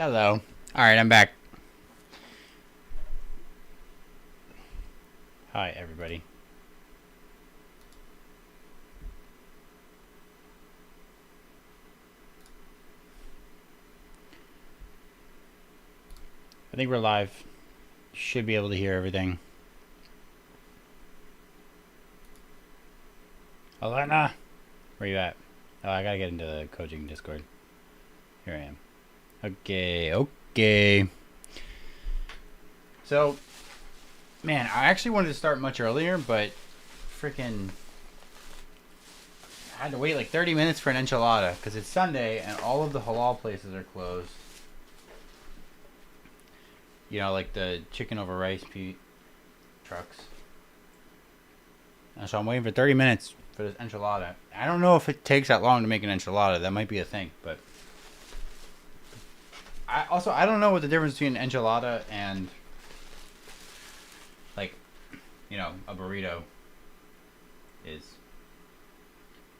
Hello. All right, I'm back. Hi, everybody. I think we're live. Should be able to hear everything. Elena, where you at? Oh, I gotta get into the coaching Discord. Here I am. Okay. So, man, I actually wanted to start much earlier, but freaking I had to wait like 30 minutes for an enchilada because it's Sunday and all of the halal places are closed. You know, like the chicken over rice trucks. And so I'm waiting for 30 minutes for this enchilada. I don't know if it takes that long to make an enchilada. That might be a thing, but I don't know what the difference between an enchilada and like, a burrito is.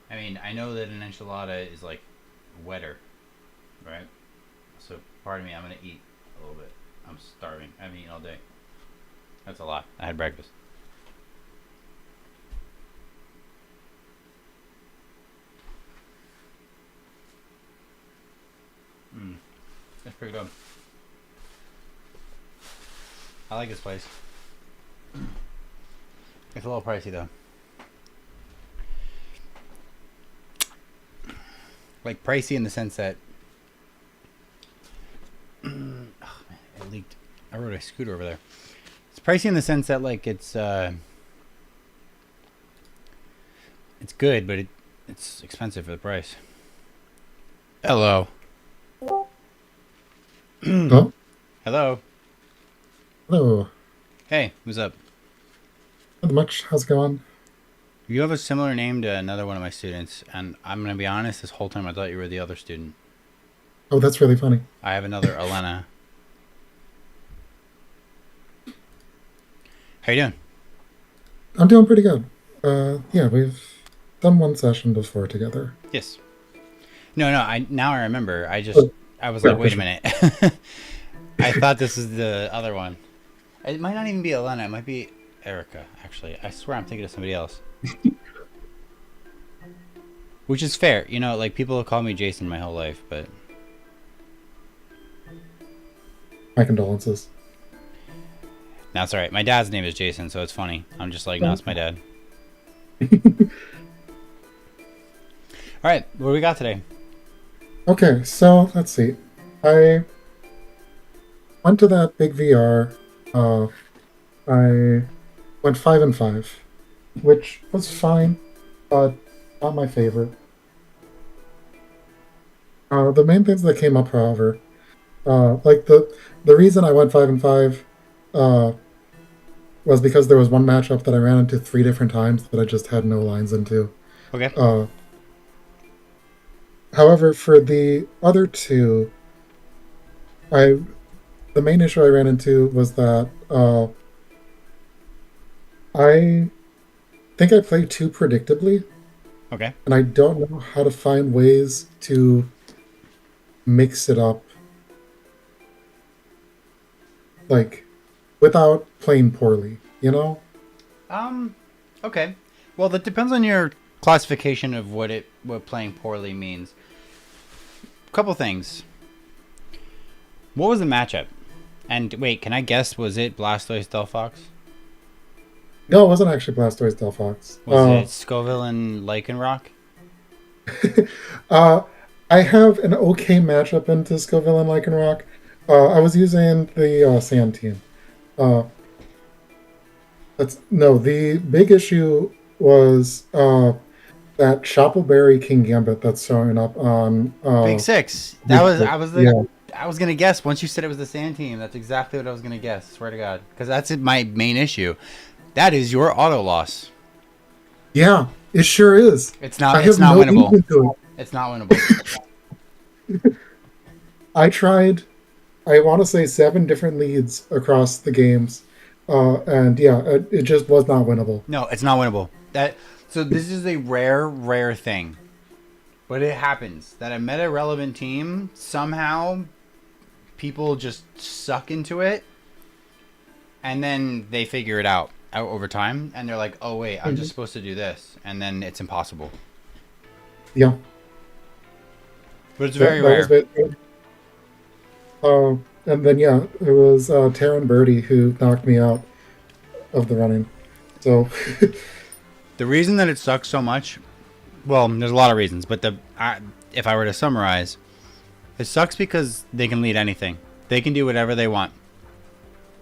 I mean, I know that an enchilada is like wetter, right? So, pardon me, I'm gonna eat a little bit. I'm starving. I haven't eaten all day. That's a lot. I had breakfast. That's pretty good. I like this place. It's a little pricey though. Like pricey in the sense that oh man, it leaked. I rode a scooter over there. It's pricey in the sense that like it's good, but it's expensive for the price. Hello. Oh, Hello. hello. Hey, what's up? Not much. How's it going? You have a similar name to another one of my students, and I'm gonna be honest. This whole time I thought you were the other student. Oh, that's really funny. I have another Elena. How you doing? I'm doing pretty good. Yeah, we've done one session before together. Yes. No. I remember. Oh, I was yeah, like, for wait a sure. minute. I thought this was the other one. It might not even be Elena. It might be Erica. Actually, I swear I'm thinking of somebody else. Which is fair. Like people have called me Jason my whole life, but My condolences. that's all right. My dad's name is Jason, so it's funny. I'm just like, no, it's my dad. All right, what do we got today? Okay, so let's see. I went to that big VR. Uh, I went 5-5, which was fine, but not my favorite. The main things that came up, however, like the reason I went 5-5, uh, was because there was one matchup that I ran into three different times that I just had no lines into. Okay. Uh, However, for the other two, I the main issue I ran into was that I think I played too predictably, Okay. and I don't know how to find ways to mix it up, like without playing poorly. You know? Um. Okay. Well, that depends on your classification of what playing poorly means. Couple things. What was the matchup? And wait, can I guess? Was it Blastoise Delphox? No, it wasn't actually Blastoise Delphox. Was it Scoville and Lycanroc? Uh, I have an okay matchup into Scoville and Lycanroc. I was using the Sand team. Uh, that's no. The big issue was that Choppleberry King Gambit that's showing up on. Big Six. That was. Yeah. I was gonna guess once you said it was the Sand Team. That's exactly what I was gonna guess. Swear to God, because that's my main issue. That is your auto loss. Yeah, it sure is. It's I not. It's have not no winnable. answer to It's not winnable. it. I tried. I want to say 7 different leads across the games, and yeah, it just was not winnable. No, it's not winnable. So this is a rare thing. But it happens that a meta relevant team somehow people just suck into it, and then they figure it out over time, and they're like, oh wait, I'm just Mhm. supposed to do this, and then it's impossible. Yeah, But it's very that was rare. it. And then yeah, it was Taryn Birdie who knocked me out of the running. So The reason that it sucks so much, well, there's a lot of reasons, but if I were to summarize, it sucks because they can lead anything. They can do whatever they want.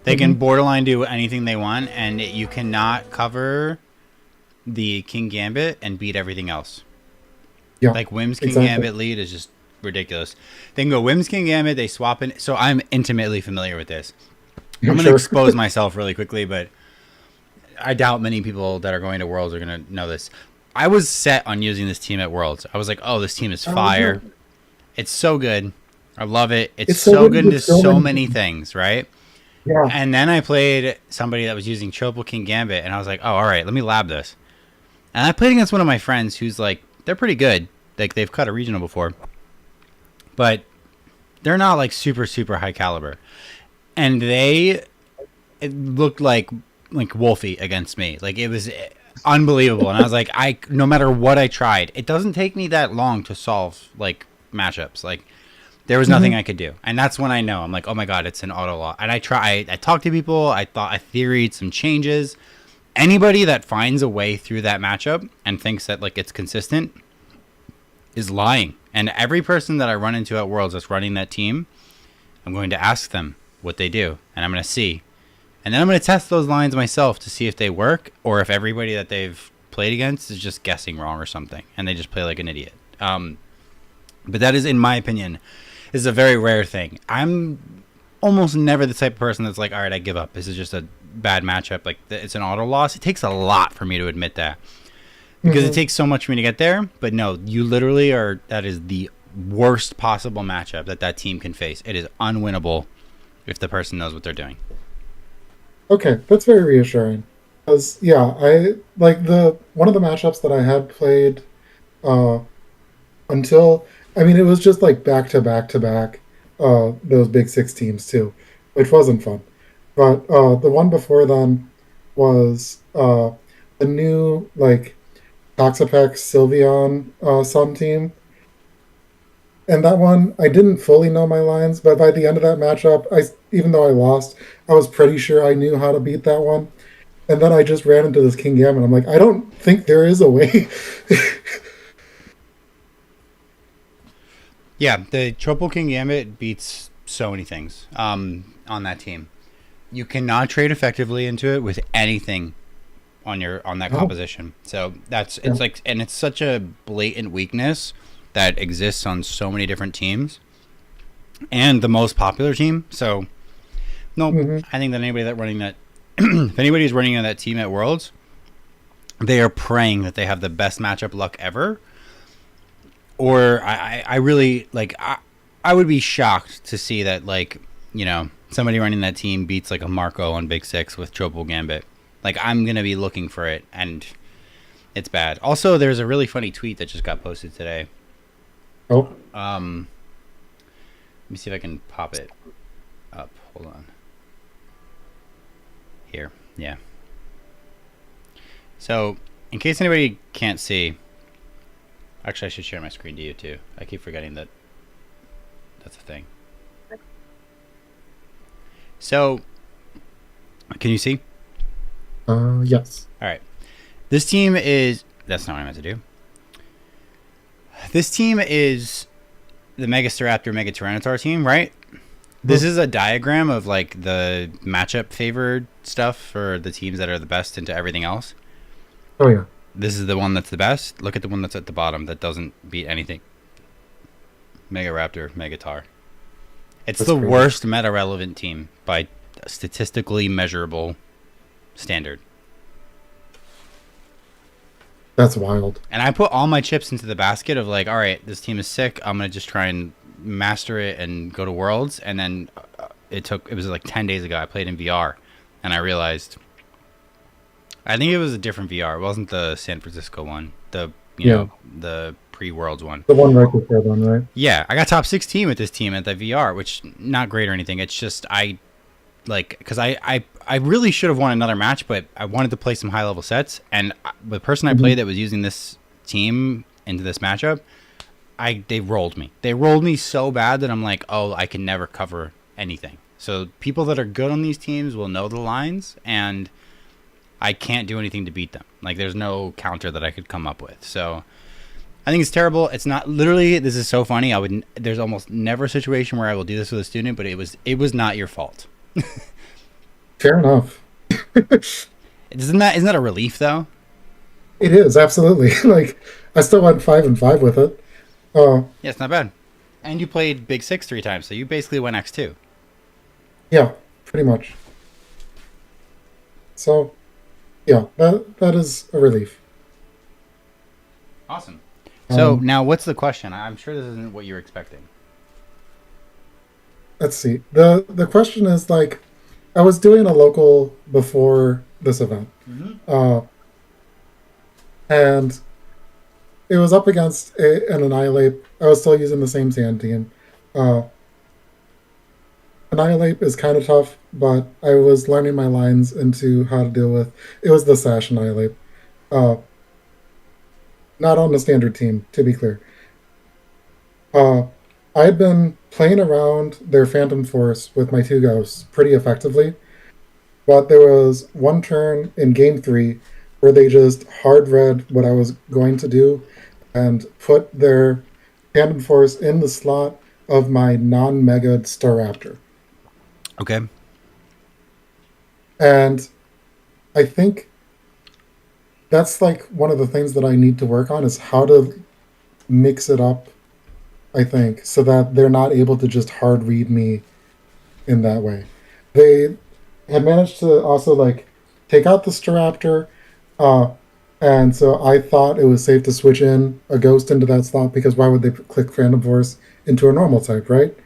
They can mhm, borderline do anything they want, and you cannot cover the King Gambit and beat everything else. yeah, Like Wim's King exactly. Gambit lead is just ridiculous. They can go Wim's King Gambit, they swap in. So I'm intimately familiar with this. I'm I'm going to sure. expose myself really quickly, but I doubt many people that are going to Worlds are going to know this. I was set on using this team at Worlds. I was like, oh, this team is Yeah. fire. It's so good. I love it. It's It's so so good good with into so so many many things. things, right? Yeah. And then I played somebody that was using Triple King Gambit, and I was like, oh, all right, let me lab this. And I played against one of my friends who's like, they're pretty good. Like, they've cut a regional before, but they're not like super, super high caliber. And it looked like Wolfie against me. Like, it was unbelievable. And I was like, no matter what I tried, it doesn't take me that long to solve like matchups. Like, there was nothing Hmm. I could do, and that's when I know I'm like, oh my god, it's an auto lock. And I talked to people. I theoried some changes. Anybody that finds a way through that matchup and thinks that like it's consistent is lying. And every person that I run into at Worlds that's running that team, I'm going to ask them what they do, and I'm going to see, and then I'm going to test those lines myself to see if they work or if everybody that they've played against is just guessing wrong or something, and they just play like an idiot. But that is, in my opinion, is a very rare thing. I'm almost never the type of person that's like, all right, I give up. This is just a bad matchup. Like, it's an auto loss. It takes a lot for me to admit that because it Hmm. takes so much for me to get there. But no, you literally are. That is the worst possible matchup that team can face. It is unwinnable if the person knows what they're doing. Okay, that's very reassuring. Because yeah, I like the one of the matchups that I had played uh until I mean it was just like back to back to back those big six teams too, which wasn't fun. But the one before then was the new like Toxapex Sylveon Sun team. And that one, I didn't fully know my lines, but by the end of that matchup, even though I lost, I was pretty sure I knew how to beat that one. And then I just ran into this King Gambit. I'm like, I don't think there is a way. Yeah, the Triple King Gambit beats so many things on that team. You cannot trade effectively into it with anything on that Oh, composition. So that's yeah. it's like, and it's such a blatant weakness that exists on so many different teams and the most popular team. So nope, Hmm. I think that anybody that running that if anybody's running on that team at Worlds, they are praying that they have the best matchup luck ever. Or I really like I would be shocked to see that, like, somebody running that team beats like a Marco on Big Six with Triple Gambit. Like, I'm gonna be looking for it, and it's bad. Also, there's a really funny tweet that just got posted today. Oh, Um, let me see if I can pop it up. Hold on. Here, yeah. So, in case anybody can't see, actually, I should share my screen to you too. I keep forgetting that that's a thing. So, can you see? yes. All right. This team is. That's not what I meant to do. This team is the Megastaraptor Mega Tyranitar team, right? This Mhm. is a diagram of like the matchup favored stuff for the teams that are the best into everything else. Oh, yeah. This is the one that's the best. Look at the one that's at the bottom that doesn't beat anything. Mega Raptor, Megatar. It's That's the crazy. worst meta relevant team by a statistically measurable standard. That's wild. And I put all my chips into the basket of like, all right, this team is sick. I'm gonna just try and master it and go to Worlds. And then it was like 10 days ago. I played in VR, and I realized I think it was a different VR. It wasn't the San Francisco one. The you Yeah, know, the pre-Worlds one. the one right before then, right? Yeah, I got top 16 with this team at the VR, which not great or anything. It's just because I really should have won another match, but I wanted to play some high level sets, and the person I Hmm. played that was using this team into this matchup, they rolled me. They rolled me so bad that I'm like, oh, I can never cover anything. So people that are good on these teams will know the lines, and I can't do anything to beat them. Like there's no counter that I could come up with. So I think it's terrible. It's not literally. This is so funny. There's almost never a situation where I will do this with a student, but it was not your fault. Fair enough. Isn't that a relief though? It is absolutely like I still went 5-5 with it. Uh, Yeah, it's not bad. And you played Big Six 3 times, so you basically went X2. yeah, pretty much. So yeah, that is a relief. Awesome. So Um, now, what's the question? I'm sure this isn't what you're expecting. let's see. The question is like, I was doing a local before this event, Mm-hmm. uh, and it was up against an Annihilate. I was still using the same sand team. Uh, Annihilate is kind of tough, but I was learning my lines into how to deal with. It was the Sash Annihilate, uh, not on the standard team, to be clear. Uh, I had been playing around their Phantom Force with my two ghosts pretty effectively, but there was one turn in game three where they just hard read what I was going to do and put their Phantom Force in the slot of my non Mega Staraptor. Okay. And I think that's like one of the things that I need to work on is how to mix it up, I think, so that they're not able to just hard read me in that way. They had managed to also like take out the Staraptor, uh, and so I thought it was safe to switch in a ghost into that slot because why would they click Phantom Force into a normal type, right?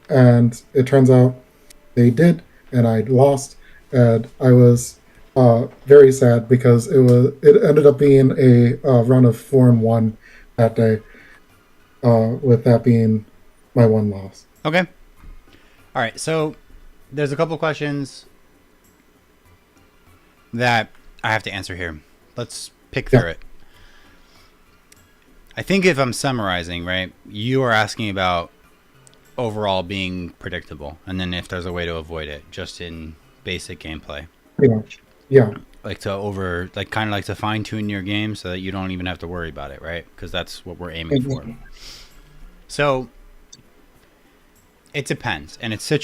And it turns out they did, and I lost, and I was very sad because it ended up being a run of 4-1 that day, with that being my one loss. Okay. All right. So there's a couple questions that I have to answer here. Let's pick Yeah. through it. I think if I'm summarizing, right, you are asking about overall being predictable, and then if there's a way to avoid it, just in basic gameplay, Pretty much. Yeah. like kind of like to fine tune your game so that you don't even have to worry about it, right? Because that's what we're aiming for. Mhm. So it depends, and it's kind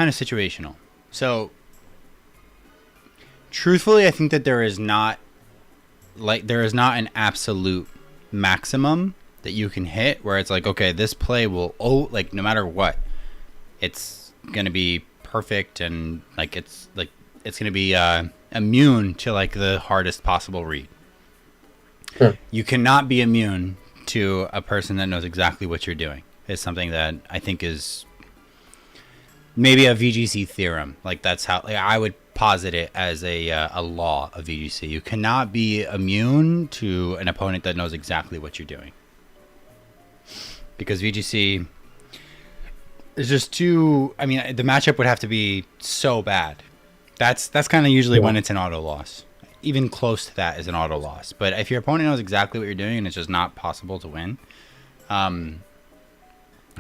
of situational. So truthfully, I think that there is not an absolute maximum that you can hit where it's like, okay, this play will like no matter what, it's gonna be perfect, and it's gonna be immune to like the hardest possible read. Sure. You cannot be immune to a person that knows exactly what you're doing. It's something that I think is maybe a VGC theorem. Like that's how I would posit it as a law of VGC. You cannot be immune to an opponent that knows exactly what you're doing, because VGC is just too. I mean, the matchup would have to be so bad. That's kind of usually Yeah. when it's an auto loss. Even close to that is an auto loss. But if your opponent knows exactly what you're doing and it's just not possible to win,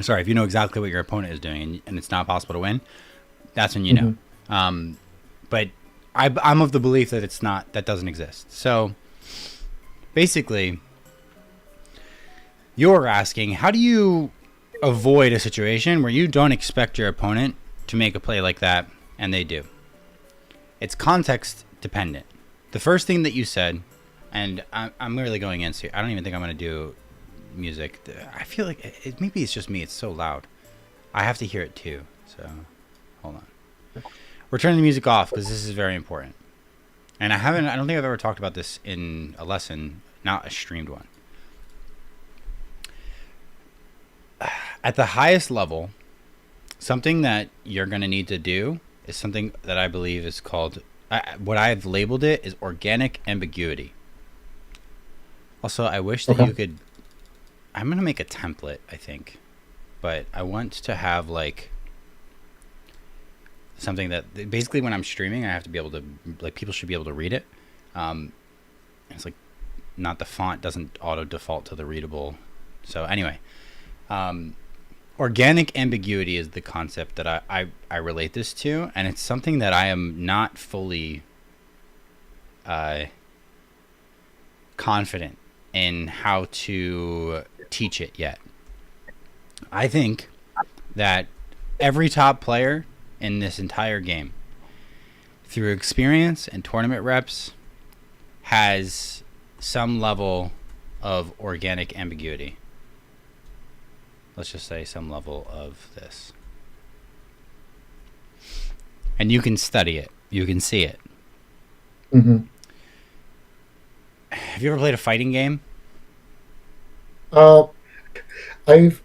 sorry, if you know exactly what your opponent is doing and it's not possible to win, that's when you know. But I'm of the belief that that doesn't exist. So basically, you're asking, how do you avoid a situation where you don't expect your opponent to make a play like that and they do? It's context dependent. The first thing that you said, and I'm really going into, I don't even think I'm going to do music. I feel like maybe it's just me. It's so loud. I have to hear it too. So hold on. We're turning the music off because this is very important. And I don't think I've ever talked about this in a lesson, not a streamed one. At the highest level, something that you're going to need to do is something that I believe is called, what I've labeled it is organic ambiguity. Also, I wish that Okay. you could. I'm gonna make a template, I think, but I want to have like something that basically when I'm streaming, I have to be able to like people should be able to read it. Um, it's like not the font doesn't auto default to the readable. So anyway, um, organic ambiguity is the concept that I relate this to, and it's something that I am not fully uh, confident in how to teach it yet. I think that every top player in this entire game, through experience and tournament reps, has some level of organic ambiguity. Let's just say some level of this. And you can study it, you can see it. Hmm. Have you ever played a fighting game? Uh, I've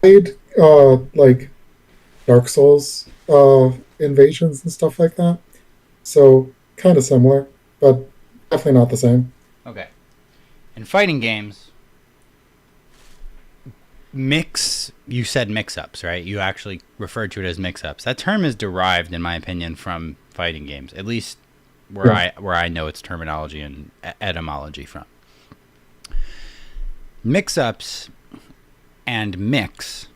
played like Dark Souls invasions and stuff like that. So kind of similar, but definitely not the same. Okay. In fighting games, you said mix ups, right? You actually referred to it as mix ups. That term is derived, in my opinion, from fighting games, at least Yeah. where I know its terminology and etymology from. Mix ups and mix,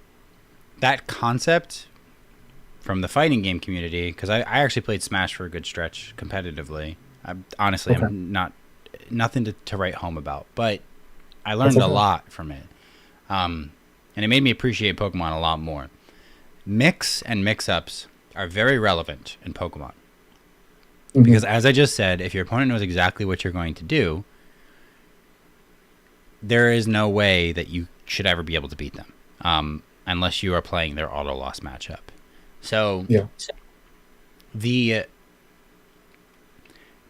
that concept from the fighting game community, because I actually played Smash for a good stretch competitively. Honestly, Okay. I'm not nothing to write home about, but I That's learned a okay. lot from it, and it made me appreciate Pokemon a lot more. Mix and mix-ups are very relevant in Pokemon because, Hmm. as I just said, if your opponent knows exactly what you're going to do, there is no way that you should ever be able to beat them, unless you are playing their auto loss matchup. So Yeah. the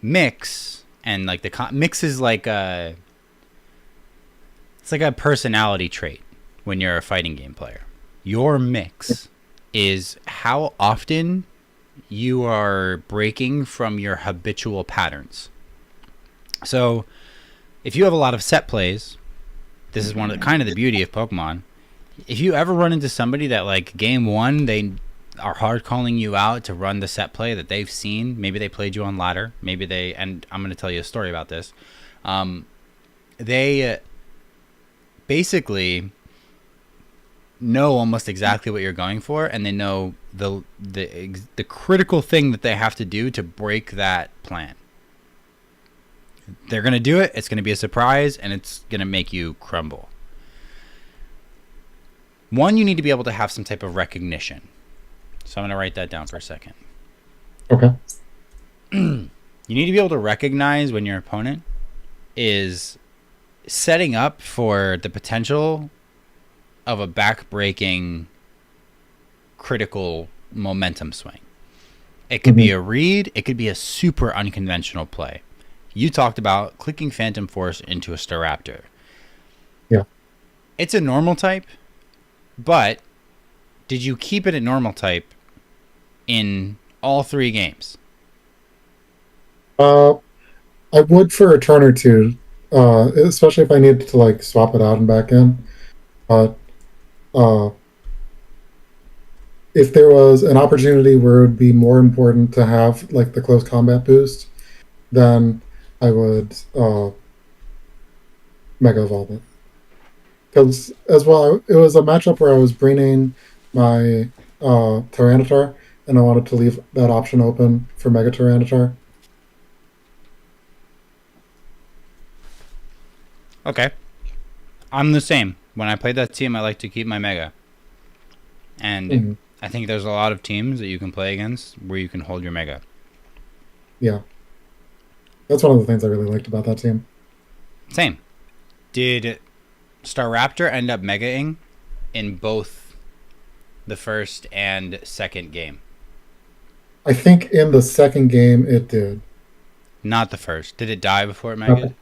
mix and like mix is like a it's like a personality trait when you're a fighting game player. Your mix is how often you are breaking from your habitual patterns. So if you have a lot of set plays, this is one of the kind of the beauty of Pokemon. If you ever run into somebody that like game one they are hard calling you out to run the set play that they've seen, maybe they played you on ladder, maybe they, and I'm going to tell you a story about this. They basically know almost exactly what you're going for, and they know the critical thing that they have to do to break that plan. They're going to do it. It's going to be a surprise, and it's going to make you crumble. One, you need to be able to have some type of recognition. So I'm going to write that down for a second. Okay. You need to be able to recognize when your opponent is setting up for the potential of a back-breaking critical momentum swing. It could be Hmm. a read. It could be a super unconventional play. You talked about clicking Phantom Force into a Staraptor. Yeah. It's a normal type, but did you keep it at normal type in all three games? Uh, I would for a turn or two, especially if I needed to like swap it out and back in. But uh, if there was an opportunity where it would be more important to have like the close combat boost, then I would Mega Evolve it. Because as well, it was a matchup where I was bringing my Tyranitar, and I wanted to leave that option open for Mega Tyranitar. Okay. I'm the same. When I play that team, I like to keep my Mega. And Mhm. I think there's a lot of teams that you can play against where you can hold your Mega. Yeah, that's one of the things I really liked about that team. Same. Did Staraptor end up Megaing in both the first and second game? I think in the second game it did. Not the first. Did it die before it Okay. Megaed?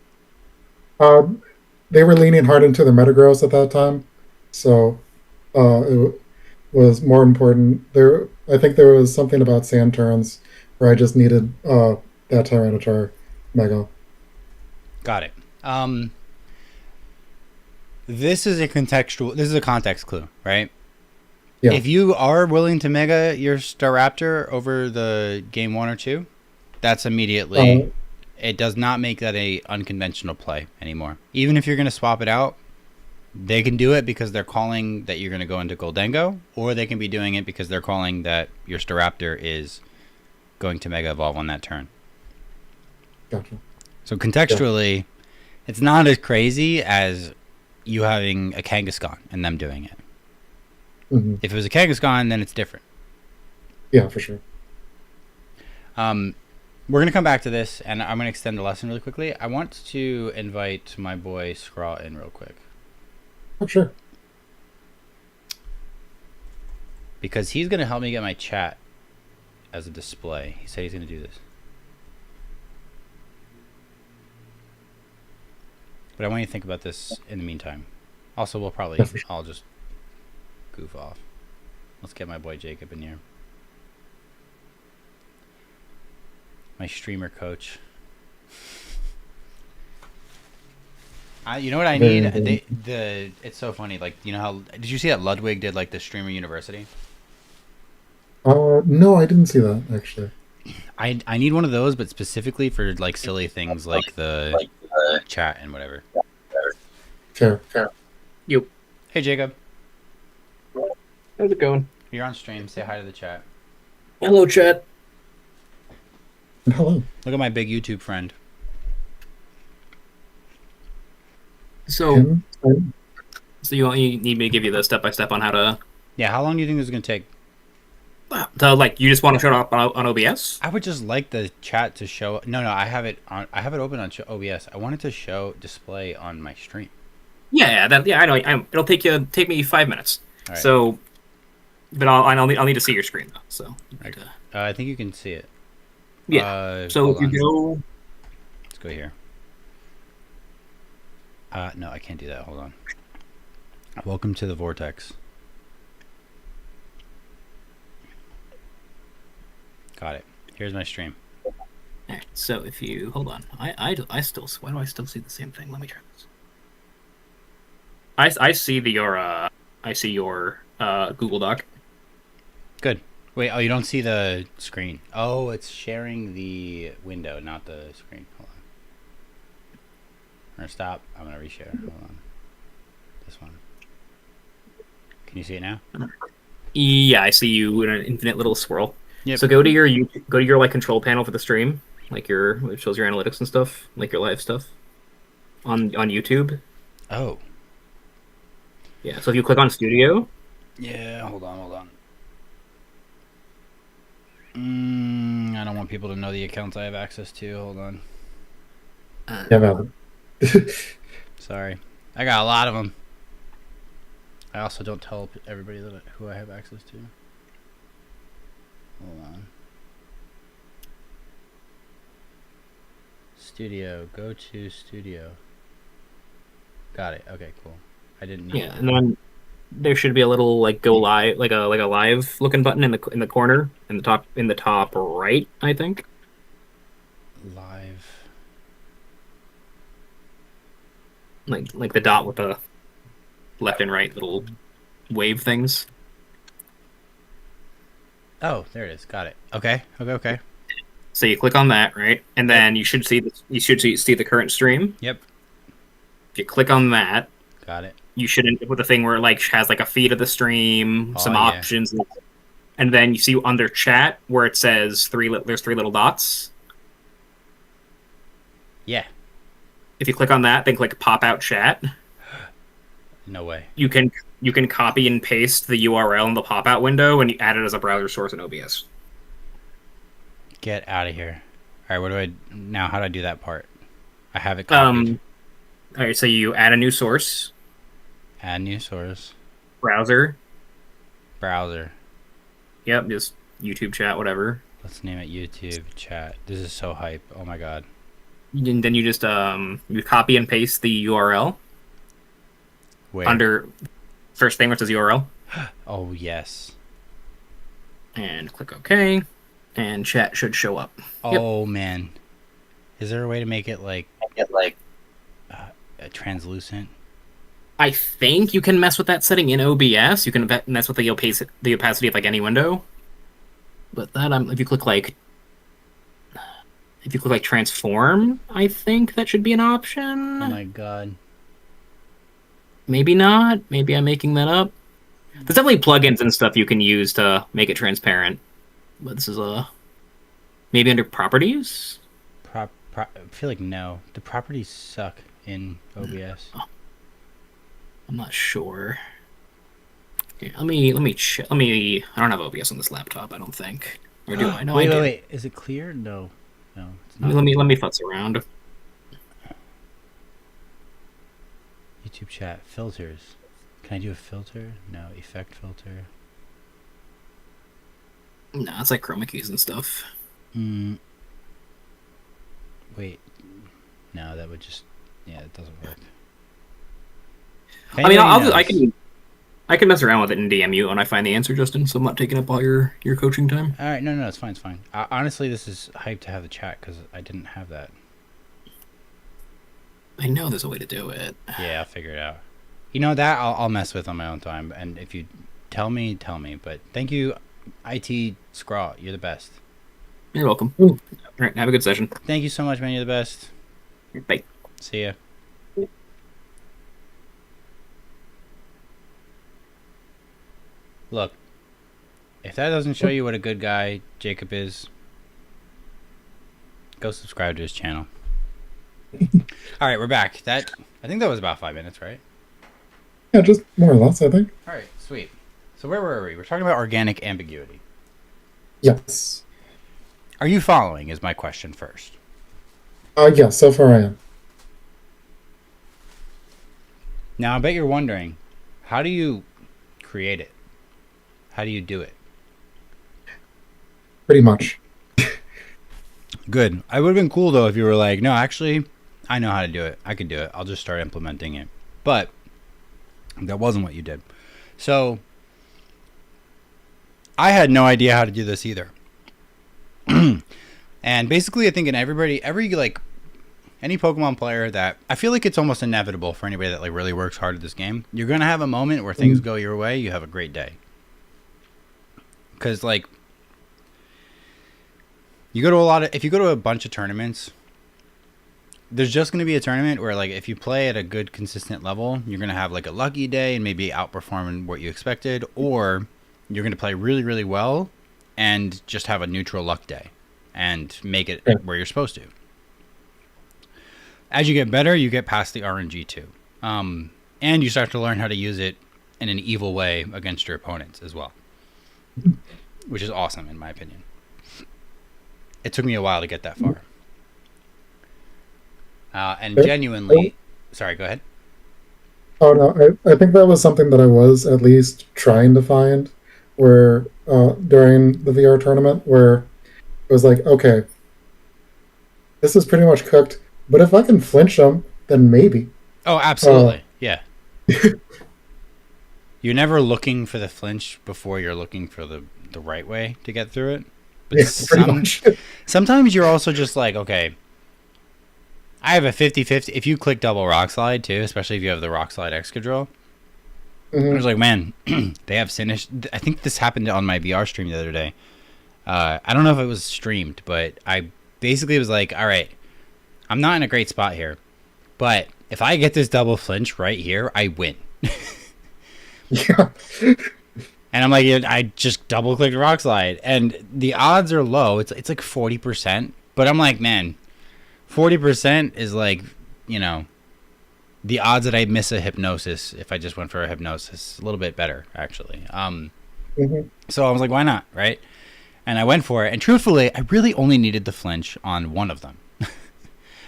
Um, they were leaning hard into the Metagross at that time, so it was more important. I think there was something about sand turns where I just needed that Tyranitar Mega. Got it. Um, this is a contextual. This is a context clue, right? Yeah. If you are willing to mega your Staraptor over the game 1 or 2, that's immediately. It does not make that a unconventional play anymore. Even if you're going to swap it out, they can do it because they're calling that you're going to go into Goldengo, or they can be doing it because they're calling that your Staraptor is going to Mega Evolve on that turn. Gotcha. So contextually, it's not as crazy as you having a Kangaskhan and them doing it. Hmm. If it was a Kangaskhan, then it's different. Yeah, for sure. We're going to come back to this, and I'm going to extend the lesson really quickly. I want to invite my boy Scraw in real quick. Oh, sure. Because he's going to help me get my chat as a display. He said he's going to do this. But I want you to think about this in the meantime. Also, we'll probably, Yeah, for sure. I'll just goof off. Let's get my boy Jacob in here. My streamer coach. You know what I need? It's so funny. Like, you know how, did you see that Ludwig did like the streamer university? No, I didn't see that actually. I need one of those, but specifically for like silly things like the chat and whatever. Fair, fair. You. Hey Jacob, How's it going? you're on stream. Say hi to the chat. Hello, chat. And hello. Look at my big YouTube friend. So, Tim? you need me to give you the step by step on how to Yeah, how long do you think this is gonna take? like you just want to show it up on OBS? I would just like the chat to show. No, I have it on. I have it open on OBS. I want it to show display on my stream. Yeah, I know. It'll take me 5 minutes. All right. So, but I'll need to see your screen though. So, Right. I think you can see it. yeah. So Hold if you on. go, Let's go here. No, I can't do that. Hold on. Welcome to the Vortex. Got it. Here's my stream. alright, so if you hold on, I still why do I still see the same thing? Let me try this. I see your Google Doc. Good. Wait, oh, you don't see the screen. Oh, it's sharing the window, not the screen. Hold on. I'm going to stop. I'm going to reshare. Hold on. This one. Can you see it now? Yeah, I see you in an infinite little swirl. Yep. So go to your like control panel for the stream, like it shows your analytics and stuff, like your live stuff on YouTube. Oh. Yeah. So if you click on Studio, Yeah, hold on. I don't want people to know the accounts I have access to. Hold on. Yeah, Valid. Sorry. I got a lot of them. I also don't tell everybody who I have access to. Hold on. Studio. Go to Studio. Got it. Okay, cool. I didn't need yeah, and then there should be a little like go live, like a live looking button in the corner in the top right, I think. live. Like the dot with the left and right little wave things. Oh, there it is. Got it. Okay. So you click on that, right, and then you should see see the current stream. Yep. If you click on that, Got it. you should end up with a thing where it like has like a feed of the stream, Oh, some yeah. options, and then you see under chat where it says there's three little dots. Yeah. If you click on that, then click pop out chat. No way. You can copy and paste the URL in the pop out window and you add it as a browser source in OBS. Get out of here. All right. How do I do that part? I have it copied. All right, so you add a new source, Add new source. browser. Browser. Yep, just YouTube chat, whatever. Let's name it YouTube chat. This is so hype. Oh my god. And then you just you copy and paste the URL Where? under first thing which is URL, Oh yes. and click OK, and chat should show up. Oh man. Is there a way to make it like translucent? I think you can mess with that setting in OBS. You can mess with the opacity of like any window. But that if you click like transform, I think that should be an option. Oh my god. Maybe not. Maybe I'm making that up. There's definitely plugins and stuff you can use to make it transparent. But this is maybe under properties. I feel like no. The properties suck in OBS. I'm not sure. Here, let me check. I don't have OBS on this laptop. I don't think. Or do I? No, I do. Wait. Is it clear? No, it's not. Let me futz around. YouTube chat filters. Can I do a filter? No, effect filter. No, it's like chroma keys and stuff. Wait. No, that would just. Yeah, it doesn't work. I mean, I can mess around with it in DM you when I find the answer, Justin. So I'm not taking up all your coaching time. All right, no, it's fine, it's fine. Honestly, this is hype to have the chat because I didn't have that. I know there's a way to do it. Yeah, I'll figure it out. You know that I'll mess with on my own time, and if you tell me. But thank you, IT Scraw. You're the best. You're welcome. All right, have a good session. Thank you so much, man. You're the best. Bye. See ya. Look, if that doesn't show you what a good guy Jacob is, go subscribe to his channel. All right, we're back. I think that was about 5 minutes, right? Yeah, just more or less, I think. All right, sweet. So where were we? We're talking about organic ambiguity. Yes. Are you following is my question first. Yeah, so far I am. Now, I bet you're wondering, how do you create it? How do you do it? Pretty much. Good. I would have been cool, though, if you were like, no, actually, I know how to do it. I could do it. I'll just start implementing it. But that wasn't what you did. So I had no idea how to do this either. And basically, I think any Pokemon player that I feel like it's almost inevitable for anybody that like really works hard at this game, you're going to have a moment where things go your way. You have a great day. Because like if you go to a bunch of tournaments, there's just going to be a tournament where like if you play at a good consistent level, you're going to have like a lucky day and maybe outperform what you expected, or you're going to play really, really well and just have a neutral luck day and make it where you're supposed to. As you get better, you get past the RNG too. And you start to learn how to use it in an evil way against your opponents as well, which is awesome in my opinion. It took me a while to get that far. And genuinely... Sorry, go ahead. Oh, no, I think that was something that I was at least trying to find where during the VR tournament, where it was like, okay, this is pretty much cooked, but if I can flinch them, then maybe. Oh, absolutely. Yeah. You're never looking for the flinch before you're looking for the right way to get through it. But Yeah, pretty much. sometimes you're also just like, okay, I have a 50-50. If you click double rock slide too, especially if you have the rock slide Excadrill, I was like, man, they have Sinister. I think this happened on my VR stream the other day. I don't know if it was streamed, but I basically was like, all right, I'm not in a great spot here, but if I get this double flinch right here, I win. Yeah. And I'm like, I just double clicked rock slide, and the odds are low. It's like 40%, but I'm like, man, 40% is like, you know, the odds that I miss a hypnosis if I just went for a hypnosis a little bit better actually. So I was like, why not, right? And I went for it, and truthfully, I really only needed the flinch on one of them.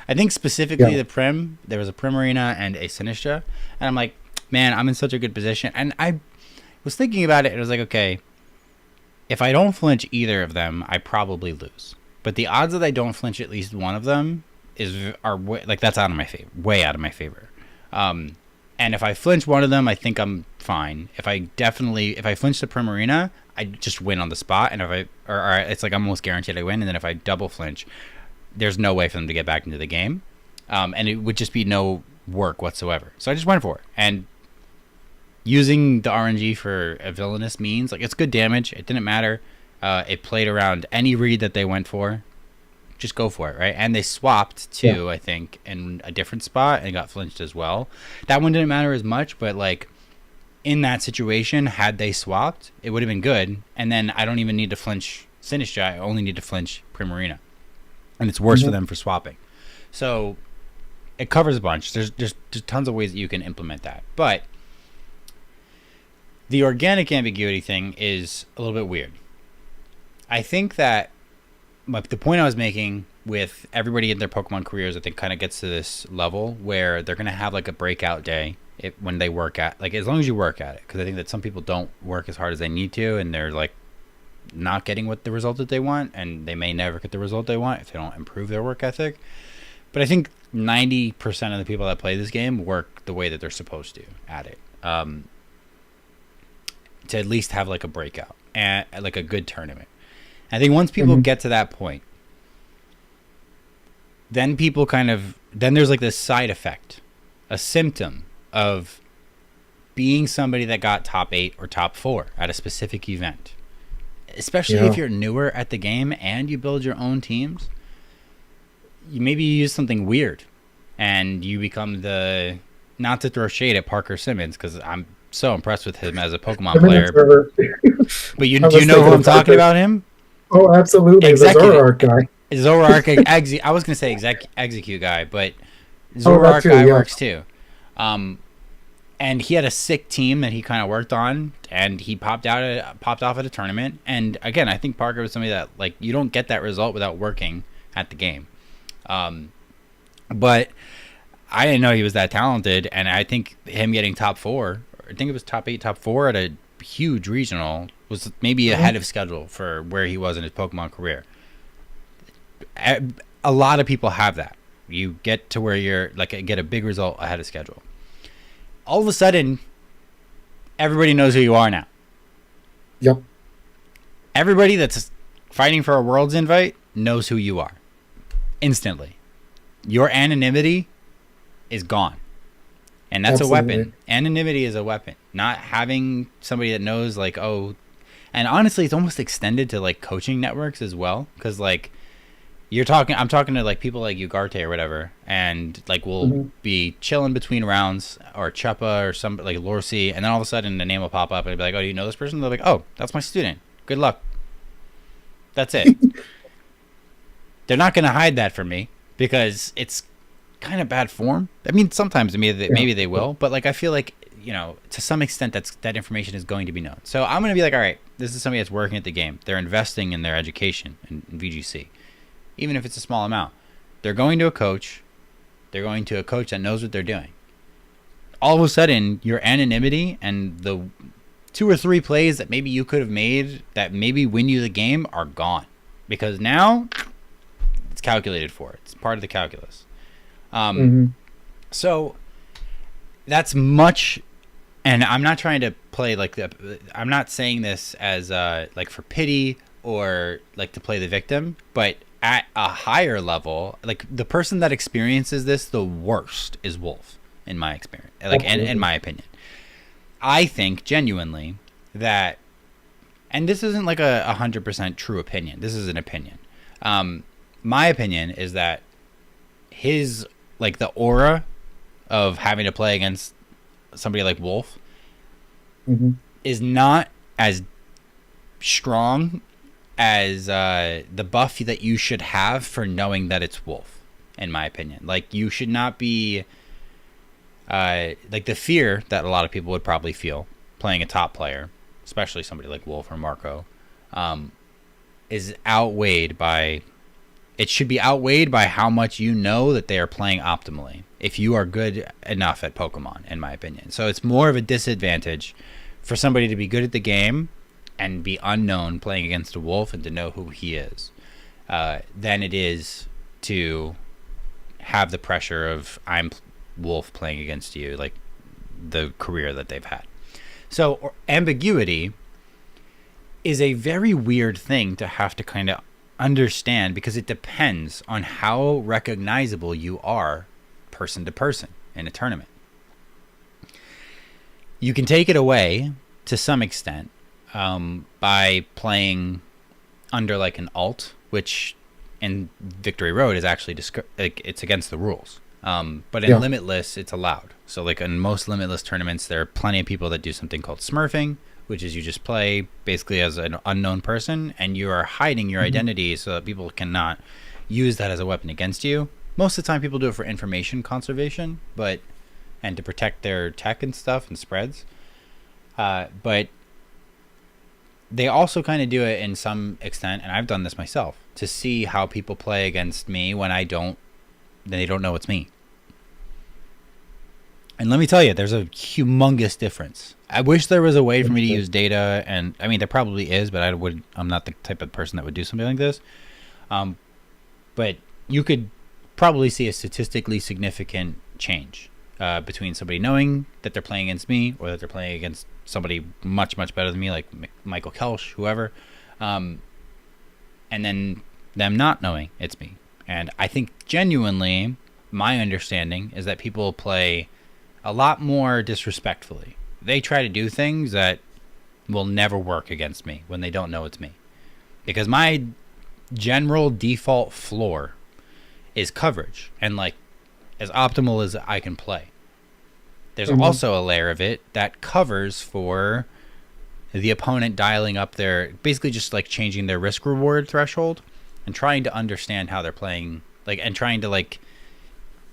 I think specifically the Prim. There was a Primarina and a Sinistra, and I'm like, man, I'm in such a good position. And I was thinking about it, and I was like, okay, if I don't flinch either of them, I probably lose. But the odds that I don't flinch at least one of them are that's out of my favor, way out of my favor. And if I flinch one of them, I think I'm fine. If I flinch the Primarina, I just win on the spot. And it's like I'm almost guaranteed I win. And then if I double flinch, there's no way for them to get back into the game. And it would just be no work whatsoever. So I just went for it. And using the RNG for a villainous means, like, it's good damage. It didn't matter. It played around any read that they went for. Just go for it, right? And they swapped too, I think, in a different spot and got flinched as well. That one didn't matter as much, but like in that situation, had they swapped, it would have been good. And then I don't even need to flinch Sinistcha. I only need to flinch Primarina, and it's worse for them for swapping. So it covers a bunch. There's just tons of ways that you can implement that, but the organic ambiguity thing is a little bit weird. I think that the point I was making with everybody in their Pokemon careers, I think, kind of gets to this level where they're going to have like a breakout day when they work at, like, as long as you work at it. Because I think that some people don't work as hard as they need to, and they're like not getting what the result that they want, and they may never get the result they want if they don't improve their work ethic. But I think 90% of the people that play this game work the way that they're supposed to at it, to at least have like a breakout and like a good tournament. I think once people get to that point, then people then there's like this side effect, a symptom of being somebody that got top 8 or top 4 at a specific event. Especially if you're newer at the game and you build your own teams, maybe you use something weird and you become not to throw shade at Parker Simmons, because I'm so impressed with him as a Pokemon player. But do you know who I'm talking about him? Oh, absolutely. The Zoroark guy. Zoroark, I was going to say Execute guy, but Zoroark guy works too. And he had a sick team that he kind of worked on, and he popped off at a tournament. And again, I think Parker was somebody that, like, you don't get that result without working at the game. But I didn't know he was that talented, and I think him getting top 4, I think it was top 8, top 4 at a huge regional, was maybe ahead of schedule for where he was in his Pokemon career. A lot of people have that. You get to where you're like, get a big result ahead of schedule. All of a sudden, everybody knows who you are now. Yep. Everybody that's fighting for a Worlds invite knows who you are instantly. Your anonymity is gone. And that's Absolutely. A weapon. Anonymity is a weapon. Not having somebody that knows, like, oh, and honestly, it's almost extended to like coaching networks as well. Because like I'm talking to like people like Ugarte or whatever, and like we'll be chilling between rounds, or Chuppa or some like Lorsi, and then all of a sudden the name will pop up and I'll be like, oh, do you know this person? They're like, oh, that's my student. Good luck. That's it. They're not going to hide that from me because it's kind of bad form. I mean, sometimes maybe they will, but like I feel like, you know, to some extent that information is going to be known. So I'm going to be like, all right, this is somebody that's working at the game. They're investing in their education in VGC, even if it's a small amount. They're going to a coach. They're going to a coach that knows what they're doing. All of a sudden, your anonymity and the 2 or 3 plays that maybe you could have made that maybe win you the game are gone, because now it's calculated for. It's part of the calculus. So that's much, and I'm not trying to play like I'm not saying this as like for pity or like to play the victim, but at a higher level, like the person that experiences this the worst is Wolf, in my experience, like in my opinion. I think genuinely that, and this isn't like a 100% true opinion. This is an opinion. My opinion is that his, like, the aura of having to play against somebody like Wolf is not as strong as the buff that you should have for knowing that it's Wolf, in my opinion. Like, you should not be like the fear that a lot of people would probably feel playing a top player, especially somebody like Wolf or Marco, is outweighed by, it should be outweighed by how much you know that they are playing optimally, if you are good enough at Pokemon, in my opinion. So it's more of a disadvantage for somebody to be good at the game and be unknown playing against a Wolf and to know who he is, than it is to have the pressure of I'm Wolf playing against you, like the career that they've had. So ambiguity is a very weird thing to have to kind of understand, because it depends on how recognizable you are person to person in a tournament. You can take it away to some extent by playing under like an alt, which in Victory Road is actually like it's against the rules. But in Limitless, it's allowed. So like in most Limitless tournaments, there are plenty of people that do something called smurfing, which is you just play basically as an unknown person, and you are hiding your identity so that people cannot use that as a weapon against you. Most of the time, people do it for information conservation, and to protect their tech and stuff and spreads. But they also kind of do it in some extent, and I've done this myself, to see how people play against me when they don't know it's me. And let me tell you, there's a humongous difference. I wish there was a way for me to use data, and I mean there probably is, but I'm not the type of person that would do something like this. But you could probably see a statistically significant change between somebody knowing that they're playing against me or that they're playing against somebody much, much better than me, like Michael Kelsch, whoever, and then them not knowing it's me. And I think genuinely, my understanding is that people play a lot more disrespectfully. They try to do things that will never work against me when they don't know it's me. Because my general default floor is coverage and like as optimal as I can play. There's also a layer of it that covers for the opponent dialing up their, basically just like changing their risk reward threshold and trying to understand how they're playing, like, and trying to like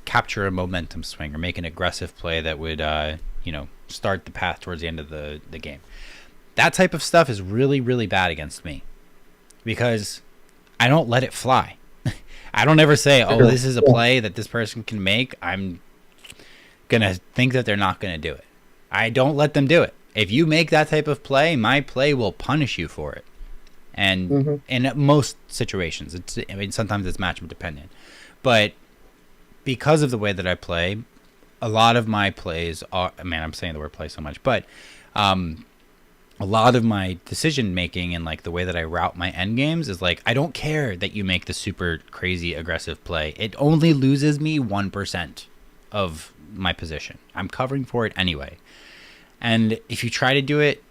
capture a momentum swing or make an aggressive play that would start the path towards the end of the game. That type of stuff is really, really bad against me because I don't let it fly. I don't ever say, oh, this is a play that this person can make. I'm going to think that they're not going to do it. I don't let them do it. If you make that type of play, my play will punish you for it. And in most situations, sometimes it's matchup dependent. But because of the way that I play, a lot of my plays are, man, I'm saying the word play so much, but a lot of my decision making and like the way that I route my end games is like, I don't care that you make the super crazy aggressive play. It only loses me 1% of my position. I'm covering for it anyway. And if you try to do it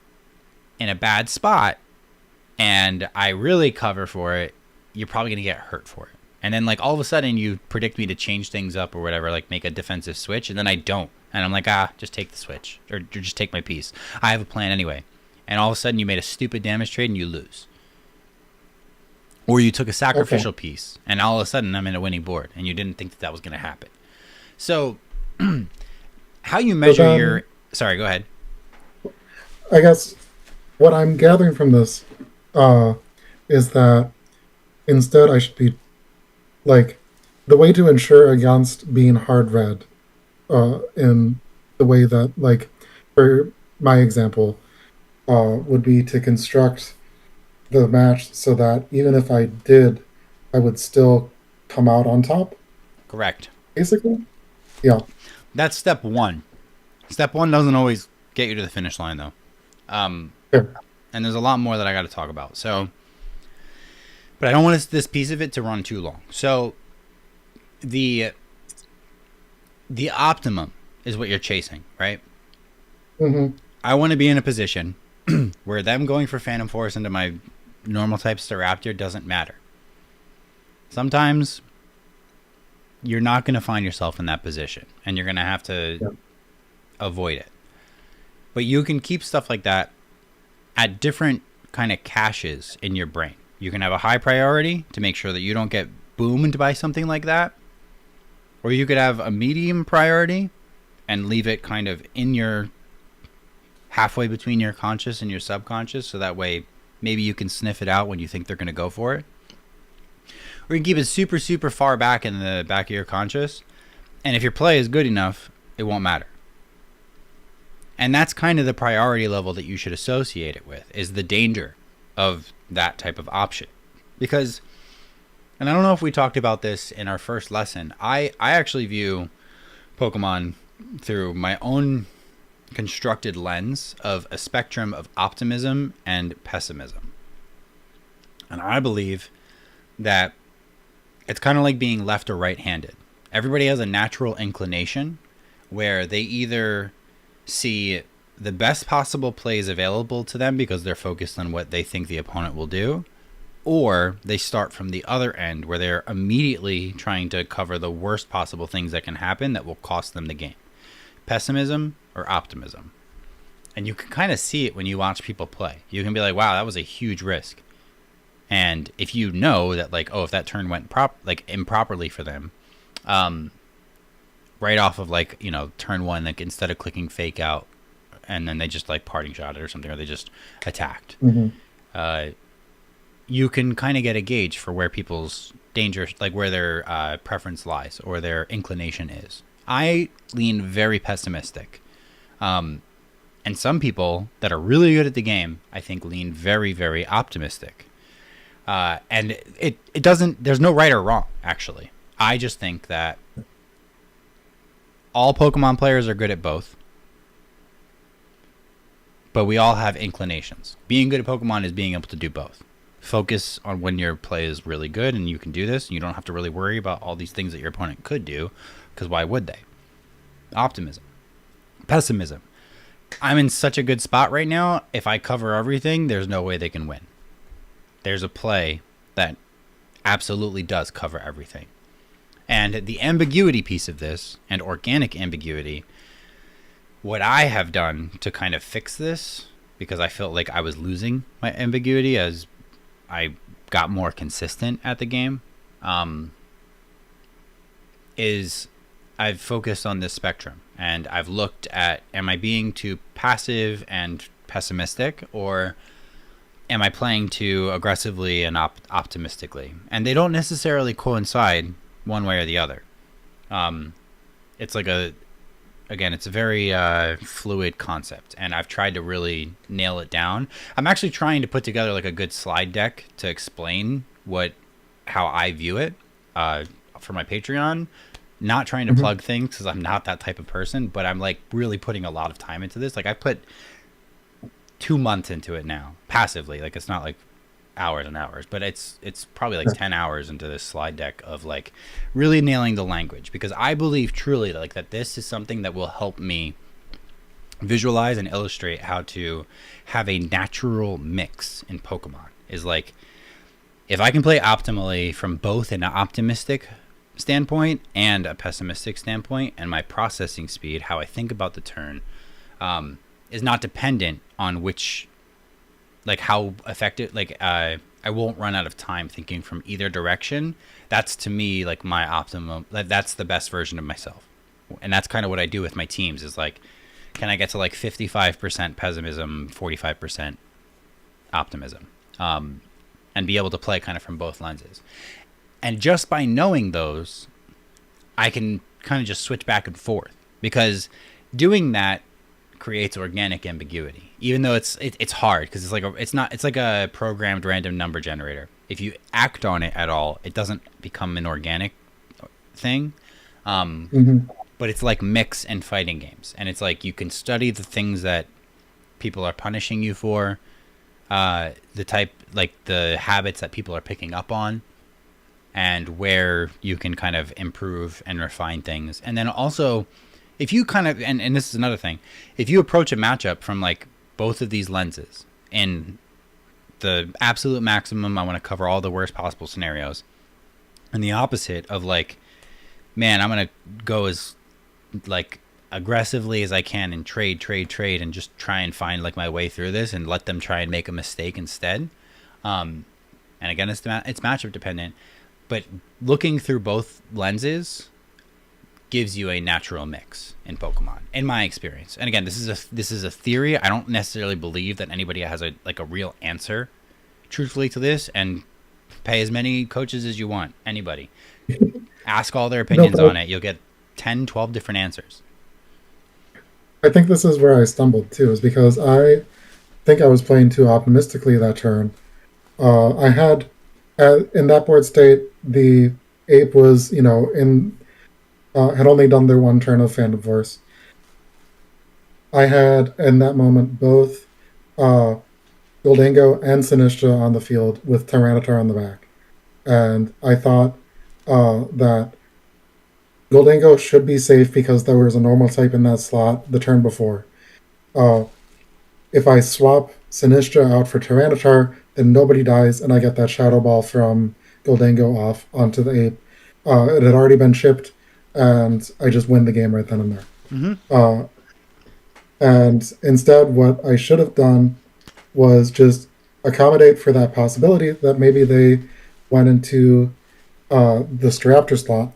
in a bad spot and I really cover for it, you're probably going to get hurt for it. And then like all of a sudden you predict me to change things up or whatever, like make a defensive switch, and then I don't. And I'm like, just take the switch or just take my piece. I have a plan anyway. And all of a sudden you made a stupid damage trade and you lose. Or you took a sacrificial piece and all of a sudden I'm in a winning board and you didn't think that was going to happen. So how you measure sorry, go ahead. I guess what I'm gathering from this is that instead I should be like, the way to ensure against being hard read in the way that, like, for my example, would be to construct the match so that even if I did, I would still come out on top. Correct. Basically. Yeah. That's step one. Step one doesn't always get you to the finish line, though. Sure. And there's a lot more that I got to talk about. So, but I don't want this piece of it to run too long. So, the optimum is what you're chasing, right? I want to be in a position where them going for Phantom Force into my normal type Staraptor doesn't matter. Sometimes you're not going to find yourself in that position, and you're going to have to avoid it. But you can keep stuff like that at different kind of caches in your brain. You can have a high priority to make sure that you don't get boomed by something like that. Or you could have a medium priority and leave it kind of in your halfway between your conscious and your subconscious, so that way maybe you can sniff it out when you think they're going to go for it. Or you can keep it super, super far back in the back of your conscious, and if your play is good enough, it won't matter. And that's kind of the priority level that you should associate it with, is the danger of that type of option. Because, and I don't know if we talked about this in our first lesson, I actually view Pokemon through my own constructed lens of a spectrum of optimism and pessimism. And I believe that it's kind of like being left or right-handed. Everybody has a natural inclination where they either see the best possible plays available to them because they're focused on what they think the opponent will do, or they start from the other end where they're immediately trying to cover the worst possible things that can happen that will cost them the game. Pessimism or optimism. And you can kind of see it when you watch people play. You can be like, wow, that was a huge risk. And if you know that, like, oh, if that turn went improperly for them, right off of, like, you know, turn one, like, instead of clicking fake out, and then they just, like, parting shot it or something, or they just attacked. You can kind of get a gauge for where people's danger, like where their preference lies or their inclination is. I lean very pessimistic. And some people that are really good at the game, I think, lean very, very optimistic. And it doesn't, there's no right or wrong, actually. I just think that all Pokemon players are good at both. But we all have inclinations. Being good at Pokemon is being able to do both. Focus on when your play is really good and you can do this. And you don't have to really worry about all these things that your opponent could do, because why would they? Optimism. Pessimism. I'm in such a good spot right now. If I cover everything, there's no way they can win. There's a play that absolutely does cover everything. And the ambiguity piece of this, and organic ambiguity, what I have done to kind of fix this, because I felt like I was losing my ambiguity as I got more consistent at the game, is I've focused on this spectrum. And I've looked at, am I being too passive and pessimistic, or am I playing too aggressively and optimistically? And they don't necessarily coincide one way or the other. It's like it's a very fluid concept, and I've tried to really nail it down. I'm actually trying to put together like a good slide deck to explain how I view it for my Patreon. Not trying to plug things because I'm not that type of person, but I'm like really putting a lot of time into this. Like I put 2 months into it now, passively. Like it's not like hours and hours, but it's probably like 10 hours into this slide deck of like really nailing the language, because I believe truly that this is something that will help me visualize and illustrate how to have a natural mix in Pokemon. Is like, if I can play optimally from both an optimistic standpoint and a pessimistic standpoint, and my processing speed, how I think about the turn, is not dependent on which, like how effective, I won't run out of time thinking from either direction. That's to me like my optimum. That's the best version of myself, and that's kind of what I do with my teams. Is like, can I get to like 55% pessimism, 45% optimism, and be able to play kind of from both lenses. And just by knowing those, I can kind of just switch back and forth, because doing that creates organic ambiguity. Even though it's hard, because it's like a programmed random number generator. If you act on it at all, it doesn't become an organic thing. But it's like mix and fighting games, and it's like you can study the things that people are punishing you for, the habits that people are picking up on, and where you can kind of improve and refine things. And then also, if you kind of, and this is another thing, if you approach a matchup from like both of these lenses, in the absolute maximum, I want to cover all the worst possible scenarios, and the opposite of like, man, I'm going to go as like aggressively as I can and trade, and just try and find like my way through this and let them try and make a mistake instead. And again, it's matchup dependent. But looking through both lenses gives you a natural mix in Pokemon, in my experience. And again, this is a theory. I don't necessarily believe that anybody has a real answer, truthfully, to this. And pay as many coaches as you want. Anybody, ask all their opinions on it. You'll get 10, 12 different answers. I think this is where I stumbled too, is because I think I was playing too optimistically that turn. I had. In that board state, the ape was, had only done their one turn of Phantom Force. I had, in that moment, both Gholdengo and Sinistcha on the field with Tyranitar on the back. And I thought that Gholdengo should be safe because there was a normal type in that slot the turn before. uh, if I swap Sinistra out for Tyranitar, then nobody dies, and I get that Shadow Ball from Goldango off onto the ape. It had already been shipped, and I just win the game right then and there. Mm-hmm. And instead, what I should have done was just accommodate for that possibility that maybe they went into the Staraptor slot,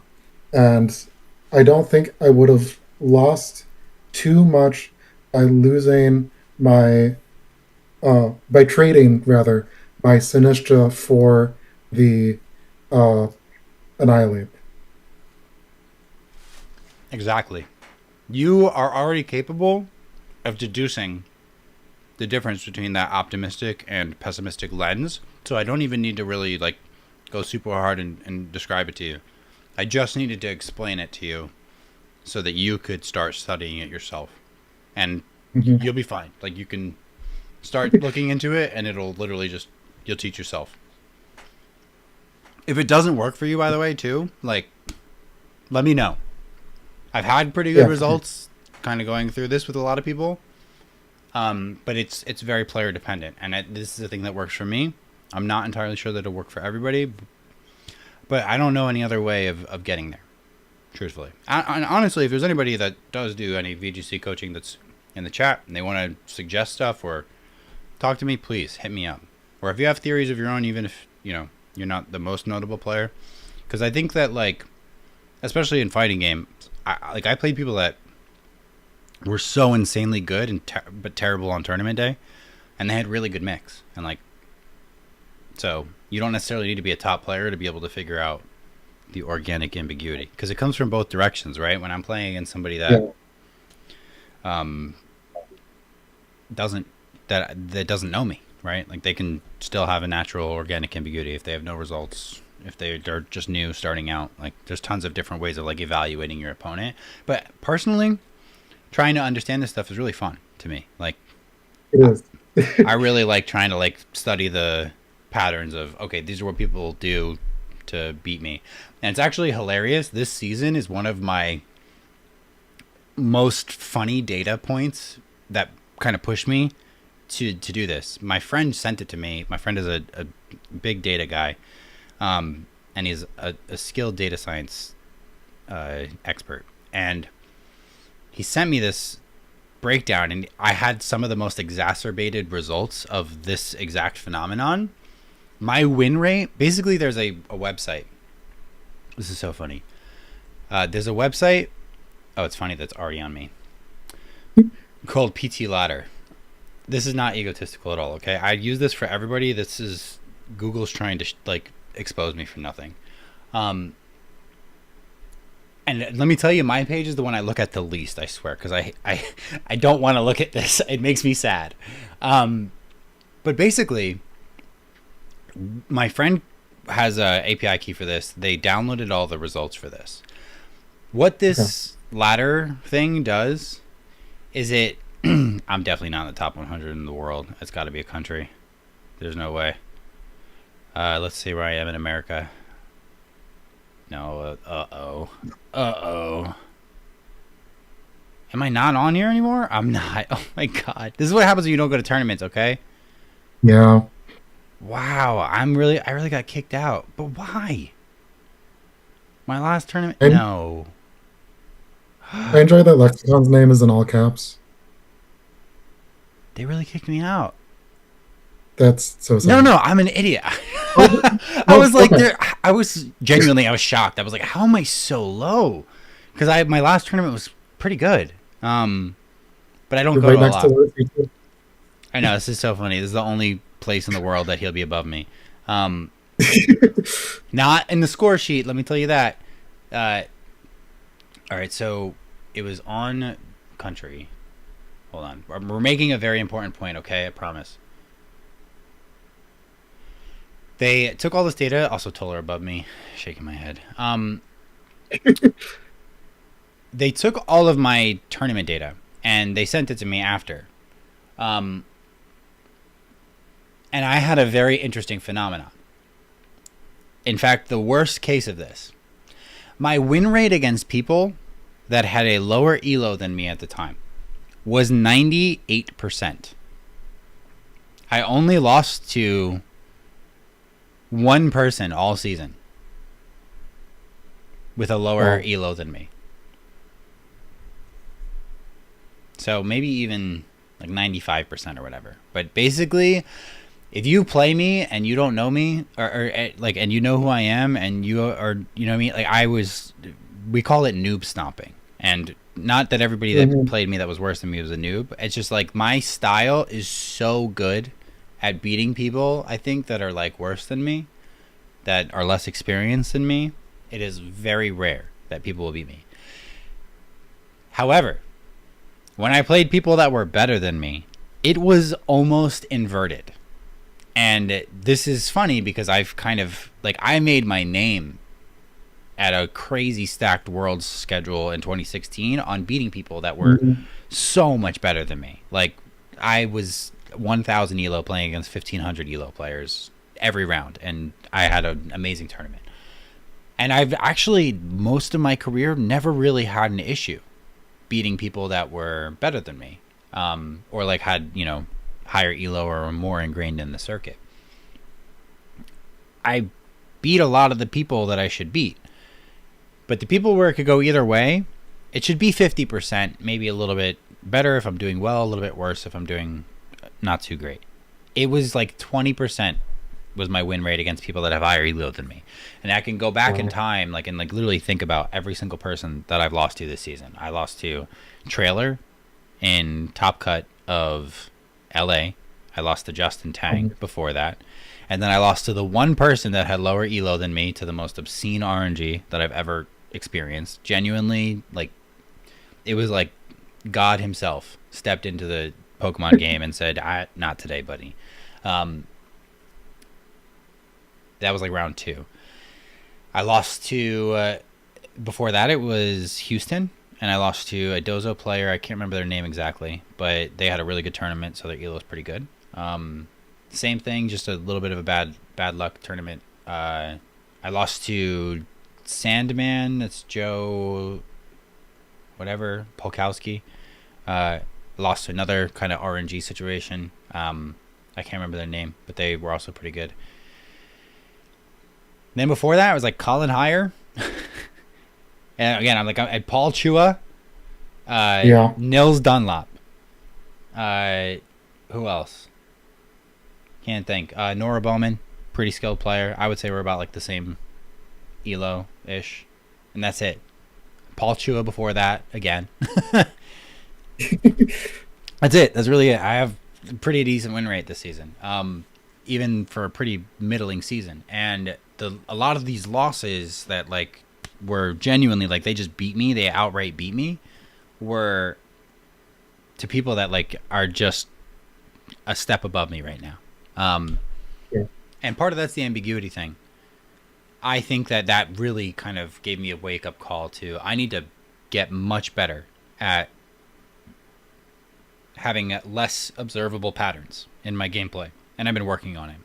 and I don't think I would have lost too much by losing my by trading rather my Sinistra for the Annihilate. Exactly. You are already capable of deducing the difference between that optimistic and pessimistic lens. So I don't even need to really like go super hard and describe it to you. I just needed to explain it to you so that you could start studying it yourself. And you'll be fine. Like you can start looking into it and it'll literally just, you'll teach yourself. If it doesn't work for you, by the way, too, like, let me know. I've had pretty good results kind of going through this with a lot of people. But it's very player dependent. And this is the thing that works for me. I'm not entirely sure that it'll work for everybody. But I don't know any other way of getting there, truthfully. And honestly, if there's anybody that does do any VGC coaching that's in the chat and they want to suggest stuff or talk to me, please hit me up. Or if you have theories of your own, even if, you know, you're not the most notable player. Because I think that, like, especially in fighting games, I played people that were so insanely good and but terrible on tournament day, and they had really good mix. And like, so you don't necessarily need to be a top player to be able to figure out the organic ambiguity, because it comes from both directions, right? When I'm playing against somebody that doesn't know me, right? Like they can still have a natural organic ambiguity if they have no results. If they're just new starting out, like there's tons of different ways of like evaluating your opponent. But personally, trying to understand this stuff is really fun to me. Like, it is. I really like trying to like study the patterns of, okay, these are what people do to beat me. And it's actually hilarious. This season is one of my most funny data points that kind of pushed me to do this. My friend sent it to me. My friend is a big data guy. And he's a skilled data science expert. And he sent me this breakdown, and I had some of the most exacerbated results of this exact phenomenon. My win rate, basically there's a website. This is so funny. There's a website. Oh, it's funny that's already on me. Called PT Ladder. This is not egotistical at all, okay? I use this for everybody. This is Google's trying to expose me for nothing. And let me tell you, my page is the one I look at the least, I swear, because I don't want to look at this. It makes me sad. But basically, my friend has a API key for this. They downloaded all the results for this. What this ladder thing does is it I'm definitely not in the top 100 in the world. It's got to be a country. There's no way. Let's see where I am in America. No, uh-oh. Am I not on here anymore? I'm not. Oh my god. This is what happens when you don't go to tournaments, okay? Yeah. Wow, I really got kicked out. But why? My last tournament? No. I enjoy that Lexicon's name is in all caps. They really kicked me out. That's so sad. No, I'm an idiot. I was like, I was shocked. I was like, how am I so low? Because my last tournament was pretty good. But I don't go to a lot. I know, this is so funny. This is the only place in the world that he'll be above me. Not in the score sheet, let me tell you that. All right, so it was on country. Hold on. We're making a very important point, okay? I promise. They took all this data. Also, Toller above me, shaking my head. They took all of my tournament data and they sent it to me after. And I had a very interesting phenomenon. In fact, the worst case of this, my win rate against people that had a lower elo than me at the time was 98%. I only lost to one person all season with a lower elo than me. So maybe even like 95% or whatever. But basically, if you play me and you don't know me, or like, and you know who I am, and you are, you know what I mean? Like we call it noob stomping. And not that everybody that played me that was worse than me was a noob. It's just like my style is so good at beating people, I think, that are like worse than me, that are less experienced than me. It is very rare that people will beat me. However, when I played people that were better than me, it was almost inverted. And this is funny because I've kind of, like, I made my name at a crazy stacked world schedule in 2016 on beating people that were so much better than me. Like, I was 1,000 elo playing against 1,500 elo players every round, and I had an amazing tournament. And I've actually, most of my career, never really had an issue beating people that were better than me, or like had, you know, higher elo or were more ingrained in the circuit. I beat a lot of the people that I should beat. But the people where it could go either way, it should be 50%, maybe a little bit better if I'm doing well, a little bit worse if I'm doing not too great. It was like 20% was my win rate against people that have higher elo than me. And I can go back in time, like, and like literally think about every single person that I've lost to this season. I lost to Trailer in Top Cut of LA. I lost to Justin Tang before that. And then I lost to the one person that had lower elo than me, to the most obscene RNG that I've ever experienced. Genuinely, like, it was like God himself stepped into the Pokemon game and said, not today, buddy. That was like round 2. I lost to, before that it was Houston, and I lost to a Dozo player. I can't remember their name exactly, but they had a really good tournament, so their elo is pretty good. Same thing, just a little bit of a bad luck tournament. I lost to Sandman, that's Joe whatever, Polkowski. Lost to another kind of RNG situation. I can't remember their name, but they were also pretty good. Then before that, I was like Colin Hire. And again, I'm like Paul Chua, Nils Dunlop. Who else? Can't think. Nora Bowman, pretty skilled player. I would say we're about like the same elo-ish. And that's it. Paul Chua before that, again. That's it. That's really it. I have a pretty decent win rate this season. Even for a pretty middling season. And a lot of these losses that like were genuinely like they just beat me, they outright beat me, were to people that like are just a step above me right now. And part of that's the ambiguity thing. I think that really kind of gave me a wake-up call to I need to get much better at having less observable patterns in my gameplay, and I've been working on it.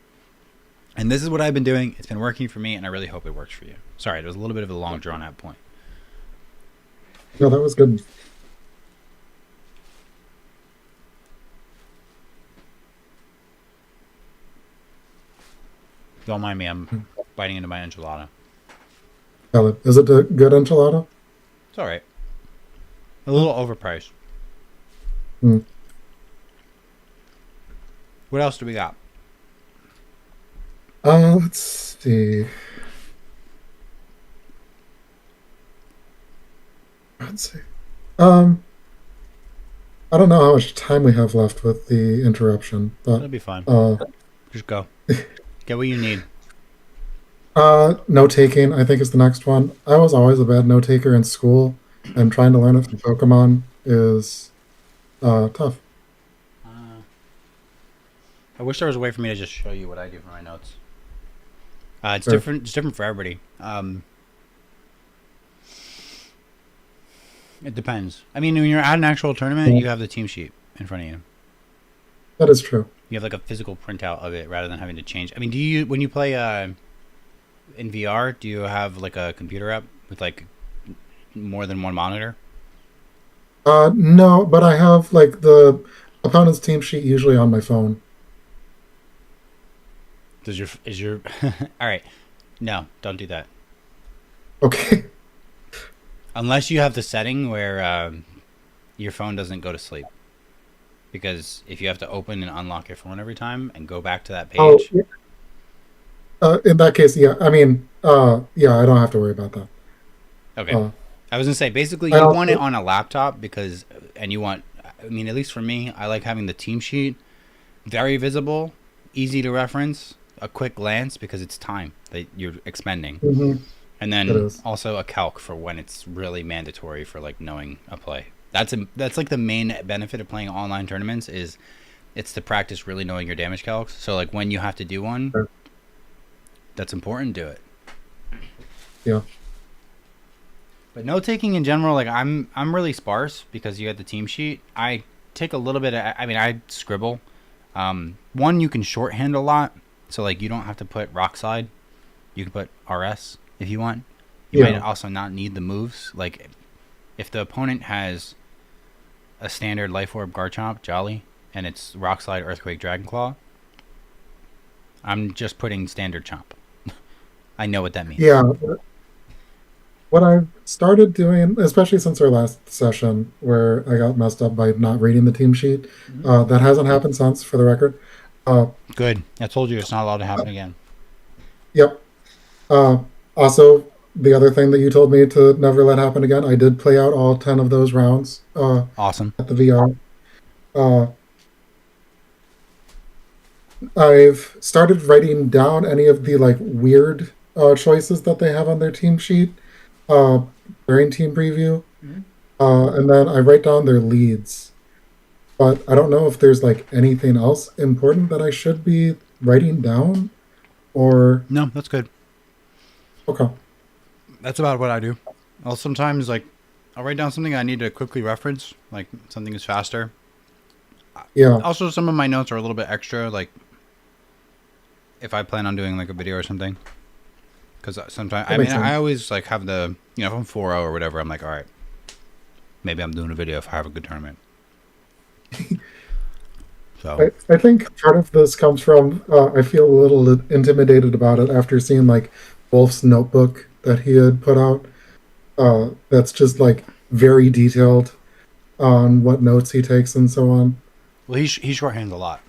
And this is what I've been doing. It's been working for me, and I really hope it works for you. Sorry, it was a little bit of a long, drawn-out point. No, that was good. Don't mind me. I'm biting into my enchilada. Is it a good enchilada? It's all right. A little overpriced. What else do we got? Let's see. Let's see. I don't know how much time we have left with the interruption, but It'll be fine. Just go. Get what you need. note taking, I think, is the next one. I was always a bad note taker in school, and trying to learn it from Pokemon is tough. I wish there was a way for me to just show you what I do for my notes. It's Sure. different. It's different for everybody. It depends. I mean, when you're at an actual tournament, Yeah. you have the team sheet in front of you. That is true. You have like a physical printout of it rather than having to change. I mean, do you when you play in VR? Do you have like a computer app with like more than one monitor? No, but I have like the opponent's team sheet usually on my phone. Is your all right? No, don't do that. Okay. Unless you have the setting where your phone doesn't go to sleep. Because if you have to open and unlock your phone every time and go back to that Oh, page, yeah. In that case, yeah. I mean, yeah, I don't have to worry about that. okay. Uh, I was gonna say basically I you want it also, on a laptop because, and you want. I mean, at least for me, I like having the team sheet very visible, easy to reference, a quick glance because it's time that you're expending, mhm, and it then is. also a calc for when it's really mandatory for like knowing a play. That's like the main benefit of playing online tournaments is it's to practice really knowing your damage calcs. So like when you have to do one, that's important. Do it. Yeah. But note taking in general, like I'm really sparse because you had the team sheet. I take a little bit. I mean, I scribble. One you can shorthand a lot, so like you don't have to put rock slide. You can put RS if you want. You might Yeah. also not need the moves. Like if the opponent has a standard life orb Garchomp Jolly and it's rock slide Earthquake Dragonclaw, I'm just putting standard chomp. I know what that means. Yeah. What I've started doing, especially since our last session where I got messed up by not reading the team sheet, Mm-hmm. that hasn't happened since, for the record. Uh, Good. I told you it's not allowed to happen again. yep. Uh, Also, the other thing that you told me to never let happen again, I did play out all 10 of those rounds Awesome. at the VR. Uh, I've started writing down any of the like weird choices that they have on their team sheet uh, during team preview, Mhm. and then I write down their leads. But I don't know if there's like anything else important that I should be writing down or No, that's good. okay. That's about what I do. I'll sometimes like I'll write down something I need to quickly reference, like something is faster. Yeah, Also, some of my notes are a little bit extra, like if I plan on doing like a video or something. Because sometimes, that I mean, makes I sense. always like have the, if I'm 4-0 or whatever, I'm like, all right, maybe I'm doing a video if I have a good tournament. So, I think part of this comes from I feel a little intimidated about it after seeing like Wolf's notebook that he had put out. That's just like very detailed on what notes he takes and so on. well, he shorthands a lot.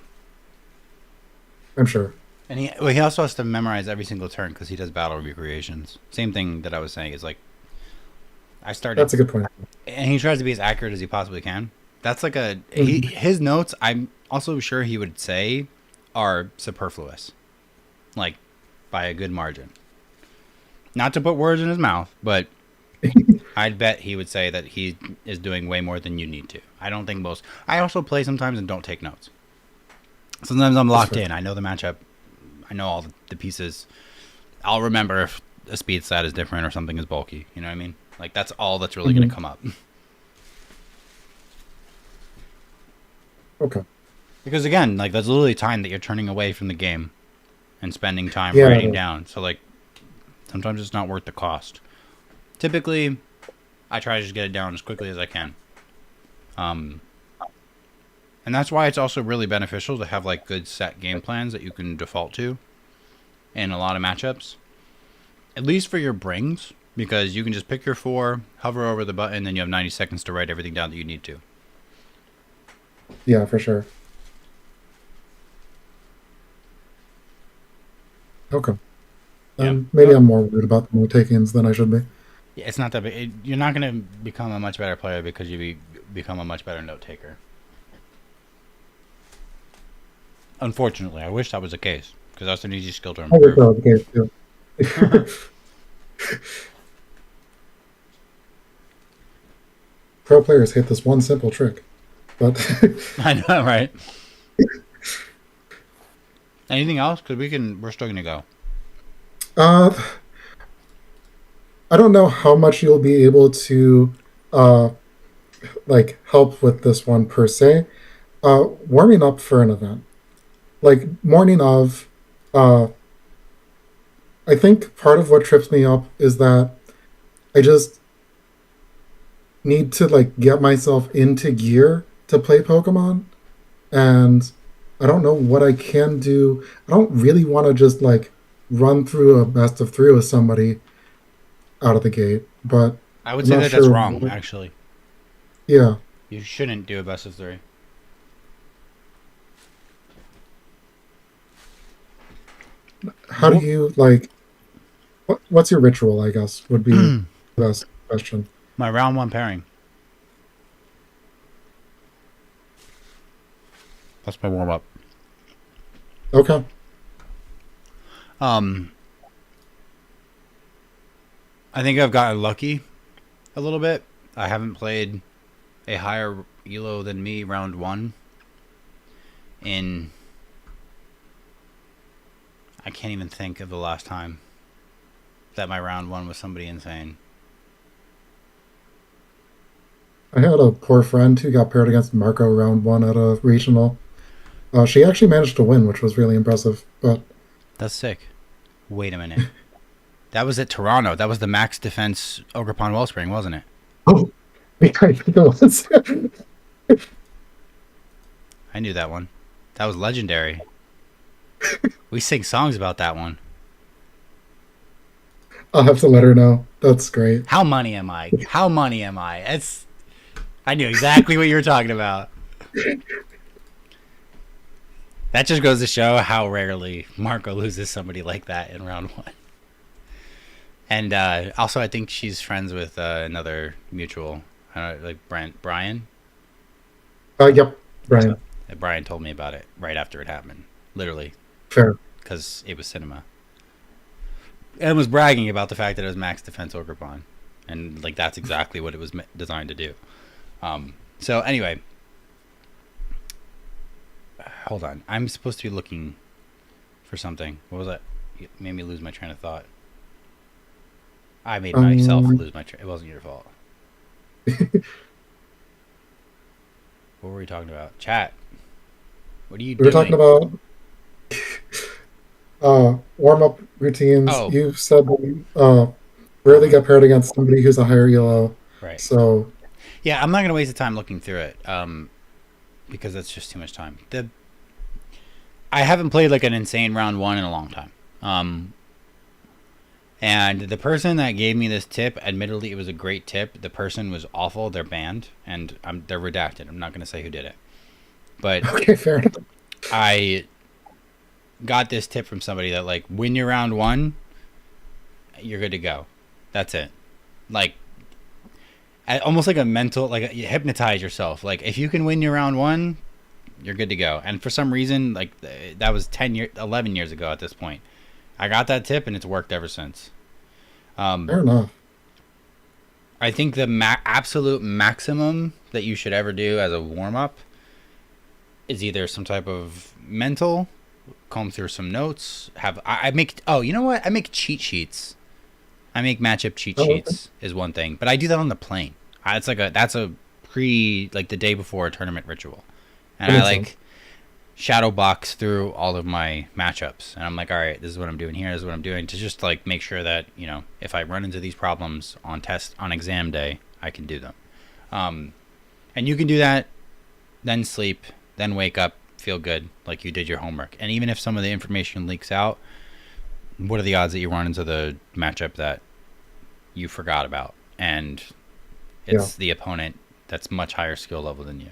I'm sure. And he also has to memorize every single turn because he does battle recreations. Same thing that I was saying is like, I started That's a good point. and he tries to be as accurate as he possibly can. That's like Mhm. his notes. I'm also sure he would say are superfluous, like by a good margin. Not to put words in his mouth, but I'd bet he would say that he is doing way more than you need to. I don't think most. I also play sometimes and don't take notes. Sometimes I'm That's locked fair. in. I know the matchup. I know all the pieces. I'll remember if a speed stat is different or something is bulky. You know what I mean? Like that's all that's really going Mhm. to come up. Okay. Because again, like that's literally time that you're turning away from the game and spending time Yeah. writing down. So like sometimes it's not worth the cost. Typically, I try to just get it down as quickly as I can. Um, and that's why it's also really beneficial to have like good set game plans that you can default to in a lot of matchups. At least for your brings, because you can just pick your 4, hover over the button, then you have 90 seconds to write everything down that you need to. Yeah, for sure. Okay. Yeah. Maybe I'm more worried about the note takings than I should be. Yeah, it's not that big. You're not going to become a much better player because become a much better note taker. Unfortunately, I wish that was the case because that's an easy skill to I wish that improve. was the case too. Pro players hate this one simple trick, but I know, right? Anything else? Because we're still going to go. uh, I don't know how much you'll be able to uh, like help with this one per se. Warming up for an event, like morning of, uh, I think part of what trips me up is that I just need to like get myself into gear to play Pokemon, and I don't know what I can do. I don't really want to just like run through a best of three with somebody out of the gate, but I would I'm say not that that's sure wrong, what- actually. Yeah. You shouldn't do a best of three. How do you like? What's your ritual? I guess would be the best question. My round one pairing. That's my warm up. Okay. I think I've gotten lucky a little bit. I haven't played a higher elo than me round one in, I can't even think of the last time that my round one was somebody insane. I had a poor friend who got paired against Marco round one at a regional. She actually managed to win, which was really impressive. But That's sick. Wait a minute. That was at Toronto. That was the Max Defense Ogerpon Wellspring, wasn't it? oh, I think it was. I knew that one. That was legendary. We sing songs about that one. I'll have to let her know. That's great. How money am I? How money am I? I knew exactly what you were talking about. That just goes to show how rarely Marco loses somebody like that in round one. And also, I think she's friends with another mutual, like Brian. Yep, Brian. Brian told me about it right after it happened, literally, Fair. because it was cinema. And was bragging about the fact that it was Max Defense Ogerpon, and like that's exactly what it was designed to do. So anyway, hold on. I'm supposed to be looking for something. What was that? It made me lose my train of thought. I made myself lose my train. It wasn't your fault. What were we talking about? Chat. What are you We were doing? talking about warm up routines. Oh. You said that you rarely get paired against somebody who's a higher elo. Right. So Yeah, I'm not gonna waste the time looking through it, because that's just too much time. I haven't played like an insane round one in a long time. And the person that gave me this tip, admittedly, it was a great tip. The person was awful. They're banned, and they're redacted. I'm not gonna say who did it, but okay, fair enough. I got this tip from somebody that like when you're round one, you're good to go. That's it. Like almost like a mental, like you hypnotize yourself. Like if you can win your round one, you're good to go. And for some reason, like that was 11 years ago at this point. I got that tip and it's worked ever since. Fair enough. I think the absolute maximum that you should ever do as a warm up is either some type of mental, comb through some notes. I make, oh, you know what? I make cheat sheets. I make matchup cheat sheets is one thing, but I do that on the plane. That's a like the day before a tournament ritual, and I like shadow box through all of my matchups, and I'm like, all right, this is what I'm doing here. This is what I'm doing to just like make sure that if I run into these problems on exam day, I can do them. And you can do that, then sleep, then wake up, feel good, like you did your homework. And even if some of the information leaks out, what are the odds that you run into the matchup that you forgot about and it's the opponent that's much higher skill level than you?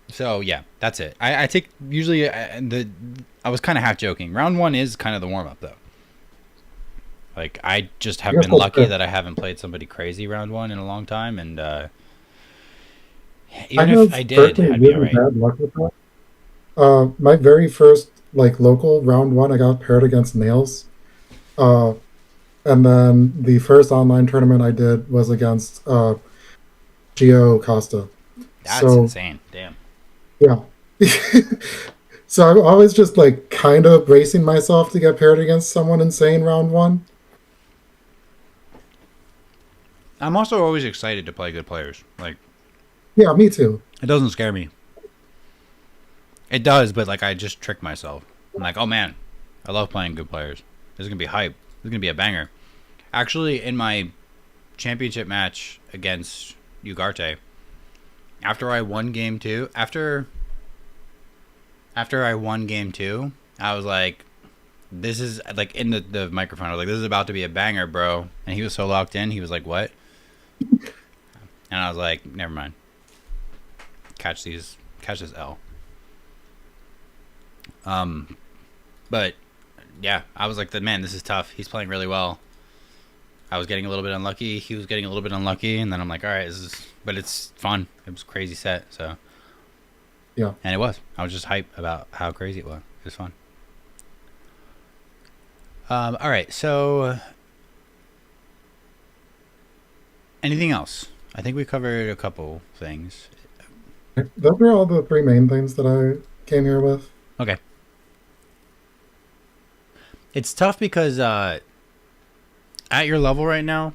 So yeah, that's it. I take usually I was kind of half joking. Round one is kind of the warm up though. Like I just have been lucky that I haven't played somebody crazy round one in a long time, and even if I did, I'd be alright. Bad luck with that. My very first like local round one, I got paired against Nails, and then the first online tournament I did was against Gio Costa. That's insane. Damn. Yeah. So I'm always just like kind of bracing myself to get paired against someone insane round one. I'm also always excited to play good players. Like, yeah, me too. It doesn't scare me. It does, but like I just trick myself. I'm like, oh man, I love playing good players. This is gonna be hype. This is gonna be a banger. Actually, in my championship match against Ugarte, after I won game 2, after I won game 2, I was like, this is like in the microphone. I was like, this is about to be a banger, bro. And he was so locked in. He was like, what? And I was like, never mind. Catch this L. But yeah, I was like, man, this is tough. He's playing really well. I was getting a little bit unlucky. He was getting a little bit unlucky, and then I'm like, all right, but it's fun. It was a crazy set, so Yeah. and it was. I was just hyped about how crazy it was. It was fun. All right, so anything else? I think we covered a couple things. Those are all the 3 main things that I came here with. Okay. It's tough because at your level right now,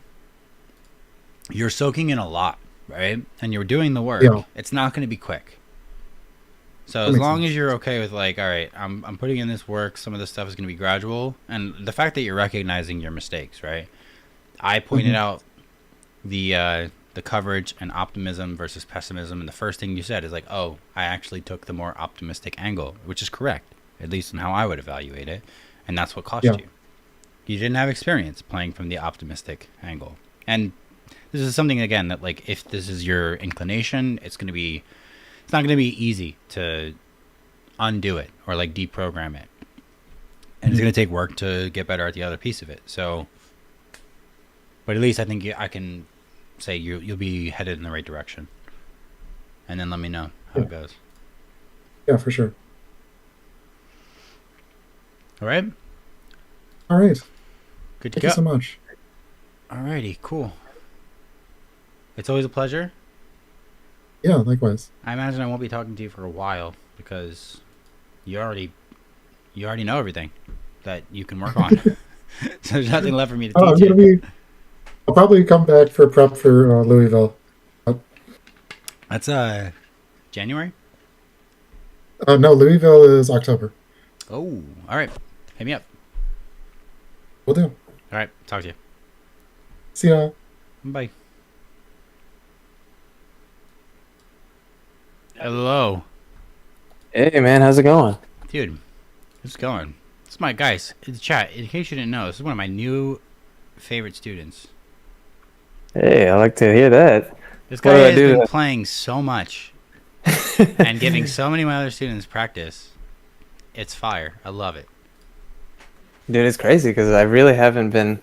you're soaking in a lot, right? And you're doing the work. Yeah. It's not going to be quick. So That as makes long sense. as you're okay with like, all right, I'm putting in this work. Some of this stuff is going to be gradual, and the fact that you're recognizing your mistakes, right? I pointed out the coverage and optimism versus pessimism, and the first thing you said is like, oh, I actually took the more optimistic angle, which is correct, at least in how I would evaluate it, and that's what cost Yeah. you. You didn't have experience playing from the optimistic angle, and this is something again that like if this is your inclination, it's not going to be easy to undo it or like deprogram it, and it's going to take work to get better at the other piece of it. So, but at least I think I can say you'll be headed in the right direction, and then let me know how it goes. Yeah, for sure. All right, All right. good to Thank you so go. much. Alrighty, cool. It's always a pleasure. Yeah, likewise. I imagine I won't be talking to you for a while because you already know everything that you can work on. So there's nothing left for me to I'm teach gonna you. I'll probably come back for prep for Louisville. That's January. No, Louisville is October. Oh, all right. Hit me up. Will do. All right, talk to you. See ya. Bye. Hello, Hey man, how's it going? dude. How's it going? This is my guys. In the chat. In case you didn't know, this is one of my new favorite students. Hey, I like to hear that. This What guy do I has do been to- playing so much and giving so many of my other students practice. It's fire. I love it. Dude, it's crazy because I haven't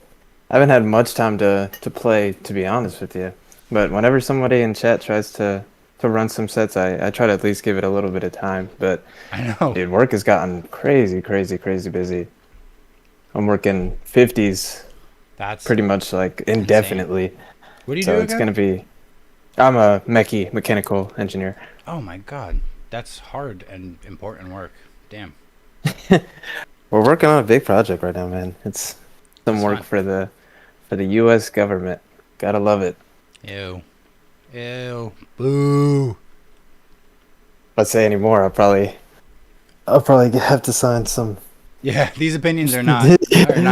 had much time to play, to be honest with you. But whenever somebody in chat tries to run some sets, I try to at least give it a little bit of time. But I know. dude, work has gotten crazy busy. I'm working 50s That's pretty much like indefinitely. What do you So do it's again? gonna be. I'm a mechanical engineer. Oh my god, that's hard and important work. Damn. We're working on a big project right now, man. It's some That's work fine. for the U.S. government. Gotta love it. Ew. Ew. Boo. If I say any more, I'll probably have to sign some. Yeah, these opinions are not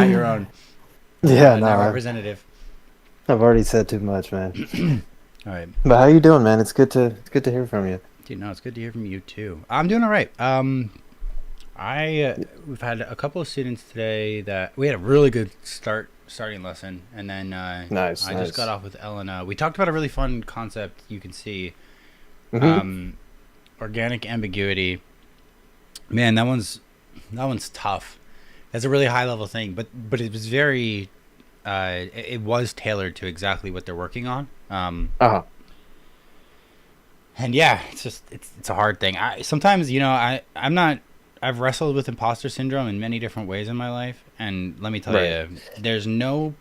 your own. Yeah, They're no, representative. I've already said too much, man. All right, But how you doing, man? It's good to hear from you. dude. No, it's good to hear from you too. I'm doing all right. We've had a couple of students today that we had a really good starting lesson, and then Nice. I just got off with Elena. We talked about a really fun concept. You can see Mhm. organic ambiguity. Man, that one's tough. That's a really high level thing, but it was very it was tailored to exactly what they're working on. Uh-huh. And yeah, it's a hard thing. Sometimes I've wrestled with imposter syndrome in many different ways in my life, and let me tell Right. you, there's no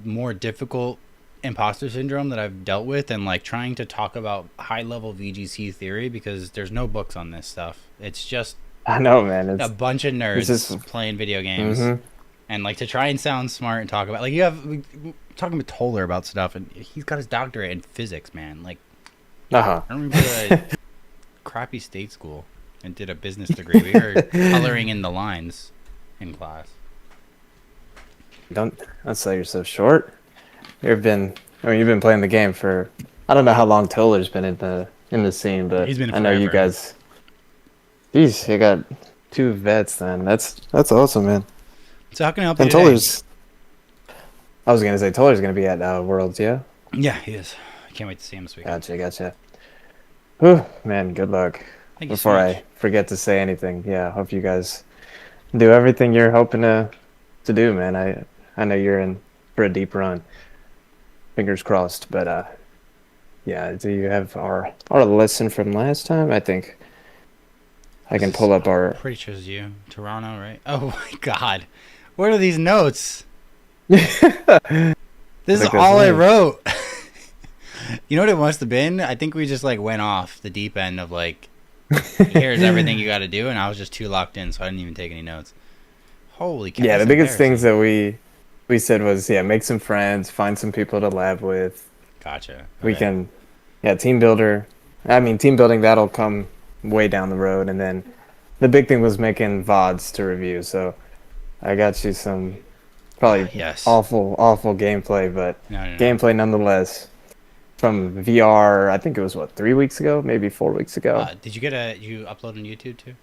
more difficult imposter syndrome that I've dealt with than like trying to talk about high level VGC theory, because there's no books on this stuff. It's just I know, man. a bunch of nerds just- playing video games, Mhm. and like to try and sound smart and talk about like we're talking with Toller about stuff, and he's got his doctorate in physics, man. Like Uh-huh. I remember a crappy state school and did a business degree. We were coloring in the lines in class. Don't sell yourself short. you've been. I mean, you've been playing the game for. I don't know how long Toller's been in the scene, but He's been I know you forever. guys. Jeez, you got two vets then. That's awesome, man. So how can I help you And today? Toller's. I was gonna say Toller's gonna be at Worlds, yeah. Yeah, he is. I can't wait to see him this week. Gotcha. Whew, man, good luck. Thank you so Before much. I forget to say anything, yeah, hope you guys do everything you're hoping to do, man. I know you're in for a deep run. Fingers crossed, but yeah, do you have our lesson from last time? I think I can pull up our Pretty sure it's you, Toronto, right? Oh my God, what are these notes? This is Like all that's I me. wrote. You know what it must have been? I think we just like went off the deep end of like, here's everything you got to do, and I was just too locked in, so I didn't even take any notes. Holy cow! Yeah, the that's biggest things embarrassing. that we said was make some friends, find some people to lab with. Gotcha. We Okay. can team builder. I mean, team building that'll come way down the road, and then the big thing was making VODs to review. So I got you some probably Yes. awful gameplay, but No. gameplay nonetheless. From VR, I think it was 3 weeks ago, maybe 4 weeks ago. Did you you upload on YouTube too?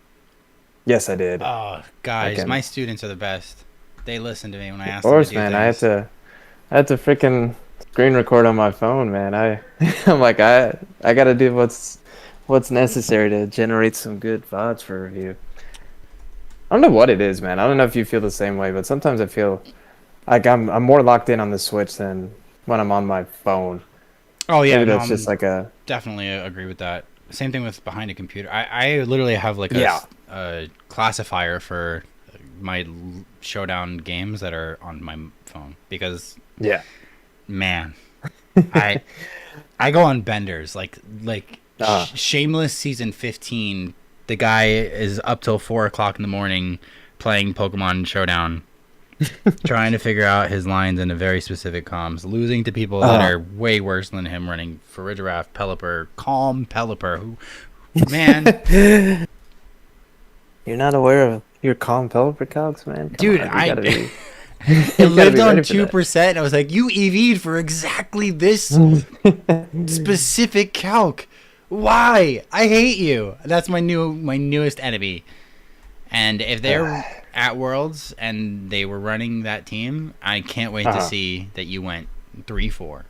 Yes, I did. Oh, guys, can- my students are the best. They listen to me when I Of ask course, them to do man. I things. had to freaking screen record on my phone, man. I'm like I gotta do what's necessary to generate some good VODs for review. I don't know what it is, man. I don't know if you feel the same way, but sometimes I feel like I'm more locked in on the Switch than when I'm on my phone. Oh yeah, Maybe no, that's just like a definitely agree with that. Same thing with behind a computer. I literally have like Yeah. a classifier for my showdown games that are on my phone because yeah. man, I I go on benders like Shameless season 15. The guy is up till 4 o'clock in the morning playing Pokemon Showdown. Trying to figure out his lines in a very specific comms, losing to people that are way worse than him, running Farigiraf, Pelipper, Calm Pelipper. Who, man, You're not aware of your calm Pelipper cogs, man? Come dude, on, you gotta be, it you gotta lived be on ready for that. 2%. And I was like, you EV'd for exactly this specific calc. Why? I hate you. That's my newest enemy. And if they're at Worlds and they were running that team, I can't wait to see that you went 3-4.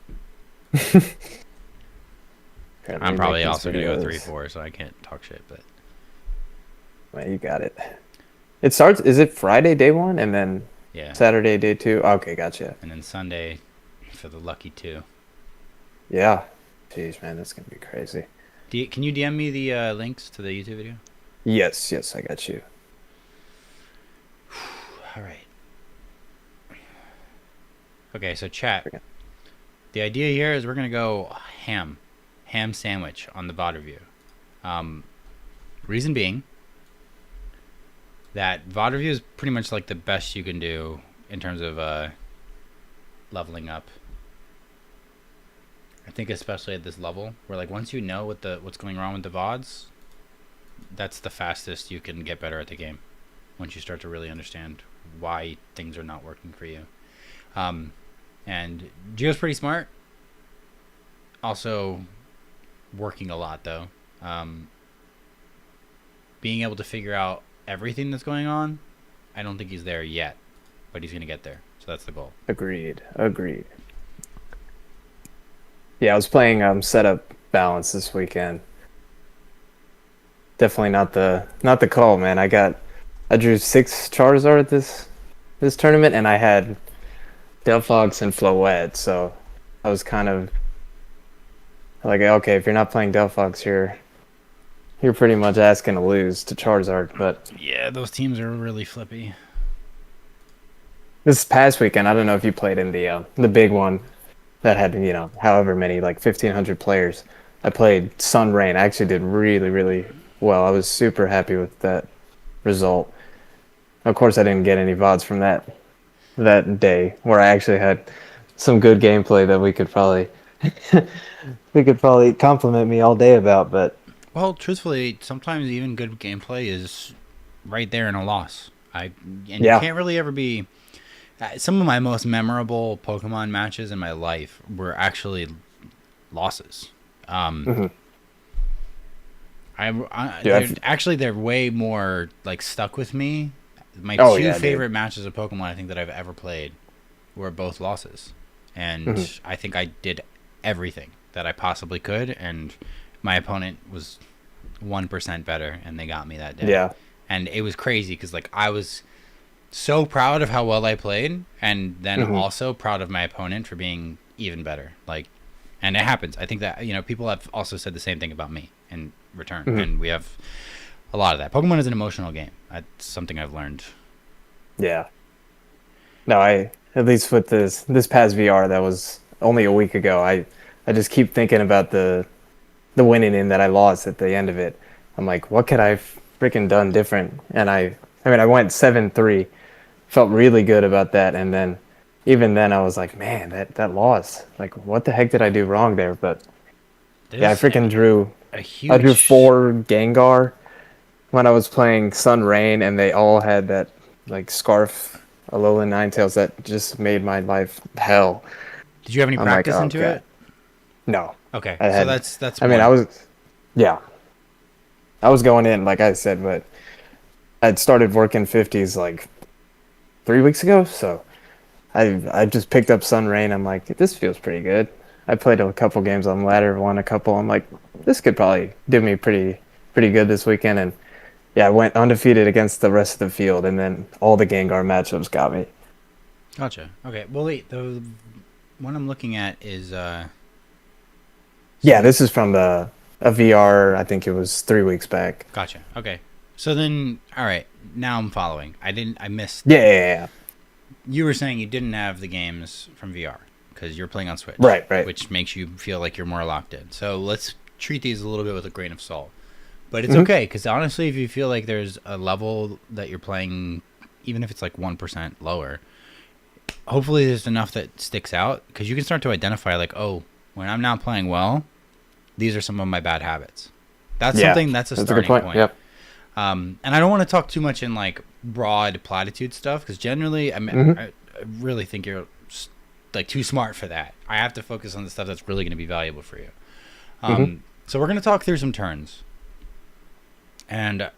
I'm probably also gonna go 3-4, so I can't talk shit. But Man, you got it. It starts. Is it Friday day one and then yeah, Saturday day two? Okay, gotcha. and then Sunday for the lucky 2. Yeah. Jeez, man, that's gonna be crazy. Can you DM me the links to the YouTube video? Yes, I got you. All right. Okay, so chat. The idea here is we're gonna go ham sandwich on the VOD review. Reason being that VOD review is pretty much like the best you can do in terms of leveling up. I think especially at this level, where like once you know what's going on with the VODs, that's the fastest you can get better at the game. Once you start to really understand why things are not working for you. And Gio's pretty smart. Also working a lot though. Being able to figure out everything that's going on, I don't think he's there yet, but he's gonna get there. So that's the goal. Agreed. Yeah, I was playing setup balance this weekend. Definitely not the call, man. I drew 6 Charizard this tournament, and I had Delphox and Floette, so I was kind of like, okay, if you're not playing Delphox, you're pretty much asking to lose to Charizard. But Yeah, those teams are really flippy. this past weekend, I don't know if you played in the big one that had however many, like 1,500 players. I played Sun Rain. I actually did really well. I was super happy with that result. Of course, I didn't get any VODs from that day where I actually had some good gameplay that we could probably compliment me all day about. But Well, truthfully, sometimes even good gameplay is right there in a loss. You Yeah. can't really ever be. some of my most memorable Pokemon matches in my life were actually losses. Mhm. They're way more like stuck with me. My Oh, two yeah, dude. favorite matches of Pokemon I think that I've ever played were both losses, and Mhm. I think I did everything that I possibly could, and my opponent was 1% better, and they got me that day. Yeah. And it was crazy because like I was so proud of how well I played, and then Mhm. also proud of my opponent for being even better. Like, and it happens. I think that people have also said the same thing about me in return, Mhm. and we have a lot of that. Pokemon is an emotional game. That's something I've learned. Yeah. No, I at least with this past VR that was only a week ago. I just keep thinking about the winning in that I lost at the end of it. I'm like, what could I freaking done different? And I mean, I went 7-3, felt really good about that, and then even then I was like, man, that loss, like, what the heck did I do wrong there? But yeah, I There's freaking drew. a I drew huge 4 Gengar when I was playing Sun Rain, and they all had that like Scarf Alolan Ninetales that just made my life hell. Did you have any I'm like, practice oh into god, it? no, Okay, I so had. that's I mean, I one. was, yeah, I was going in like I said, but I'd started working 50s like 3 weeks ago, so I just picked up Sun Rain. I'm like, this feels pretty good. I played a couple games on ladder, won a couple. I'm like, this could probably do me pretty good this weekend. And yeah, I went undefeated against the rest of the field, and then all the Gengar matchups got me. Gotcha. Okay. Well, wait. The one I'm looking at is Yeah, this is from a VR. I think it was 3 weeks back. gotcha. Okay. So then, all right. Now I'm following. I missed. Yeah. You were saying you didn't have the games from VR because you're playing on Switch. Right. Which makes you feel like you're more locked in. So let's treat these a little bit with a grain of salt. But it's Mhm. okay because honestly, if you feel like there's a level that you're playing, even if it's like 1% lower, hopefully there's enough that sticks out because you can start to identify like, oh, when I'm not playing well, these are some of my bad habits. That's Yeah, something that's a that's a starting good point. point. Yep. And I don't want to talk too much in like broad platitude stuff because generally, I mean, Mhm. I really think you're like too smart for that. I have to focus on the stuff that's really going to be valuable for you. So we're going to talk through some turns. And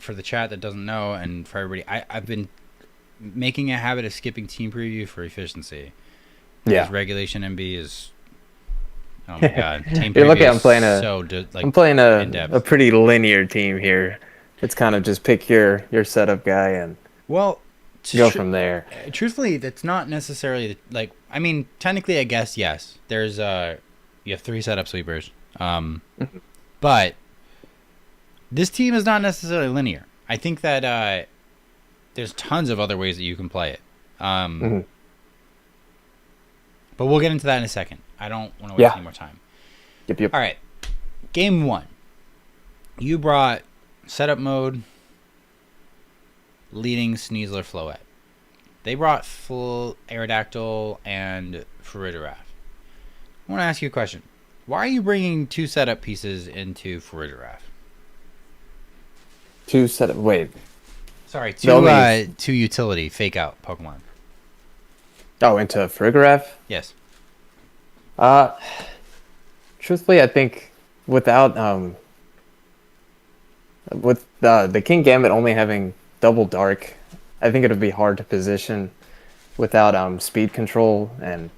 for the chat that doesn't know, and for everybody, I've been making a habit of skipping team preview for efficiency. Yeah. Because regulation MB is, oh my god, team You're preview lucky I'm is playing a- so I'm playing in depth. a pretty linear team here. It's kind of just pick your setup guy and Well, go from there. truthfully, that's not necessarily like. I mean, technically, I guess yes. There's you have 3 setup sweepers, but this team is not necessarily linear. I think that there's tons of other ways that you can play it. Mhm. But we'll get into that in a second. I don't want to waste Yeah. any more time. Yep. All right, game 1. You brought setup mode, leading Sneasler Floette. They brought full Aerodactyl and Farigiraf. I want to ask you a question. Why are you bringing 2 setup pieces into Farigiraf? 2 setup. Wait. Sorry, The only- 2 utility fake out Pokemon. Oh, into Farigiraf? Yes. Truthfully, I think without with the King Gambit only having double dark, I think it would be hard to position without speed control. And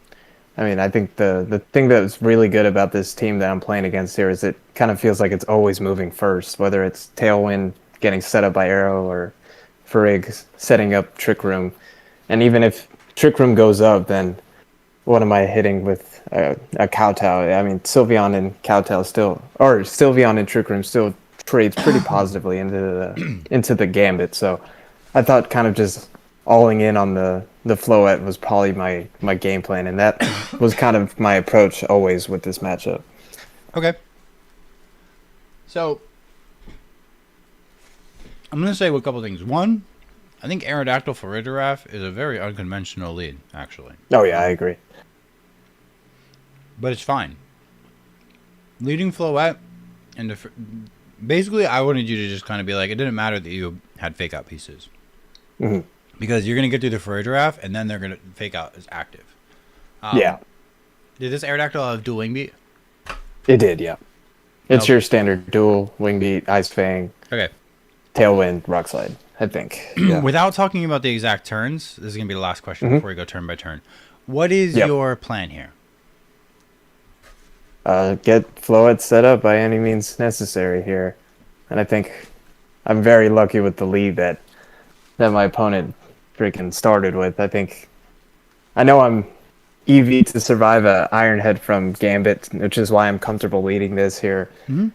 I mean, I think the thing that's really good about this team that I'm playing against here is it kind of feels like it's always moving first, whether it's Tailwind getting set up by Arrow or Farig setting up Trick Room. And even if Trick Room goes up, then what am I hitting with a Kowtow? I mean, Sylveon and Kowtow still, or Sylveon and Trick Room still trades pretty positively into the Gambit. So I thought kind of just alling in on the Floette was probably my game plan, and that was kind of my approach always with this matchup. Okay. So, I'm going to say a couple things. One, I think Aerodactyl Farigiraf is a very unconventional lead, actually. Oh yeah, I agree. But it's fine. Leading Floette, and basically I wanted you to just kind of be like, it didn't matter that you had fake out pieces. Mhm. because you're gonna get through the Fourier giraffe, and then they're gonna fake out as active. Yeah, Did this Aerodactyl have dual wing beat? it did. Yeah, it's Nope. your standard dual wing beat, ice fang, Okay. tailwind, rock slide. I think. Yeah. Without talking about the exact turns, this is gonna be the last question before we go turn by turn. What is Yep. your plan here? Get Floette set up by any means necessary here, and I think I'm very lucky with the lead that my opponent freaking started with. I know I'm EV to survive a Iron Head from Gambit, which is why I'm comfortable leading this here. Mhm.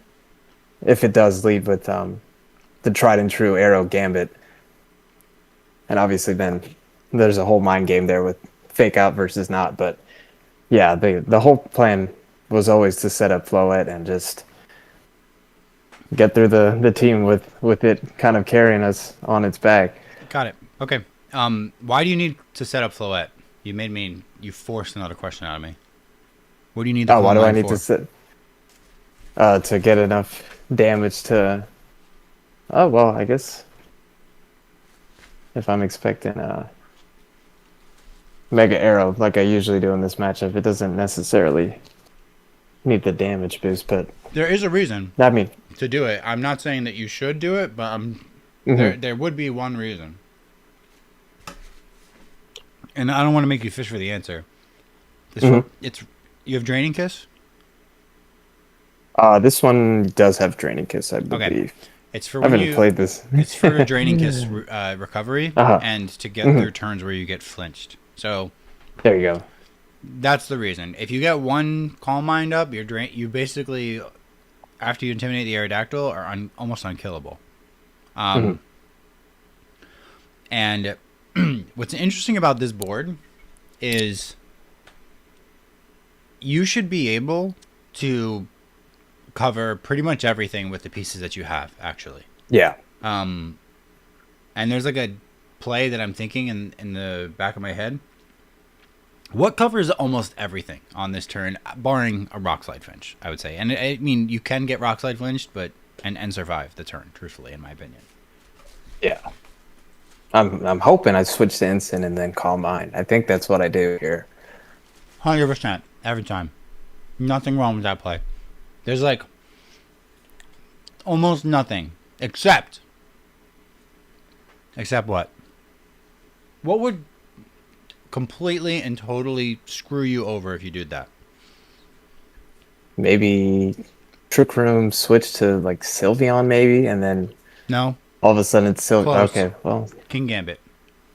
If it does lead with the tried and true Arrow Gambit, and obviously then there's a whole mind game there with fake out versus not. But yeah, the whole plan was always to set up Floette and just get through the team with it kind of carrying us on its back. Got it. Okay. Why do you need to set up Floette? You forced another question out of me. What do you need the Why do I Columbine need for? to set to get enough damage to? Oh well, I guess if I'm expecting Mega Arrow like I usually do in this matchup, it doesn't necessarily need the damage boost, but There is a reason I mean, to do it. I'm not saying that you should do it, but mhm. there would be one reason. And I don't want to make you fish for the answer. You have Draining Kiss? This one does have Draining Kiss, I believe. It's for I when haven't played this. It's for Draining Kiss recovery Uh-huh. and to get through turns where you get flinched. So There you go. that's the reason. If you get one Calm Mind up, you basically, after you intimidate the Aerodactyl, are almost unkillable. And what's interesting about this board is you should be able to cover pretty much everything with the pieces that you have, actually. Yeah. And there's like a play that I'm thinking in the back of my head. What covers almost everything on this turn, barring a Rock Slide flinch, I would say. And I mean, you can get Rock Slide flinched, but and survive the turn, truthfully, in my opinion. Yeah. I'm hoping I switch to Instant and then Calm Mind. I think that's what I do here. 100%, every time. Nothing wrong with that play. There's like almost nothing, except what? What would completely and totally screw you over if you did that? Maybe Trick Room switch to like Sylveon maybe, and then No, all of a sudden it's Sylveon. Close. Okay, well, King Gambit.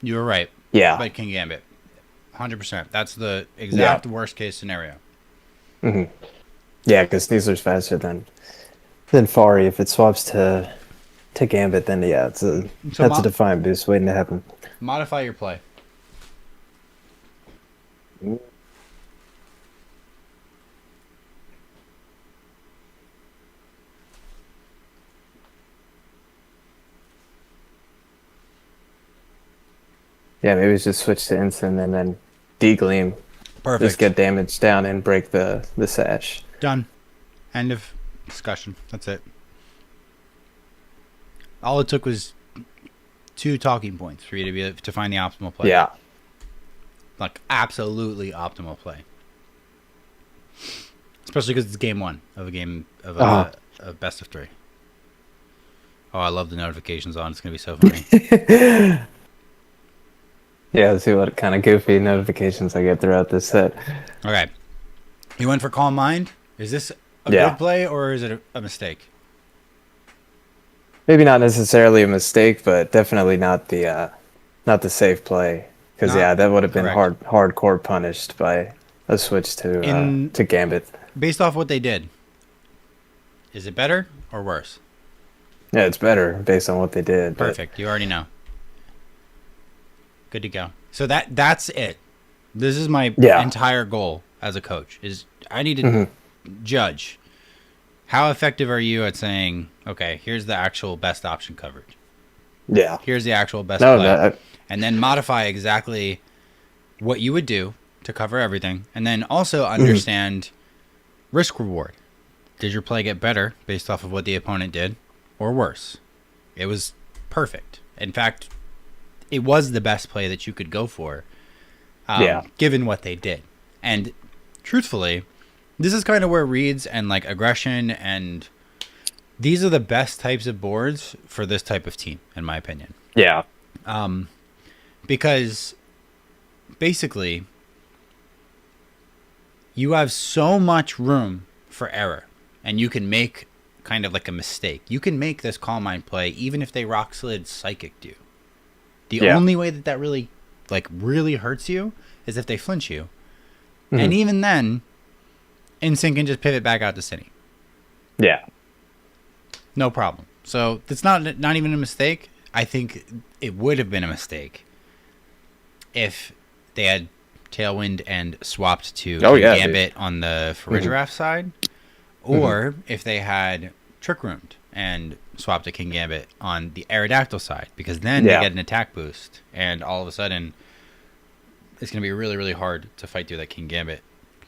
You were right. yeah. But King Gambit. 100%. That's the exact worst case scenario. Yeah, because Sneasler's faster than Fari. If it swaps to Gambit, then yeah, that's a Defiant boost waiting to happen. Modify your play. Yeah, maybe it's just switch to Instant and then D-Gleam. Perfect. Just get damage down and break the sash. Done. End of discussion. That's it. All it took was 2 talking points for you to find the optimal play. Yeah. Like, absolutely optimal play. Especially because it's game 1 of a best of 3. Oh, I love the notifications on. It's going to be so funny. Yeah, let's see what kind of goofy notifications I get throughout this set. Okay. You went for Calm Mind? Is this a Yeah. good play or is it a mistake? Maybe not necessarily a mistake, but definitely not the safe play. Because Not- that would have been correct. hardcore punished by a switch to Gambit. Based off what they did, is it better or worse? Yeah, it's better based on what they did. but- Perfect. You already know. Good to go. So that's it. This is my entire goal as a coach. Is I need to judge how effective are you at saying, okay, here's the actual best option coverage. Yeah. Here's the actual best No, play. no, And then modify exactly what you would do to cover everything. And then also understand risk reward. Did your play get better based off of what the opponent did or worse? It was perfect. In fact, it was the best play that you could go for, Yeah. given what they did. And truthfully, this is kind of where reads and like aggression and these are the best types of boards for this type of team, in my opinion. Yeah. Because basically, you have so much room for error, and you can make kind of like a mistake. You can make this Calm Mind play even if they Rock Slid Psychic you. The only way that really, like, really hurts you is if they flinch you. Mm-hmm. And even then, Insync can just pivot back out to Cine. Yeah. No problem. So it's not even a mistake. I think it would have been a mistake if they had Tailwind and swapped to Gambit on the Farigiraf side, or if they had Trick Roomed and swapped to King Gambit on the Aerodactyl side, because then they get an attack boost, and all of a sudden it's going to be really, really hard to fight through that King Gambit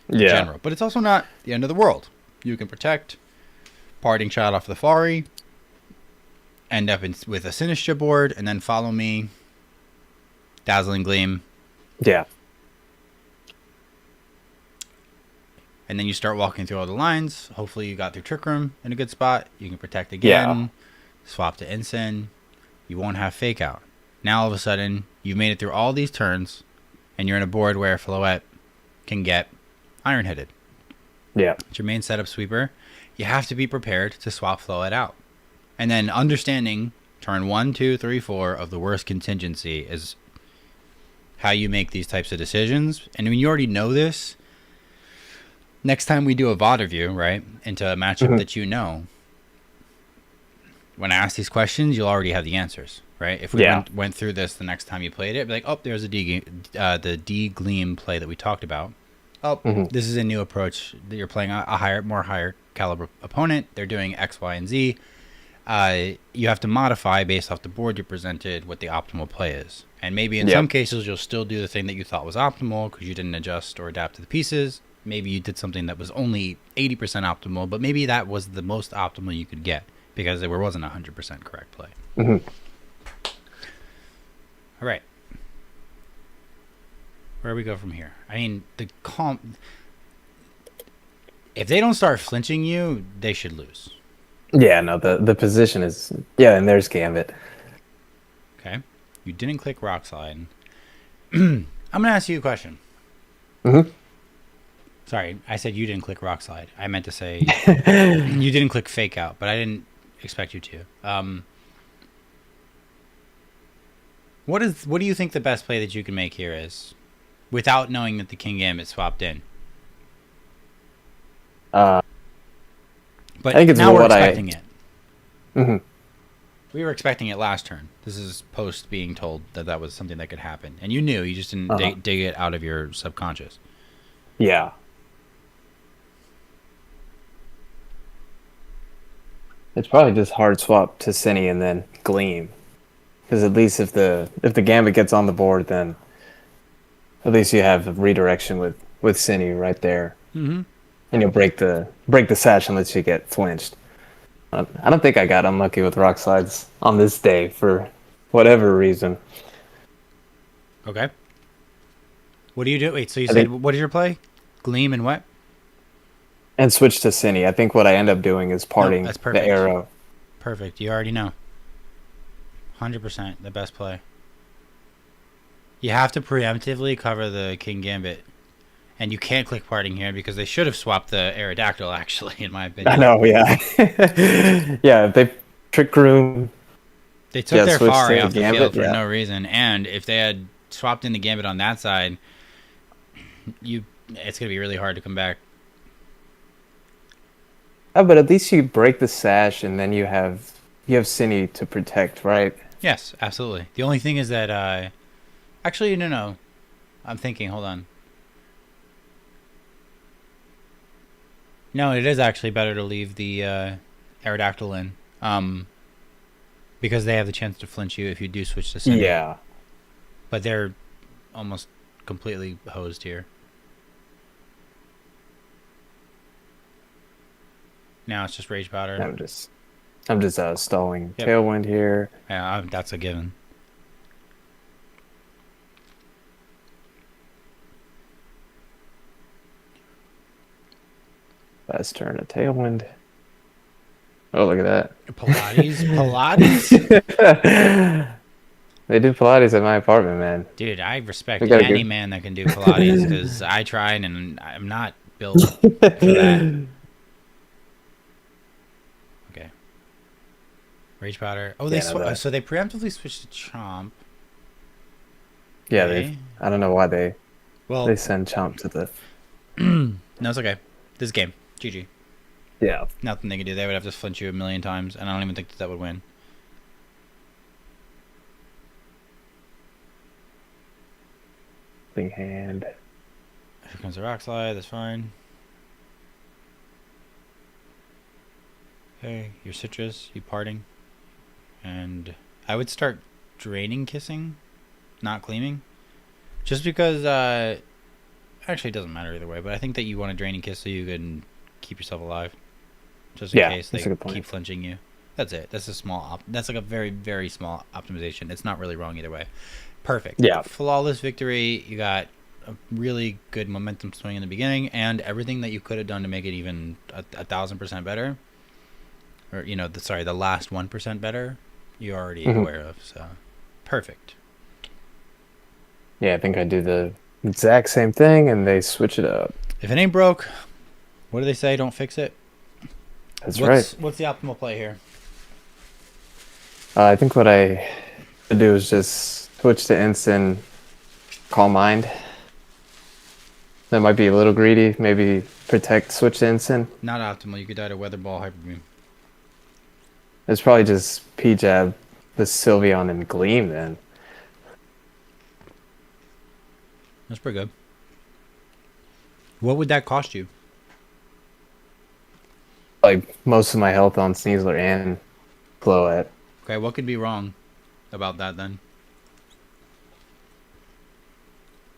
in general. But it's also not the end of the world. You can protect, Parting Shot off the Fari, end up with a Sinistra board, and then follow me, Dazzling Gleam. Yeah. And then you start walking through all the lines. Hopefully you got through Trick Room in a good spot. You can protect again. Swap to Ensign. You won't have Fake Out. Now all of a sudden, you've made it through all these turns, and you're in a board where Floette can get Iron Headed. Yeah. It's your main setup sweeper. You have to be prepared to swap Floette out. And then understanding turn 1, 2, 3, 4 of the worst contingency is how you make these types of decisions. And when you already know this, next time we do a VOD review, right, into a matchup that you know, when I ask these questions, you'll already have the answers, right? If we went through this the next time you played it, it'd be like, oh, there's the D-Gleam play that we talked about. Oh, this is a new approach that you're playing a higher caliber opponent. They're doing X, Y, and Z. You have to modify based off the board you presented what the optimal play is. And maybe in some cases, you'll still do the thing that you thought was optimal because you didn't adjust or adapt to the pieces. Maybe you did something that was only 80% optimal, but maybe that was the most optimal you could get because there wasn't a 100% correct play. All right. Where do we go from here? I mean, if they don't start flinching you, they should lose. Yeah, no, the position is... Yeah, and there's Gambit. Okay. You didn't click Rock Slide. I'm going to ask you a question. Sorry, I said you didn't click Rock Slide. I meant to say you didn't click Fake Out, but I didn't expect you to. What do you think the best play that you can make here is, without knowing that the King Gambit swapped in? But I think it's now we're expecting it. We were expecting it last turn. This is post being told that was something that could happen, and you knew. You just didn't dig it out of your subconscious. Yeah. It's probably just hard swap to Cine and then Gleam, because at least if the Gambit gets on the board, then at least you have a redirection with Cine right there, and you'll break the sash unless you get flinched. I don't think I got unlucky with Rock Slides on this day for whatever reason. Okay. What do you do? Wait, so you said what is your play? Gleam and what? And switch to Cine. I think what I end up doing is parting the arrow. Perfect. You already know. 100% the best play. You have to preemptively cover the King Gambit. And you can't click parting here because they should have swapped the Aerodactyl, actually, in my opinion. I know, yeah. Yeah, they Trick Room. They took their Fari off the Gambit, field for no reason. And if they had swapped in the Gambit on that side, it's going to be really hard to come back. Oh, but at least you break the sash and then you have Cine to protect, right? Yes, absolutely. The only thing is that... actually, no. I'm thinking, hold on. No, it is actually better to leave the Aerodactyl in. Because they have the chance to flinch you if you do switch to Cine. Yeah. But they're almost completely hosed here. Now it's just Rage Powder. I'm just stalling Tailwind here. Yeah, that's a given. Last turn, a tailwind. Oh, look at Pilates. that. They do Pilates at my apartment, man. Dude, I respect We gotta any go. man that can do Pilates because I tried and I'm not built for that. Okay. Rage powder. Oh, Yeah, no, so they preemptively switched to Chomp. Yeah, Okay. I don't know why they Well, send Chomp to the. no, it's okay. This game, GG. Yeah. Nothing they can do. They would have to flinch you a million times, and I don't even think that would win. Thing hand. Here comes the rock slide. That's fine. Okay, your citrus, you parting, and I would start draining kissing, not cleaving, just because. Actually, it doesn't matter either way. But I think that you want to drain and kiss so you can keep yourself alive, just in case they that's a good point. keep flinching you. That's it. That's a small. That's like a very very small optimization. It's not really wrong either way. Perfect. Yeah. Flawless victory. You got a really good momentum swing in the beginning, and everything that you could have done to make it even 1,000% better, or the last 1% better, you're already aware of. So, perfect. Yeah, I think I do the exact same thing, and they switch it up. If it ain't broke, what do they say? Don't fix it. That's right. What's the optimal play here? I think what I would do is just switch to instant, Calm Mind. That might be a little greedy. Maybe protect, switch to instant. Not optimal. You could die to Weather Ball, Hyper Beam. It's probably just P-Jab, the Sylveon, and Gleam then. That's pretty good. What would that cost you? Like most of my health on Sneasler and Floette. Okay, what could be wrong about that then?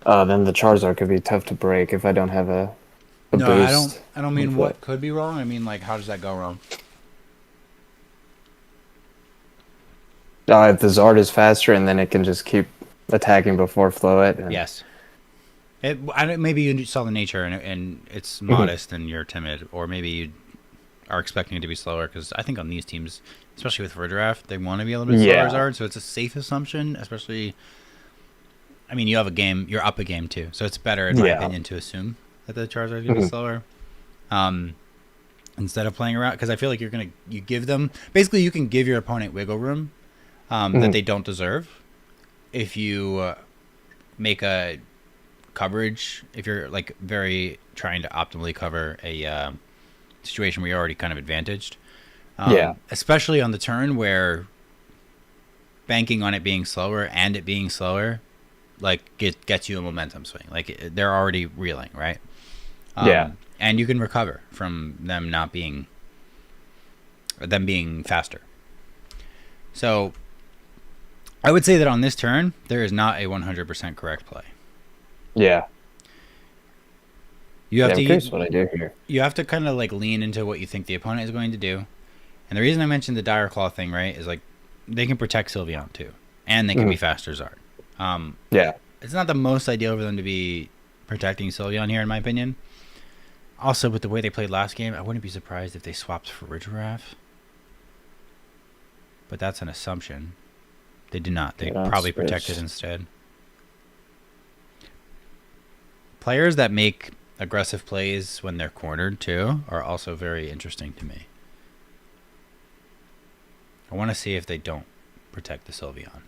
Then the Charizard could be tough to break if I don't have a No, boost. I don't mean with what it. could be wrong. I mean like how does that go wrong? If the Zard is faster, and then it can just keep attacking before Floette. And Yes. Maybe you saw the nature and it's modest and you're timid, or maybe you are expecting it to be slower because I think on these teams, especially with Redraft, they want to be a little bit Yeah. slower, Zard, so it's a safe assumption, especially. I mean, you have a game, you're up a game too, so it's better, in my Yeah. opinion, to assume that the Charizard is going to be slower. Instead of playing around, because I feel like you give them, basically you can give your opponent wiggle room that they don't deserve if you make a coverage, if you're like very trying to optimally cover a situation where you're already kind of advantaged. Especially on the turn where banking on it being slower and it being slower, like gets you a momentum swing. Like they're already reeling, right? And you can recover from them being faster. So I would say that on this turn, there is not a 100% correct play. Yeah. You have I'm to curious what I do here. you have to kind of like lean into what you think the opponent is going to do. And the reason I mentioned the Dire Claw thing, right, is like they can protect Sylveon too, and they can be faster Zard. Yeah. It's not the most ideal for them to be protecting Sylveon here, in my opinion. Also, with the way they played last game, I wouldn't be surprised if they swapped for Redraft. But that's an assumption. They did not. They Yeah, probably switch. protected instead. Players that make aggressive plays when they're cornered, too, are also very interesting to me. I want to see if they don't protect the Sylveon.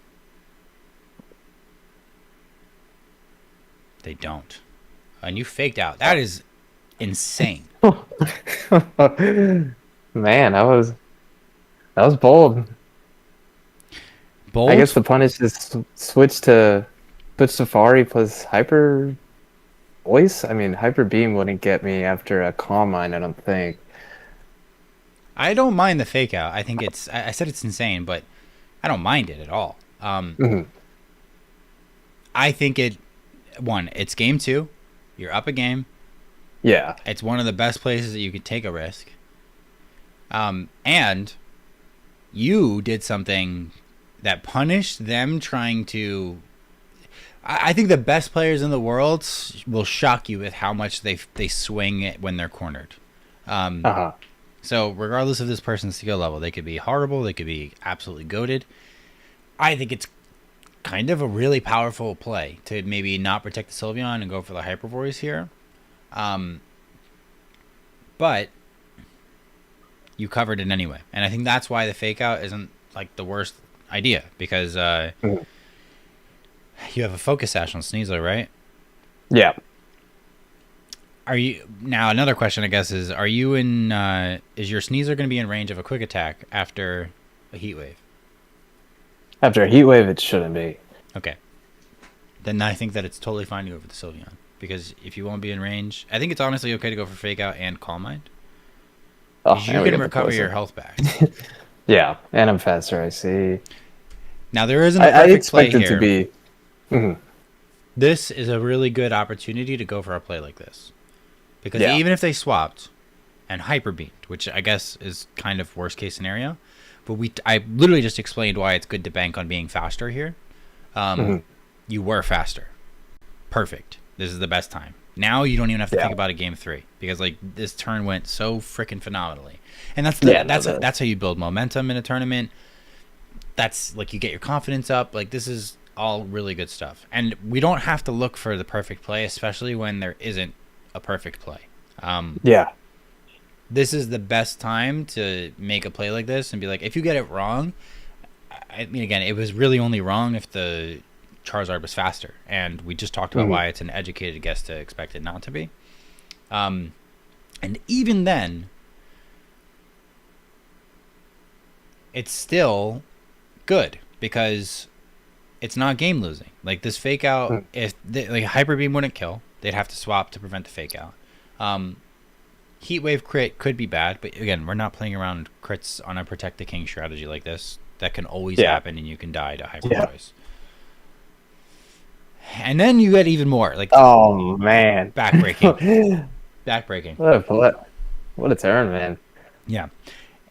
They don't. And you faked out. That is insane. Man, that was bold. Bold? I guess the punish is switch to Safari plus Hyper Voice. I mean, Hyper Beam wouldn't get me after a Calm Mind, I don't think. I don't mind the fake out. I think I said it's insane, but I don't mind it at all. I think it's game 2. You're up a game. Yeah. It's one of the best places that you could take a risk. And you did something that punished them trying to. I think the best players in the world will shock you with how much they swing it when they're cornered. Uh-huh. So regardless of this person's skill level, they could be horrible, they could be absolutely goated. I think it's kind of a really powerful play to maybe not protect the Sylveon and go for the Hyper Voice here. But you covered it anyway. And I think that's why the fake out isn't like the worst idea, because you have a Focus Sash on Sneasler, right? Yeah. Are you now? Another question, I guess, is: are you in? Is your Sneasler going to be in range of a Quick Attack after a Heat Wave? After a Heat Wave, it shouldn't be. Okay. Then I think that it's totally fine to go for the Sylveon, because if you won't be in range, I think it's honestly okay to go for Fake Out and Calm Mind. Oh, Because you're going to recover your health back. Yeah, and I'm faster. I see. Now there isn't a I perfect play expect it here. to be. Mhm. This is a really good opportunity to go for a play like this, because Yeah. even if they swapped and hyper beamed, which I guess is kind of worst case scenario, but I literally just explained why it's good to bank on being faster here. You were faster. Perfect. This is the best time. Now you don't even have to think about a game 3, because like this turn went so freaking phenomenally, and that's how you build momentum in a tournament. That's like you get your confidence up. Like this is all really good stuff, and we don't have to look for the perfect play, especially when there isn't a perfect play. Yeah. This is the best time to make a play like this and be like, if you get it wrong, I mean, again, it was really only wrong if the Charizard was faster, and we just talked about why it's an educated guess to expect it not to be. And even then, it's still good because it's not game losing. Like this fake out, if like Hyper Beam wouldn't kill, they'd have to swap to prevent the fake out. Heat Wave crit could be bad, but again, we're not playing around crits on a Protect the King strategy like this. That can always happen, and you can die to Hyper Voice. And then you get even more like Oh man, backbreaking. Backbreaking. What a turn, man. Yeah.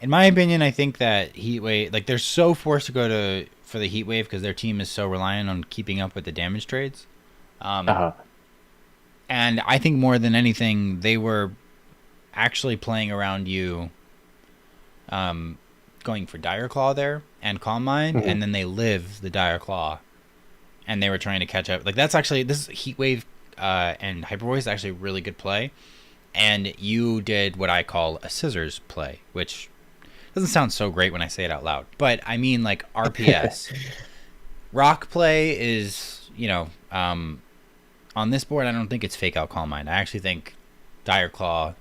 In my opinion, I think that Heat Wave, like they're so forced to go for the Heat Wave because their team is so reliant on keeping up with the damage trades. And I think more than anything, they were actually playing around you, going for Dire Claw there and Calm Mind, and then they live the Dire Claw, and they were trying to catch up. Like that's actually, this Heat Wave and Hyper Voice is actually a really good play, and you did what I call a scissors play, which doesn't sound so great when I say it out loud, but I mean like RPS. Rock play is, on this board, I don't think it's Fake Out Calm Mind. I actually think Dire Claw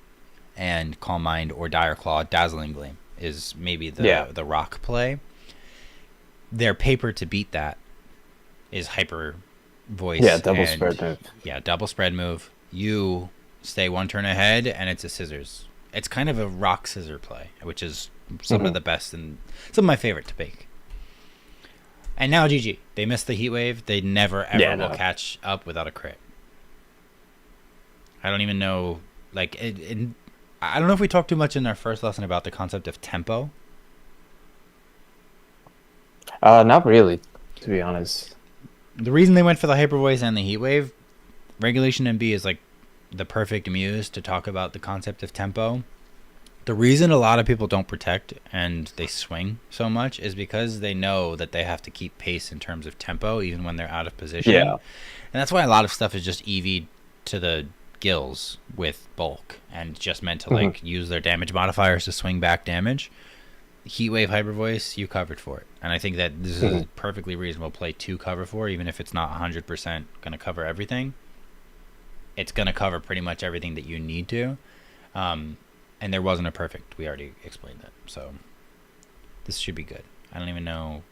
and Calm Mind, or Dire Claw Dazzling Gleam is maybe the rock play. Their paper to beat that is Hyper Voice. Yeah, double spread move. Yeah, double spread move. You stay one turn ahead, and it's a scissors. It's kind of a rock scissor play, which is some of the best and some of my favorite to bake. And now GG. They missed the Heat Wave. They never ever will catch up without a crit. I don't even know. Like, I don't know if we talked too much in our first lesson about the concept of tempo. Not really, to be honest. The reason they went for the Hyper Voice and the Heat Wave, Regulation MB is like the perfect muse to talk about the concept of tempo. The reason a lot of people don't protect and they swing so much is because they know that they have to keep pace in terms of tempo even when they're out of position. Yeah. And that's why a lot of stuff is just EV'd to the gills with bulk and just meant to like use their damage modifiers to swing back damage. Heat Wave Hyper Voice, you covered for it. And I think that this is a perfectly reasonable play to cover for, even if it's not 100% going to cover everything. It's going to cover pretty much everything that you need to. And there wasn't a perfect. We already explained that. So this should be good. I don't even know.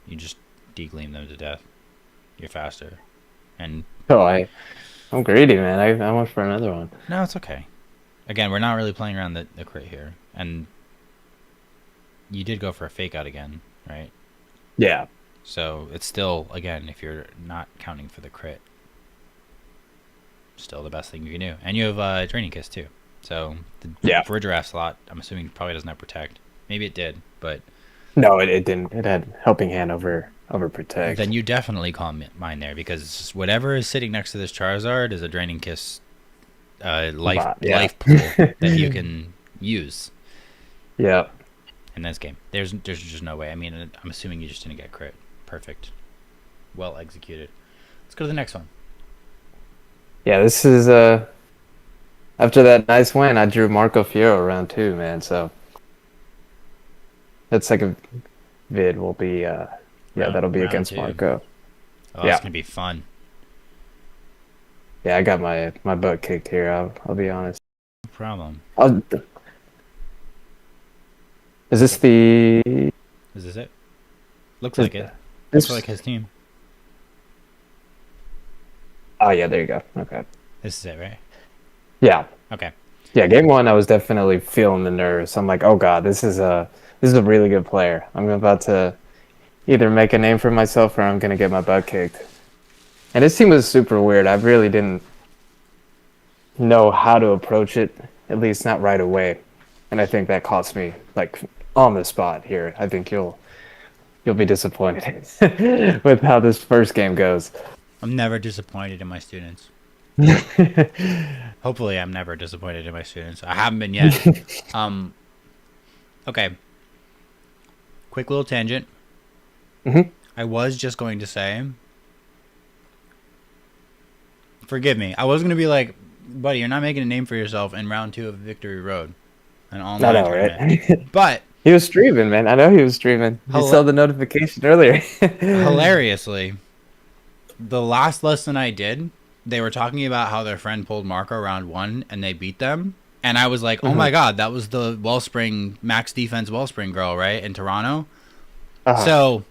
You just degleam them to death. You're faster. And I'm greedy, man. I went for another one. no, it's okay. Again, we're not really playing around the crit here. And you did go for a fake out again, right? Yeah. So it's still, again, if you're not counting for the crit, still the best thing you can do. And you have Draining Kiss too. So for a giraffe slot, I'm assuming probably doesn't have Protect. Maybe it did, but no, it didn't. It had Helping Hand over Protect. Then you definitely Calm Mind there, because whatever is sitting next to this Charizard is a Draining Kiss life Yeah. life pool that you can use Yeah. in this game. There's just no way. I mean, I'm assuming you just didn't get crit. Perfect. Well executed. Let's go to the next one. Yeah, this is after that nice win, I drew Marco Fiero round 2, man. So that second vid will be that'll be Round against 2. Marco. Oh, Yeah. it's gonna be fun. Yeah, I got my butt kicked here. I'll be honest. No problem. Is this the Is this it? Looks like it. this? Looks like his team. Oh yeah, there you go. Okay. This is it, right? Yeah. Okay. Yeah, game 1 I was definitely feeling the nerves. I'm like, oh god, this is a really good player. I'm about to either make a name for myself or I'm gonna get my butt kicked. And this team was super weird. I really didn't know how to approach it, at least not right away. And I think that cost me like on the spot here. I think you'll be disappointed with how this first game goes. I'm never disappointed in my students. Hopefully, I'm never disappointed in my students. I haven't been yet. Okay. Quick little tangent. Mhm. I was just going to say, forgive me. I was going to be like, buddy, you're not making a name for yourself in round 2 of Victory Road, an online I know, tournament. right? But He was streaming, man. I know he was streaming. You saw the notification earlier. hilariously, the last lesson I did, they were talking about how their friend pulled Marco round 1 and they beat them. And I was like, oh my god, that was the Wellspring, max defense Wellspring girl, right? In Toronto. So,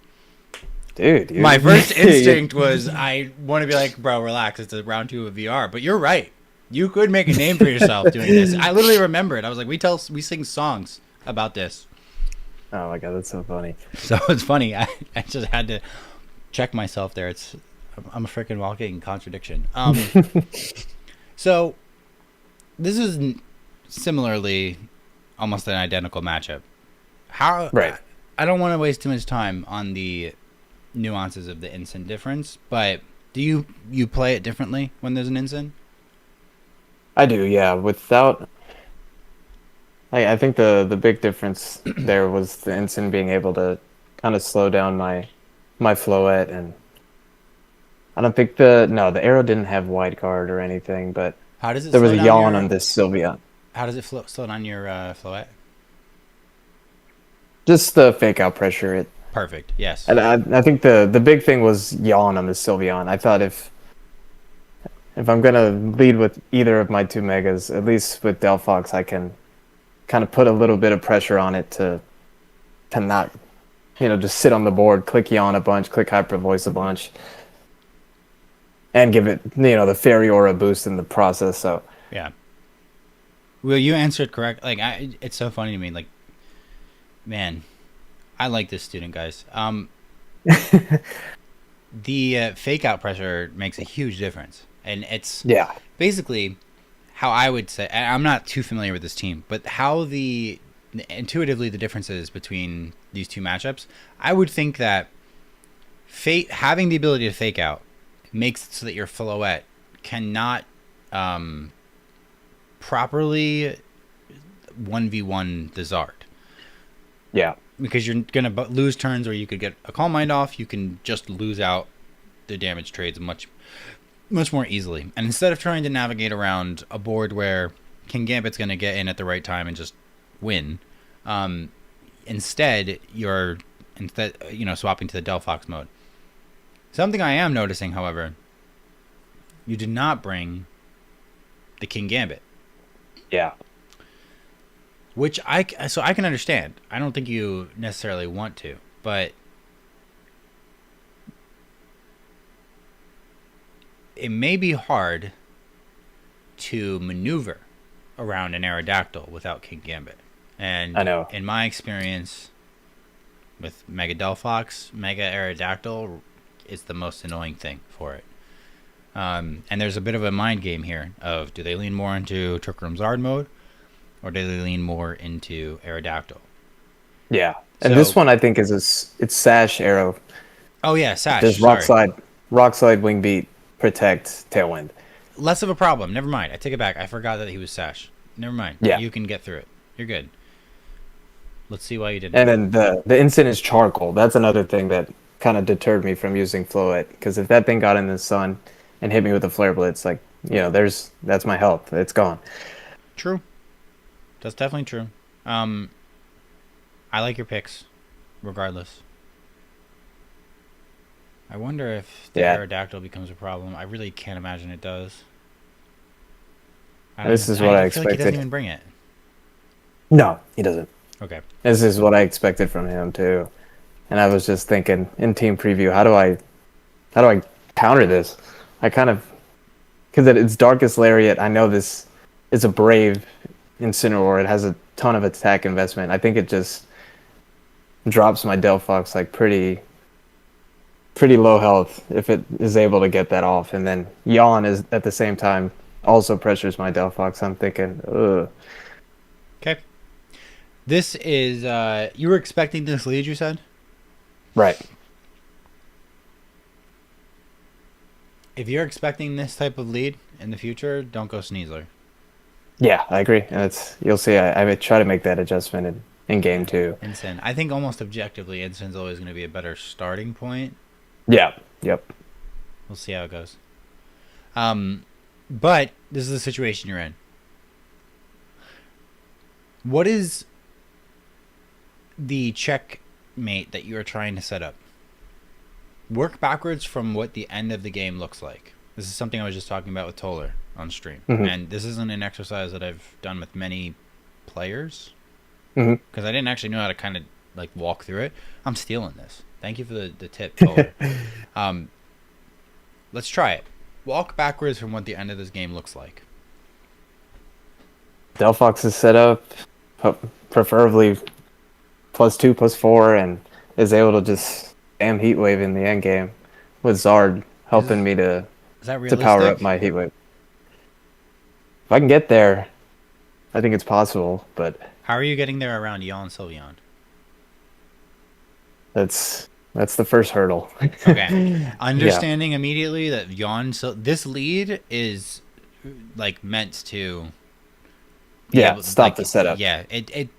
dude, my first instinct was I want to be like, bro, relax. It's a round 2 of VR. But you're right. You could make a name for yourself doing this. I literally remember it. I was like, we sing songs about this. Oh my god, that's so funny. So it's funny. I just had to check myself there. I'm a freaking walking contradiction. So this is similarly almost an identical matchup. Right. I don't want to waste too much time on the nuances of the ensign difference, but do you play it differently when there's an ensign? I do, yeah. Without, I think the big difference there was the ensign being able to kind of slow down my flowette, and I don't think the arrow didn't have wide guard or anything, but How does it? there was slow a down yawn your- on this Sylveon. How does it slow down your flowette? Just the fake out pressure. Perfect. Yes. And I think the big thing was yawn on the Sylveon. I thought if I'm gonna lead with either of my 2 megas, at least with Delphox, I can kind of put a little bit of pressure on it to not, just sit on the board, click yawn a bunch, click hyper voice a bunch, and give it, the fairy aura boost in the process. So Yeah. Well, you answered correct. Like, it's so funny to me. Like, man, I like this student, guys. The fake out pressure makes a huge difference, and it's yeah, basically how I would say. I'm not too familiar with this team, but how intuitively the differences between these two matchups. I would think that having the ability to fake out makes it so that your Floette cannot properly 1v1 the Zard. yeah, Because you're going to lose turns where you could get a Calm Mind off, you can just lose out the damage trades much more easily. And instead of trying to navigate around a board where King Gambit's going to get in at the right time and just win, instead you're swapping to the Delphox mode. Something I am noticing, however, you did not bring the King Gambit, yeah. which I can understand. I don't think you necessarily want to, but it may be hard to maneuver around an Aerodactyl without King Gambit. And I know. In my experience with Mega Delphox, Mega Aerodactyl is the most annoying thing for it. And there's a bit of a mind game here of, do they lean more into Trick Room Zard mode, or do they lean more into Aerodactyl? Yeah, and So- this one I think it's Sash Arrow. Oh yeah, Sash. Just sorry. rock slide, wing beat, protect, tailwind. less of a problem. Never mind. I take it back. I forgot that he was Sash. Never mind. Yeah. You can get through it. You're good. Let's see why you didn't. And then the instant is charcoal. That's another thing that kind of deterred me from using Floet. Because if that thing got in the sun and hit me with a flare blitz, like, that's my health. It's gone. True. That's definitely true. I like your picks, regardless. I wonder if the Aerodactyl becomes a problem. I really can't imagine it does. This is what I feel like he doesn't expected. even bring it. No, he doesn't. Okay. This is what I expected from him too. And I was just thinking in team preview, how do I counter this? I kind of, because it's Darkest Lariat. I know this is a brave Incineroar. It has a ton of attack investment. I think it just drops my Delphox like pretty low health if it is able to get that off. And then Yawn is at the same time also pressures my Delphox. I'm thinking, ugh. Okay. This is, you were expecting this lead, you said? Right. If you're expecting this type of lead in the future, don't go Sneasler. Yeah, I agree. And you'll see, I try to make that adjustment in game 2. Ensign. I think almost objectively, Ensign's always going to be a better starting point. Yeah. Yep. We'll see how it goes. But this is the situation you're in. What is the checkmate that you are trying to set up? Work backwards from what the end of the game looks like. This is something I was just talking about with Toller on stream. Mm-hmm. And this isn't an exercise that I've done with many players. Mm-hmm. Because I didn't actually know how to kind of like walk through it. I'm stealing this. Thank you for the tip, Toller. Let's try it. Walk backwards from what the end of this game looks like. Delphox is set up, preferably +2, +4, and is able to just spam Heat Wave in the end game, with Zard helping me to Is that to realistic? power up my Heat Wave. If I can get there, I think it's possible, but How are you getting there around Yawn Sylveon? that's the first hurdle. Okay. Understanding immediately that this lead is like meant to be Yeah, able- stop the setup. Yeah, it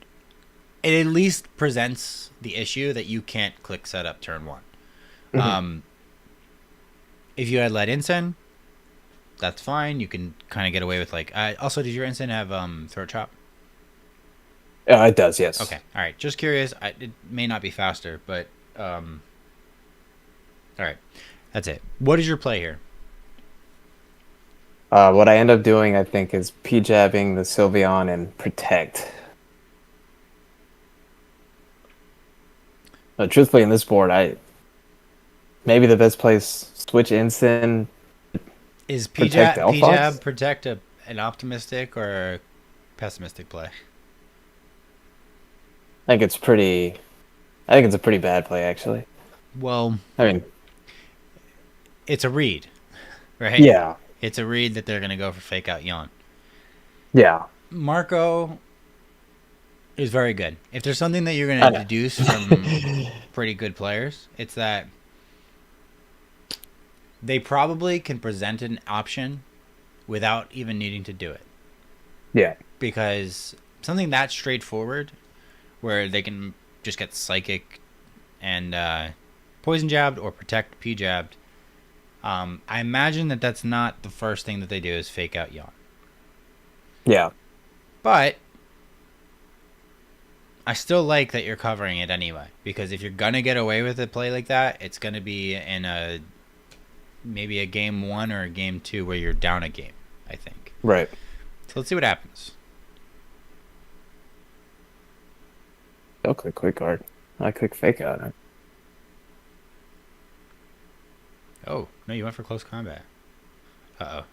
at least presents the issue that you can't click setup turn 1. Mhm. If you had let Ensign, that's fine. You can kind of get away with like. Also, did your Ensign have throat chop? It does, yes. Okay, all right. Just curious. It may not be faster, but all right. That's it. What is your play here? What I end up doing, I think, is P-jabbing the Sylveon and Protect. But truthfully, in this board, maybe the best place, switch Ensign. Is Protect Delphox? P-Jab protect an optimistic or a pessimistic play? I think it's a pretty bad play, actually. Well, I mean, it's a read, right? yeah. It's a read that they're going to go for fake out Yawn. Yeah. Marco is very good. If there's something that you're going to deduce from pretty good players, it's that they probably can present an option without even needing to do it. Yeah. Because something that straightforward, where they can just get Psychic and Poison Jabbed or Protect P-Jabbed, I imagine that that's not the first thing that they do is fake out Yawn. Yeah. But I still like that you're covering it anyway, because if you're gonna get away with a play like that, it's gonna be in maybe a game 1 or a game 2 where you're down a game, I think. Right. So let's see what happens. Don't click quick guard. I click fake out. Oh no, you went for close combat.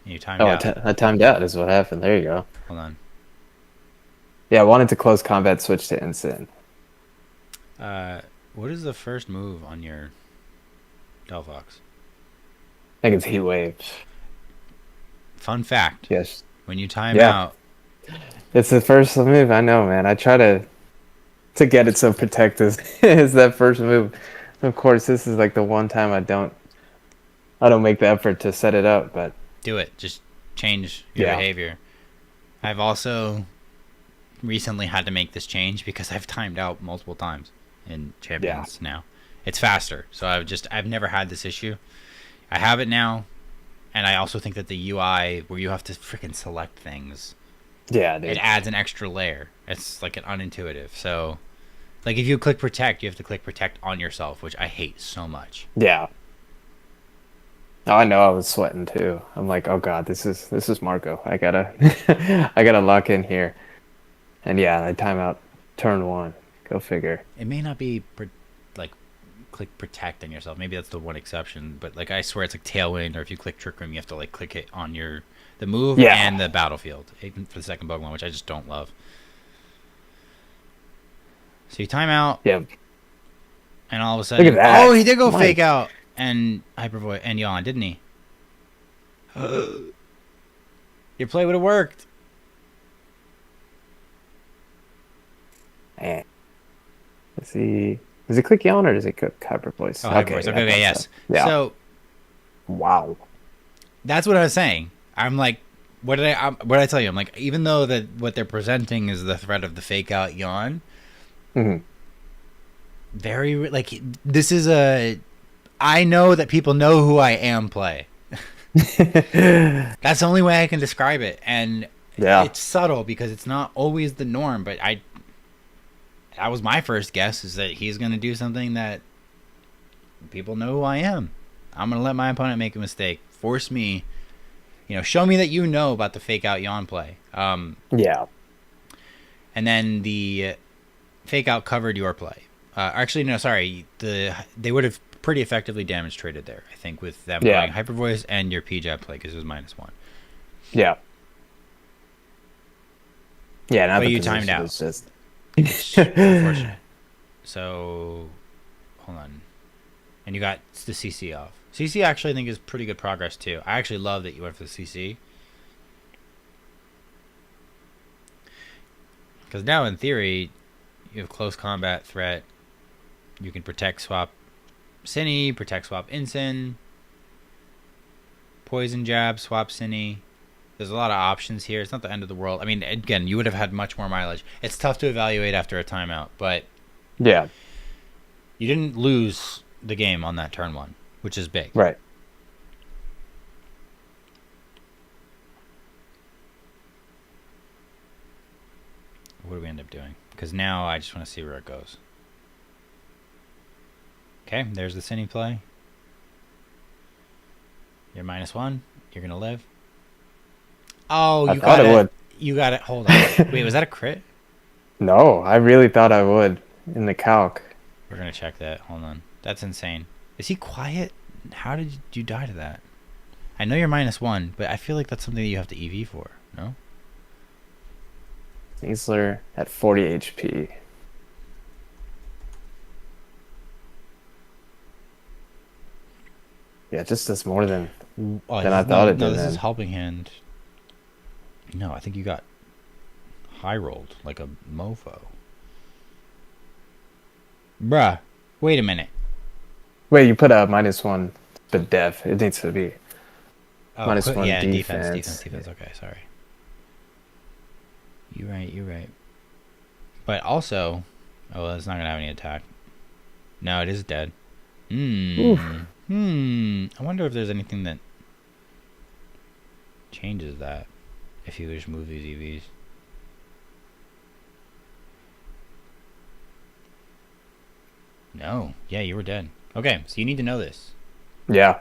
You timed Oh, out. I timed out is what happened. There you go. Hold on. Yeah, I wanted to close combat, switch to Ensign. What is the first move on your Delphox? I think it's Heat Wave. Fun fact: Yes. when you time Yeah. out, It's the first move, I know, man. I try to get it so Protect is that first move. Of course, this is like the one time I don't make the effort to set it up, but do it. Just change your Yeah. behavior. I've also recently had to make this change because I've timed out multiple times in Champions now. It's faster, so I've never had this issue. I have it now, and I also think that the UI where you have to freaking select things, Yeah, dude. it adds an extra layer. It's like an unintuitive. So, like if you click protect, you have to click protect on yourself, which I hate so much. Yeah. Oh, I know I was sweating too. I'm like, oh god, this is Marco. I gotta I gotta lock in here. And yeah, I time out turn 1. Go figure. It may not be like click protect on yourself. Maybe that's the one exception, but like I swear it's like tailwind, or if you click trick room, you have to like click it on the move Yeah. and the battlefield, even for the second Pokemon, which I just don't love. So you time out, Yeah. and all of a sudden, Look at that. oh, he did go Mike. fake out and hyper voice and yawn, didn't he? Your play would have worked. Man. Let's see. Does it click yawn or does it click hyper voice? Oh, hyper voice. yeah, Okay, I thought yes. so. Yeah. So Wow. that's what I was saying. I'm like, what did I tell you? I'm like, even though that what they're presenting is the threat of the fake out yawn, Mhm. very like this is a. I know that people know who I am. Play. That's the only way I can describe it, and Yeah. it's subtle because it's not always the norm. But that was my first guess, is that he's gonna do something that people know who I am. I'm gonna let my opponent make a mistake, force me, show me that you know about the fake out yawn play. Yeah. And then the fake out covered your play. Actually, no, sorry. They would have pretty effectively damage traded there, I think, with them Yeah. playing Hyper Voice and your P-Jab play, because it was -1. Yeah. Yeah, now But the you timed position out. is just Unfortunate. So, hold on. And you got the CC off. CC actually, I think, is pretty good progress, too. I actually love that you went for the CC. Because now, in theory, you have close combat threat. You can protect swap Cine, protect swap Incin, poison jab, swap Cine. There's a lot of options here. It's not the end of the world. I mean, again, you would have had much more mileage. It's tough to evaluate after a timeout, but yeah. you didn't lose the game on that turn 1, which is big. Right. What do we end up doing? Because now I just want to see where it goes. Okay, there's the Cine play. You're -1. You're going to live. Oh, I you thought got it would. You got it. Hold on. Wait, was that a crit? No, I really thought I would in the calc. We're going to check that. Hold on. That's insane. Is he quiet? How did you die to that? I know you're -1, but I feel like that's something that you have to EV for, no? Sneasler at 40 HP. Yeah, it just does more than Oh, I thought it no, did this is then. helping hand. No, I think you got high rolled like a mofo. Bruh, wait a minute. Wait, you put a -1 the def. It needs to be. Oh, -1 yeah, defense. defense. Okay, sorry. You're right. But also, it's not gonna have any attack. No, it is dead. Oof. I wonder if there's anything that changes that if you just move these EVs. No. Yeah, you were dead. Okay, so you need to know this. Yeah.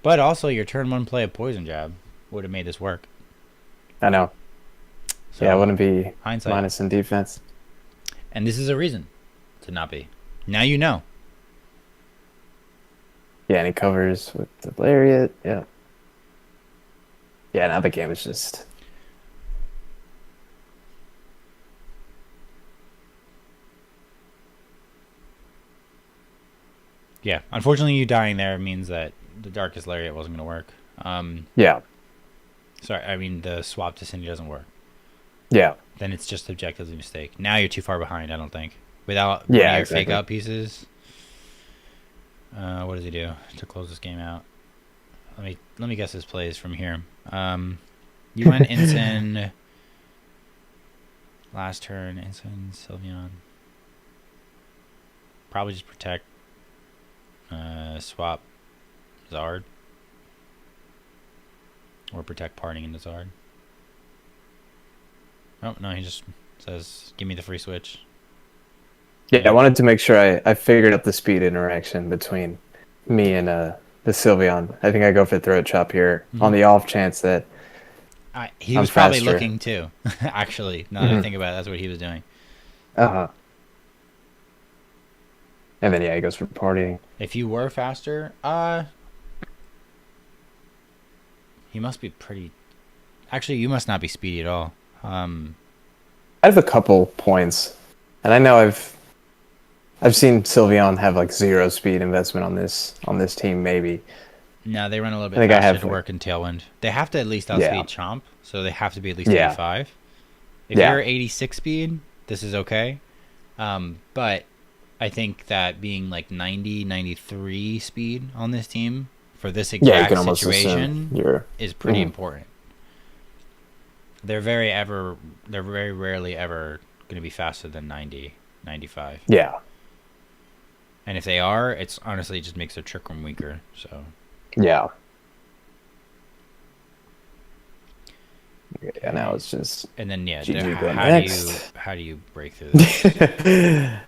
But also, your turn 1 play of Poison Jab would have made this work. I know. So, Yeah, it wouldn't be hindsight. minus in defense. And this is a reason to not be. Now you know. Yeah, and he covers with the lariat. Yeah. Yeah, now the game is just. Yeah, unfortunately, you dying there means that the Darkest Lariat wasn't going to work. Yeah. Sorry, I mean, the swap to Cindy doesn't work. Yeah. Then it's just objectively a mistake. Now you're too far behind, I don't think. Without Yeah, one of your exactly. fake out pieces. What does he do to close this game out? let me guess his plays from here. You went Ensign last turn. Ensign Sylveon. Probably just protect. Swap Zard. Or protect parting into Zard. Oh no, he just says, "Give me the free switch." Yeah, I wanted to make sure I figured out the speed interaction between me and the Sylveon. I think I go for Throat Chop here on the off chance that He I'm was probably faster. looking too. Actually, now that I think about it, that's what he was doing. uh-huh. And then yeah, he goes for partying. If you were faster, he must be pretty. Actually, you must not be speedy at all. I have a couple points, and I know I've seen Sylveon have like 0 speed investment on this team maybe. No, they run a little bit I think I faster have, to like- work in Tailwind. They have to at least outspeed Yeah. Chomp, so they have to be at least Yeah. 85. If Yeah. you're 86 speed, this is okay. But I think that being like 90, 93 speed on this team for this Yeah, you exact can almost situation assume you're is pretty Mhm. important. They're very rarely ever going to be faster than 90, 95. yeah. And if they are, it's honestly just makes their trick room weaker. So Yeah. Yeah, now it's just and then yeah, GG go how next. do you break through this? Did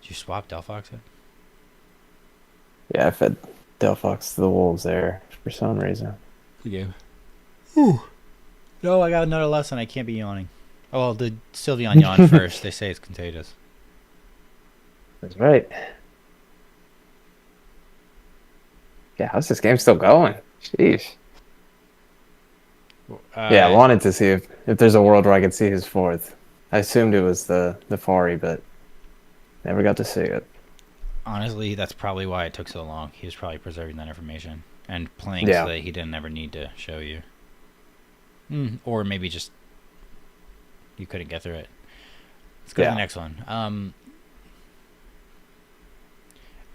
you swap Delphox in? Yeah, I fed Delphox to the wolves there for some reason. Good game. No, I got another lesson. I can't be yawning. Oh well, the Sylveon yawn first. They say it's contagious. That's right. Yeah, how's this game still going? Sheesh. Yeah, I wanted to see if there's a world where I could see his fourth. I assumed it was the Fari, but never got to see it. Honestly, that's probably why it took so long. He was probably preserving that information and playing Yeah. so that he didn't ever need to show you. Or maybe just you couldn't get through it. Let's go to Yeah. the next one.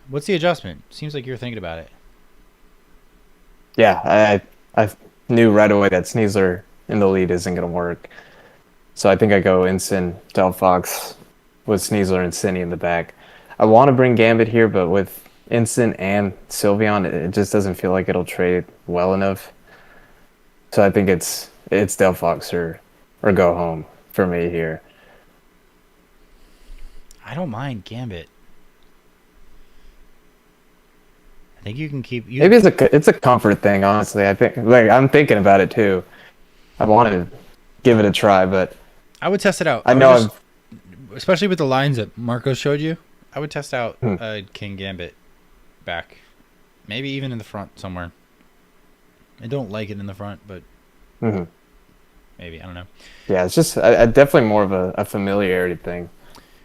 What's the adjustment? Seems like you're thinking about it. Yeah, I knew right away that Sneasler in the lead isn't going to work. So I think I go Ensign, Delphox with Sneasler and Cinny in the back. I want to bring Gambit here, but with Ensign and Sylveon, it just doesn't feel like it'll trade well enough. So I think it's Delphox or go home for me here. I don't mind Gambit. I think you can keep. Maybe it's a comfort thing, honestly. I think I'm thinking about it too. I want to give it a try, but I would test it out. I know especially with the lines that Marco showed you. I would test out Hmm. King Gambit back, maybe even in the front somewhere. I don't like it in the front, but Mhm. maybe I don't know. Yeah, it's just I definitely more of a familiarity thing,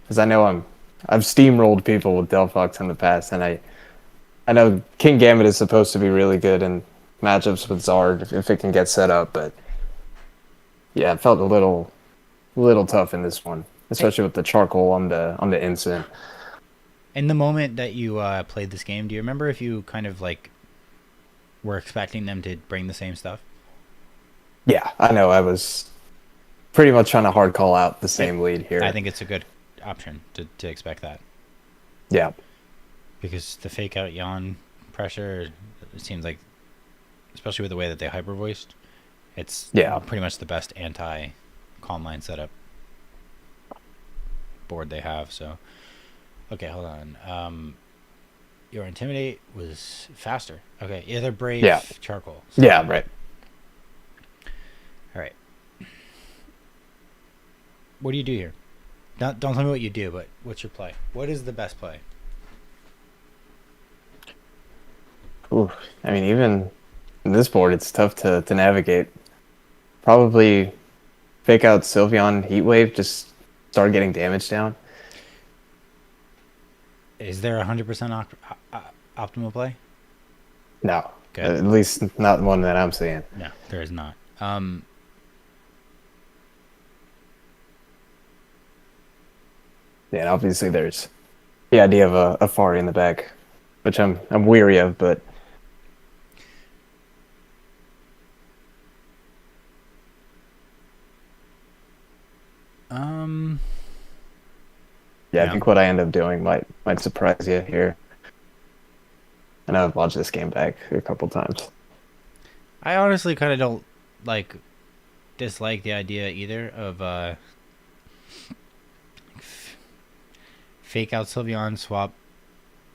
because I know I've steamrolled people with Delphox in the past, and I know King Gambit is supposed to be really good in matchups with Zard if it can get set up, but yeah, it felt a little tough in this one, especially with the charcoal on the Ensign. In the moment that you played this game, do you remember if you kind of like were expecting them to bring the same stuff? Yeah, I know. I was pretty much trying to hard call out the same lead here. I think it's a good option to expect that. Yeah. Because the fake out yawn pressure, it seems like, especially with the way that they hyper voiced, it's pretty much the best anti calm line setup board they have. So, okay, hold on. Your intimidate was faster. Okay, either brave, charcoal. So, Yeah, right. all right. What do you do here? Don't tell me what you do, but what's your play? What is the best play? Ooh, I mean, even in this board, it's tough to navigate. Probably fake out Sylveon Heatwave, just start getting damage down. Is there 100% optimal play? No, Good. at least not one that I'm seeing. No, there is not. Yeah, and obviously there's the idea of a Fari in the back, which I'm weary of, but Um, Yeah, Yeah. I think what I end up doing might surprise you here. And I've watched this game back a couple times. I honestly kind of don't dislike the idea either of fake out Sylveon, swap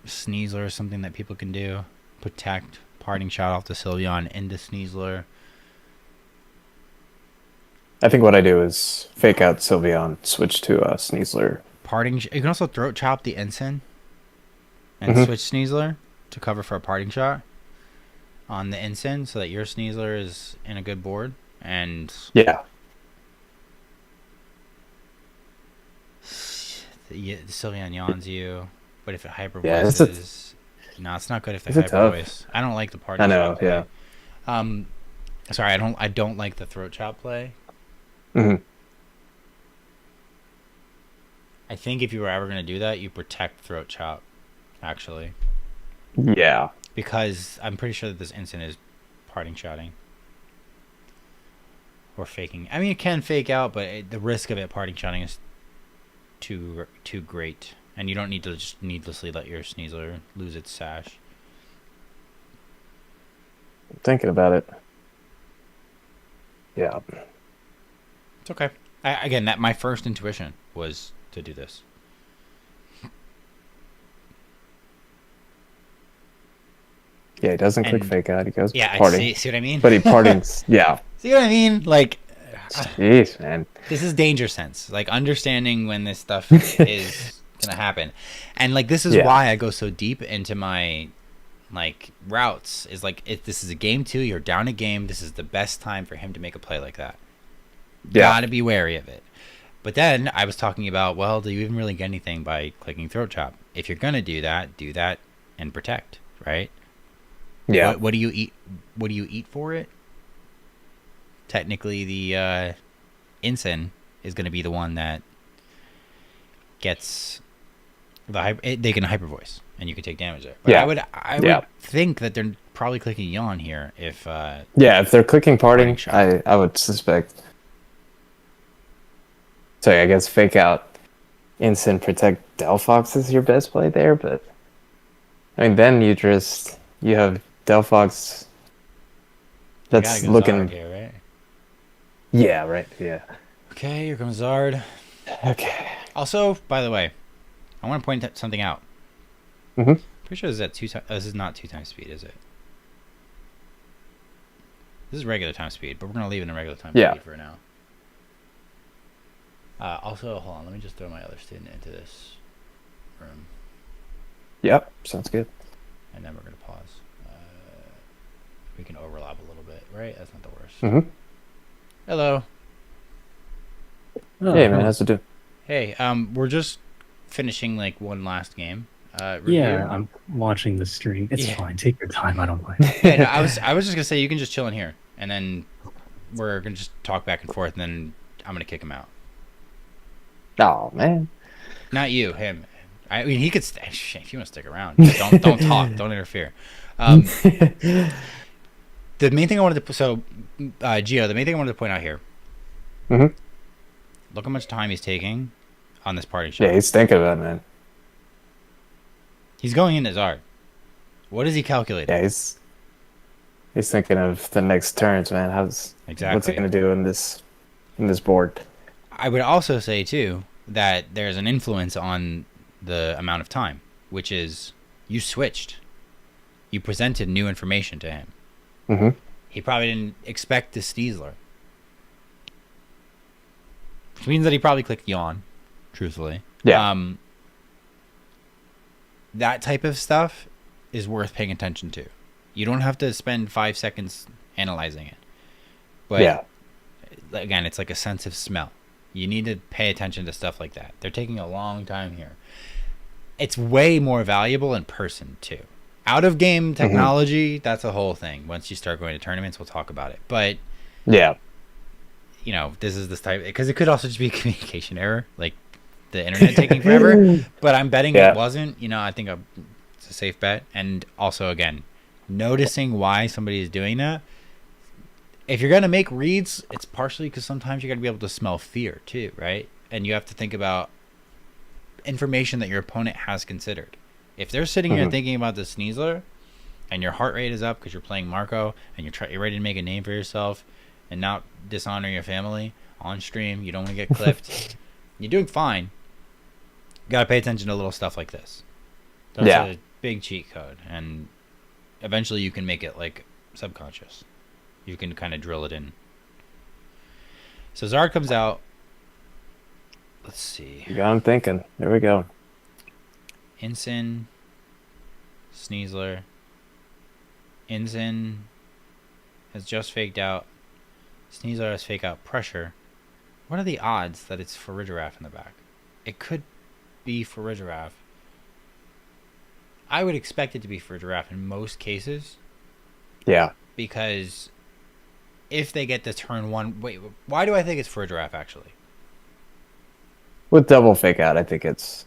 Sneasler, is something that people can do. Protect, parting shot off the Sylveon into Sneasler. I think what I do is fake out Sylveon, switch to Sneasler. You can also throat chop the Ensign and Mhm. switch Sneasler to cover for a parting shot on the Ensign so that your Sneasler is in a good board. And Yeah. the Sylveon yawns you. But if it hyper Yeah, voices, no, it's not good if they it's a hyper tough. voice. I don't like the parting I know, shot play. yeah. Sorry, I don't like the throat chop play. Mhm. I think if you were ever gonna do that, you protect throat chop, actually, Yeah. because I'm pretty sure that this instant is parting shotting or faking. I mean, it can fake out, but the risk of it parting shotting is too great, and you don't need to just needlessly let your Sneasler lose its sash. Thinking about it. Yeah. It's okay. Again, that my first intuition was to do this. Yeah, he doesn't click And- fake out. He goes Yeah, I party. see what I mean. But he partings. Yeah. See what I mean? Like, Jeez, man. this is danger sense. Like understanding when this stuff is gonna happen, and like this is Yeah. why I go so deep into my like routes. Is like if this is a game 2, you're down a game. This is the best time for him to make a play like that. Yeah. Gotta be wary of it. But then I was talking about, well, do you even really get anything by clicking throat chop? If you're gonna do that and protect, right? Yeah. What do you eat? What do you eat for it? Technically, the ensign is going to be the one that gets they can hyper voice, and you can take damage there. But Yeah. I Yeah. would think that they're probably clicking yawn here if Yeah, if they're clicking parting, Parting shot. I would suspect. So I guess fake out instant protect Delphox is your best play there, but I mean then you have Delphox you that's gotta go looking Zard here, right? Yeah, right, yeah. Okay, here comes Zard. Okay. Also, by the way, I want to point something out. Mhm. Pretty sure this is at this is not 2 times speed, is it? This is regular time speed, but we're gonna leave it in regular time Yeah. speed for now. Also, hold on. Let me just throw my other student into this room, Yep, sounds good. and then we're gonna pause. We can overlap a little bit, right? That's not the worst. Mhm. Hello. Oh, Hey man, how's it doing? Hey. We're just finishing like one last game. Review. yeah, I'm watching the stream. It's Yeah. fine. Take your time. I don't mind. Yeah, no, I was just gonna say you can just chill in here, and then we're gonna just talk back and forth, and then I'm gonna kick him out. Oh man. Not you, him. I mean, he could stay. If you want to stick around, don't talk, don't interfere. The main thing I wanted to Gio, the main thing I wanted to point out here. Mhm. Look how much time he's taking on this party shot. Yeah, he's thinking about it, man. He's going into Zard. What is he calculating? Yeah, he's thinking of the next turns, man. What's he Exactly. gonna do in this board? I would also say too that there's an influence on the amount of time, which is you switched. You presented new information to him. Mm-hmm. He probably didn't expect the Sneasler. Which means that he probably clicked yawn, truthfully. Yeah. That type of stuff is worth paying attention to. You don't have to spend 5 seconds analyzing it. But Yeah. again, it's like a sense of smell. You need to pay attention to stuff like that. They're taking a long time here. It's way more valuable in person too. Out of game technology, that's a whole thing. Once you start going to tournaments, we'll talk about it. But Yeah. you know, this is this type, because it could also just be a communication error, like the internet taking forever. But I'm betting Yeah. it wasn't. You know, I think it's a safe bet. And also, again, noticing why somebody is doing that. If you're gonna make reads, it's partially because sometimes you're gonna be able to smell fear too, right? and you have to think about information that your opponent has considered. If they're sitting here thinking about the Sneasler, and your heart rate is up because you're playing Marco, and you're ready to make a name for yourself, and not dishonor your family on stream, you don't want to get clipped. You're doing fine. You gotta pay attention to little stuff like this. That's a big cheat code, and eventually you can make it like subconscious. You can kind of drill it in. So Zard comes out. Let's see. You got him thinking. There we go. Ensign, Sneasler. Ensign has just faked out. Sneasler has fake out Pressure. What are the odds that it's Farigiraf in the back? It could be Farigiraf. I would expect it to be Farigiraf in most cases. Yeah. Because if they get to turn one... Wait, why do I think it's Farigiraf, actually? With double fake out, I think it's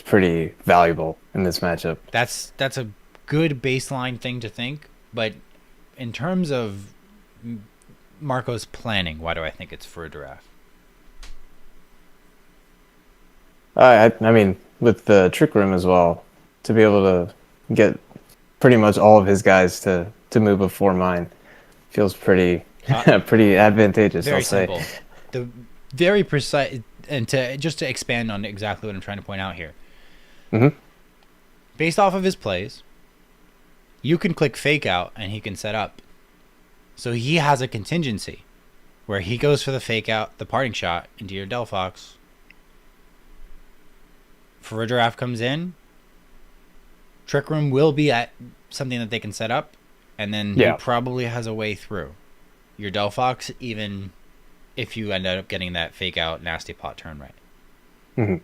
pretty valuable in this matchup. That's a good baseline thing to think, but in terms of Marco's planning, why do I think it's Farigiraf? I mean, with the Trick Room as well, to be able to get pretty much all of his guys to move before mine feels pretty pretty advantageous, Very I'll simple. say. The very precise, and to expand on exactly what I'm trying to point out here. Mhm. Based off of his plays, you can click fake out and he can set up. So he has a contingency where he goes for the fake out, the parting shot into your Delphox. Farigiraf comes in. Trick Room will be at something that they can set up, and then he probably has a way through. Your Delphox, even if you end up getting that fake out nasty pot turn right. Mhm.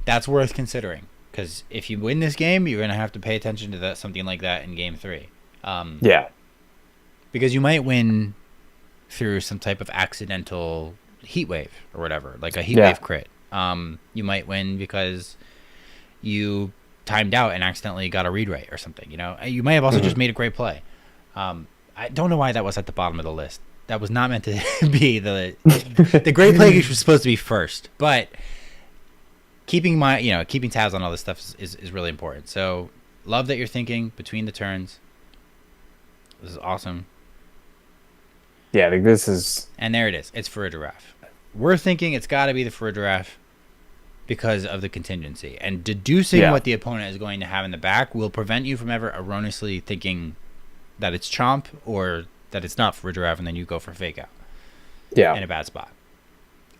That's worth considering, because if you win this game, you're going to have to pay attention to that, something like that in game 3. Because you might win through some type of accidental heat wave or whatever, like a heat wave crit. You might win because you timed out and accidentally got a read right or something. You know, you might have also just made a great play. I don't know why that was at the bottom of the list. That was not meant to be the great play was supposed to be first, but keeping tabs on all this stuff is really important. So love that you're thinking between the turns. This is awesome. Yeah, like this is... And there it is. It's Farigiraf. We're thinking it's got to be the Farigiraf because of the contingency. And deducing what the opponent is going to have in the back will prevent you from ever erroneously thinking that it's Chomp or that it's not Farigiraf, and then you go for fake out in a bad spot.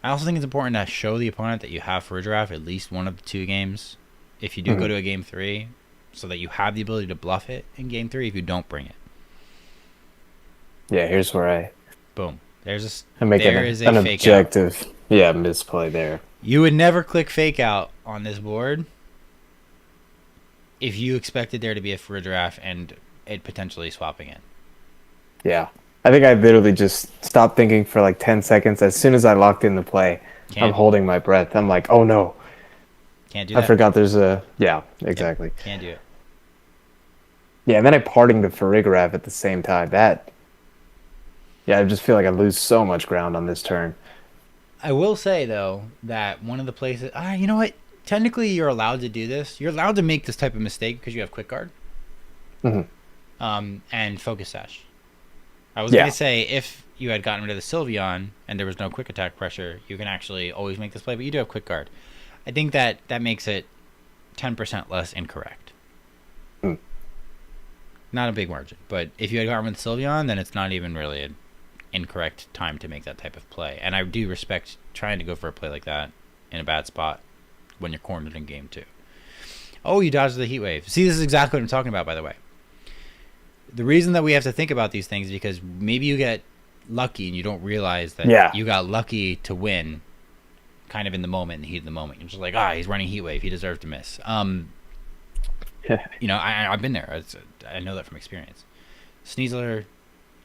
I also think it's important to show the opponent that you have Farigiraf at least one of the 2 games if you do go to a game 3, so that you have the ability to bluff it in game 3 if you don't bring it. Yeah, here's where I... Boom. I There make is a an fake objective misplay there. You would never click fake out on this board if you expected there to be a Farigiraf and it potentially swapping in. Yeah. I think I literally just stopped thinking for like 10 seconds. As soon as I locked in the play, I'm holding my breath. I'm like, oh no. Can't do that. I forgot there's a... Yeah, exactly. Can't do it. Yeah, and then I parting the Farigiraf at the same time. Yeah, I just feel like I lose so much ground on this turn. I will say, though, that one of the places... you know what? Technically, you're allowed to do this. You're allowed to make this type of mistake because you have Quick Guard. And Focus Sash. I was going to say, if you had gotten rid of the Sylveon and there was no Quick Attack pressure, you can actually always make this play, but you do have Quick Guard. I think that makes it 10% less incorrect. Not a big margin, but if you had gotten rid of the Sylveon, then it's not even really an incorrect time to make that type of play. And I do respect trying to go for a play like that in a bad spot when you're cornered in game 2. Oh, you dodged the heat wave. See, this is exactly what I'm talking about, by the way. The reason that we have to think about these things is because maybe you get lucky and you don't realize that you got lucky to win kind of in the moment, in the heat of the moment. You're just like, he's running heat wave. He deserves to miss. You know, I've been there. I know that from experience. Sneasler,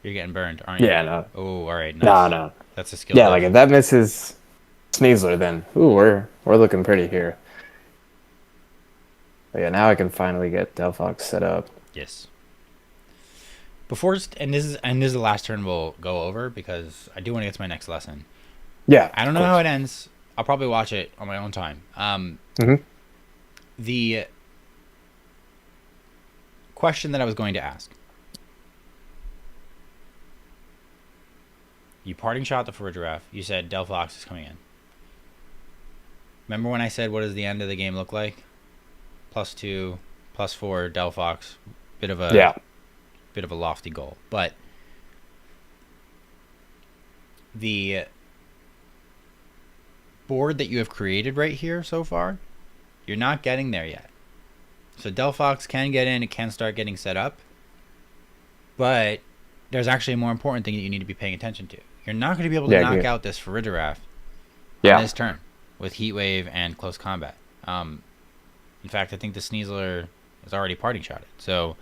you're getting burned, aren't you? Yeah, no. Oh, all right. Nice. No. That's a skill. Yeah, like if that misses Sneasler, then we're looking pretty here. But yeah, now I can finally get Delphox set up. Yes. Before, and this is the last turn we'll go over because I do want to get to my next lesson. Yeah. I don't know how it ends. I'll probably watch it on my own time. Mhm. The question that I was going to ask. You parting shot the Farigiraf. You said Delphox is coming in. Remember when I said, what does the end of the game look like? +2, +4, Delphox. Bit of a lofty goal. But the board that you have created right here so far, you're not getting there yet. So Delphox can get in, it can start getting set up, but there's actually a more important thing that you need to be paying attention to. You're not going to be able to knock out this Farigiraf on this turn with Heat Wave and Close Combat. In fact, I think the Sneasler is already parting shotted, so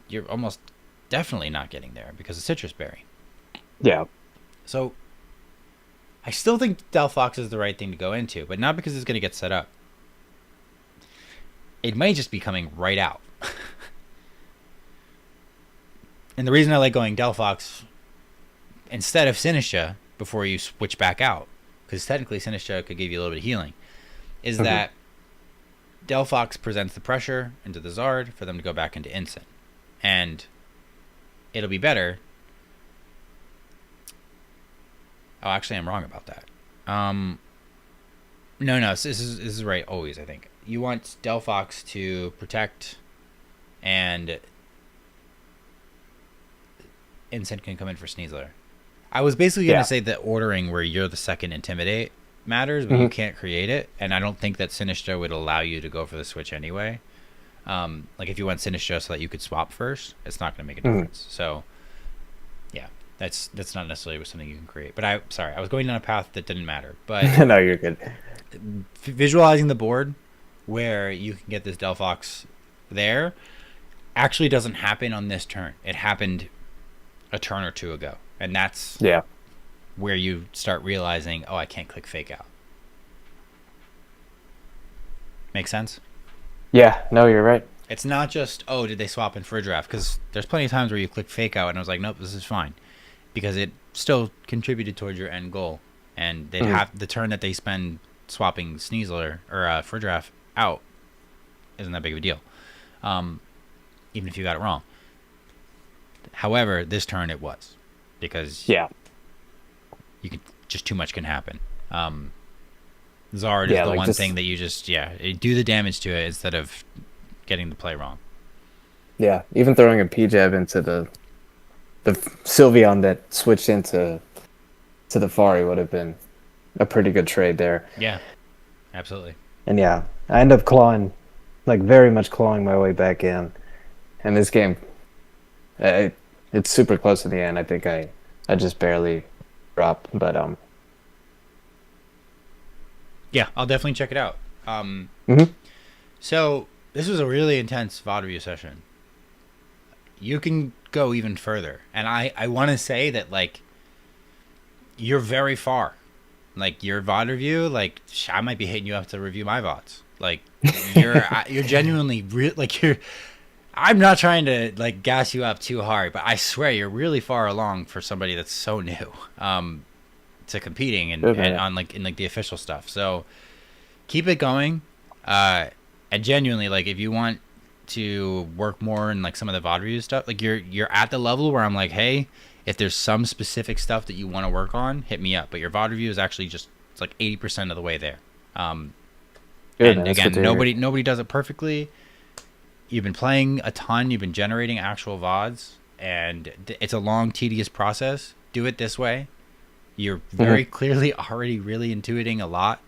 you're almost definitely not getting there because of Citrus Berry. Yeah. So I still think Delphox is the right thing to go into, but not because it's going to get set up. It may just be coming right out. And the reason I like going Delphox instead of Sinistra before you switch back out, because technically Sinistra could give you a little bit of healing, is that Delphox presents the pressure into the Zard for them to go back into Incin. And it'll be better. Oh, actually, I'm wrong about that. No, this is right always, I think. You want Delphox to protect, and Incin can come in for Sneasler. I was basically going to say the ordering where you're the second Intimidate matters, but you can't create it, and I don't think that Sinistra would allow you to go for the switch anyway. Like if you went Sinistra so that you could swap first, it's not going to make a difference. So, yeah, that's not necessarily something you can create. But I was going down a path that didn't matter. But No, you're good. Visualizing the board where you can get this Delphox there actually doesn't happen on this turn. It happened a turn or two ago, and that's where you start realizing, oh, I can't click Fake Out. Make sense? Yeah, no, you're right. It's not just, oh, did they swap in for a draft? Because there's plenty of times where you click Fake Out, and I was like, nope, this is fine, because it still contributed towards your end goal, and they'd have the turn that they spend swapping Sneasler or for draft out isn't that big of a deal, even if you got it wrong. However, this turn it was, because you can just too much can happen. Zard is the one thing that you just do the damage to it instead of getting the play wrong. Yeah, even throwing a P-Jab into the Sylveon that switched into the Fari would have been a pretty good trade there. Yeah, absolutely. And I end up very much clawing my way back in. And this game, it's super close to the end. I think I just barely dropped, but yeah, I'll definitely check it out. So this was a really intense VOD review session. You can go even further, and I want to say that you're very far. Your VOD review, I might be hitting you up to review my VODs. You're genuinely you're. I'm not trying to gas you up too hard, but I swear you're really far along for somebody that's so new to competing and on in the official stuff. So keep it going. And genuinely, if you want to work more in some of the VOD review stuff, you're at the level where I'm like, hey, if there's some specific stuff that you want to work on, hit me up. But your VOD review is actually just 80% of the way there. And again, nobody does it perfectly. You've been playing a ton. You've been generating actual VODs, and it's a long, tedious process. Do it this way. You're very clearly already really intuiting a lot.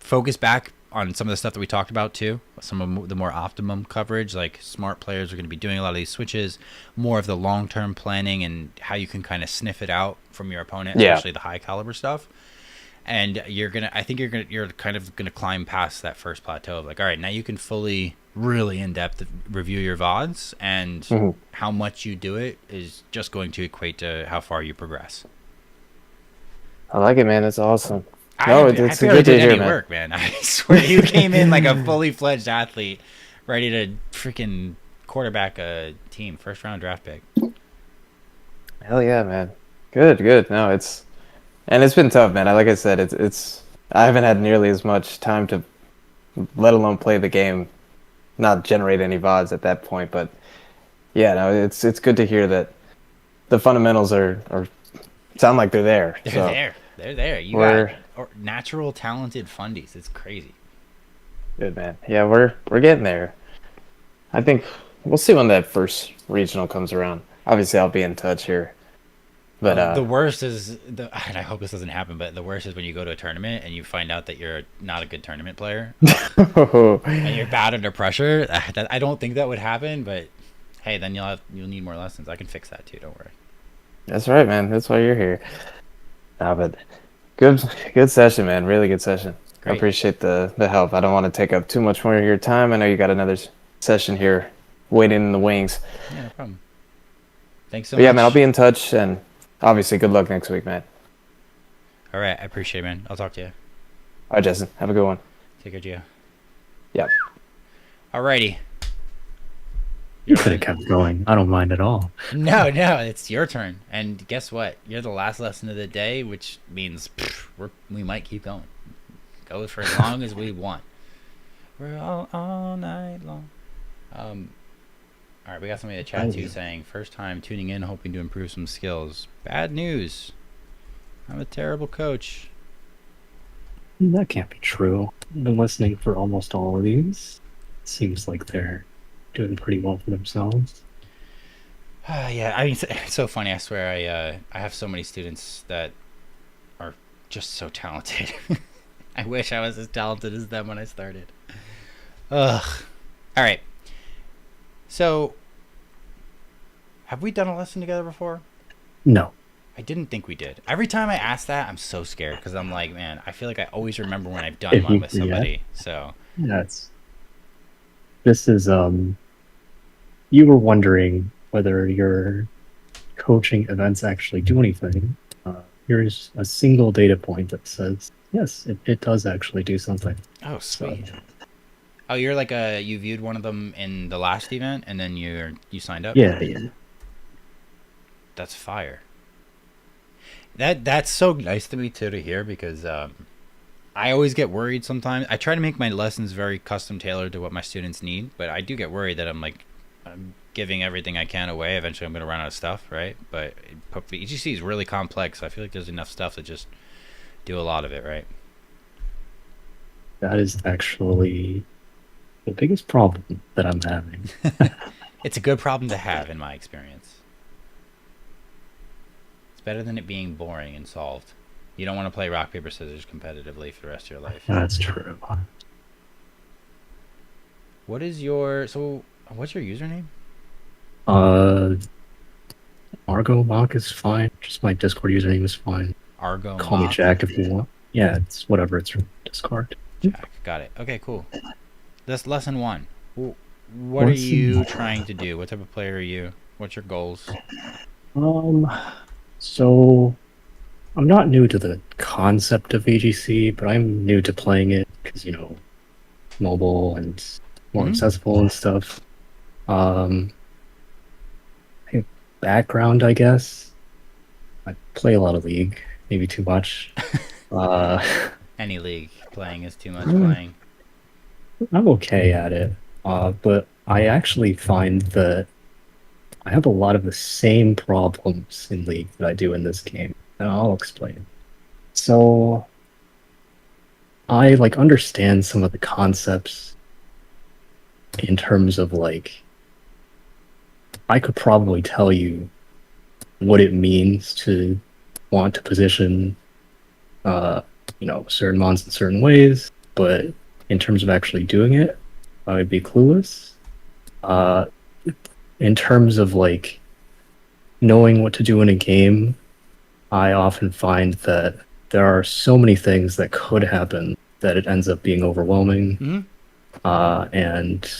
Focus back on some of the stuff that we talked about too. Some of the more optimum coverage, smart players are going to be doing a lot of these switches, more of the long-term planning and how you can kind of sniff it out from your opponent, especially the high caliber stuff. And you're kind of gonna climb past that first plateau of all right, now you can fully, really in depth review your VODs, and how much you do it is just going to equate to how far you progress. I like it, man. It's awesome. I barely did any work, man. I swear you came in like a fully fledged athlete, ready to freaking quarterback a team, first round draft pick. Hell yeah, man. Good, good. No, it's been tough, man. Like I said, it's I haven't had nearly as much time to, let alone play the game, not generate any VODs at that point. But yeah, no, it's good to hear that the fundamentals are sound like they're there. They're So there. They're there. You we're got natural, talented fundies. It's crazy. good, man. Yeah, we're getting there. I think we'll see when that first regional comes around. Obviously, I'll be in touch here. But The worst is and I hope this doesn't happen, but the worst is when you go to a tournament and you find out that you're not a good tournament player and you're bad under pressure. I don't think that would happen, but hey, then you'll need more lessons. I can fix that too. Don't worry. that's right, man. That's why you're here. Nah, but good session, man. Really good session. I Great. appreciate the help. I don't want to take up too much more of your time. I know you got another session here waiting in the wings. Yeah, no problem. Thanks so But much. yeah, man, I'll be in touch, and obviously, good luck next week, man. All right, I appreciate it, man. I'll talk to you. All right, Justin. Have a good one. Take care, Gio. Yep. Alrighty. You could have kept going. I don't mind at all. No, it's your turn. And guess what? You're the last lesson of the day, which means we might keep going. Go for as long as we want. We're all night long. All right, we got somebody in the chat too saying, first time tuning in, hoping to improve some skills. Bad news. I'm a terrible coach. That can't be true. I've been listening for almost all of these. Seems like they're doing pretty well for themselves. Yeah, I mean, it's so funny. I swear, I have so many students that are just so talented. I wish I was as talented as them when I started. Ugh. All right. So, have we done a lesson together before? No. I didn't think we did. Every time I ask that, I'm so scared because I'm like, man, I feel like I always remember when I've done one with Yeah. somebody. So, This is you were wondering whether your coaching events actually do anything. Here's a single data point that says yes, it does actually do something. oh, sweet. Oh, you're like you viewed one of them in the last event and then you signed up? Yeah. That's fire. That's so nice to me too to hear because I always get worried sometimes. I try to make my lessons very custom tailored to what my students need, but I do get worried that I'm giving everything I can away. Eventually I'm going to run out of stuff, right? But EGC is really complex. I feel like there's enough stuff to just do a lot of it, right? That is actually the biggest problem that I'm having. It's a good problem to have in my experience. It's better than it being boring and solved. You don't want to play rock, paper, scissors competitively for the rest of your life. That's true. What's your username? Argo Mock is fine. Just my Discord username is fine. Argo Call me Mock. Jack if you want. Yeah, it's whatever. It's from Discord. Jack. Got it. Okay, cool. That's lesson 1. What are you trying to do? What type of player are you? What's your goals? So I'm not new to the concept of VGC, but I'm new to playing it because, mobile and more accessible and stuff. I think background, I guess. I play a lot of League, maybe too much. Any league playing is too much playing. I'm okay at it, but I actually find that I have a lot of the same problems in League that I do in this game, and I'll explain. So, I understand some of the concepts in terms of I could probably tell you what it means to want to position, certain mons in certain ways, but in terms of actually doing it, I would be clueless. In terms of knowing what to do in a game, I often find that there are so many things that could happen that it ends up being overwhelming. And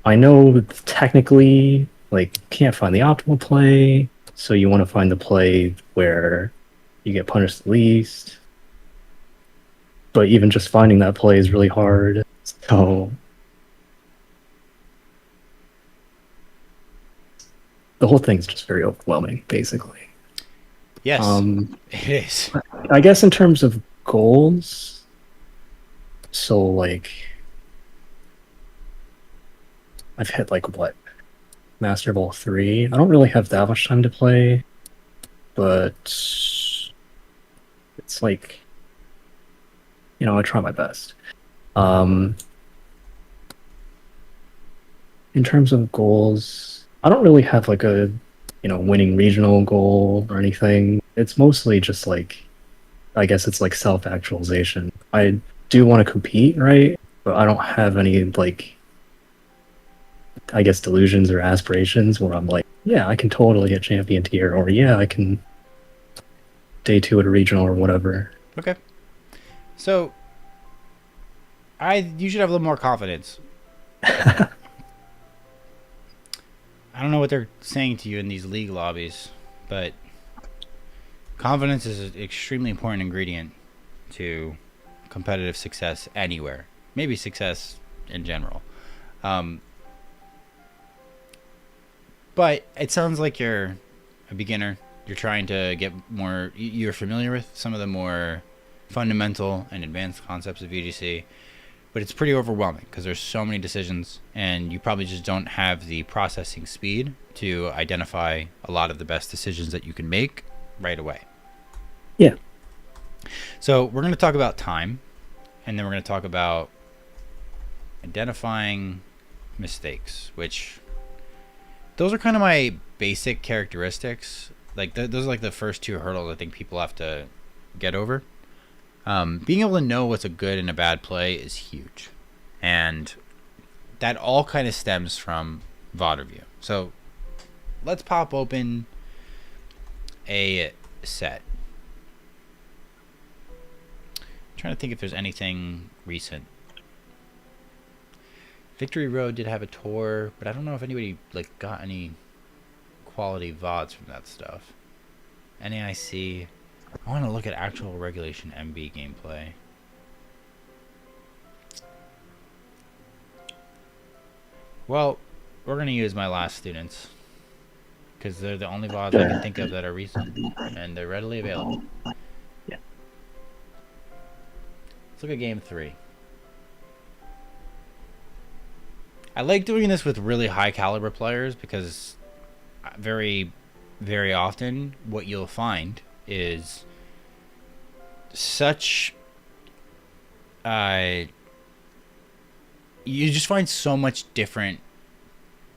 I know technically, can't find the optimal play, so you want to find the play where you get punished the least. But even just finding that play is really hard. So the whole thing's just very overwhelming, basically. Yes, Um, it is. I guess in terms of goals, so like I've hit like what Master Ball 3. I don't really have that much time to play, but it's like I try my best. Um, in terms of goals, I don't really have like a winning regional goal or anything. It's mostly just like I guess it's like self-actualization. I do want to compete, right? But I don't have any like I guess delusions or aspirations where I'm like, yeah, I can totally hit champion tier, or yeah, I can day 2 at a regional or whatever. Okay. So, you should have a little more confidence. I don't know what they're saying to you in these league lobbies, but confidence is an extremely important ingredient to competitive success anywhere. Maybe success in general. But it sounds like you're a beginner. You're trying to get more. You're familiar with some of the more fundamental and advanced concepts of VGC, but it's pretty overwhelming because there's so many decisions, and you probably just don't have the processing speed to identify a lot of the best decisions that you can make right away. Yeah. So we're going to talk about time, and then we're going to talk about identifying mistakes, which those are kind of my basic characteristics. Like those are like the first two hurdles I think people have to get over. Being able to know what's a good and a bad play is huge, and that all kind of stems from VOD review. So let's pop open a set. I'm trying to think if there's anything recent. Victory Road did have a tour, but I don't know if anybody like got any quality VODs from that stuff. NAIC. I want to look at actual Regulation MB gameplay. Well, we're going to use my last students because they're the only VODs I can think of that are recent and they're readily available. Yeah. Let's look at game 3. I like doing this with really high caliber players because very, very often what you'll find is such you just find so much different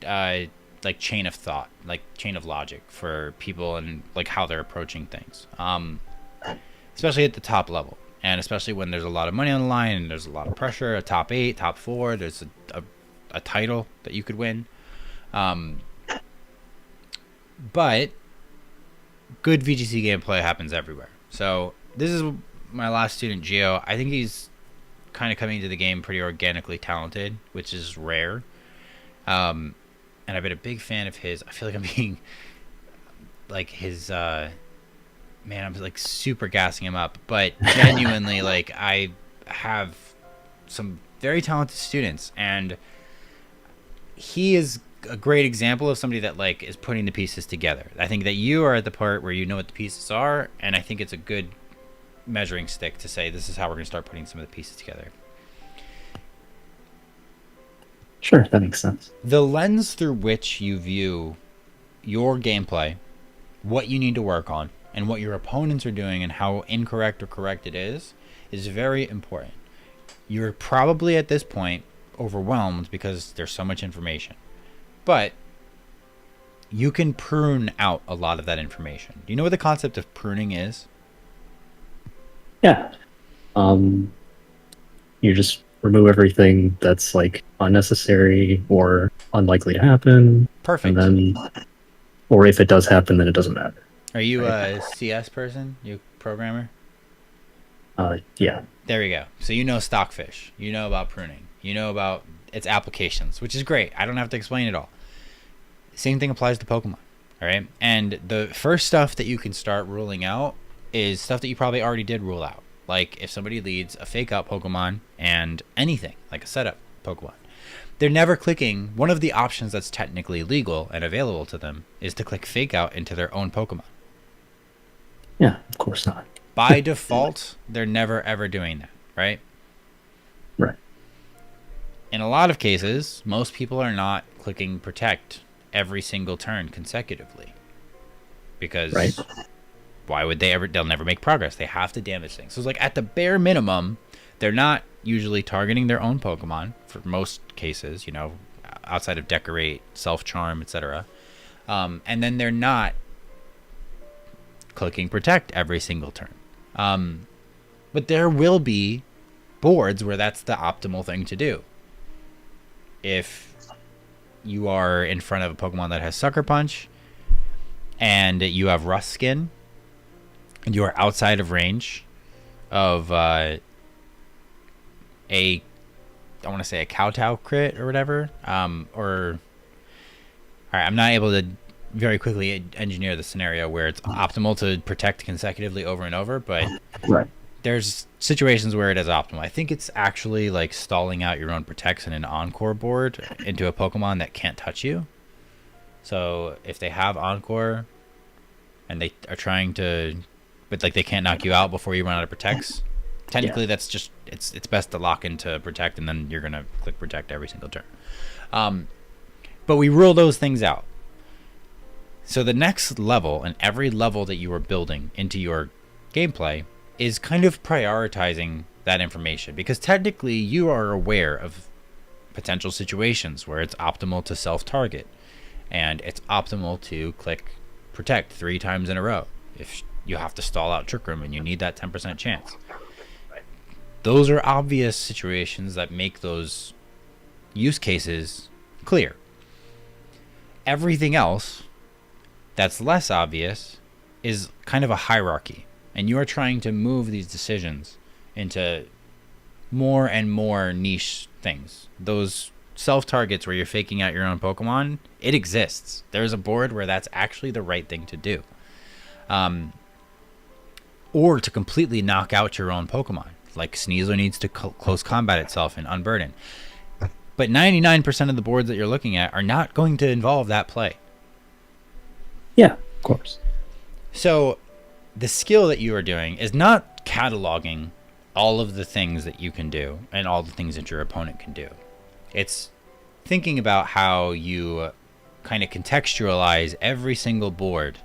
like chain of thought, like chain of logic for people and like how they're approaching things, especially at the top level, and especially when there's a lot of money on the line and there's a lot of pressure, a top 8, top 4, there's a title that you could win, but good VGC gameplay happens everywhere. So this is my last student, Gio. I think he's kind of coming into the game pretty organically talented, which is rare. And I've been a big fan of his. I feel like I'm being like his man, I'm like super gassing him up, but genuinely like I have some very talented students, and he is a great example of somebody that like is putting the pieces together. I think that you are at the part where you know what the pieces are, and I think it's a good measuring stick to say this is how we're going to start putting some of the pieces together. Sure, that makes sense. The lens through which you view your gameplay, what you need to work on, and what your opponents are doing and how incorrect or correct it is very important. You're probably at this point overwhelmed because there's so much information. But you can prune out a lot of that information. Do you know what the concept of pruning is? Yeah. You just remove everything that's like unnecessary or unlikely to happen. Perfect. And then, or if it does happen, then it doesn't matter. Are you a CS person? You programmer? Yeah. There we go. So you know Stockfish. You know about pruning. You know about its applications, which is great. I don't have to explain it all. Same thing applies to Pokemon. All right. And the first stuff that you can start ruling out is stuff that you probably already did rule out. Like if somebody leads a fake out Pokemon and anything like a setup Pokemon, they're never clicking. One of the options that's technically legal and available to them is to click fake out into their own Pokemon. Yeah, of course not. By default, they're never ever doing that, right? Right. In a lot of cases, most people are not clicking protect every single turn consecutively. Because Right. why would they ever? They'll never make progress. They have to damage things. So it's like at the bare minimum, they're not usually targeting their own Pokemon for most cases, you know, outside of Decorate, Self Charm, etc. And then they're not clicking protect every single turn. But there will be boards where that's the optimal thing to do. If you are in front of a Pokemon that has Sucker Punch and you have Rust Skin and you are outside of range of I want to say a Kowtow crit or whatever, or all right, I'm not able to very quickly engineer the scenario where it's optimal to protect consecutively over and over, but Right. there's situations where it is optimal. I think it's actually like stalling out your own protects in an Encore board into a Pokemon that can't touch you. So if they have Encore and they are trying to, but like they can't knock you out before you run out of protects, technically that's just, it's best to lock into protect and then you're going to click protect every single turn. But we rule those things out. So the next level and every level that you are building into your gameplay is kind of prioritizing that information, because technically you are aware of potential situations where it's optimal to self-target and it's optimal to click protect 3 times in a row if you have to stall out Trick Room and you need that 10% chance. Those are obvious situations that make those use cases clear. Everything else that's less obvious is kind of a hierarchy, and you are trying to move these decisions into more and more niche things. Those self-targets where you're faking out your own Pokemon, it exists. There's a board where that's actually the right thing to do. Or to completely knock out your own Pokemon, like Sneasler needs to close combat itself in Unburden. But 99% of the boards that you're looking at are not going to involve that play. Yeah, of course. So the skill that you are doing is not cataloging all of the things that you can do and all the things that your opponent can do. It's thinking about how you kind of contextualize every single board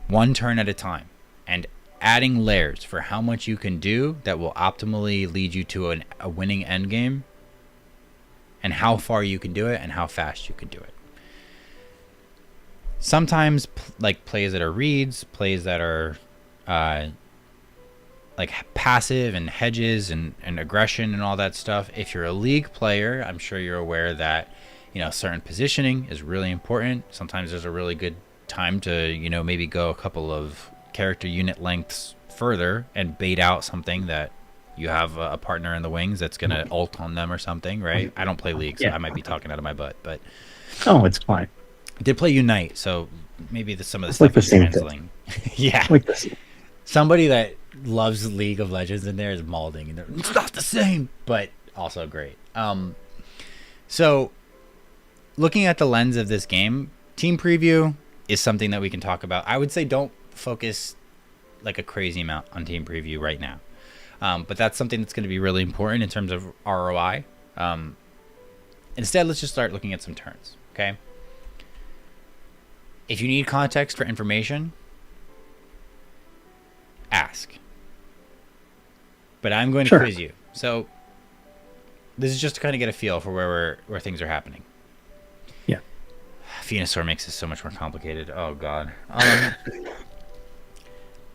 one turn at a time and adding layers for how much you can do that will optimally lead you to a winning end game, and how far you can do it and how fast you can do it. Sometimes like plays that are reads, plays that are like passive and hedges and aggression and all that stuff. If you're a league player, I'm sure you're aware that, you know, certain positioning is really important. Sometimes there's a really good time to, you know, maybe go a couple of character unit lengths further and bait out something that you have a partner in the wings that's going to ult on them or something, right? I don't play League, so I might be talking out of my butt, but Oh, it's fine. I did play Unite, so maybe some of the It's stuff like the is same translating. Yeah. Like this. Somebody that loves League of Legends in there is malding, and it's not the same, but also great. So looking at the lens of this game, team preview is something that we can talk about. I would say don't focus like a crazy amount on team preview right now. But that's something that's going to be really important in terms of ROI. Instead, let's just start looking at some turns, okay? If you need context for information, ask. But I'm going to quiz you. So this is just to kind of get a feel for where things are happening. Yeah. Venusaur makes it so much more complicated. Oh, God.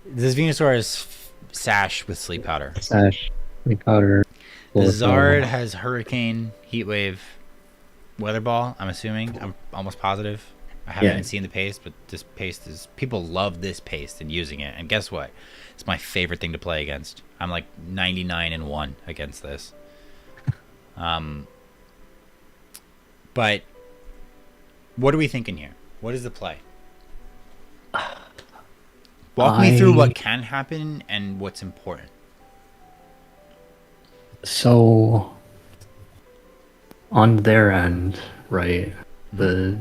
This Venusaur is Sash with Sleep Powder. Sash, Sleep Powder. The Zard has Hurricane, Heat Wave, Weather Ball, I'm assuming. I'm almost positive. I haven't even seen the paste, but this paste is... People love this paste and using it. And guess what? It's my favorite thing to play against. I'm like 99-1 against this. But what are we thinking here? What is the play? Walk me through what can happen and what's important. So, on their end, right, the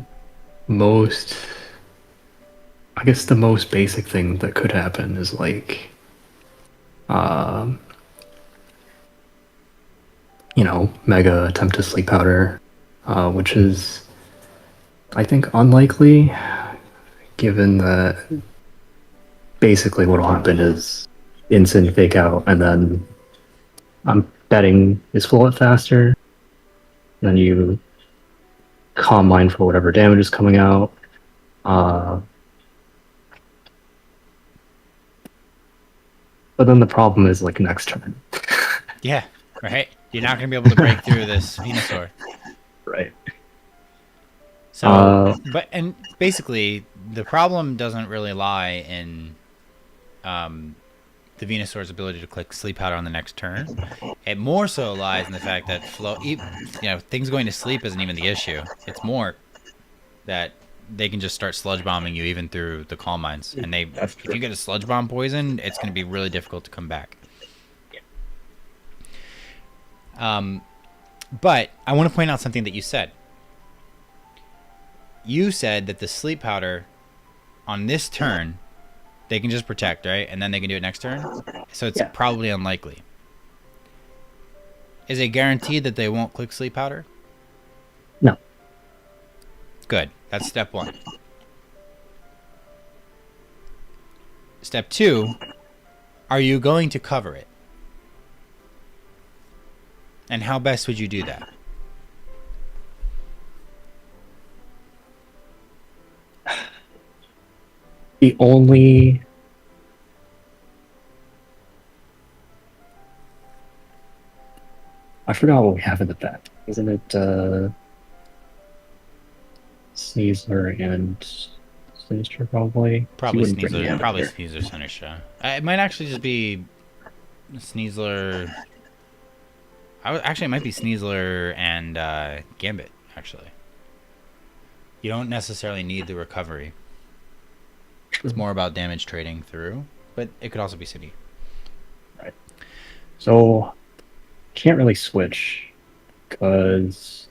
most I guess the most basic thing that could happen is like, um, mega attempt to sleep powder, which is, I think, unlikely, given that basically what'll happen is instant fake out, and then I'm betting is full it faster. Then you calm mine for whatever damage is coming out. Uh, but then the problem is like next turn. Yeah, right. You're not going to be able to break through this Venusaur. Right. So, and basically, the problem doesn't really lie in the Venusaur's ability to click Sleep Powder on the next turn. It more so lies in the fact that things going to sleep isn't even the issue. It's more that they can just start sludge bombing you even through the Calm Minds, and if you get a sludge bomb poison, it's going to be really difficult to come back. But I want to point out something that you said. You said that the Sleep Powder on this turn, they can just protect, right? And then they can do it next turn? So it's probably unlikely. Is it guaranteed that they won't click Sleep Powder? No. Good. That's step 1. Step 2, are you going to cover it? And how best would you do that? The only I forgot what we have in the back. Isn't it Sneasler and Sinister probably? Probably He wouldn't bring Sneasler. Gambit Probably here. Sneasler Sinister. It might actually just be Sneasler. Actually, it might be Sneasler and Gambit. Actually, you don't necessarily need the recovery. It's more about damage trading through, but it could also be City. Right. So can't really switch because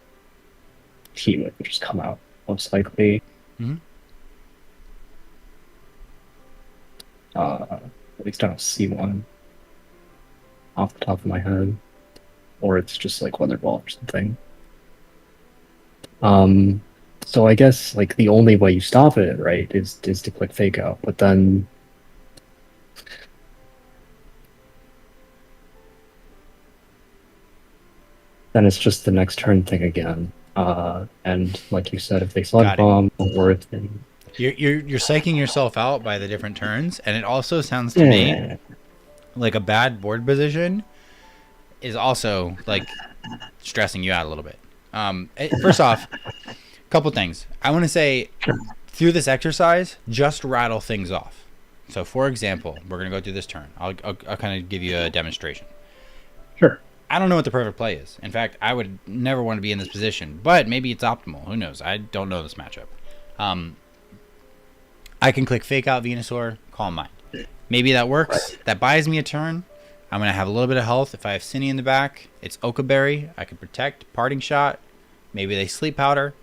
Heat would just come out most likely. Mhm. At least I don't see one off the top of my head, or it's just like Weather Ball or something. So I guess like the only way you stop it, right, is to click Fake Out, but then it's just the next turn thing again. And like you said, if they Got slug it. bomb or if they You're psyching yourself out by the different turns, and it also sounds to me like a bad board position is also like stressing you out a little bit. First off, a couple things. I want to say through this exercise, just rattle things off. So, for example, we're gonna go through this turn. I'll kind of give you a demonstration. Sure. I don't know what the perfect play is. In fact, I would never want to be in this position, but maybe it's optimal. Who knows? I don't know this matchup. I can click Fake Out Venusaur, Calm Mind. Maybe that works. That buys me a turn. I'm going to have a little bit of health. If I have Cinny in the back, it's Okaberry. I can protect. Parting Shot. Maybe they Sleep Powder.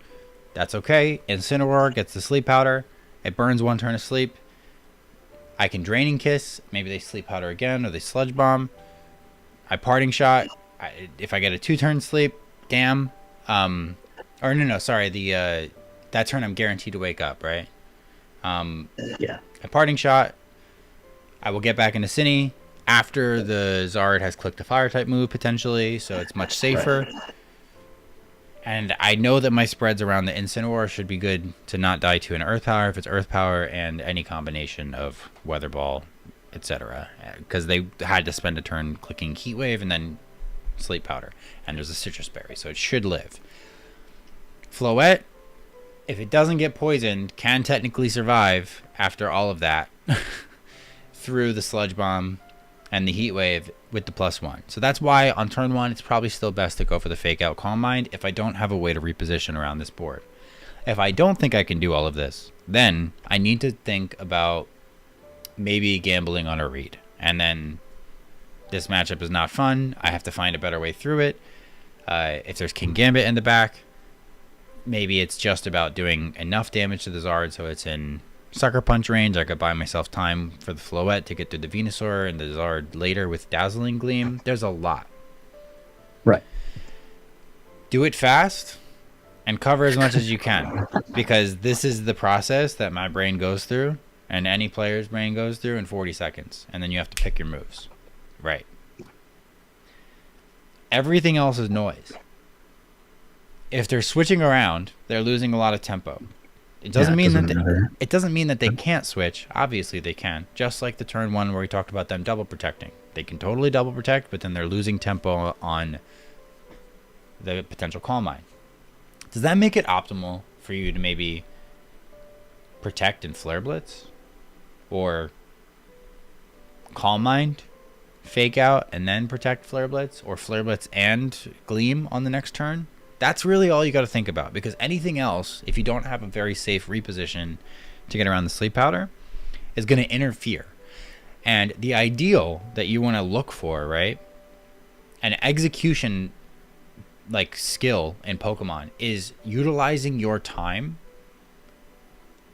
That's okay. Incineroar gets the Sleep Powder. It burns one turn of sleep. I can Draining Kiss. Maybe they Sleep Powder again, or they Sludge Bomb. I Parting Shot. If I get a 2-turn sleep, damn. Sorry. That turn I'm guaranteed to wake up, right? Yeah. A Parting Shot. I will get back into Cinny after the Zard has clicked a Fire type move potentially, so it's much safer. Right. And I know that my spreads around the Incineroar should be good to not die to an Earth Power if it's Earth Power and any combination of Weather Ball, etc. Because they had to spend a turn clicking Heat Wave and then Sleep Powder, and there's a Citrus Berry, so it should live. Floette, if it doesn't get poisoned, can technically survive after all of that through the Sludge Bomb and the Heat Wave with the +1. So that's why on turn 1, it's probably still best to go for the Fake Out Calm Mind if I don't have a way to reposition around this board. If I don't think I can do all of this, then I need to think about maybe gambling on a read. And then this matchup is not fun. I have to find a better way through it. If there's King Gambit in the back, maybe it's just about doing enough damage to the Zard so it's in Sucker Punch range, I could buy myself time for the Floette to get through the Venusaur and the Zard later with Dazzling Gleam. There's a lot. Right. Do it fast and cover as much as you can, because this is the process that my brain goes through and any player's brain goes through in 40 seconds, and then you have to pick your moves. Right. Everything else is noise. If they're switching around, they're losing a lot of tempo. It doesn't mean that they can't switch. Obviously they can. Just like the turn 1 where we talked about them double protecting. They can totally double protect, but then they're losing tempo on the potential Calm Mind. Does that make it optimal for you to maybe protect and Flare Blitz? Or Calm Mind, Fake Out, and then protect Flare Blitz? Or Flare Blitz and Gleam on the next turn? That's really all you got to think about, because anything else, if you don't have a very safe reposition to get around the Sleep Powder, is going to interfere. And the ideal that you want to look for, right, an execution like skill in Pokemon is utilizing your time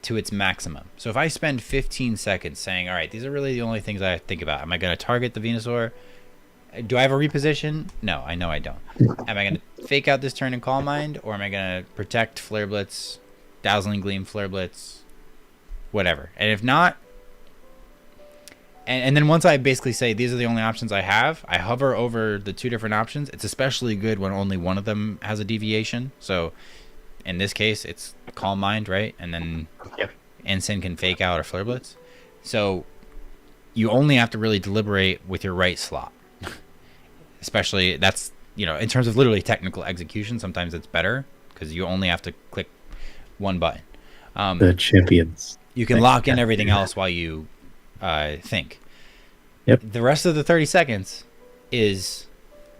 to its maximum. So if I spend 15 seconds saying, all right, these are really the only things I think about. Am I going to target the Venusaur? Do I have a reposition? No, I know I don't. Am I going to Fake Out this turn and Calm Mind, or am I going to protect Flare Blitz, Dazzling Gleam, Flare Blitz, whatever? And if not, and then once I basically say these are the only options I have, I hover over the 2 different options. It's especially good when only one of them has a deviation. So in this case, it's Calm Mind, right? And then Ensign can Fake Out or Flare Blitz. So you only have to really deliberate with your right slot. Especially, that's, you know, in terms of literally technical execution, sometimes it's better because you only have to click one button. The champions. You can lock in everything else while you think. Yep. The rest of the 30 seconds is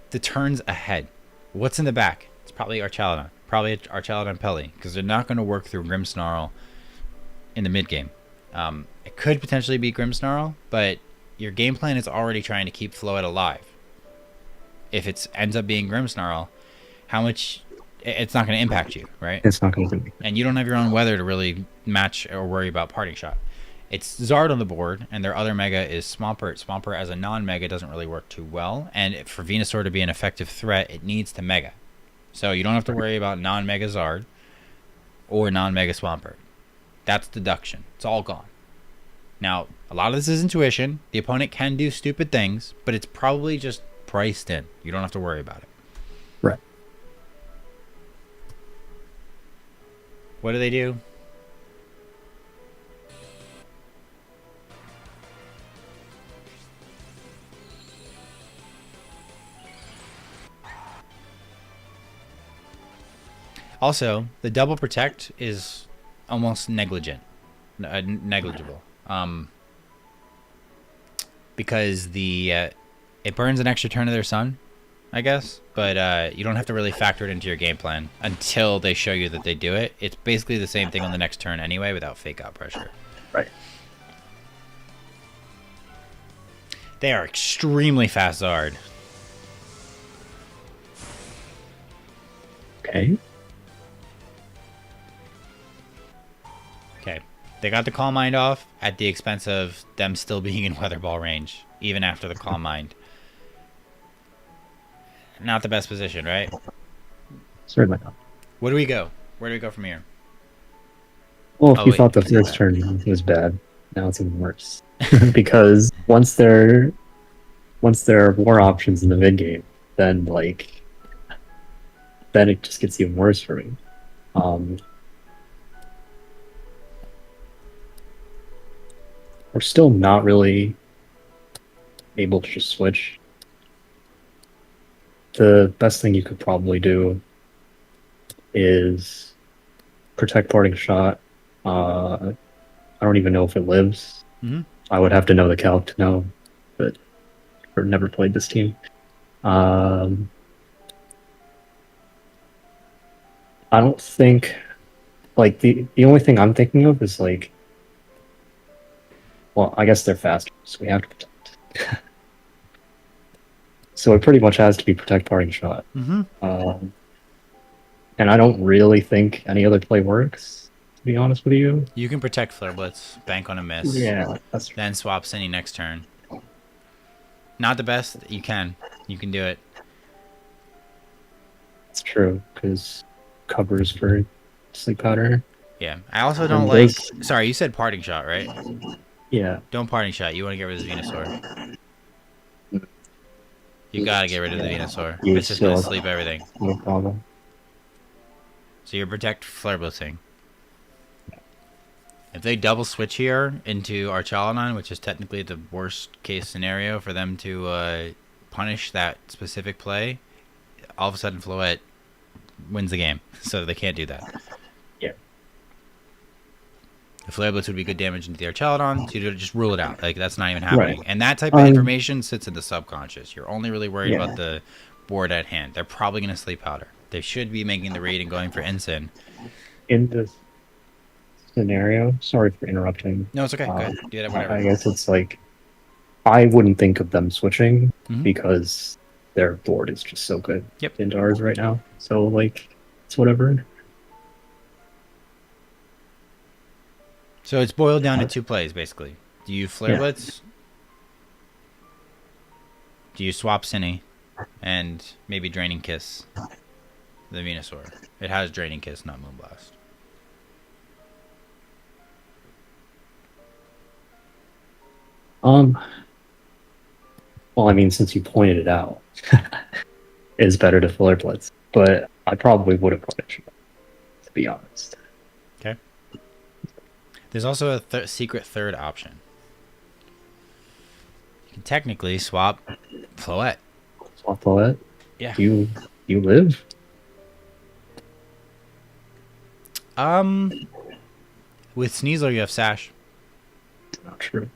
the turns ahead. What's in the back? It's probably Archaludon. Probably Archaludon Pelly, because they're not going to work through Grimmsnarl in the mid game. It could potentially be Grimmsnarl, but your game plan is already trying to keep Floette alive. If it ends up being Grimmsnarl, how much... It's not going to impact you, right? It's not going to. And you don't have your own weather to really match or worry about Parting Shot. It's Zard on the board, and their other Mega is Swampert. Swampert as a non-Mega doesn't really work too well, and for Venusaur to be an effective threat, it needs to Mega. So you don't have to worry about non-Mega Zard or non-Mega Swampert. That's deduction. It's all gone. Now, a lot of this is intuition. The opponent can do stupid things, but it's probably just priced in. You don't have to worry about it. Right. What do they do? Also, the double protect is almost negligible, because it burns an extra turn of their sun, I guess, but you don't have to really factor it into your game plan until they show you that they do it. It's basically the same thing on the next turn anyway, without Fake Out pressure. Right. They are extremely fast Zard. Okay. Okay. They got the Calm Mind off at the expense of them still being in Weather Ball range, even after the Calm Mind. Not the best position, right? Certainly not. Where do we go? Where do we go from here? Well, if Oh, you wait. thought the first turn was bad, now it's even worse. Because once there are more options in the mid game, then it just gets even worse for me. We're still not really able to just switch. The best thing you could probably do is protect Parting Shot. I don't even know if it lives. Mhm. I would have to know the calc to know, but I've never played this team. I don't think, the only thing I'm thinking of is well, I guess they're faster, so we have to protect. So it pretty much has to be protect Parting Shot. Mm-hmm. And I don't really think any other play works. To be honest with you. You can protect Flare Blitz, bank on a miss, Yeah, that's true. then swap Cindy next turn. Not the best. You can do it. It's true because covers for sleep powder. Yeah. I also don't And like. this- Sorry, you said parting shot, right? Yeah, Don't parting shot. You want to get rid of the Venusaur. You gotta get rid of the Venusaur. You It's just gonna still- sleep everything. no problem. So you're protect Flare Blitzing. If they double switch here into Archaludon, which is technically the worst case scenario for them to punish that specific play, all of a sudden Floette wins the game. So they can't do that. Yeah. The Flare Blitz would be good damage into the Archaludon, so you just rule it out. Like, that's not even happening. Right. And that type of information sits in the subconscious. You're only really worried Yeah. about the board at hand. They're probably going to sleep powder. They should be making the read and going for Ensign. In this scenario, sorry for interrupting. No, it's okay. Go ahead. Do that, whatever. I guess it's like I wouldn't think of them switching Mhm. because their board is just so good Yep. into ours right now. So like it's whatever. So it's boiled down to two plays, basically. Do you Flare Yeah. Blitz? Do you swap Cinny? And maybe Draining Kiss the Venusaur? It has Draining Kiss, not Moonblast. Well, I mean, since you pointed it out, it's better to Flare Blitz, but I probably would have punished it, to be honest. There's also a secret third option. You can technically swap Floette. Swap Floette? Yeah. You live? With Sneasler, you have Sash. Not true.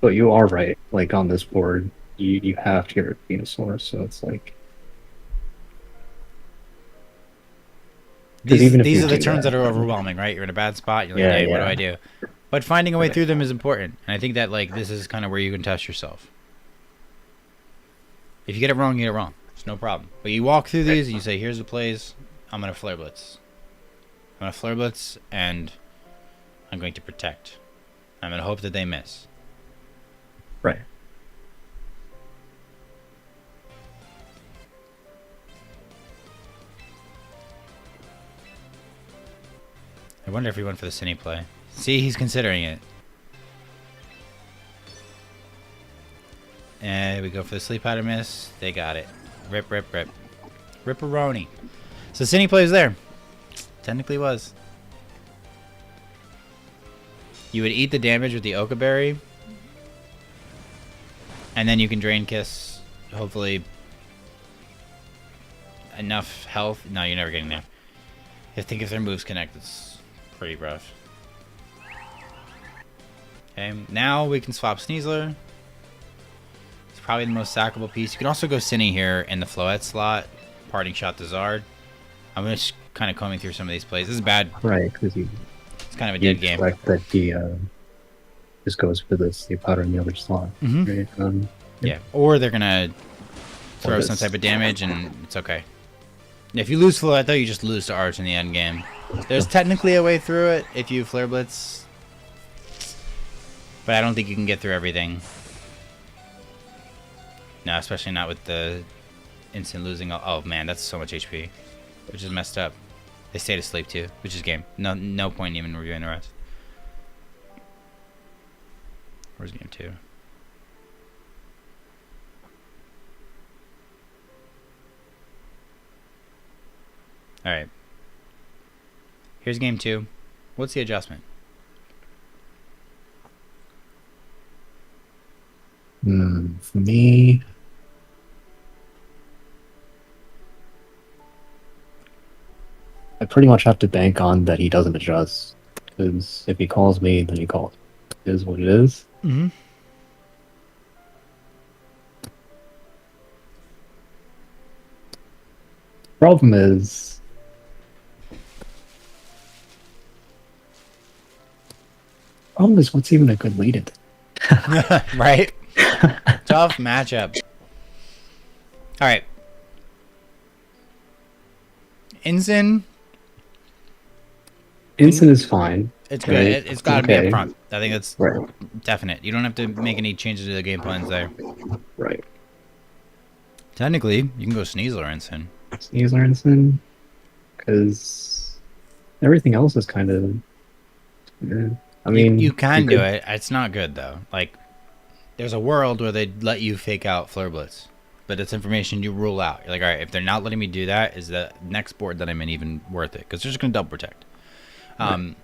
But you are right. Like on this board, you have to get rid of Venusaur, so it's like 'cause These, even if these you are the do turns that- that are overwhelming, right? You're in a bad spot. You're like, Yeah, hey, what do yeah. I do? But finding a way Right. through them is important. And I think that, like, this is kind of where you can test yourself. If you get it wrong, you get it wrong. It's no problem. But you walk through these and you say, here's the plays. I'm going to Flare Blitz. I'm going to Flare Blitz, and I'm going to protect. I'm going to hope that they miss. Right. I wonder if he went for the Cine play. See, he's considering it. And we go for the Sleep Powder miss. They got it. Rip, rip, rip. Ripperoni. So Cine plays there. Technically was. You would eat the damage with the Oka Berry. And then you can Drain Kiss. Hopefully enough health. No, you're never getting there. I think if their moves connect, it's pretty rough. Okay, now we can swap Sneasler. It's probably the most sackable piece. You can also go Cine here in the Floette slot. Parting shot to Zard. I'm just kind of combing through some of these plays. This is bad. Right, because you It's kind of a dead game. expect that he just goes for the sleep powder in the other slot. Mhm. Right? Yeah, or they're gonna throw Or some this. type of damage, and it's okay. If you lose Floette, though, you just lose to Arch in the end game. There's technically a way through it if you Flare Blitz, but I don't think you can get through everything. No, especially not with the instant losing. Oh man, that's so much HP, which is messed up. They stayed asleep too, which is game. No point in even reviewing the rest. Where's game 2? Alright. Here's game 2. What's the adjustment? For me, I pretty much have to bank on that he doesn't adjust. Because if he calls me, then he calls. It is what it is. Mm-hmm. Problem is, what's even a good lead in? Right? Tough matchup. Alright. Ensign, Instant is fine. it's good. Right. It's got to be up Okay. front. I think that's Right. definite. You don't have to make any changes to the game plans there. Right. Technically, you can go Sneasel or Ensign. Sneasler Instant, because everything else is kind of. I mean, you can do could- it. It's not good though. Like, there's a world where they let you fake out Flare Blitz, but it's information you rule out. You're like, all right, if they're not letting me do that, is the next board that I'm in even worth it? Because they're just gonna double protect. Now,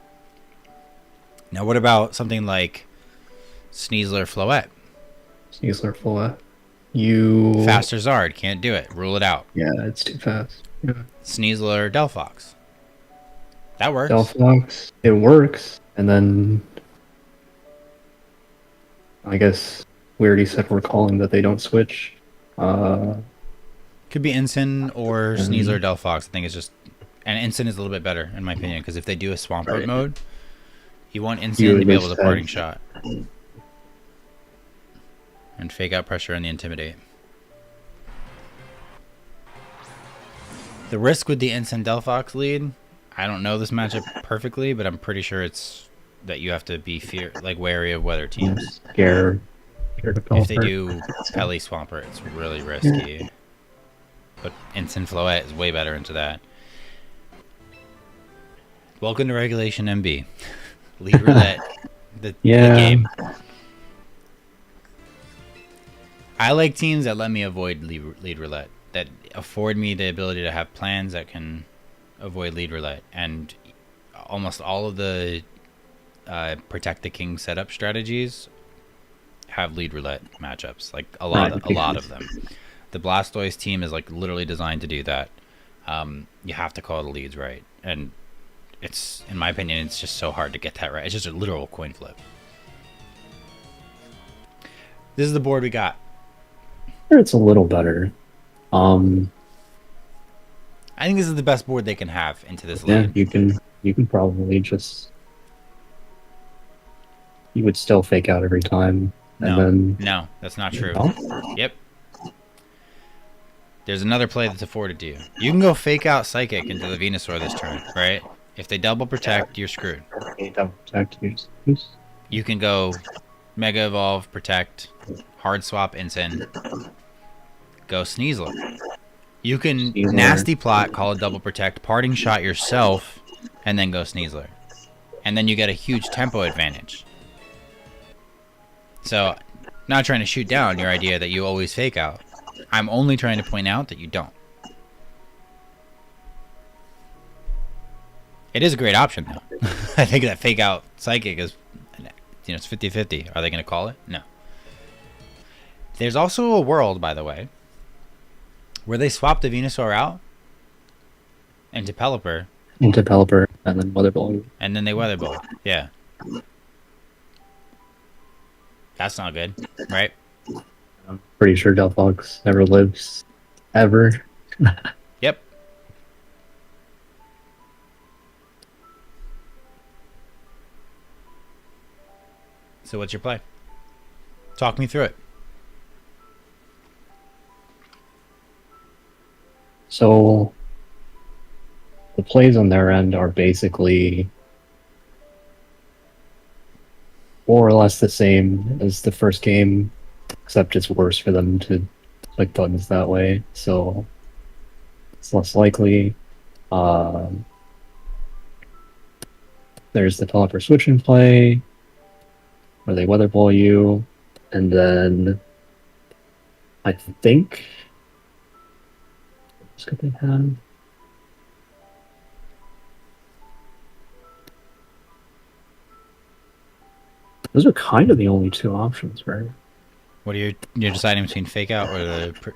what about something like Sneasler Floette? Sneasler Full. You. Faster Zard, can't do it. Rule it out. Yeah, it's too fast. Yeah. Sneasler Delphox. That works. Delphox, it works, and then I guess we already said we're calling that they don't switch. Could be Ensign or Sneasler Delphox. I think it's just, and Ensign is a little bit better in my opinion because if they do a Swampert Right. mode, you want Ensign to be able to understand. parting shot and fake out pressure and the intimidate. The risk with the Ensign Delphox lead, I don't know this matchup perfectly, but I'm pretty sure it's that you have to be wary of weather teams. Scare If they do Pelly Swampert, it's really risky. But Ensign Floette is way better into that. Welcome to Regulation MB. Lead roulette. The game. I like teams that let me avoid lead roulette, that afford me the ability to have plans that can avoid lead roulette. And almost all of the Protect the King setup strategies have lead roulette matchups. Like a lot of them. The Blastoise team is like literally designed to do that. You have to call the leads right, and it's, in my opinion, it's just so hard to get that right. It's just a literal coin flip. This is the board we got. It's a little better. I think this is the best board they can have into this Yeah, league. you can probably just you would still fake out every time, and then No, that's not true. No? Yep. There's another play that's afforded to you. You can go fake out Psychic into the Venusaur this turn, right? If they double protect, you're screwed. double protect use. You can go Mega Evolve, Protect, Hard Swap Ensign, go Sneasler. You can Sneasler. Nasty Plot, call a double protect, Parting Shot yourself, and then go Sneasler. And then you get a huge tempo advantage. So, not trying to shoot down your idea that you always fake out. I'm only trying to point out that you don't. It is a great option, though. I think that fake out Psychic is, it's 50-50. Are they going to call it? No. There's also a world, by the way, where they swap the Venusaur out into Pelipper, Into Pelipper, and then Weather Ball. and then they Weather Ball. Yeah. That's not good, right? I'm pretty sure Delphox never lives, ever. Yep. So what's your play? Talk me through it. So the plays on their end are basically more or less the same as the first game, except it's worse for them to click buttons that way, so it's less likely. There's the Pelipper switch in play, where they Weather Ball you, and then I think what else could they have? Those are kind of the only two options, right? What are you're deciding between fake out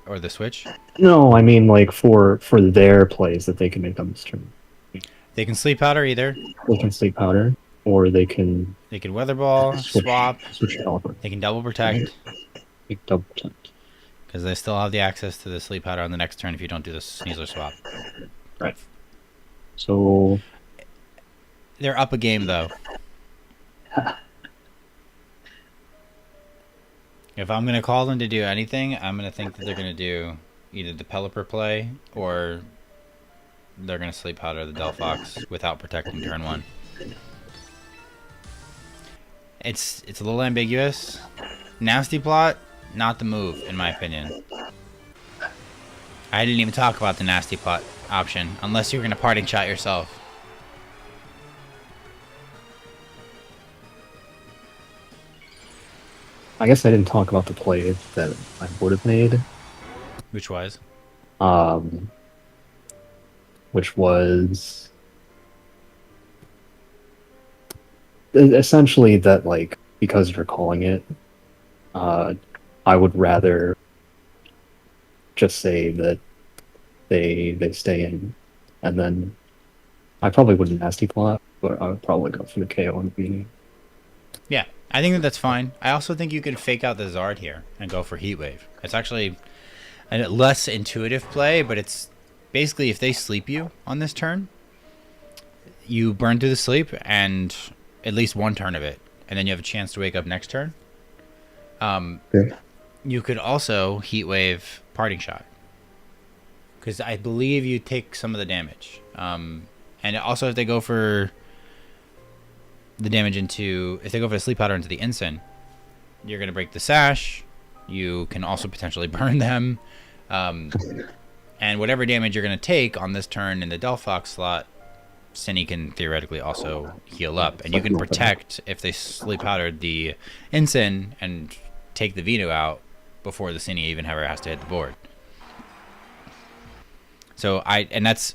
or the switch? No, I mean like for their plays that they can make on this turn. They can sleep powder either. They can sleep powder, or they can They can weather ball, switch, swap. switch Pelipper. They can double protect Make double protect. because they still have the access to the sleep powder on the next turn if you don't do the Sneasler swap. Right. So They're up a game though. If I'm gonna call them to do anything, I'm gonna think that they're gonna do either the Pelipper play or they're gonna sleep powder the Delphox without protecting turn 1. It's a little ambiguous. Nasty Plot, not the move in my opinion. I didn't even talk about the Nasty Plot option unless you're gonna parting shot yourself. I guess I didn't talk about the play that I would have made, Which was? um, which was essentially that, like, because you're calling it, I would rather just say that they stay in, and then I probably wouldn't nasty plot, but I would probably go for the KO and beating. Yeah, I think that's fine. I also think you could fake out the Zard here and go for Heat Wave. It's actually a less intuitive play, but it's basically if they sleep you on this turn, you burn through the sleep and at least one turn of it, and then you have a chance to wake up next turn. Okay. You could also Heat Wave Parting Shot, because I believe you take some of the damage. And also if they go for the damage if they go for the sleep powder into the ensign, you're going to break the sash. You can also potentially burn them. And whatever damage you're going to take on this turn in the Delphox slot, Cine can theoretically also heal up. And you can protect if they sleep powdered the ensign and take the Venu out before the Cine even ever has to hit the board. So and that's,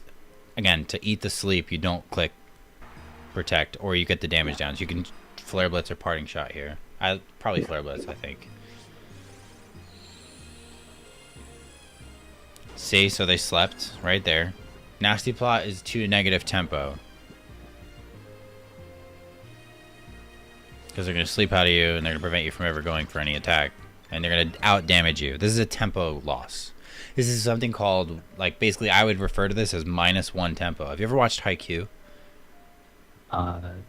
again, to eat the sleep, you don't click protect, or you get the damage down. So you can Flare Blitz or Parting Shot here. Probably Flare Blitz, I think. See, so they slept right there. Nasty Plot is 2 negative tempo, because they're going to sleep out of you and they're going to prevent you from ever going for any attack, and they're going to out damage you. This is a tempo loss. This is something called, like, basically I would refer to this as -1 tempo. Have you ever watched Haikyuu?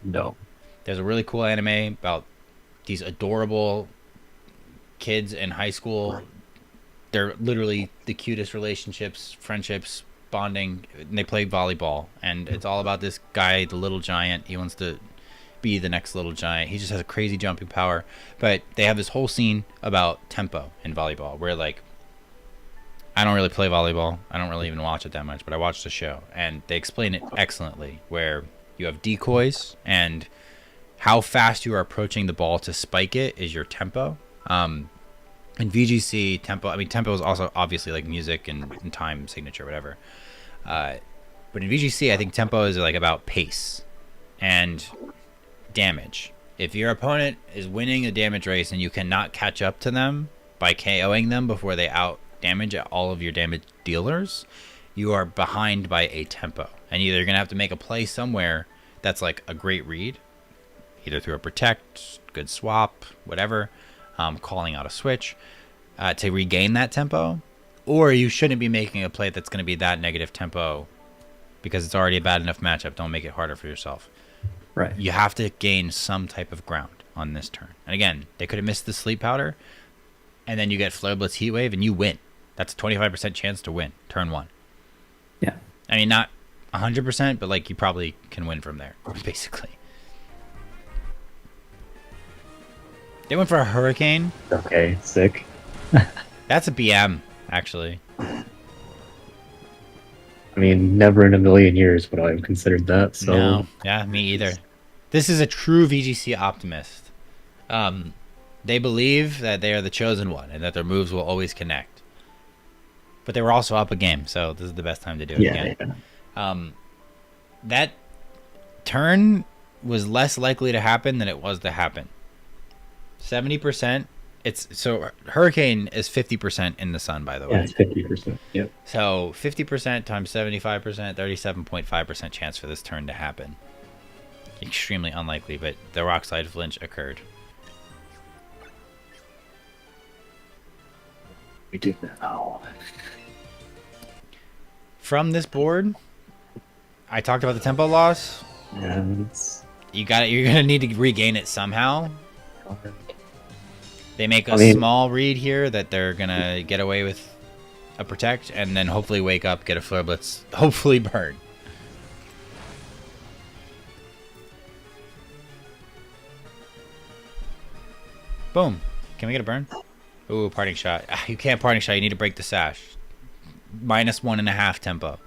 No. There's a really cool anime about these adorable kids in high school. They're literally the cutest relationships, friendships, bonding, and they play volleyball. And it's all about this guy, the little giant. He wants to be the next little giant. He just has a crazy jumping power. But they have this whole scene about tempo in volleyball where, like, I don't really play volleyball. I don't really even watch it that much, but I watched the show. And they explain it excellently, where you have decoys, and how fast you are approaching the ball to spike it is your tempo. In VGC, tempo, I mean, tempo is also obviously like music and time signature, whatever. But in VGC, I think tempo is like about pace and damage. If your opponent is winning a damage race and you cannot catch up to them by KOing them before they out damage all of your damage dealers, you are behind by a tempo. And either you're going to have to make a play somewhere that's like a great read, either through a protect, good swap, whatever, calling out a switch to regain that tempo, or you shouldn't be making a play that's going to be that negative tempo because it's already a bad enough matchup. Don't make it harder for yourself. Right. You have to gain some type of ground on this turn. And again, they could have missed the sleep powder, and then you get Flare Blitz Heat Wave and you win. That's a 25% chance to win turn 1. Yeah. I mean, not 100%, but like you probably can win from there, basically. They went for a Hurricane. Okay, sick. That's a BM, actually. I mean, never in a million years would I have considered that. So No, yeah, me either. This is a true VGC optimist. They believe that they are the chosen one and that their moves will always connect. But they were also up a game, so this is the best time to do it again. Yeah. That turn was less likely to happen than it was to happen. 70%. So Hurricane is 50% in the sun, by the way. Yeah, it's 50%. Yep. So 50% times 75%, 37.5% chance for this turn to happen. Extremely unlikely, but the Rockslide flinch occurred. We do now. From this board, I talked about the tempo loss. And You're gonna need to regain it somehow. They make a I mean- small read here that they're gonna get away with a protect, and then hopefully wake up, get a Flare Blitz, hopefully burn. Boom. Can we get a burn? Ooh, parting shot. Ah, you can't parting shot. You need to break the sash. -1.5 tempo.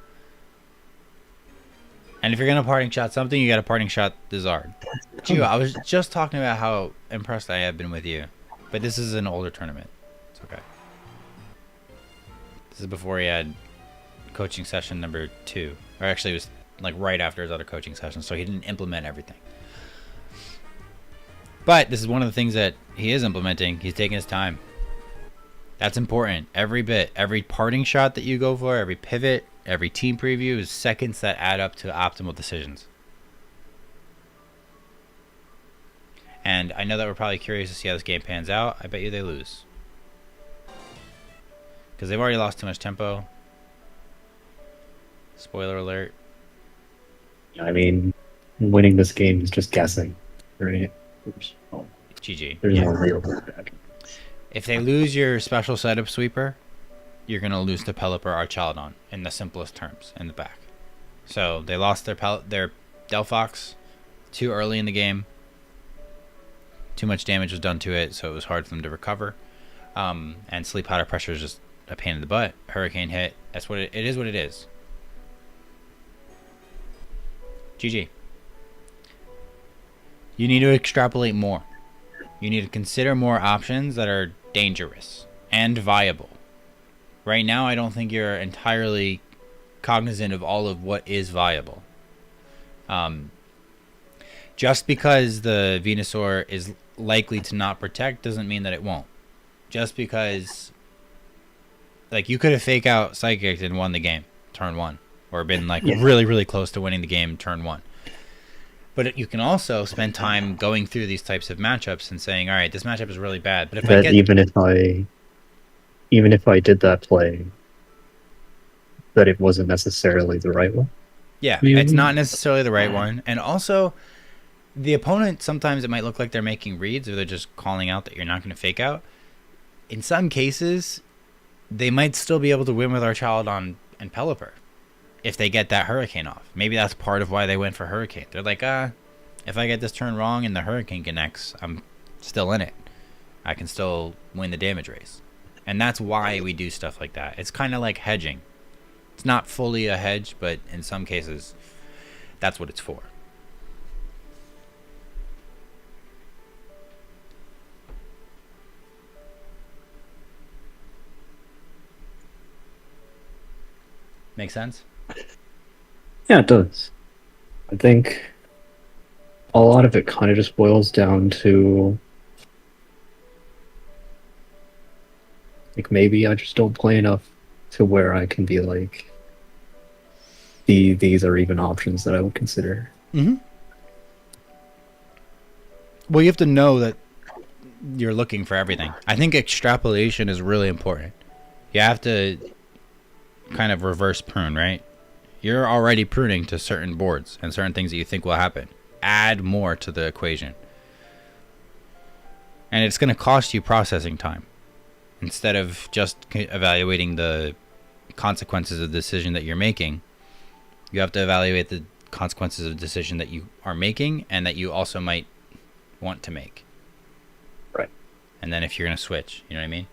And if you're gonna parting shot something, you gotta parting shot the Zard. Gio, I was just talking about how impressed I have been with you, but this is an older tournament. It's okay. This is before he had coaching session number 2, or actually it was like right after his other coaching session, so he didn't implement everything. But this is one of the things that he is implementing. He's taking his time. That's important. Every bit, every parting shot that you go for, every pivot, every team preview is seconds that add up to optimal decisions. And I know that we're probably curious to see how this game pans out. I bet you they lose. Because they've already lost too much tempo. Spoiler alert. I mean, winning this game is just guessing, right? GG. There's Yeah. no real back. If they lose your special setup sweeper, you're going to lose to Pelipper or Archaludon in the simplest terms in the back. So they lost their Delphox too early in the game. Too much damage was done to it, so it was hard for them to recover. And Sleep Powder Pressure is just a pain in the butt. Hurricane hit. That's what it is. What it is. GG. You need to extrapolate more. You need to consider more options that are dangerous and viable. Right now, I don't think you're entirely cognizant of all of what is viable. Just because the Venusaur is likely to not protect doesn't mean that it won't. Just because, like, you could have fake out Psychic and won the game turn 1, or been like really, really close to winning the game turn 1. But you can also spend time going through these types of matchups and saying, all right, this matchup is really bad. But if I get even if I did that play, that it wasn't necessarily the right one. Yeah, it's not necessarily the right one. And also, the opponent, sometimes it might look like they're making reads or they're just calling out that you're not going to fake out. In some cases, they might still be able to win with Archaludon and Pelipper if they get that Hurricane off. Maybe that's part of why they went for Hurricane. They're like, if I get this turn wrong and the Hurricane connects, I'm still in it. I can still win the damage race. And that's why we do stuff like that. It's kind of like hedging. It's not fully a hedge, but in some cases, that's what it's for. Make sense? Yeah, it does. I think a lot of it kind of just boils down to, like, maybe I just don't play enough to where I can be like, these are even options that I would consider. Mm-hmm. Well, you have to know that you're looking for everything. I think extrapolation is really important. You have to kind of reverse prune, right? You're already pruning to certain boards and certain things that you think will happen. Add more to the equation. And it's going to cost you processing time. Instead of just evaluating the consequences of the decision that you're making, you have to evaluate the consequences of the decision that you are making and that you also might want to make. Right. And then if you're going to switch, you know what I mean?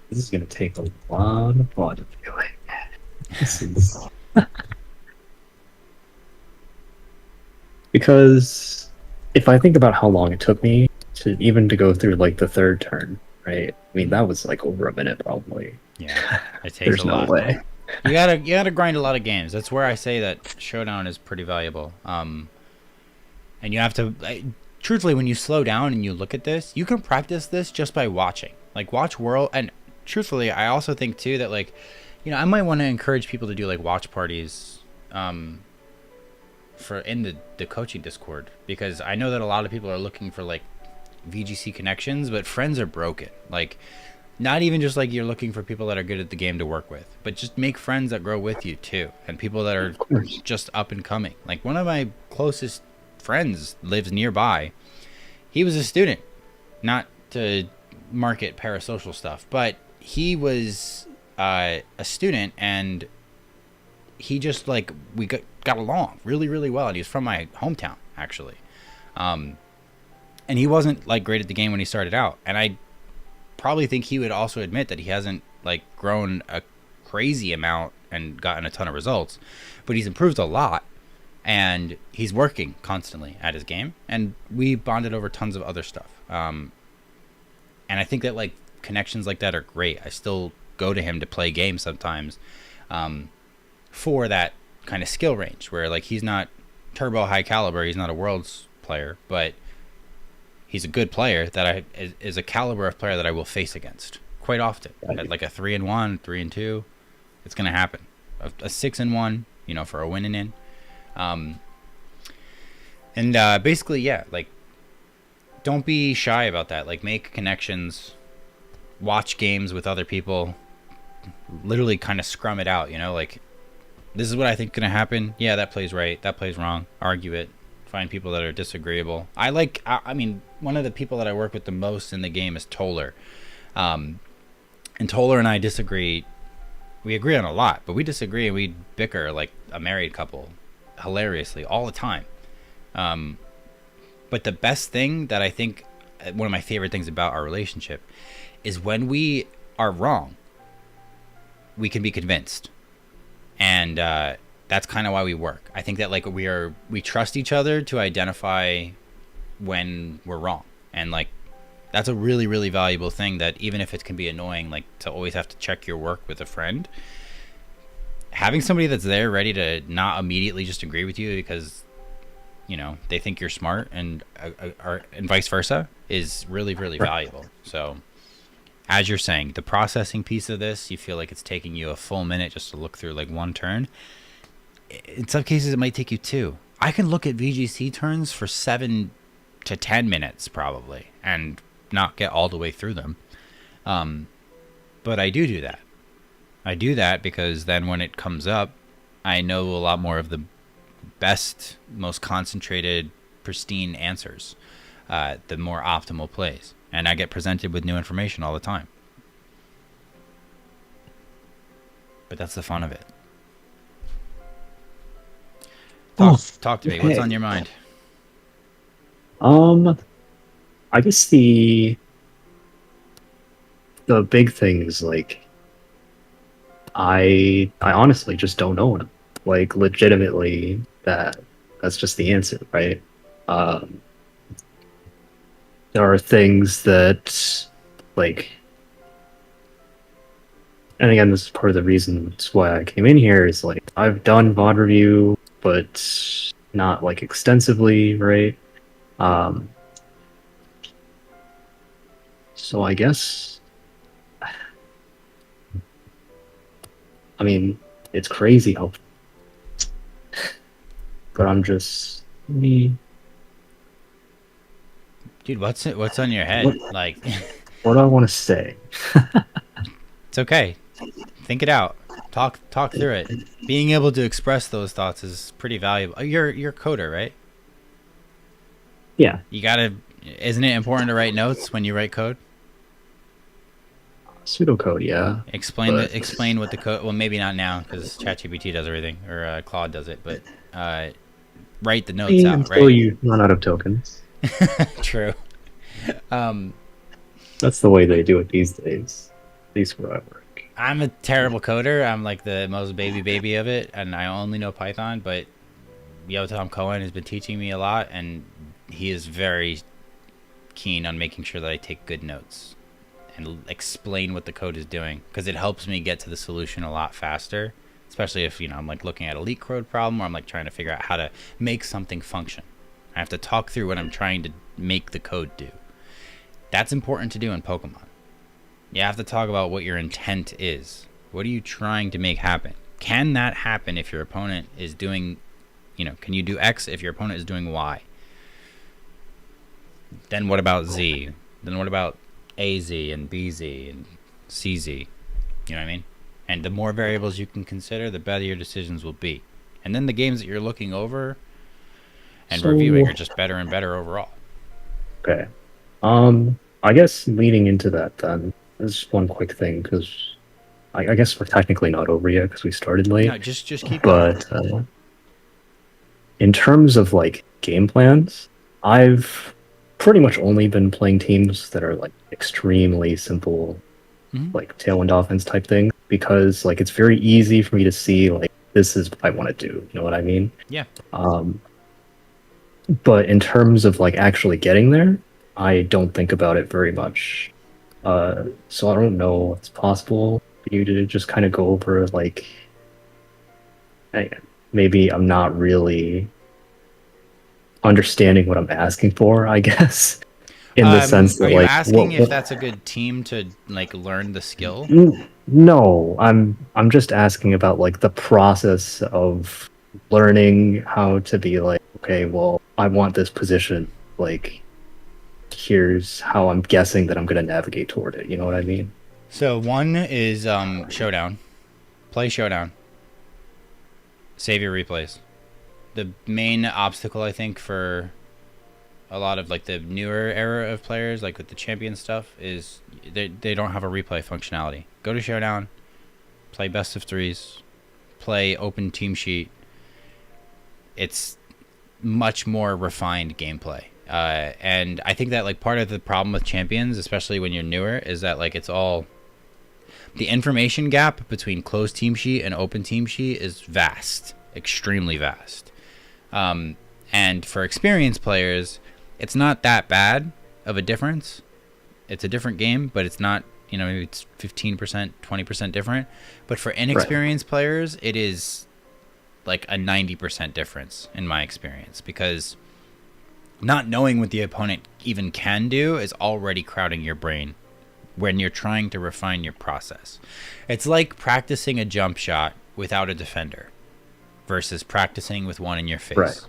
This is going to take a lot of thought of doing. This is... Because if I think about how long it took me to go through like the third turn, right? I mean, that was like over a minute probably. Yeah, it takes There's a no lot. way. You gotta grind a lot of games. That's where I say that Showdown is pretty valuable. And you have to, truthfully, when you slow down and you look at this, you can practice this just by watching. Like, watch World, and truthfully, I also think too that, like, you know, I might want to encourage people to do like watch parties, for in the coaching Discord, because I know that a lot of people are looking for like VGC connections, but friends are broken. Like, not even just like you're looking for people that are good at the game to work with, but just make friends that grow with you too, and people that are just up and coming. Like, one of my closest friends lives nearby. He was a student, not to market parasocial stuff, but he was a student, and he just like we got along really really well, and he was from my hometown actually. And he wasn't like great at the game when he started out, and I probably think he would also admit that he hasn't like grown a crazy amount and gotten a ton of results, but he's improved a lot, and he's working constantly at his game, and we bonded over tons of other stuff. And I think that like connections like that are great. I still go to him to play games sometimes, for that kind of skill range where like he's not turbo high caliber, he's not a world's player, but he's a good player that is a caliber of player that I will face against quite often. At like a 3-1, 3-2, it's gonna happen. A 6-1, you know, for a winning in. And basically, yeah, like don't be shy about that. Like make connections, watch games with other people, literally kind of scrum it out, you know, like this is what I think gonna happen. Yeah, that plays right, that plays wrong. Argue it. Find people that are disagreeable. I mean, one of the people that I work with the most in the game is Toller. And Toller and I disagree. We agree on a lot, but we disagree and we bicker like a married couple hilariously all the time. But the best thing that I think, one of my favorite things about our relationship is when we are wrong, we can be convinced. And that's kind of why we work. I think that like we trust each other to identify when we're wrong. And like that's a really, really valuable thing that even if it can be annoying, like to always have to check your work with a friend, having somebody that's there ready to not immediately just agree with you because, you know, they think you're smart and vice versa is really, really valuable. So as you're saying, the processing piece of this, you feel like it's taking you a full minute just to look through like one turn. In some cases, it might take you 2. I can look at VGC turns for 7 to 10 minutes probably and not get all the way through them. But I do that. I do that because then when it comes up, I know a lot more of the best, most concentrated, pristine answers, the more optimal plays. And I get presented with new information all the time. But that's the fun of it. Talk to me. Okay. What's on your mind? I guess the big thing is like I honestly just don't know him. Like legitimately that's just the answer, right? There are things that like, and again, this is part of the reason that's why I came in here is like I've done VOD review, but not like extensively, right? So I guess, I mean, it's crazy how, but I'm just me. Dude, what's on your head? What- Like, What do I want to say? it's okay. Think it out. Talk through it. Being able to express those thoughts is pretty valuable. You're a coder, right? Yeah, You gotta. Isn't it important to write notes when you write code? pseudocode, yeah. Explain But- what the code. Well, maybe not now because ChatGPT does everything or Claude does it. But write the notes out, Until right? you run out of tokens. True. That's the way they do it these days. At least where I work. I'm a terrible coder. I'm like the most baby of it, and I only know Python. But Tom Cohen has been teaching me a lot, and he is very keen on making sure that I take good notes and explain what the code is doing because it helps me get to the solution a lot faster. Especially if I'm like looking at a leak code problem, or I'm like trying to figure out how to make something function. I have to talk through what I'm trying to make the code do. That's important to do in Pokemon. You have to talk about what your intent is. What are you trying to make happen? Can that happen if your opponent is doing, can you do X if your opponent is doing Y? Then what about Z? Then what about AZ and BZ and CZ? You know what I mean? And the more variables you can consider, the better your decisions will be. And then the games that you're looking over and reviewing are just better and better overall. Okay. I guess leading into that then, there's one quick thing, because I guess we're technically not over yet because we started late. No, just keep going. But in terms of like game plans, I've pretty much only been playing teams that are like extremely simple, Mhm. like tailwind offense type thing, because like it's very easy for me to see like this is what I want to do. You know what I mean? Yeah. But in terms of like actually getting there, I don't think about it very much. So I don't know if it's possible for you to just kind of go over like maybe I'm not really understanding what I'm asking for, I guess. In the sense that Are you like asking if that's a good team to like learn the skill? No, I'm just asking about like the process of learning how to be like, okay, well, I want this position, like here's how I'm guessing that I'm going to navigate toward it. You know what I mean? So one is Showdown. Play Showdown. Save your replays. The main obstacle, I think, for a lot of like the newer era of players, like with the champion stuff, is they don't have a replay functionality. Go to Showdown, play best of threes, play open team sheet. It's much more refined gameplay. And I think that like part of the problem with champions, especially when you're newer, is that like it's all the information gap between closed team sheet and open team sheet is vast, extremely vast. And for experienced players, it's not that bad of a difference. It's a different game, but it's not, maybe it's 15%, 20% different. But for inexperienced players, it is like a 90% difference in my experience, because not knowing what the opponent even can do is already crowding your brain when you're trying to refine your process. It's like practicing a jump shot without a defender versus practicing with one in your face. Right.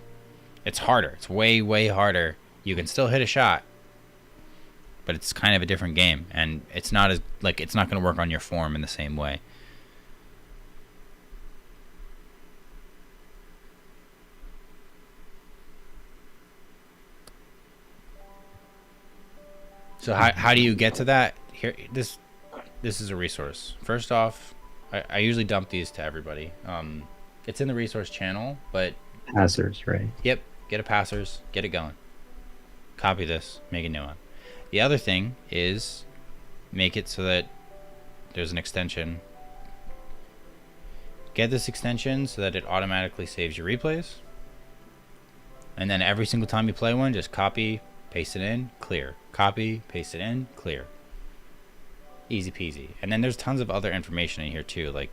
It's harder. It's way, way harder. You can still hit a shot, but it's kind of a different game, and it's not going to work on your form in the same way. So how do you get to that? Here, this is a resource. First off, I usually dump these to everybody. It's in the resource channel, but Passers, right? Yep, get a passers, get it going. Copy this, make a new one. The other thing is make it so that there's an extension. Get this extension so that it automatically saves your replays. And then every single time you play one, just copy, paste it in, clear. Copy, paste it in, clear. Easy peasy. And then there's tons of other information in here too. Like,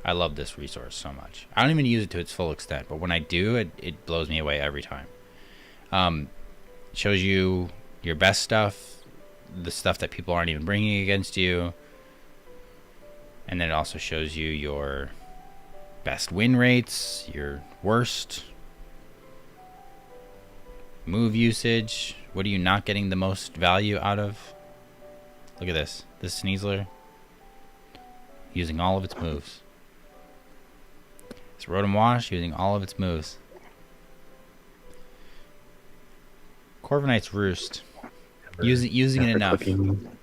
I love this resource so much. I don't even use it to its full extent, but when I do, it blows me away every time. It shows you your best stuff, the stuff that people aren't even bringing against you, and then it also shows you your best win rates, your worst move usage. What are you not getting the most value out of? Look at this. This Sneasler using all of its moves. It's Rotom Wash using all of its moves. Corviknight's Roost. Using it enough. Clicking.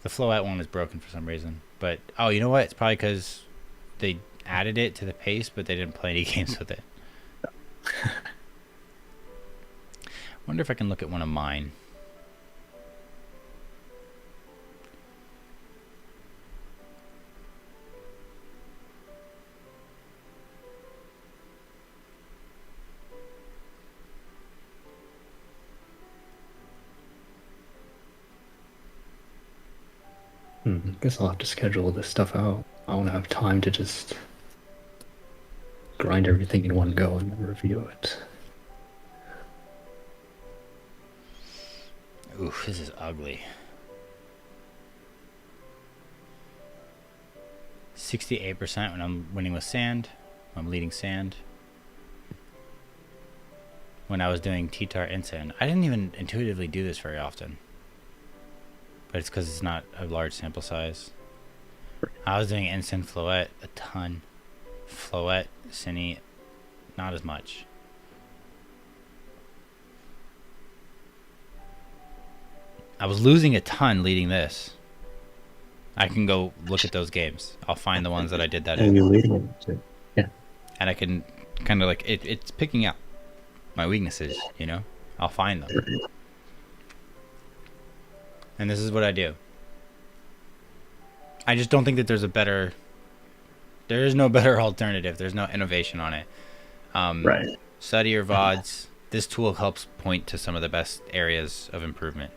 The Floette one is broken for some reason. But, oh, you know what? It's probably because they added it to the pace, but they didn't play any games with it. Wonder if I can look at one of mine. Guess I'll have to schedule this stuff out. I won't have time to just grind everything in one go and then review it. Ooh, this is ugly. 68% when I'm winning with sand. I'm leading sand. When I was doing T-Tar and sand. I didn't even intuitively do this very often. But it's because it's not a large sample size. I was doing Instant Floette a ton. Floette, Cine, not as much. I was losing a ton leading this. I can go look at those games. I'll find the ones that I did that And in. you leading it too. Yeah. And I can kind of like, it's picking out my weaknesses, you know? I'll find them. And this is what I do. I just don't think that there is no better alternative. There's no innovation on it. Right. Study your VODs. This tool helps point to some of the best areas of improvement.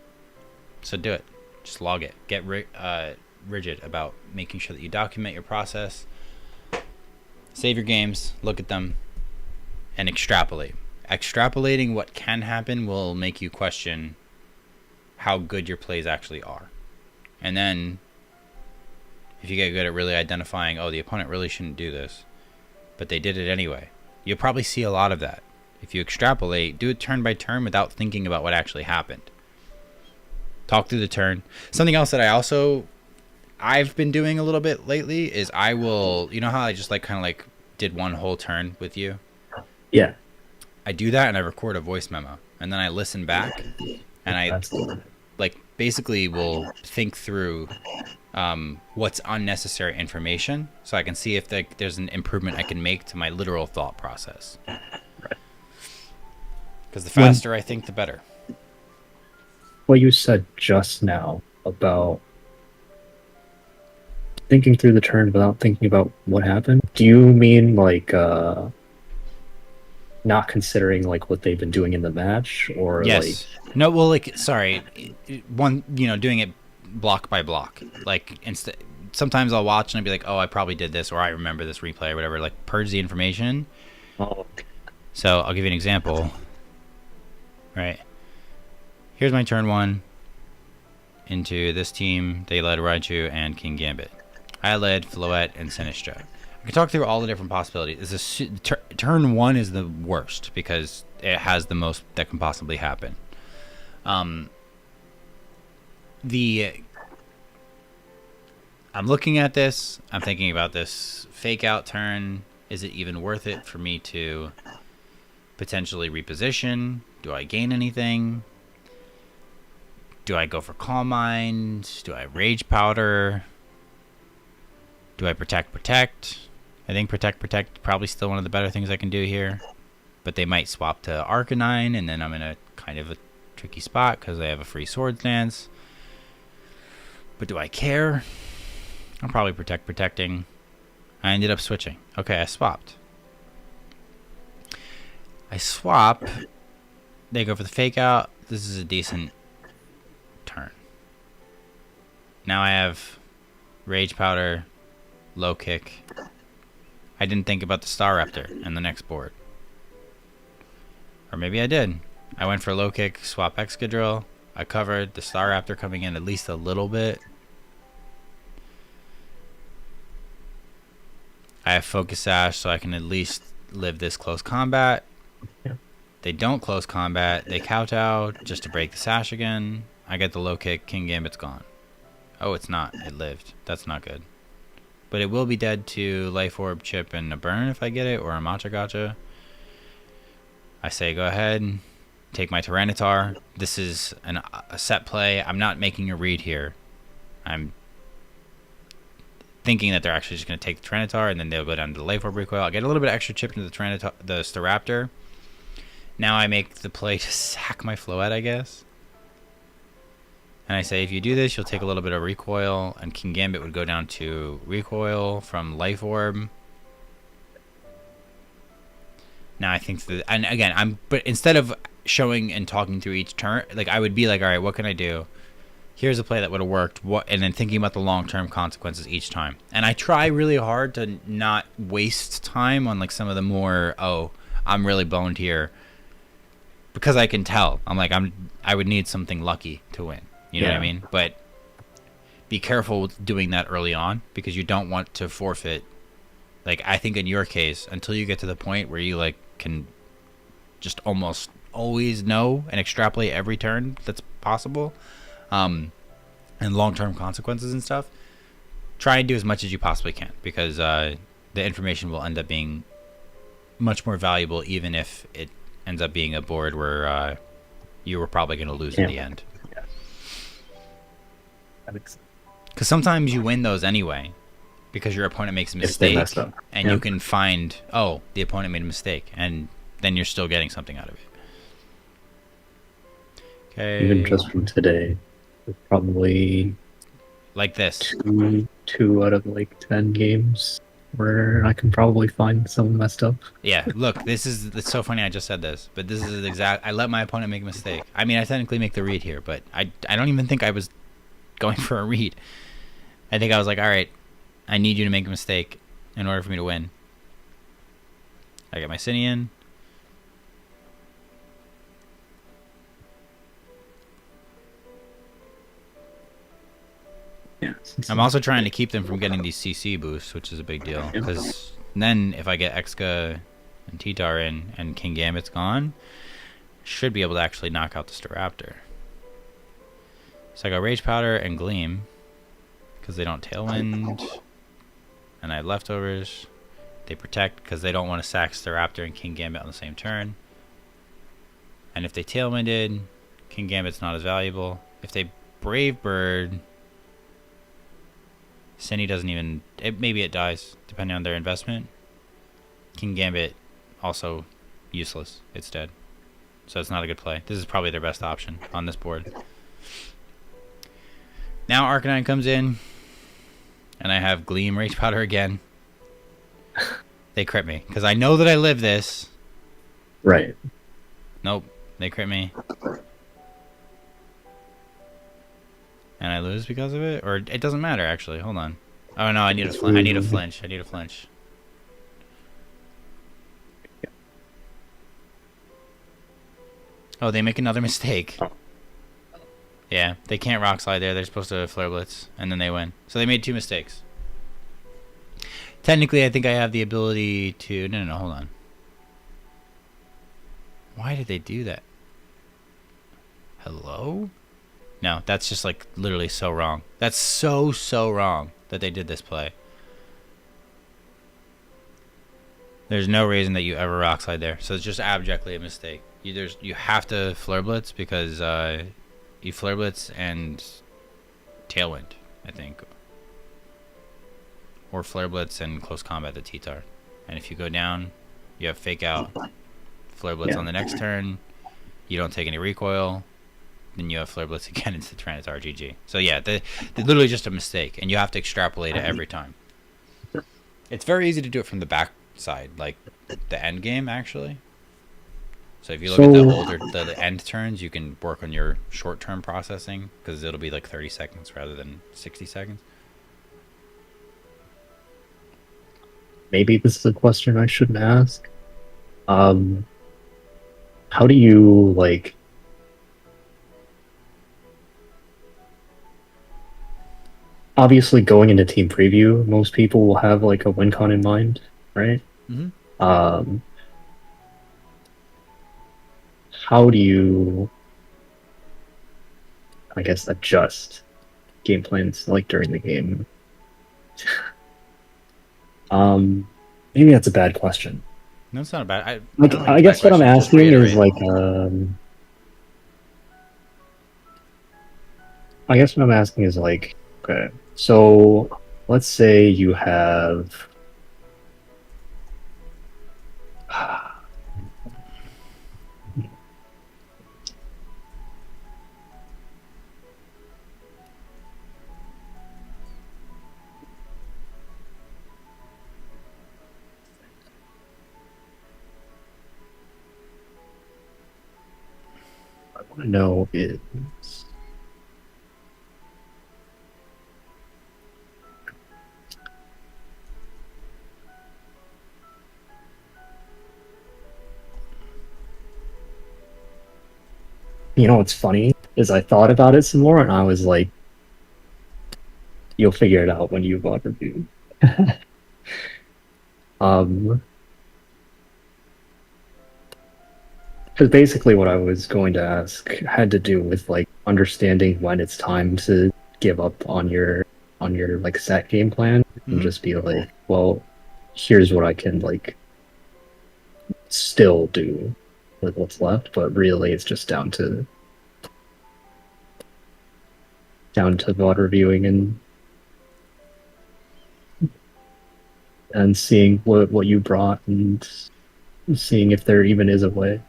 So do it. Just log it. Get rigid about making sure that you document your process. Save your games, look at them, and extrapolate. Extrapolating what can happen will make you question how good your plays actually are. And then, if you get good at really identifying, oh, the opponent really shouldn't do this, but they did it anyway, you'll probably see a lot of that. If you extrapolate, do it turn by turn without thinking about what actually happened. Talk through the turn. Something else that I've been doing a little bit lately is I will, you know how I just like kind of like did one whole turn with you? Yeah. I do that and I record a voice memo and then I listen back and I That's the like basically will think through what's unnecessary information so I can see if there's an improvement I can make to my literal thought process. Because the faster I think, the better. what you said just now about thinking through the turn without thinking about what happened. Do you mean like not considering like what they've been doing in the match, or Yes. No, well, like, sorry. One, doing it block by block. Like, sometimes I'll watch and I'll be like, oh, I probably did this, or I remember this replay, or whatever. Like, purge the information. like oh, So, I'll give you an example. Right. Here's my turn 1 into this team. They led Raichu and King Gambit. I led Floette and Sinistra. I can talk through all the different possibilities. Turn 1 is the worst because it has the most that can possibly happen. I'm looking at this. I'm thinking about this fake out turn. Is it even worth it for me to potentially reposition? Do I gain anything? Do I go for Calm Mind? Do I Rage Powder? Do I Protect? I think Protect probably still one of the better things I can do here. But they might swap to Arcanine, and then I'm in a kind of a tricky spot because I have a free Swords Dance. But do I care? I'll probably Protecting. I ended up switching. Okay, I swapped. I swap. They go for the fake out. This is a decent turn. Now I have Rage Powder, Low Kick. I didn't think about the Staraptor and the next board. Or maybe I did. I went for Low Kick, swap Excadrill. I covered the Staraptor coming in at least a little bit. I have Focus Sash so I can at least live this close combat. Yeah. They don't close combat. They kowtow just to break the Sash again. I get the Low Kick. King Gambit's gone. Oh, it's not. It lived. That's not good. But it will be dead to Life Orb, Chip, and a Burn if I get it, or a Matcha Gotcha. I say go ahead. Take my Tyranitar. This is a set play. I'm not making a read here. I'm thinking that they're actually just going to take the Tyranitar, and then they'll go down to the Life Orb recoil. I'll get a little bit of extra chip into the Staraptor. Now I make the play to sack my Floette, I guess. And I say, if you do this, you'll take a little bit of recoil, and King Gambit would go down to recoil from Life Orb. Now I think that, and again, but instead of showing and talking through each turn, like I would be like, all right, what can I do? Here's a play that would have worked. And then thinking about the long-term consequences each time. And I try really hard to not waste time on like some of the more, oh, I'm really boned here, because I can tell. I'm like, I would need something lucky to win. You know what I mean? But be careful with doing that early on, because you don't want to forfeit. Like, I think in your case, until you get to the point where you like can just almost always know and extrapolate every turn that's possible, and long-term consequences and stuff, try and do as much as you possibly can, because the information will end up being much more valuable, even if it ends up being a board where you were probably going to lose in the end. That makes sense. Because sometimes you win those anyway, because your opponent makes a If they mistake, mess up. and Yeah. you can find, oh, the opponent made a mistake, and then you're still getting something out of it. Okay. Even just from today, there's probably like this. two out of like 10 games where I can probably find someone messed up. Yeah, look, it's so funny I just said this, but this is exact. I let my opponent make a mistake. I mean, I technically make the read here, but I don't even think I was going for a read. I think I was like, all right, I need you to make a mistake in order for me to win. I got my Sinian. Yeah. I'm also trying to keep them from getting these CC boosts, which is a big deal. Because then if I get Exca and T-Tar in and King Gambit's gone, should be able to actually knock out the Staraptor. So I got Rage Powder and Gleam, because they don't Tailwind. And I have leftovers. They protect because they don't want to sack Staraptor and King Gambit on the same turn. And if they Tailwinded, King Gambit's not as valuable. If they Brave Bird, Cindy doesn't even... maybe it dies, depending on their investment. King Gambit, also useless. It's dead. So it's not a good play. This is probably their best option on this board. Now Arcanine comes in, and I have Gleam Rage Powder again. They crit me, because I know that I live this. Right. Nope, they crit me. And I lose because of it? Or it doesn't matter, actually. Hold on. Oh, no, I need a flinch. I need a flinch. I need a flinch. Oh, they make another mistake. Yeah, they can't Rock Slide there. They're supposed to Flare Blitz, and then they win. So they made 2 mistakes. Technically, I think I have the ability to... No, hold on. Why did they do that? Hello? No, that's just like literally so wrong. That's so wrong that they did this play. There's no reason that you ever Rock Slide there. So it's just abjectly a mistake. You have to Flare Blitz because you Flare Blitz and Tailwind, I think. Or Flare Blitz and Close Combat the T-Tar. And if you go down, you have Fake Out. Flare Blitz on the next turn. You don't take any recoil. Then you have Flare Blitz again into Tyranitar GG. So yeah, they're literally just a mistake, and you have to extrapolate it every time. It's very easy to do it from the back side, like the end game, actually. So if you look at the end turns, you can work on your short-term processing, because it'll be like 30 seconds rather than 60 seconds. Maybe this is a question I shouldn't ask. How do you, like... Obviously, going into team preview, most people will have like a win con in mind, right? Mhm. How do you, I guess, adjust game plans like during the game? Maybe that's a bad question. No, it's not a bad. I Like, don't think I it's a guess bad what I'm question, just asking is reiterate. like, I guess what I'm asking is like, okay, so let's say you have. I want to know is. You know what's funny is I thought about it some more and I was like, you'll figure it out when you bought review. Because basically what I was going to ask had to do with like understanding when it's time to give up on your like set game plan and Mhm. just be like, well, here's what I can like still do with what's left, but really it's just down to down to VOD reviewing and seeing what you brought and seeing if there even is a way.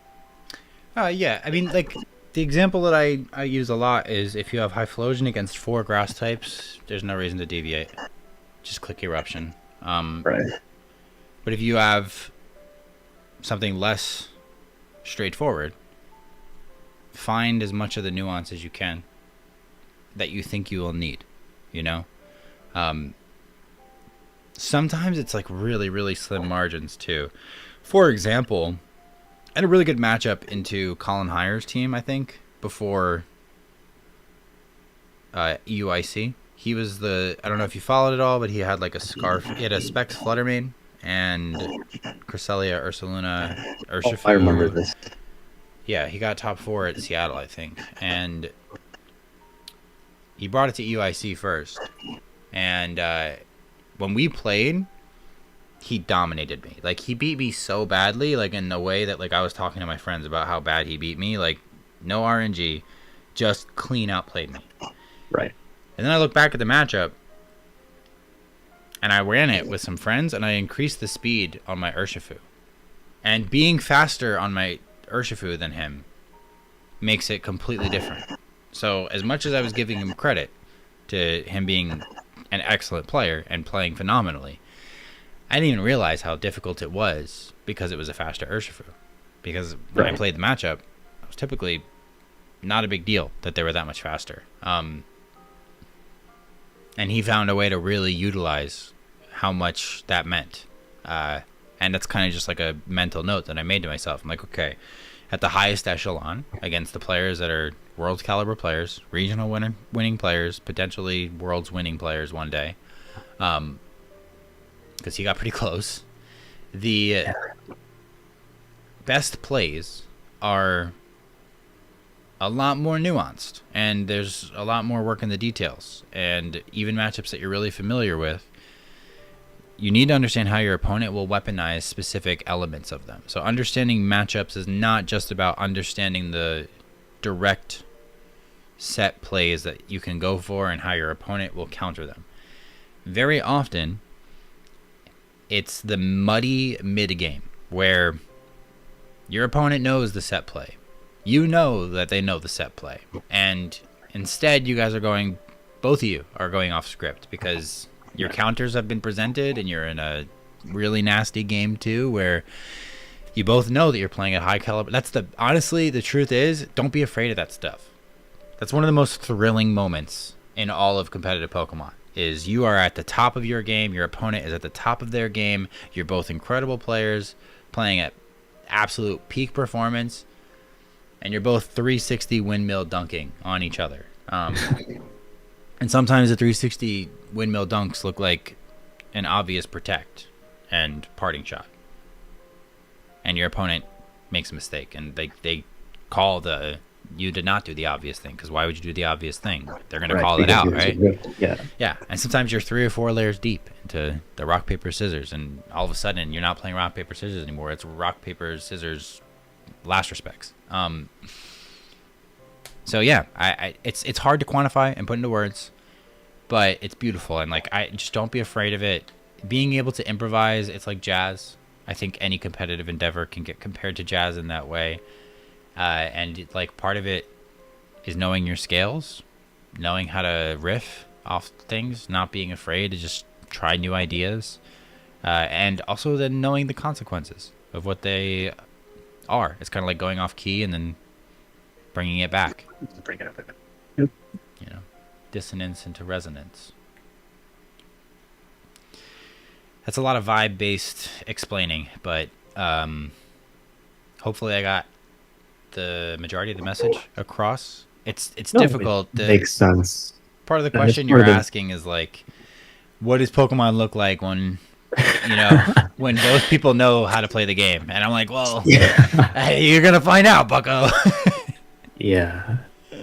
Yeah, I mean, like, the example that I use a lot is if you have Hyphlosion against 4 grass types, there's no reason to deviate. Just click Eruption. Right. But if you have something less straightforward, find as much of the nuance as you can that you think you will need, you know? Sometimes it's like really, really slim margins too. For example, I had a really good matchup into Colin Hires team, I think, before EUIC. He was I don't know if you followed it all, but he had like a scarf. He had a Specs Fluttermane and Cresselia, Ursaluna, Urshifu. I remember this. Yeah, he got top 4 at Seattle, I think. And he brought it to EUIC first. And when we played, he dominated me. Like, he beat me so badly, like, in the way that, like, I was talking to my friends about how bad he beat me. Like, no RNG, just clean outplayed me. Right. And then I look back at the matchup, and I ran it with some friends, and I increased the speed on my Urshifu. And being faster on my Urshifu than him makes it completely different. So, as much as I was giving him credit to him being an excellent player and playing phenomenally, I didn't even realize how difficult it was because it was a faster Urshifu. Because when I played the matchup, it was typically not a big deal that they were that much faster. And he found a way to really utilize how much that meant. And that's kind of just like a mental note that I made to myself. I'm like, okay, at the highest echelon, against the players that are world caliber players, regional winning players, potentially world's winning players one day, because he got pretty close. The best plays are a lot more nuanced, and there's a lot more work in the details. And even matchups that you're really familiar with, you need to understand how your opponent will weaponize specific elements of them. So understanding matchups is not just about understanding the direct set plays that you can go for and how your opponent will counter them. Very often, it's the muddy mid-game where your opponent knows the set play. You know that they know the set play. And instead, you guys are both of you are going off script because your counters have been presented and you're in a really nasty game too where you both know that you're playing at high caliber. Honestly, the truth is, don't be afraid of that stuff. That's one of the most thrilling moments in all of competitive Pokemon. Is you are at the top of your game, your opponent is at the top of their game, you're both incredible players playing at absolute peak performance, and you're both 360 windmill dunking on each other. And sometimes the 360 windmill dunks look like an obvious protect and parting shot. And your opponent makes a mistake, and they call you did not do the obvious thing, because why would you do the obvious thing? They're going to call it out, right? Yeah, and sometimes you're 3 or 4 layers deep into the rock, paper, scissors, and all of a sudden you're not playing rock, paper, scissors anymore. It's rock, paper, scissors, last respects. So yeah, it's hard to quantify and put into words, but it's beautiful, and like I just don't be afraid of it. Being able to improvise, it's like jazz. I think any competitive endeavor can get compared to jazz in that way. And like part of it is knowing your scales, knowing how to riff off things, not being afraid to just try new ideas, and also then knowing the consequences of what they are. It's kind of like going off key and then bringing it back. Bring it up. You know, dissonance into resonance. That's a lot of vibe-based explaining, but hopefully I got the majority of the message across. It's difficult. It makes sense. Part of the question you're asking is like, what does Pokemon look like when, when both people know how to play the game? And I'm like, well, hey, you're gonna find out, Bucko. Yeah,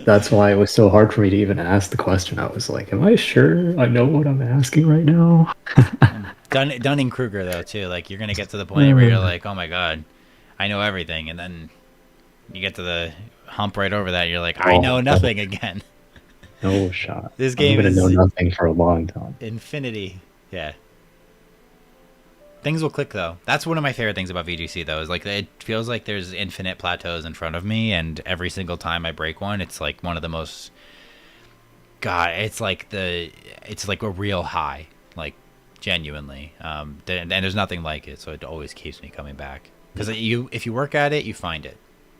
that's why it was so hard for me to even ask the question. I was like, am I sure I know what I'm asking right now? Dunning-Kruger though too. Like you're gonna get to the point where you're like, oh my god, I know everything, and then you get to the hump right over that. You're like, I know nothing again. No shot. This I'm game gonna is know nothing for a long time. infinity. Yeah. Things will click though. That's one of my favorite things about VGC though. Is like it feels like there's infinite plateaus in front of me, and every single time I break one, it's like one of the most. God, it's like a real high, like genuinely. And there's nothing like it, so it always keeps me coming back. Because if you work at it, you find it.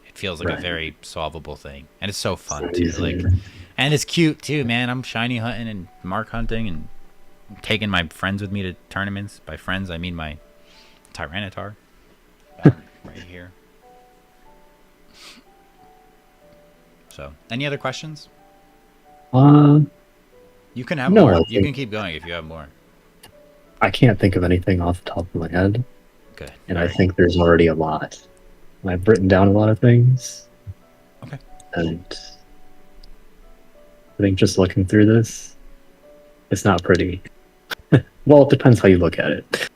It feels like a Right. very solvable thing, and it's so fun So too. easy. Like, and it's cute too, man. I'm shiny hunting and mark hunting and taking my friends with me to tournaments. By friends, I mean my Tyranitar. Right here. So, any other questions? Uh, You can have No, more. I You think- can keep going if you have more. I can't think of anything off the top of my head, Good. and I think there's already a lot. I've written down a lot of things. Okay. And I think just looking through this, it's not pretty. Well, it depends how you look at it.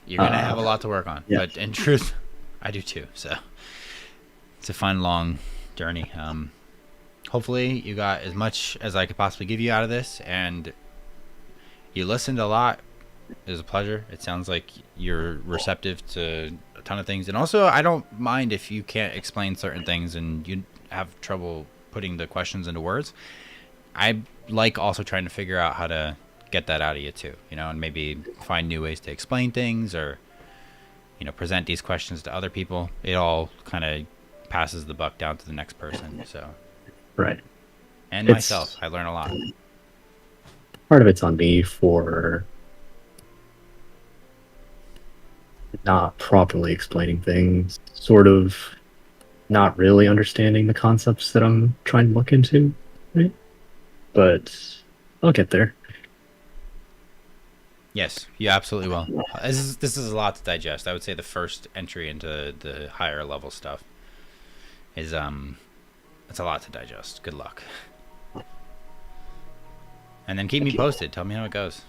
You're gonna have a lot to work on, yeah. but in truth, I do too. So it's a fun, long journey. Hopefully, you got as much as I could possibly give you out of this, and you listened a lot. It was a pleasure. It sounds like you're receptive to a ton of things, and also I don't mind if you can't explain certain things and you have trouble putting the questions into words. I like also trying to figure out how to get that out of you too, and maybe find new ways to explain things or, present these questions to other people. It all kind of passes the buck down to the next person. So, Right. and It's- myself, I learn a lot. Part of it's on me for not properly explaining things, sort of not really understanding the concepts that I'm trying to look into, right? But I'll get there. Yes, you absolutely will. This is a lot to digest. I would say the first entry into the higher level stuff is it's a lot to digest. Good luck. And then keep me posted. Tell me how it goes.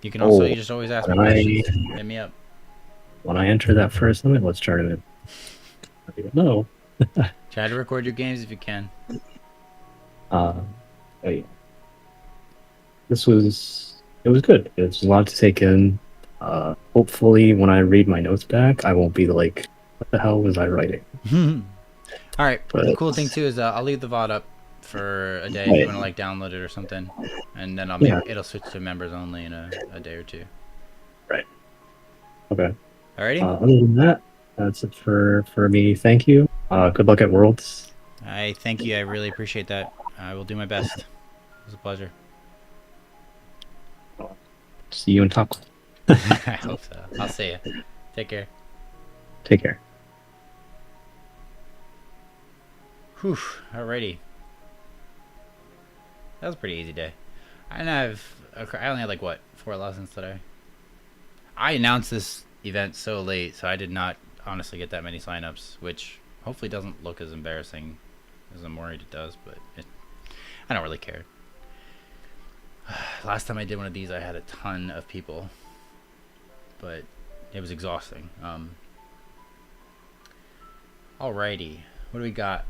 You can also Oh, you just always ask me when I- questions. Hit me up. When I enter that first Limitless tournament, I don't know. Try to record your games if you can. Hey, it was good. It's a lot to take in. Hopefully, when I read my notes back, I won't be like, "What the hell was I writing?" All right. But- The cool thing too is I'll leave the VOD up for a day if you Right. want to like download it or something, and then Yeah. it'll switch to members only in a day or two. Okay. Alrighty. Other than that, that's it for me. Thank you. Good luck at Worlds. I thank you. I really appreciate that. I will do my best. It was a pleasure. See you in top. I hope so. I'll see you. Take care. Take care. Whew. Alrighty. That was a pretty easy day. I only had like 4 lessons today. I announced this event so late, so I did not honestly get that many signups, which hopefully doesn't look as embarrassing as I'm worried it does, but I don't really care. Last time I did one of these, I had a ton of people, but it was exhausting. Alrighty, what do we got?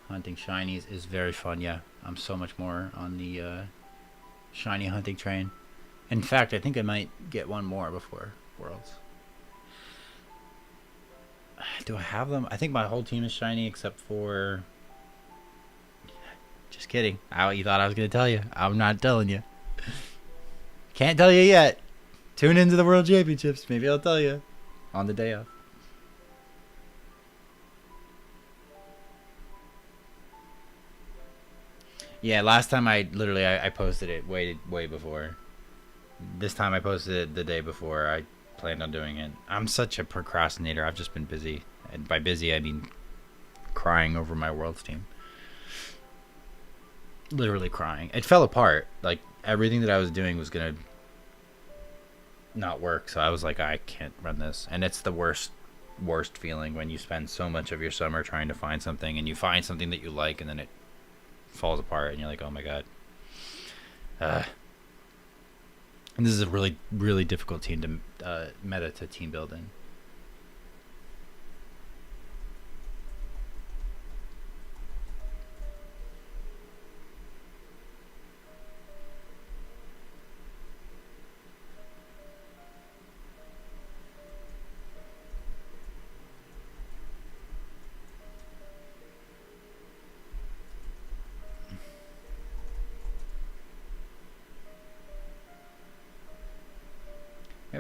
Hunting shinies is very fun. Yeah, I'm so much more on the shiny hunting train. In fact, I think I might get one more before Worlds. Do I have them? I think my whole team is shiny except for... Just kidding. You thought I was going to tell you. I'm not telling you. Can't tell you yet. Tune into the World Championships. Maybe I'll tell you on the day of. Yeah, last time I posted it way before. This time I posted it the day before. I planned on doing it. I'm such a procrastinator. I've just been busy. And by busy, I mean crying over my Worlds team. Literally crying. It fell apart. Like, everything that I was doing was going to not work. So I was like, I can't run this. And it's the worst feeling when you spend so much of your summer trying to find something and you find something that you like and then it falls apart and you're like, oh my god. And this is a really, really difficult team to meta to team build in.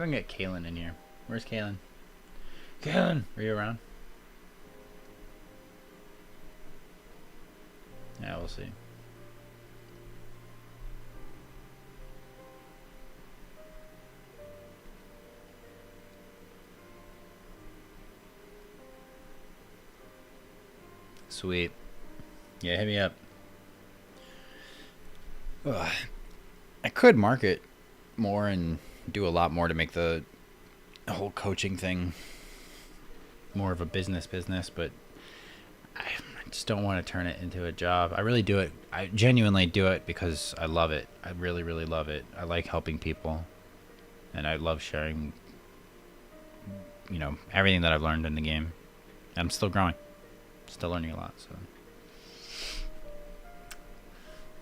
Maybe I can get Kalen in here. Where's Kalen? Kalen, are you around? Yeah, we'll see. Sweet. Yeah, hit me up. Ugh. I could market more and do a lot more to make the whole coaching thing more of a business, but I just don't want to turn it into a job. I really do it. I genuinely do it because I love it. I really, really love it. I like helping people, and I love sharing, everything that I've learned in the game. I'm still growing. Still learning a lot, so.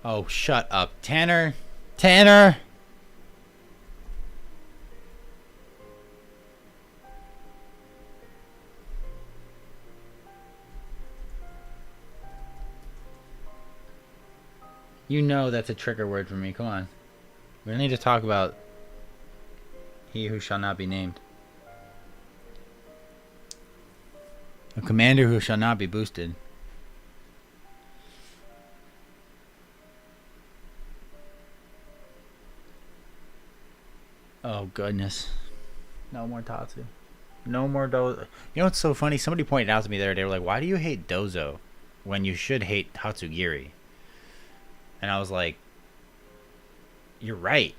Oh, shut up. Tanner! Tanner! You know that's a trigger word for me. Come on. We need to talk about he who shall not be named. A commander who shall not be boosted. Oh, goodness. No more Tatsu. No more Dozo. You know what's so funny? Somebody pointed out to me the other day, they were like, why do you hate Dozo when you should hate Tatsugiri? And I was like, you're right.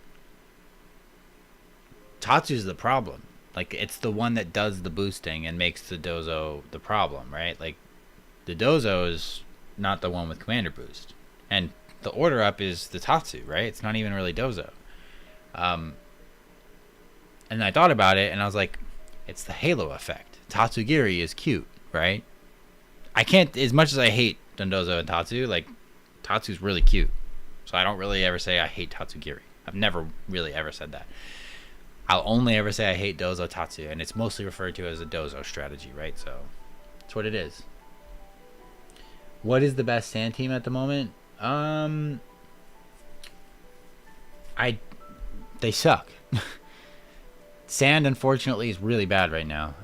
Tatsu's the problem. Like, it's the one that does the boosting and makes the Dozo the problem, right? Like, the Dozo is not the one with commander boost. And the order up is the Tatsu, right? It's not even really Dozo. And I thought about it, and I was like, it's the halo effect. Tatsugiri is cute, right? I can't, as much as I hate Dondozo and Tatsu, like, Tatsu's really cute. So I don't really ever say I hate Tatsugiri. I've never really ever said that. I'll only ever say I hate Dozo Tatsu, and it's mostly referred to as a Dozo strategy, right? So that's what it is. What is the best Sand team at the moment? They suck. Sand, unfortunately, is really bad right now.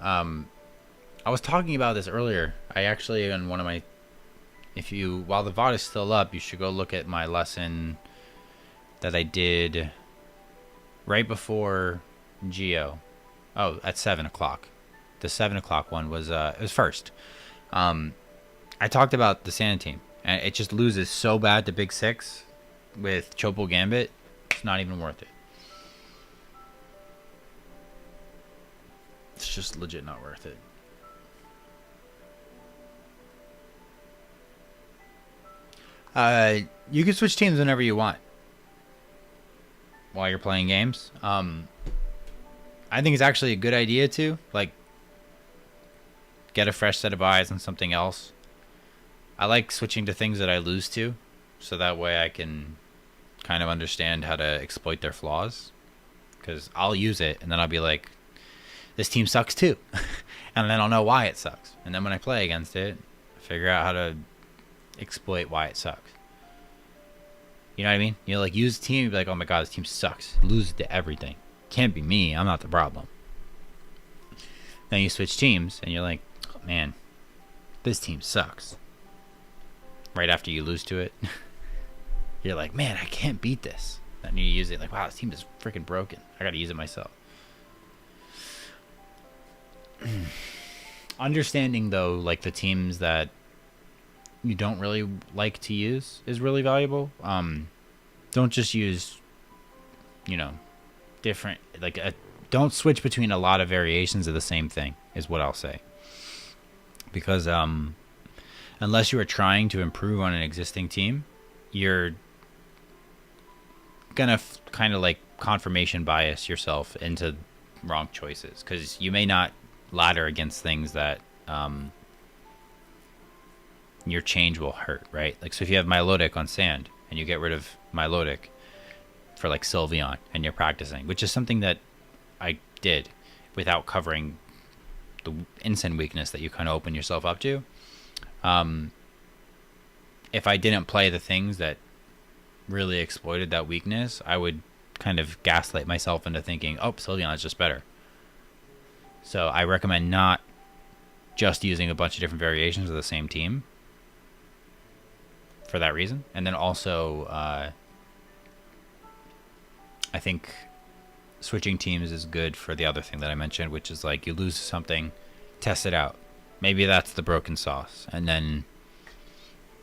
I was talking about this earlier. I actually, in one of my, while the VOD is still up, you should go look at my lesson that I did right before Geo. Oh, at 7 o'clock. The 7 o'clock one was, it was first. I talked about the Sand team, and it just loses so bad to Big Six with Chopo Gambit. It's not even worth it. It's just legit not worth it. You can switch teams whenever you want while you're playing games. I think it's actually a good idea to, like, get a fresh set of eyes on something else. I like switching to things that I lose to, so that way I can kind of understand how to exploit their flaws. Because I'll use it, and then I'll be like, this team sucks too. And then I'll know why it sucks. And then when I play against it, I figure out how to exploit why it sucks. You know what I mean? You know, like, use the team, you'd be like, oh my god, this team sucks. Loses to everything. Can't be me. I'm not the problem. Then you switch teams, and you're like, oh man, this team sucks. Right after you lose to it, you're like, man, I can't beat this. Then you use it, like, wow, this team is freaking broken. I gotta use it myself. Understanding, though, like, the teams that you don't really like to use is really valuable. Don't just use, different, like, don't switch between a lot of variations of the same thing, is what I'll say. Because unless you are trying to improve on an existing team, you're gonna kind of like confirmation bias yourself into wrong choices, because you may not ladder against things that your change will hurt, right? Like, so if you have Milotic on Sand and you get rid of Milotic for, like, Sylveon, and you're practicing, which is something that I did without covering the instant weakness that you kind of open yourself up to. If I didn't play the things that really exploited that weakness, I would kind of gaslight myself into thinking, oh, Sylveon is just better. So I recommend not just using a bunch of different variations of the same team for that reason. And then also, I think switching teams is good for the other thing that I mentioned, which is like you lose something, test it out. Maybe that's the broken sauce. And then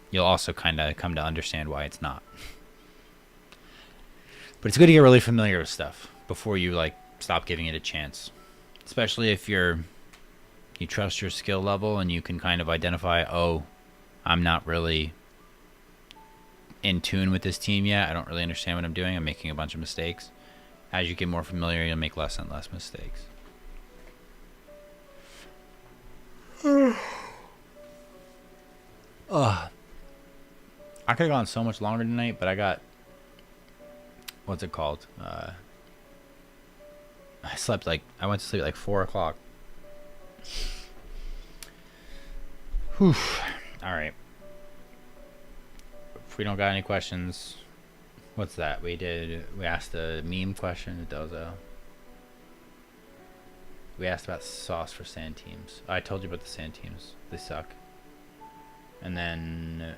you'll also kind of come to understand why it's not. But it's good to get really familiar with stuff before you like stop giving it a chance. Especially if you trust your skill level and you can kind of identify, oh, I'm not really in tune with this team yet. I don't really understand what I'm doing. I'm making a bunch of mistakes. As you get more familiar, you'll make less and less mistakes. Ugh. I could have gone so much longer tonight, but I got, what's it called? I went to sleep at like 4 o'clock. Whew. Alright. If we don't got any questions, what's that? We asked a meme question to Dozo. We asked about sauce for sand teams. I told you about the sand teams. They suck. And then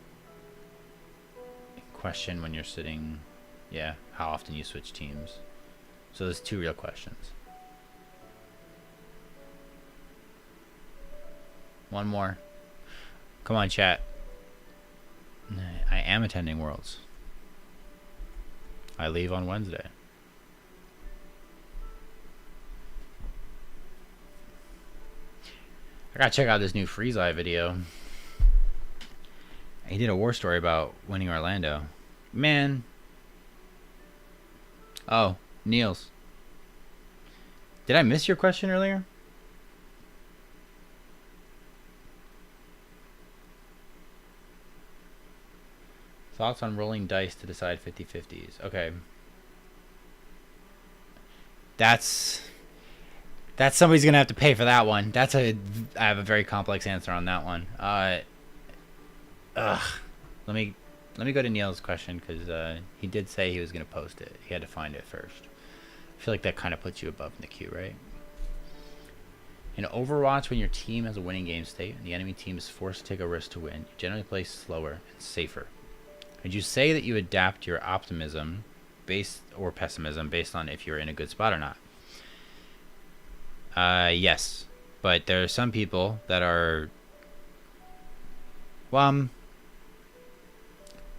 question when you're sitting, how often you switch teams. So there's 2 real questions. One more. Come on, chat. I am attending Worlds. I leave on Wednesday. I gotta check out this new Freeze Eye video. He did a war story about winning Orlando. Man. Oh, Niels. Did I miss your question earlier? Thoughts on rolling dice to decide 50-50s. Okay. That's somebody's gonna have to pay for that one. I have a very complex answer on that one. Let me go to Neil's question because he did say he was gonna post it. He had to find it first. I feel like that kind of puts you above in the queue, right? In Overwatch, when your team has a winning game state and the enemy team is forced to take a risk to win, you generally play slower and safer. Would you say that you adapt your optimism or pessimism based on if you're in a good spot or not? Yes, but there are some people that are. The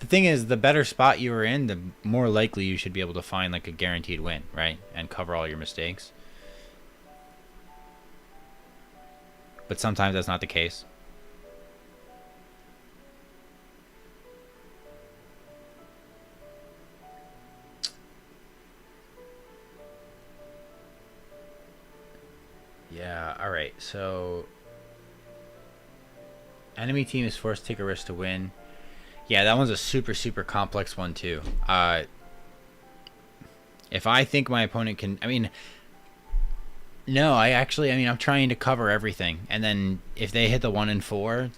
thing is, the better spot you are in, the more likely you should be able to find like a guaranteed win, right? And cover all your mistakes. But sometimes that's not the case. Yeah, alright, so enemy team is forced to take a risk to win. Yeah, that one's a super, super complex one too. If I think my opponent can, no, I'm trying to cover everything. And then if they hit the 1 and 4,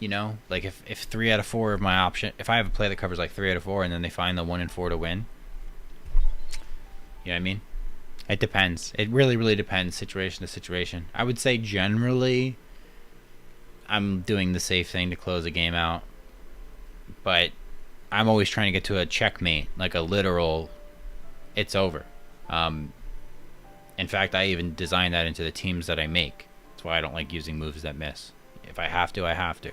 like if 3 out of 4 of my option, if I have a play that covers like 3 out of 4 and then they find the 1 and 4 to win. You know what I mean? It depends. It really, really depends situation to situation. I would say generally I'm doing the safe thing to close a game out. But I'm always trying to get to a checkmate, like a literal it's over. In fact, I even design that into the teams that I make. That's why I don't like using moves that miss. If I have to, I have to.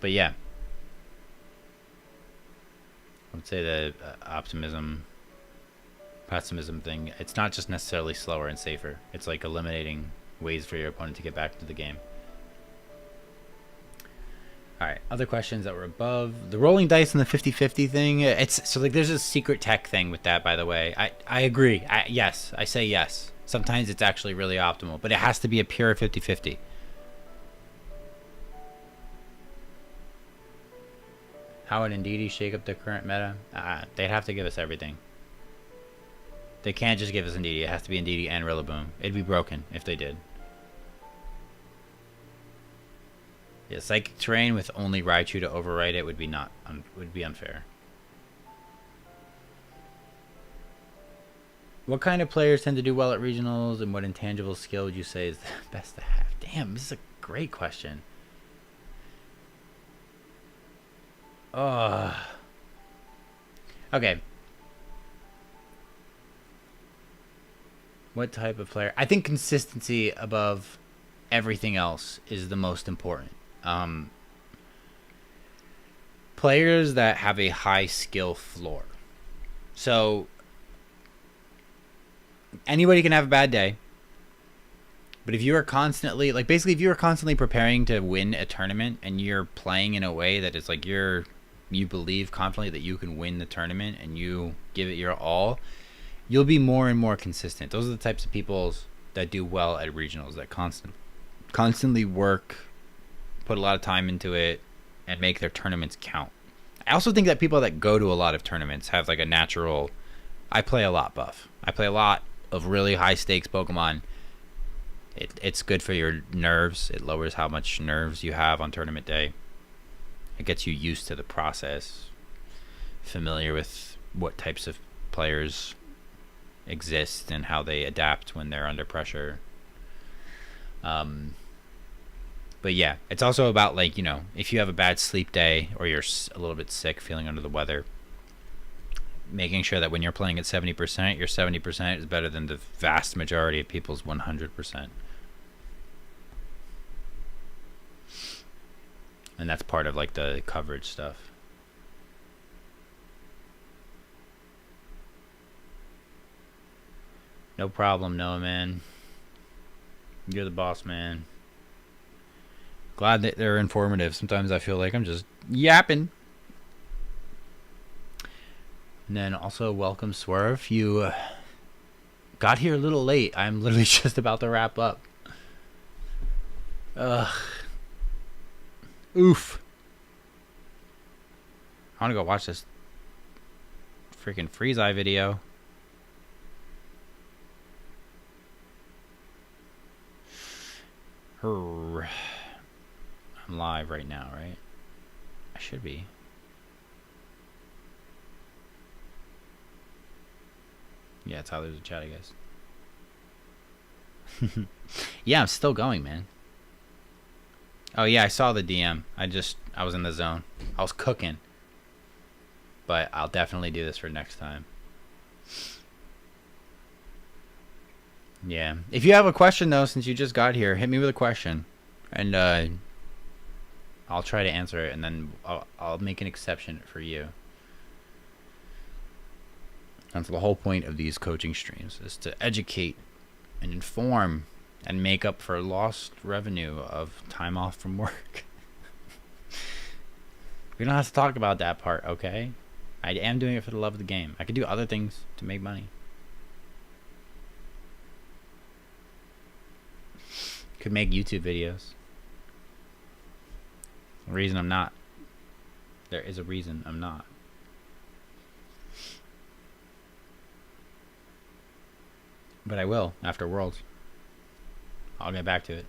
But yeah. I would say the pessimism thing, it's not just necessarily slower and safer. It's like eliminating ways for your opponent to get back into the game. Alright, other questions that were above. The rolling dice and the 50-50 thing, there's a secret tech thing with that, by the way. I agree. Yes, I say yes. Sometimes it's actually really optimal, but it has to be a pure 50-50. How would Indeedee shake up the current meta? They'd have to give us everything. They can't just give us Indeedee. It has to be Indeedee and Rillaboom. It'd be broken if they did. Yeah, Psychic Terrain with only Raichu to override it would be unfair. What kind of players tend to do well at regionals, and what intangible skill would you say is the best to have? Damn, this is a great question. Okay. What type of player? I think consistency above everything else is the most important. Players that have a high skill floor. So anybody can have a bad day, but if you are constantly, like, basically if you are constantly preparing to win a tournament and you're playing in a way that is like you believe confidently that you can win the tournament and you give it your all, you'll be more and more consistent. Those are the types of people that do well at regionals, that constantly work, put a lot of time into it, and make their tournaments count. I also think that people that go to a lot of tournaments have like a natural, I play a lot buff. I play a lot of really high stakes Pokemon. It's good for your nerves. It lowers how much nerves you have on tournament day. It gets you used to the process, familiar with what types of players exist and how they adapt when they're under pressure. But yeah, it's also about, like, you know, if you have a bad sleep day or you're a little bit sick, feeling under the weather, making sure that when you're playing at 70%, your 70% is better than the vast majority of people's 100%. And that's part of like the coverage stuff. No problem, Noah, man. You're the boss, man. Glad that they're informative. Sometimes I feel like I'm just yapping. And then also, welcome, Swerve. You got here a little late. I'm literally just about to wrap up. Ugh. Oof. I want to go watch this freaking Freeze Eye video. I'm live right now, right? I should be. Yeah, Tyler's a chat, I guess. Yeah, I'm still going, man. Oh yeah, I saw the DM. I was in the zone. I was cooking. But I'll definitely do this for next time. Yeah. If you have a question though, since you just got here, hit me with a question. And I'll try to answer it, and then I'll make an exception for you. That's the whole point of these coaching streams, is to educate and inform and make up for lost revenue of time off from work. We don't have to talk about that part, okay? I am doing it for the love of the game. I could do other things to make money. Could make YouTube videos. The reason I'm not. There is a reason I'm not. But I will after Worlds. I'll get back to it.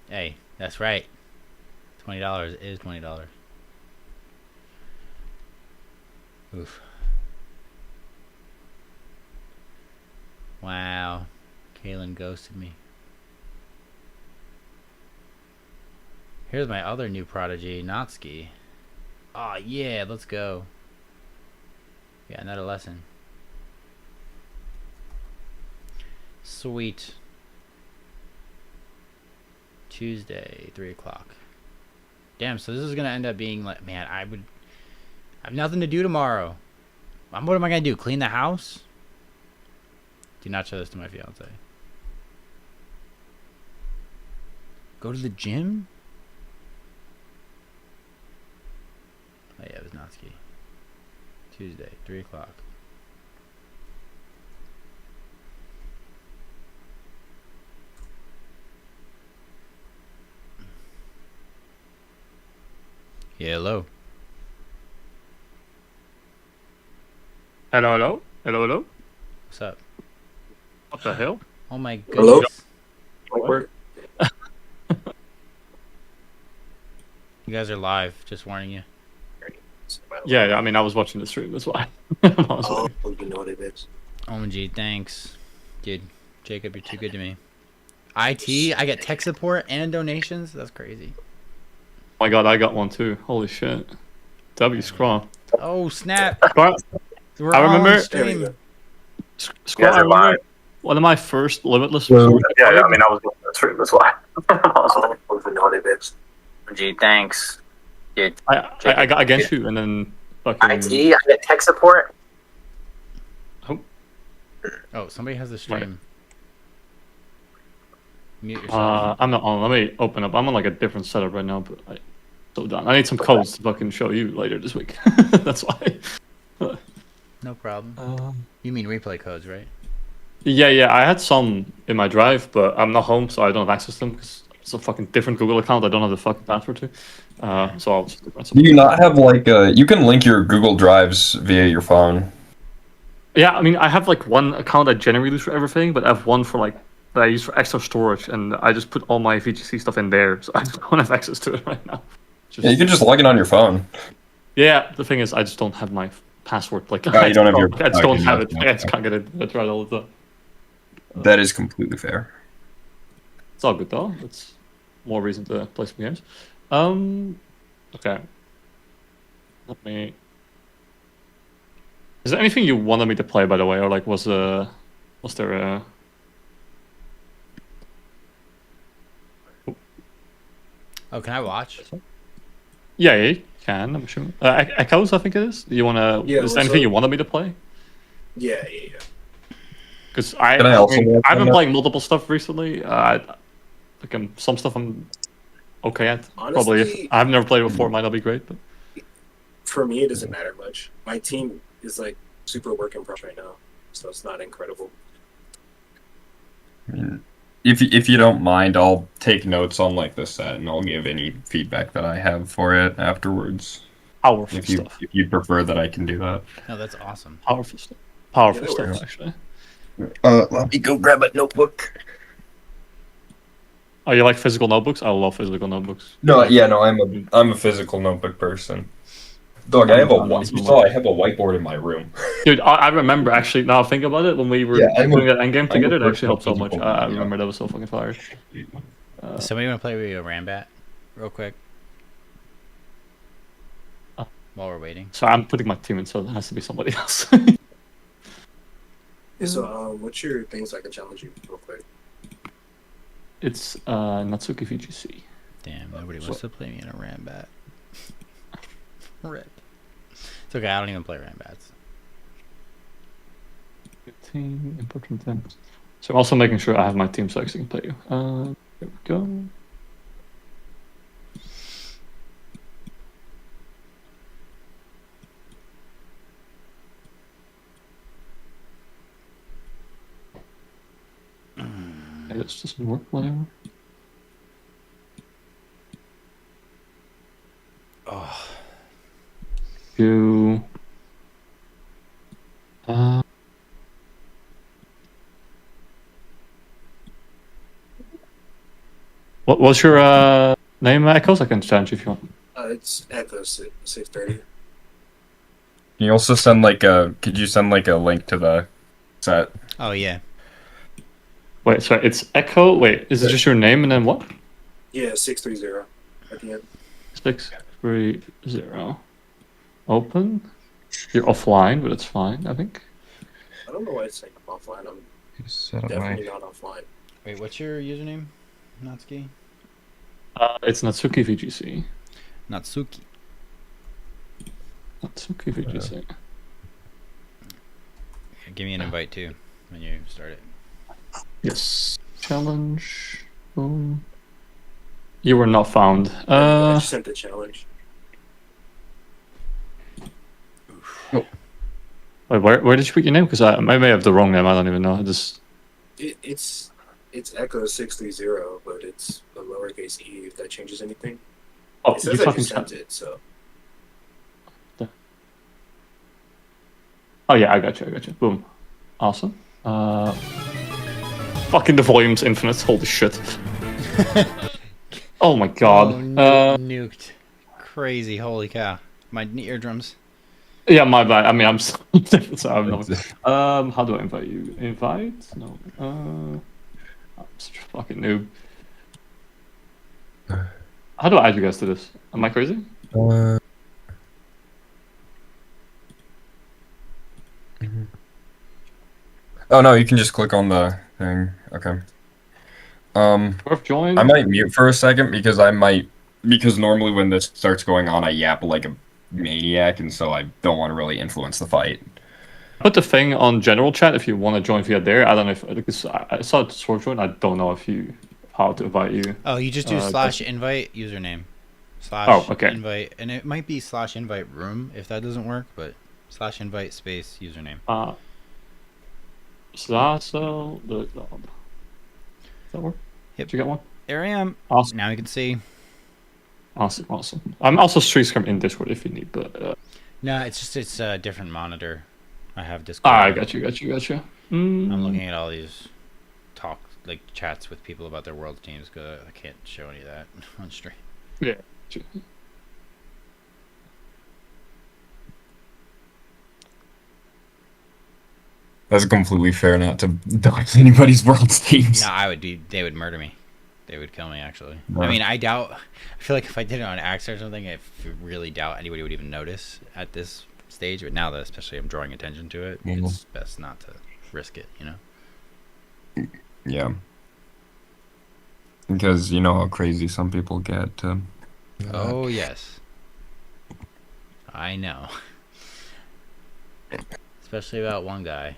Hey, that's right. $20 is $20. Oof. Wow. Kaylin ghosted me. Here's my other new prodigy, Natsuki. Oh yeah, let's go. Yeah, another lesson. Sweet. Tuesday, 3 o'clock. Damn, so this is gonna end up being like, man, I have nothing to do tomorrow. What am I gonna do? Clean the house? Do not show this to my fiance. Go to the gym? Oh yeah, it was Natsuki. Tuesday, 3 o'clock. Yeah, hello. Hello, hello, hello, hello. What's up? What the hell? Oh my Hello? goodness. What? You guys are live. Just warning you. Yeah, I mean, I was watching the stream. That's why. Oh, you know what it is. OMG, thanks. Dude, Jacob, you're too good to me. IT, I get tech support and donations? That's crazy. My god, I got one too. Holy shit. W Scraw. Oh, snap. Scraw, We're I all on remember- stream. Scraw, I remember one of my first Limitless. Yeah, I mean, I was watching the stream. That's why. I don't even know what it is. OMG, thanks. Dude, I got against you, and then fucking. IT, I get tech support. Oh, somebody has the stream. Mute yourself. I'm not on. Let me open up. I'm on like a different setup right now, but I'm so done. I need some codes to fucking show you later this week. That's why. No problem. You mean replay codes, right? Yeah. I had some in my drive, but I'm not home, so I don't have access to them because it's a fucking different Google account. I don't have the fucking password to. So I'll just different. Do you not have like you can link your Google Drives via your phone? Yeah, I mean, I have like one account I generally use for everything, but I have one for like that I use for extra storage, and I just put all my VGC stuff in there, so I don't have access to it right now. Yeah, you can just log in on your phone. Yeah, the thing is, I just don't have my password. Like, Oh, you don't have your. I just don't okay, have it. no, I just can't get it. I tried all the time. That is completely fair. It's all good though. It's more reason to play some games. Okay. Let me. Is there anything you wanted me to play, by the way, or like was there a? Oh, can I watch? Yeah, you can. I'm sure. Echoes, I think it is. Do you wanna? Yeah, is there anything you wanted me to play? Yeah. Because Can I also watch I've been that? playing multiple stuff recently. Some stuff I'm okay at. Probably if Honestly- I've never played it before, it might not be great. But For me, it doesn't matter much. My team is like super work in progress right now, so it's not incredible. I mean, if you don't mind, I'll take notes on like the set, and I'll give any feedback that I have for it afterwards. powerful If you stuff. if you prefer that, I can do that. No, that's awesome. Powerful stuff. Powerful Yeah, that stuff, works. actually. Let me go grab a notebook. Oh, you like physical notebooks? I love physical notebooks. No, I'm a physical notebook person. Dog, I have a whiteboard in my room. Dude, I remember actually, now I think about it, when we were Yeah, I'm a- doing that endgame I'm a together, it actually helped so personal much. physical I guy. remember that was so fucking fire. Does somebody want to play with a Rambat real quick? While we're waiting. So I'm putting my team in, so it has to be somebody else. So, what's your things I can challenge you real quick? It's Natsuki VGC. Damn, nobody wants to play me in a Rambat. Rip. It's okay, I don't even play Rambats. Team, important things. So I'm also making sure I have my team so I can play you. There we go. Okay, this doesn't work, whatever. Oh, You. What was your name, Echoes? I can challenge if you want. It's Echo 630. Can you also send like a? Could you send like a link to the set? oh yeah. Wait, sorry, it's Echo. Wait, is it just your name and then what? Yeah, 630 at the end. 630. Open. You're offline, but it's fine, I think. I don't know why it's saying I'm offline. I'm Set up definitely not offline. Wait, what's your username? Natsuki? It's Natsuki VGC. Natsuki. Natsuki VGC. Yeah, give me an invite too when you start it. Yes. Challenge. Boom. You were not found. I just sent the challenge. Wait, where did you put your name? Because I may have the wrong name. I don't even know. I just. It's Echo 630, but it's a lowercase e. If that changes anything, Oh, it you says that you fucking sent it. So Oh yeah, I got you. Boom. Awesome. Fucking the volume's infinite. Holy shit. Oh my god. Nuked. crazy. Holy cow. My eardrums. Yeah, my bad. I mean, I'm so, so I'm not. How do I invite you? Invite? No. I'm such a fucking noob. How do I add you guys to this? Am I crazy? Oh no, you can just click on the thing. Okay. Worth join. I might mute for a second because normally when this starts going on, I yap like a maniac, and so I don't want to really influence the fight. Put the thing on general chat if you want to join via there. I don't know if because I saw it sword join. I don't know how to invite you. Oh, you just do /invite username. Okay. /invite, and it might be /invite room if that doesn't work, but /invite space username. Slaso. Does that work? Yep. Did you get one? There I am. Awesome. Now you can see. Awesome. I'm also stream scrum in Discord if you need, but No, it's a different monitor. I have Discord. I got you. I'm looking at all these chats with people about their world teams because I can't show any of that on stream. Yeah. That's completely fair not to dox anybody's world teams. No, they would murder me. They would kill me, actually. No. I mean, I feel like if I did it on accident or something, I really doubt anybody would even notice at this stage. But now that especially I'm drawing attention to it, it's best not to risk it, you know? Yeah. Because you know how crazy some people get. Oh, yes. I know. Especially about one guy.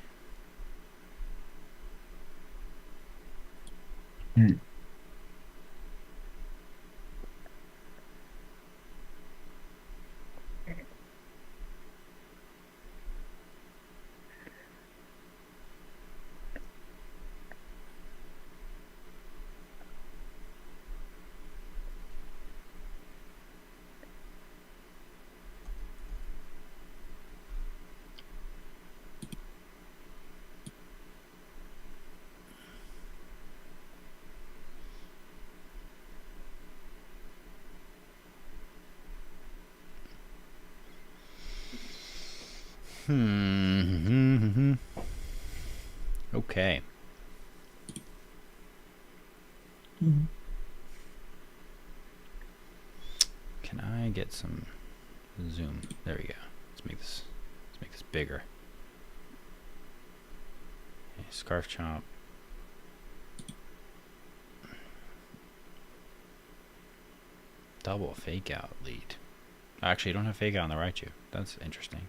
Okay. Can I get some zoom? There we go. Let's make this bigger. Okay, scarf chomp. Double fake out lead. Actually, you don't have fake out on the right, That's interesting.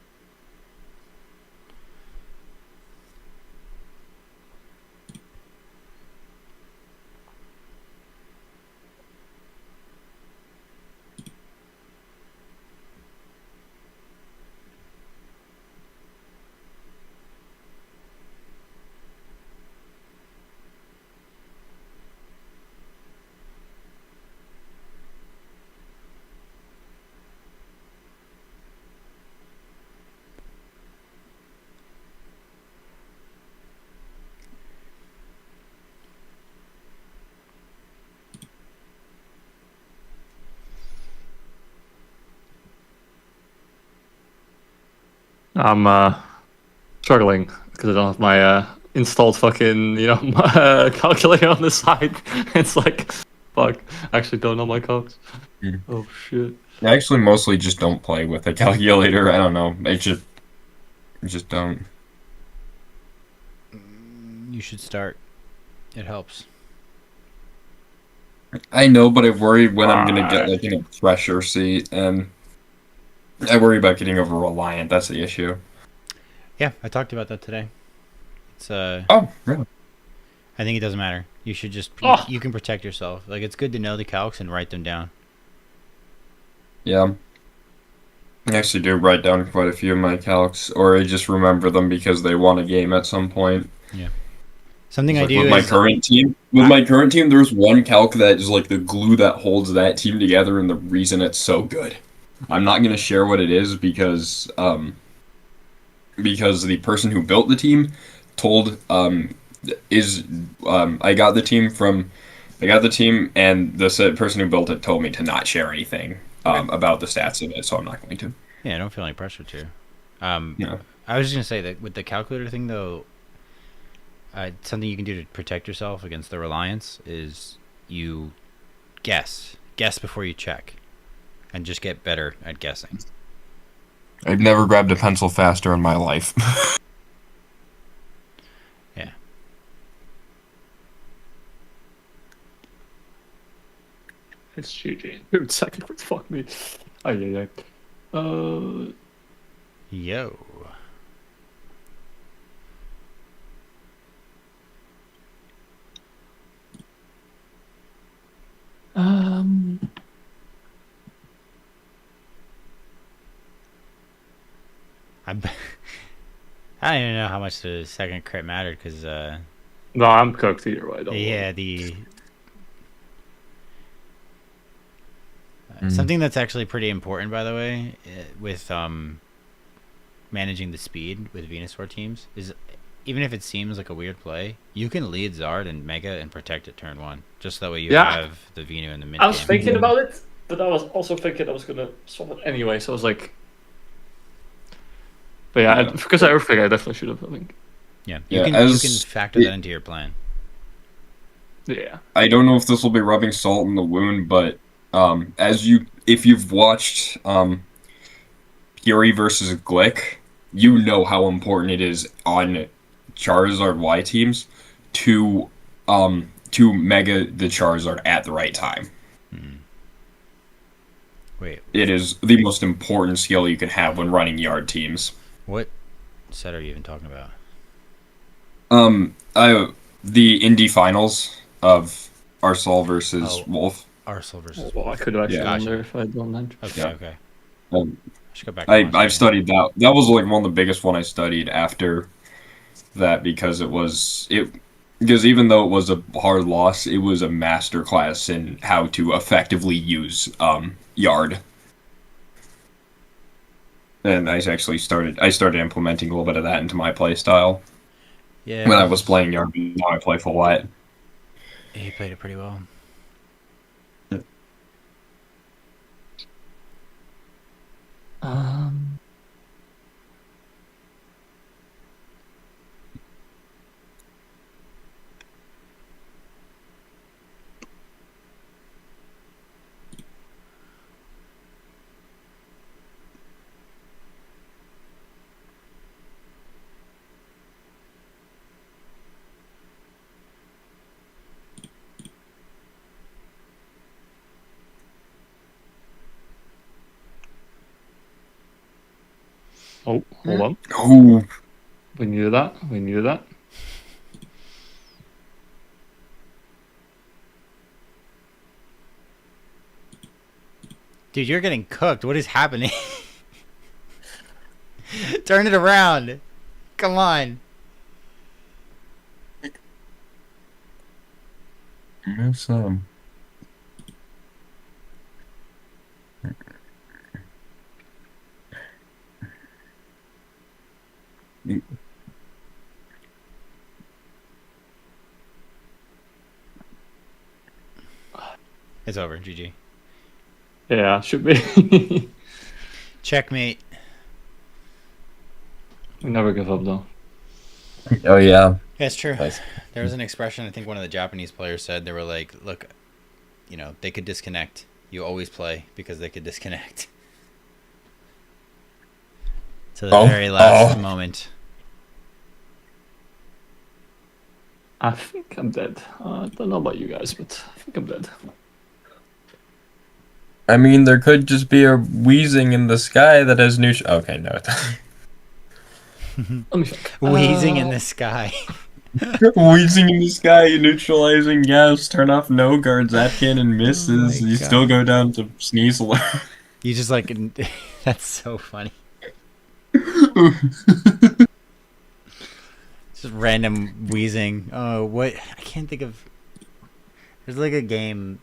I'm struggling because I don't have my installed fucking calculator on the side. It's like, fuck, I actually don't know my calcs. Oh shit. I actually mostly just don't play with a calculator. I don't know. I just don't. You should start. It helps. I know, but I worry when I'm gonna get like in a pressure seat, and I worry about getting over reliant. That's the issue. Yeah, I talked about that today. It's Oh, really? I think it doesn't matter. You should just you can protect yourself. Like, it's good to know the calcs and write them down. Yeah. I actually do write down quite a few of my calcs, or I just remember them because they won a game at some point. Yeah. Something It's I like do with is my current team. With my current team, there's one calc that is like the glue that holds that team together, and the reason it's so good. I'm not gonna share what it is because the person who built the team told I got the team and the said person who built it told me to not share anything about the stats of it, so I'm not going to. Yeah, I don't feel any pressure to. Yeah. I was just gonna say that with the calculator thing though, something you can do to protect yourself against the reliance is you guess before you check, and just get better at guessing. I've never grabbed a pencil faster in my life. Yeah. It's GG. Dude, second, fuck me. Oh, yeah. Yo. I don't even know how much the second crit mattered because No, I'm cooked either way. Don't yeah, worry. something that's actually pretty important, by the way, with managing the speed with Venusaur teams is even if it seems like a weird play, you can lead Zard and Mega and protect at turn 1, just that way you have the Venu in the mid. I was thinking about it, but I was also thinking I was gonna swap it anyway. So I was like, but yeah, because I overthink, I definitely should have. I think. Yeah, you can factor that into your plan. Yeah. I don't know if this will be rubbing salt in the wound, but if you've watched Fury versus Glick, you know how important it is on Charizard Y teams to mega the Charizard at the right time. Wait. It is the most important skill you can have when running yard teams. What set are you even talking about? The Indy finals of Arsal versus Wolf. Arsal versus Well, I could have actually Gotcha. gone there if I'd done that. Okay, Yeah. okay. I should go back. I've studied that. That was like one of the biggest one I studied after that because because even though it was a hard loss, it was a master class in how to effectively use yard. And I started implementing a little bit of that into my play style. Yeah. When I was playing yard, now I play full white. He played it pretty well. Oh, hold on. Oh, We needed that. We needed that. Dude, you're getting cooked. What is happening? Turn it around. Come on. Move some. It's over. GG. Yeah, should be. Checkmate. We never give up though. Oh yeah. That's true. Nice. There was an expression I think one of the Japanese players said. They were like, look, they could disconnect. You always play because they could disconnect. To the very last moment. I think I'm dead. I don't know about you guys, but I think I'm dead. I mean, there could just be a wheezing in the sky that has neutral. Okay, no. Let me think. Wheezing in the sky. Wheezing in the sky, neutralizing gas, turn off no guards, Atkin and misses. my You God. still go down to sneeze alert. You just like, that's so funny. Just random wheezing. Oh, what? I can't think of. There's like a game.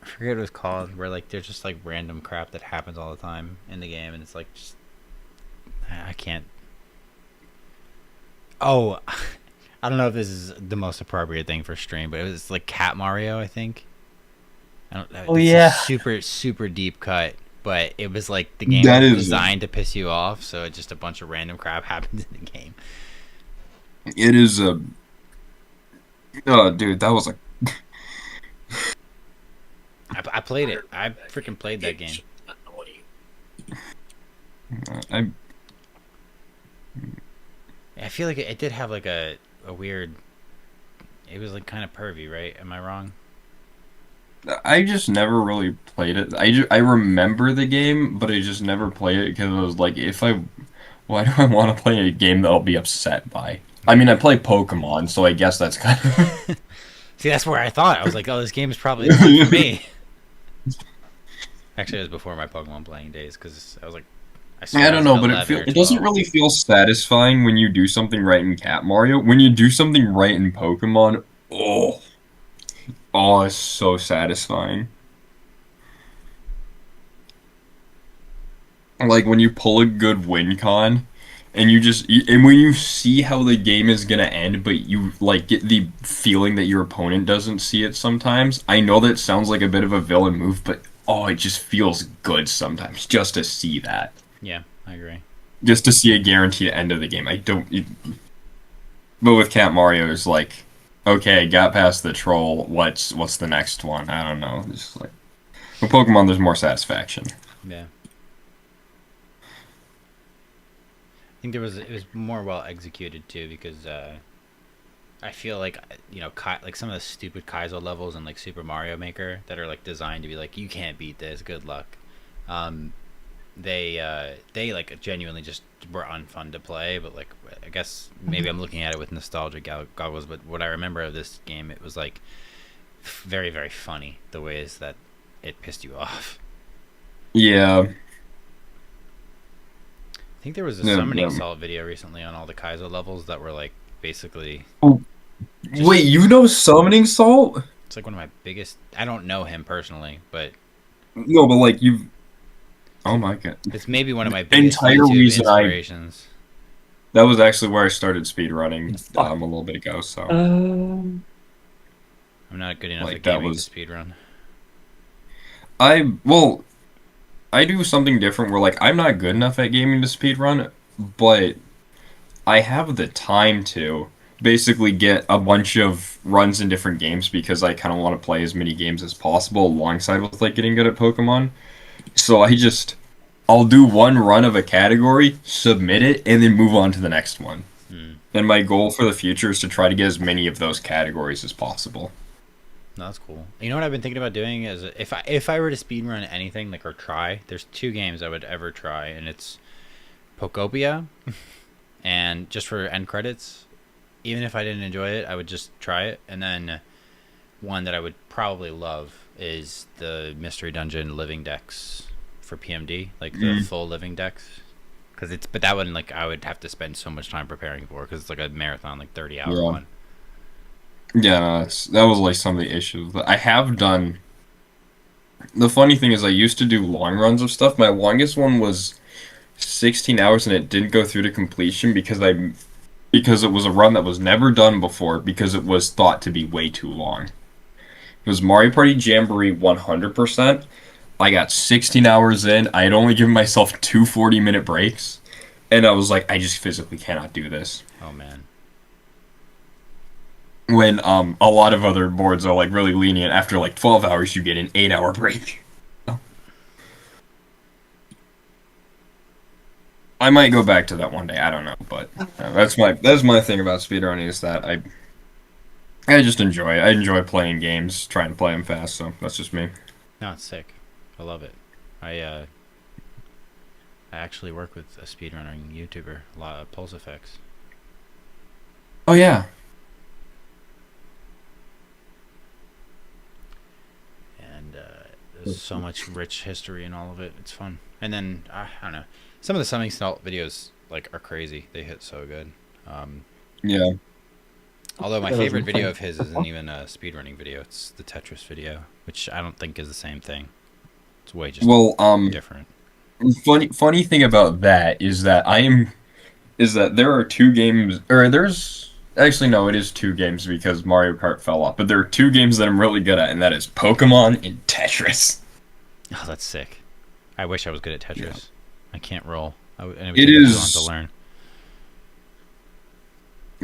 I forget what it was called. Where like there's just like random crap that happens all the time in the game, and it's like just. I can't. Oh, I don't know if this is the most appropriate thing for stream, but it was like Cat Mario, I think. I don't know. Oh, It's yeah. a super deep cut, but it was like the game That was is- designed to piss you off, so it just a bunch of random crap happens in the game. It is a. Oh, dude, that was like. I played it. I freaking played that game. I I feel like it did have like a weird. It was like kind of pervy, right? Am I wrong? I just never really played it. I remember the game, but I just never played it because I was like, why do I want to play a game that I'll be upset by? I mean, I play Pokemon, so I guess that's kind of. See, that's where I thought. I was like, oh, this game is probably not for me. Actually, it was before my Pokemon playing days because I was like, I don't know, but 11 or it doesn't 12. really feel satisfying when you do something right in Cat Mario. When you do something right in Pokemon, it's so satisfying. Like when you pull a good win con, and and when you see how the game is gonna end, but you like get the feeling that your opponent doesn't see it sometimes. I know that sounds like a bit of a villain move, but it just feels good sometimes just to see that. Yeah, I agree. Just to see a guaranteed end of the game. But with Cat Mario, it's like, okay, got past the troll. What's the next one? I don't know. It's just like, with Pokemon, there's more satisfaction. Yeah. I think it was more well executed too because I feel like like some of the stupid Kaizo levels in like Super Mario Maker that are like designed to be like you can't beat this, good luck. They like genuinely just were unfun to play, but like I guess maybe I'm looking at it with nostalgia goggles, but what I remember of this game, it was like very very funny the ways that it pissed you off. Yeah. I think there was a Summoning Salt video recently on all the Kaizo levels that were like basically. Wait, you know Summoning Salt? It's like one of my biggest. I don't know him personally, but No, but like you've. Oh my god! It's maybe one of my biggest Entire YouTube reason inspirations. That was actually where I started speedrunning a little bit ago. So I'm not good enough Like, at that gaming was- to speedrun. I do something different where like I'm not good enough at gaming to speedrun, but I have the time to basically get a bunch of runs in different games because I kind of want to play as many games as possible alongside with like getting good at Pokemon. So I'll do one run of a category, submit it, and then move on to the next one. And my goal for the future is to try to get as many of those categories as possible. No, that's cool. You know what I've been thinking about doing is if I were to speedrun anything like or try, there's two games I would ever try, and it's Pokopia, and just for end credits. Even if I didn't enjoy it, I would just try it. And then one that I would probably love is the Mystery Dungeon Living Dex for PMD, like the full Living Dex. But that one like I would have to spend so much time preparing for because it's like a marathon, like 30-hour one. Yeah, no, that was like some of the issues. I have done. The funny thing is, I used to do long runs of stuff. My longest one was 16 hours, and it didn't go through to completion because it was a run that was never done before because it was thought to be way too long. It was Mario Party Jamboree 100%. I got 16 hours in. I had only given myself 2 40-minute breaks, and I was like, I just physically cannot do this. Oh man. When a lot of other boards are like really lenient. After like 12 hours, you get an 8-hour break. I might go back to that one day. I don't know, but that's my thing about speedrunning is that I just enjoy it. I enjoy playing games, trying to play them fast. So that's just me. No, it's sick. I love it. I actually work with a speedrunning YouTuber, a lot of Pulse Effects. Oh yeah. And there's so much rich history in all of it. It's fun. And then I don't know, some of the Summoning Salt videos like are crazy. They hit so good. Yeah. Although my favorite video of his isn't even a speedrunning video. It's the Tetris video, which I don't think is the same thing. It's way just different. Funny thing about that is that there are two games, or there's Actually, no, it is 2 games because Mario Kart fell off. But there are 2 games that I'm really good at, and that is Pokemon and Tetris. Oh, that's sick. I wish I was good at Tetris. Yeah. I can't roll. And it would It take me too is- long to learn.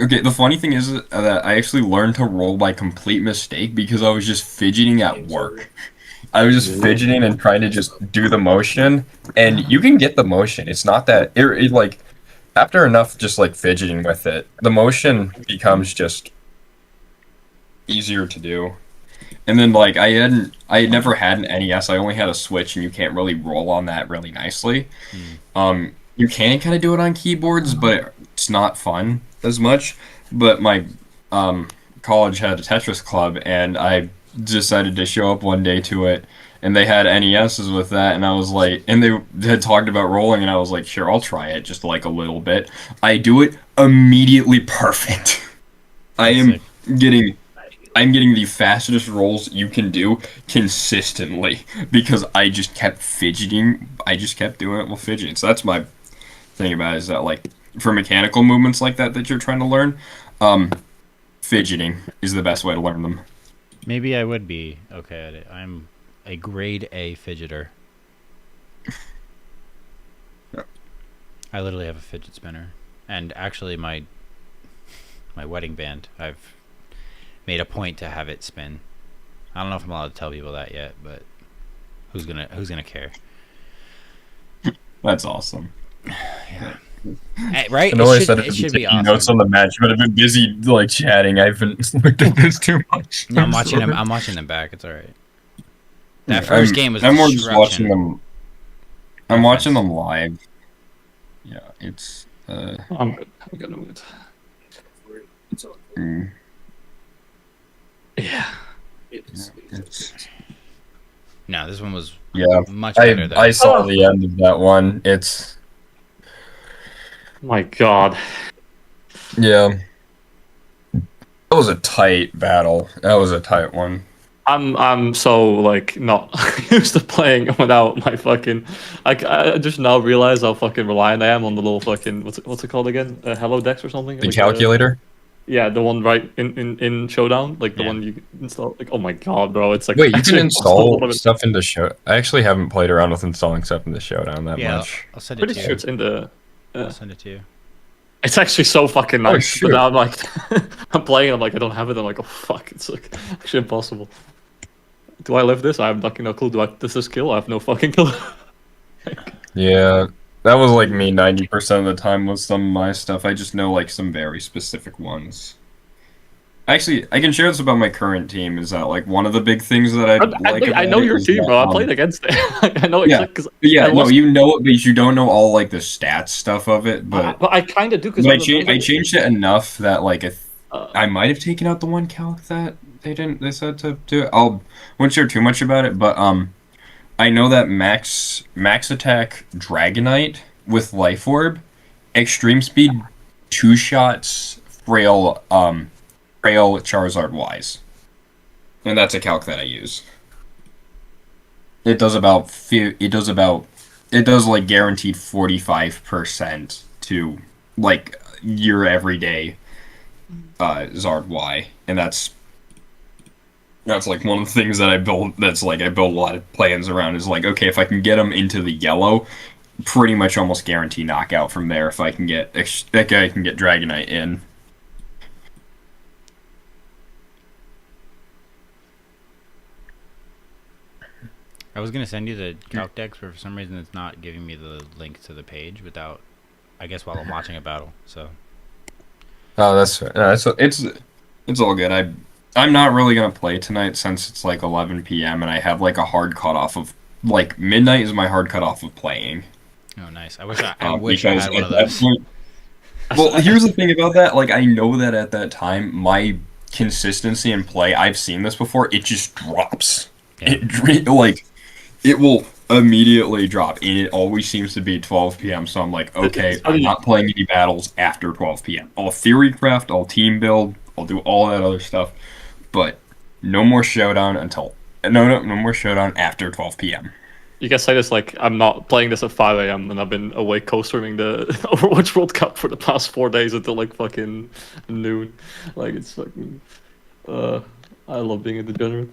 Okay, the funny thing is that I actually learned to roll by complete mistake because I was just fidgeting at work. I was just fidgeting and trying to just do the motion, and you can get the motion. It's not that it like after enough just like fidgeting with it, the motion becomes just easier to do. And then like I had never had an NES. I only had a Switch, and you can't really roll on that really nicely. You can kind of do it on keyboards, but it's not fun as much. But my college had a Tetris club, and I decided to show up one day to it, and they had NESs with that, and I was like, and they had talked about rolling, and I was like, sure, I'll try it just like a little bit. I do it immediately perfect. I'm getting the fastest rolls you can do consistently because I just kept fidgeting. I just kept doing it while fidgeting. So that's my thing about it, is that like for mechanical movements like that you're trying to learn, fidgeting is the best way to learn them. Maybe I would be okay at it. I'm a grade A fidgeter. I literally have a fidget spinner. And actually my wedding band, I've made a point to have it spin. I don't know if I'm allowed to tell people that yet, but who's gonna care? That's awesome. Yeah. Hey, right? I know I It said should, it should be taking notes awesome. on the match, but I've been busy like chatting. I haven't looked at this too much. No, I'm watching them. I'm watching them back. It's all right. That first game was I'm more just watching destruction. them. I'm watching them live. Yeah, it's I'm good. I'm good. I'm good. It's all mm, Yeah. it's No, this one was yeah. much better. I saw the end of that one. It's My God. yeah. That was a tight battle. That was a tight one. I'm so like not used to playing without my fucking. I just now realize how fucking reliant I am on the little fucking what's it called again? Hello Dex or something? The Like, calculator. Yeah, the one right in Showdown, like the Yeah. one you install. Like, oh my God, bro, it's like Wait, you can actually install impossible to- stuff into Show. I actually haven't played around with installing stuff into Showdown that Yeah, much. I'll send it Pretty to sure you. it's in the. I'll send it to you. It's actually so fucking Oh, nice. shoot. But now I'm like, I'm playing. I'm like, I don't have it. I'm like, oh fuck, it's like actually impossible. Do I live this? I have fucking no clue. Does this kill? I have no fucking clue. Yeah, that was like me 90% of the time with some of my stuff. I just know like some very specific ones. Actually, I can share this about my current team. Is that like one of the big things that I like? I about know it your is team, that, bro. I played against it. I know Yeah. exactly. Cause Yeah, I no, lost- you know it, but you don't know all like the stats stuff of it. But I kind of do because I changed it enough that like Uh, I might have taken out the one calc that they didn't. They said to do it. Won't share too much about it, but I know that max attack Dragonite with Life Orb, extreme speed, 2 shots, frail Charizard Wise, and that's a calc that I use. It does like guaranteed 45% to like your everyday Zard Y, and that's like one of the things that I build. That's like I build a lot of plans around. Is like, okay, if I can get them into the yellow, pretty much almost guarantee knockout from there. If I can get that guy can get Dragonite in. I was gonna send you the calc decks, but for some reason it's not giving me the link to the page without, I guess, while I'm watching a battle. So Oh, that's fair. It's all good. I'm not really gonna play tonight since it's like 11 p.m. and I have like a hard cutoff of like midnight is my hard cutoff of playing. oh, nice. I wish I Because had one at of that those. point- well, here's the thing about that. Like, I know that at that time, my consistency in play, I've seen this before, it just drops. Yeah. It will immediately drop, and it always seems to be 12 p.m. So I'm like, okay, I'm not playing any battles after 12 p.m. I'll theory craft, I'll team build, I'll do all that other stuff, but no more showdown no more showdown after 12 p.m. You can say this like I'm not playing this at 5 a.m. and I've been awake co-streaming the Overwatch World Cup for the past 4 days until like fucking noon. Like it's fucking. I love being a degenerate.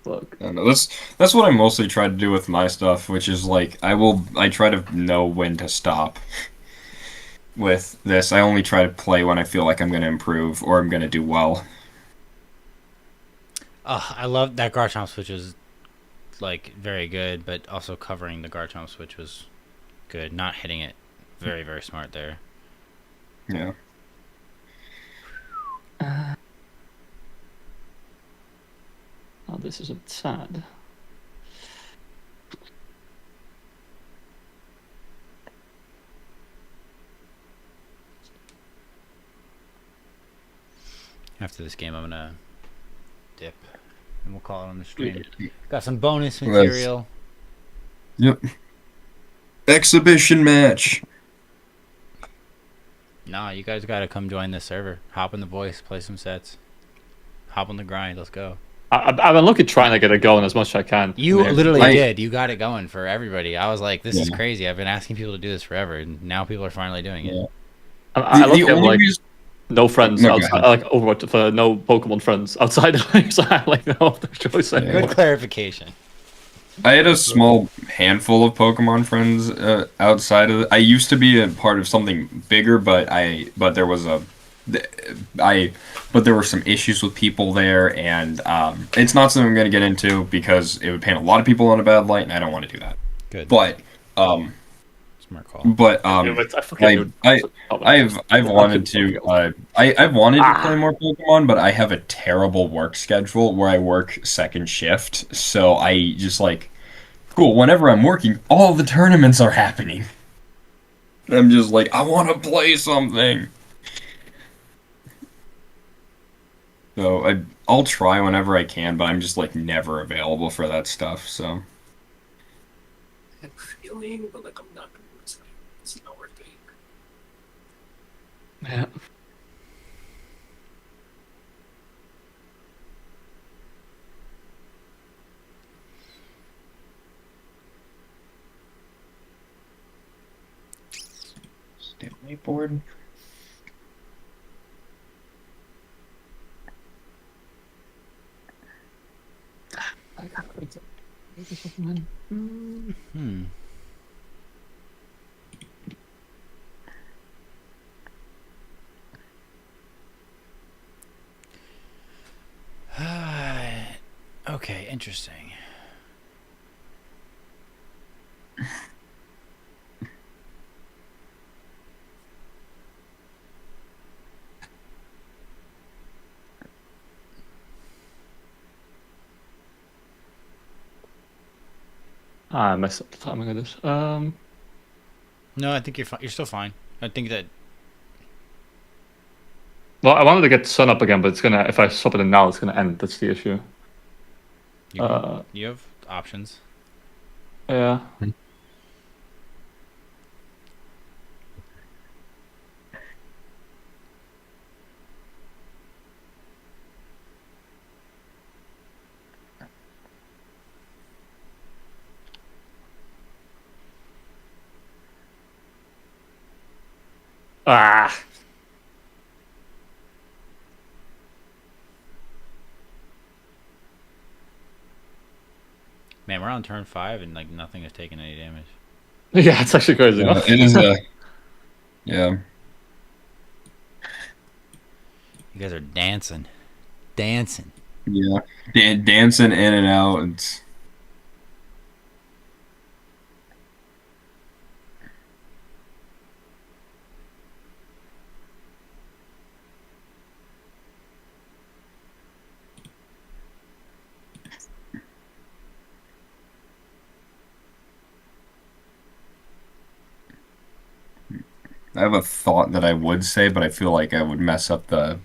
Fuck. I don't know. That's what I mostly try to do with my stuff, which is like I try to know when to stop. With this, I only try to play when I feel like I'm going to improve or I'm going to do well. Oh, I love that Garchomp switch was like very good, but also covering the Garchomp switch was good. Not hitting it, very very smart there. Yeah. Oh, this is a bit sad. After this game, I'm gonna dip, and we'll call it on the stream. Got some bonus Nice. material. Yep. Exhibition match. Nah, you guys gotta come join this server. Hop in the voice, play some sets. Hop on the grind. Let's go. I've been looking trying to get it going as much as I can. You I mean, literally I- did. You got it going for everybody. I was like, this is Yeah. crazy. I've been asking people to do this forever, and now people are finally doing it. Yeah. I The look at only like reason no friends No, go outside, ahead. like Overwatch for no Pokemon friends outside of so I have, like no other choice Yeah. anymore. Good clarification. I had a small handful of Pokemon friends outside of. I used to be a part of something bigger, but there was but there were some issues with people there, and it's not something I'm going to get into because it would paint a lot of people in a bad light, and I don't want to do that. Good. But Smart call. Yeah, but I fucking I've wanted to I've wanted to play more Pokemon, but I have a terrible work schedule where I work second shift, so I just like cool. Whenever I'm working, all the tournaments are happening. I'm just like I want to play something. So I'll try whenever I can, but I'm just like never available for that stuff. So I have a feeling, but like I'm not gonna do it. It's not worth it. Yeah. Stanley board. Hmm. Okay, interesting. I messed up the timing of this. No, I think you're fine. You're still fine. I think that Well, I wanted to get the sun up again, but it's gonna. If I stop it now, it's gonna end. That's the issue. you have options. Yeah. Ah. Man, we're on turn 5 and like nothing has taken any damage. Yeah, it's actually crazy. Yeah, it is a yeah. You guys are dancing. Dancing. Yeah, dancing in and out. It's I have a thought that I would say, but I feel like I would mess up the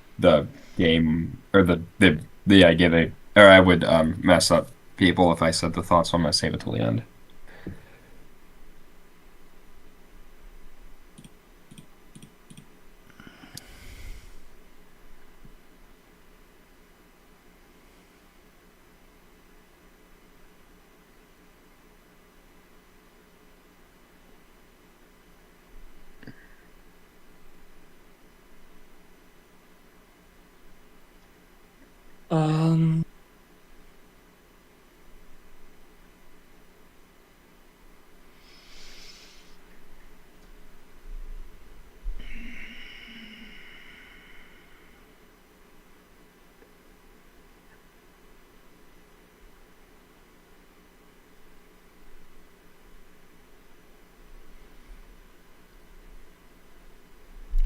game or the idea they or I would mess up people if I said the thought, so I'm gonna save it till the end. Um.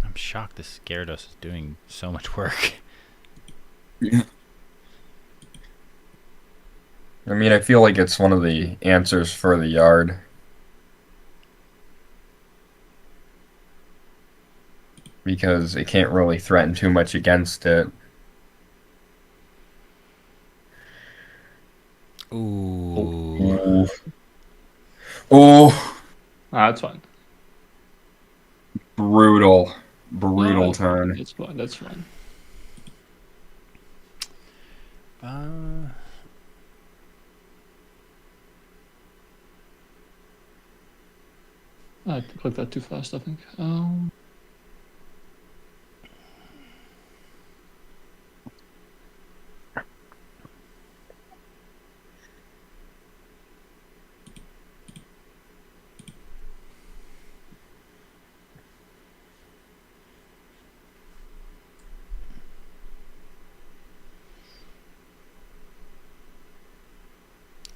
I'm shocked this Gyarados is doing so much work. Yeah. I mean, I feel like it's one of the answers for the yard. Because it can't really threaten too much against it. Ooh. Oh, That's fine. brutal No, turn. That's fine. That's fine. I clicked that too fast, I think.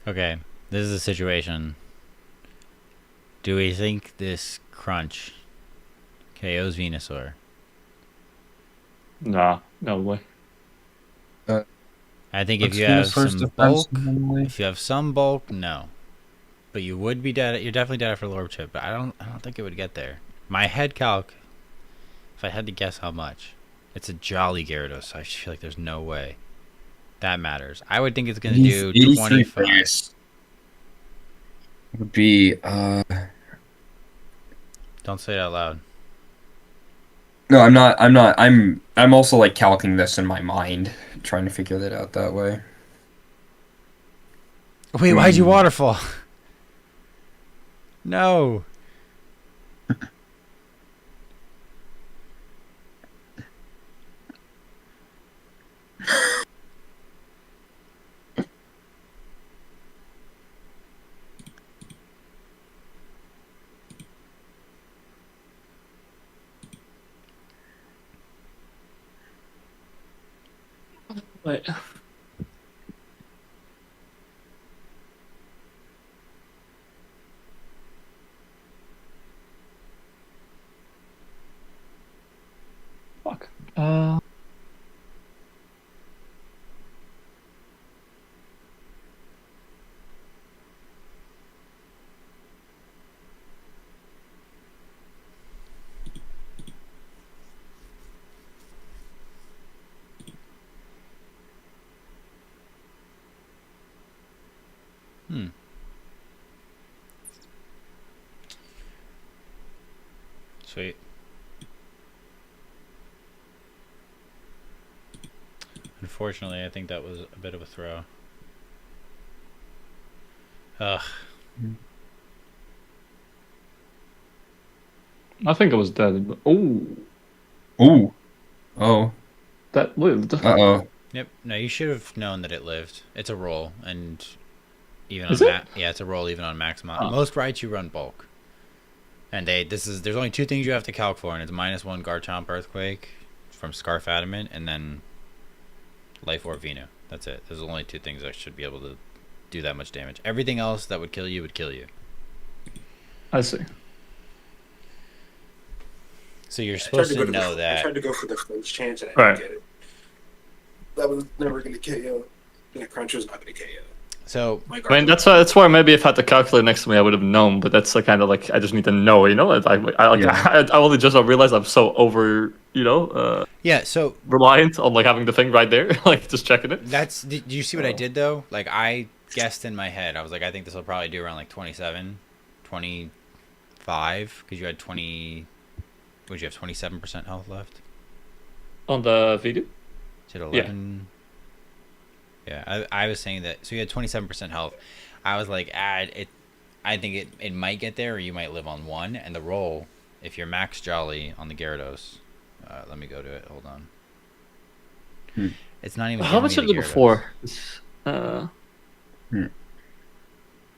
Okay, this is a situation. Do we think this crunch KOs Venusaur? Nah, no way. I think if What's you have Venusaur's some defense bulk, normally? if you have some bulk, no. But you would be dead. You're definitely dead after Lord Chip. But I don't think it would get there. My head calc, if I had to guess how much, it's a Jolly Gyarados. So I feel like there's no way that matters. I would think it's gonna do 83 25. base would be Don't say it out loud. No, I'm not. I'm also like calculating this in my mind, trying to figure that out that way. Wait, why'd you waterfall? No. Wait. Fuck. Sweet. Unfortunately, I think that was a bit of a throw. Ugh. I think it was dead. But... Oh, Ooh. Oh. that lived. Uh-oh. Yep. No, you should have known that it lived. It's a roll, and even Is on it? yeah, it's a roll even on maximum. Oh. Most rights you run bulk, and there's only two things you have to calc for, and it's -1 Garchomp Earthquake from Scarf Adamant, and then Life Orb Venu. That's it. There's only two things that should be able to do that much damage. Everything else that would kill you would kill you. I see. So you're supposed to know I that. tried to go for the flinch chance and I Right. didn't get it. That was never going to KO. And the crunch was not going to KO. So My I mean, that's why maybe if I had the calculator next to me, I would have known. But that's kind of like I just need to know, you know. I only just realized I'm so over, yeah. So reliant on like having the thing right there, like just checking it. did you see what I did though? Like I guessed in my head. I was like, I think this will probably do around like 27, 25, because you had 20. Would you have 27% health left? On the video. Is it 11? Yeah, I was saying that. So you had 27% health. I was like, I think it might get there, or you might live on 1. And the roll, if you're max Jolly on the Gyarados, let me go to it. Hold on. It's not even. How giving much me did the it Gyarados. before?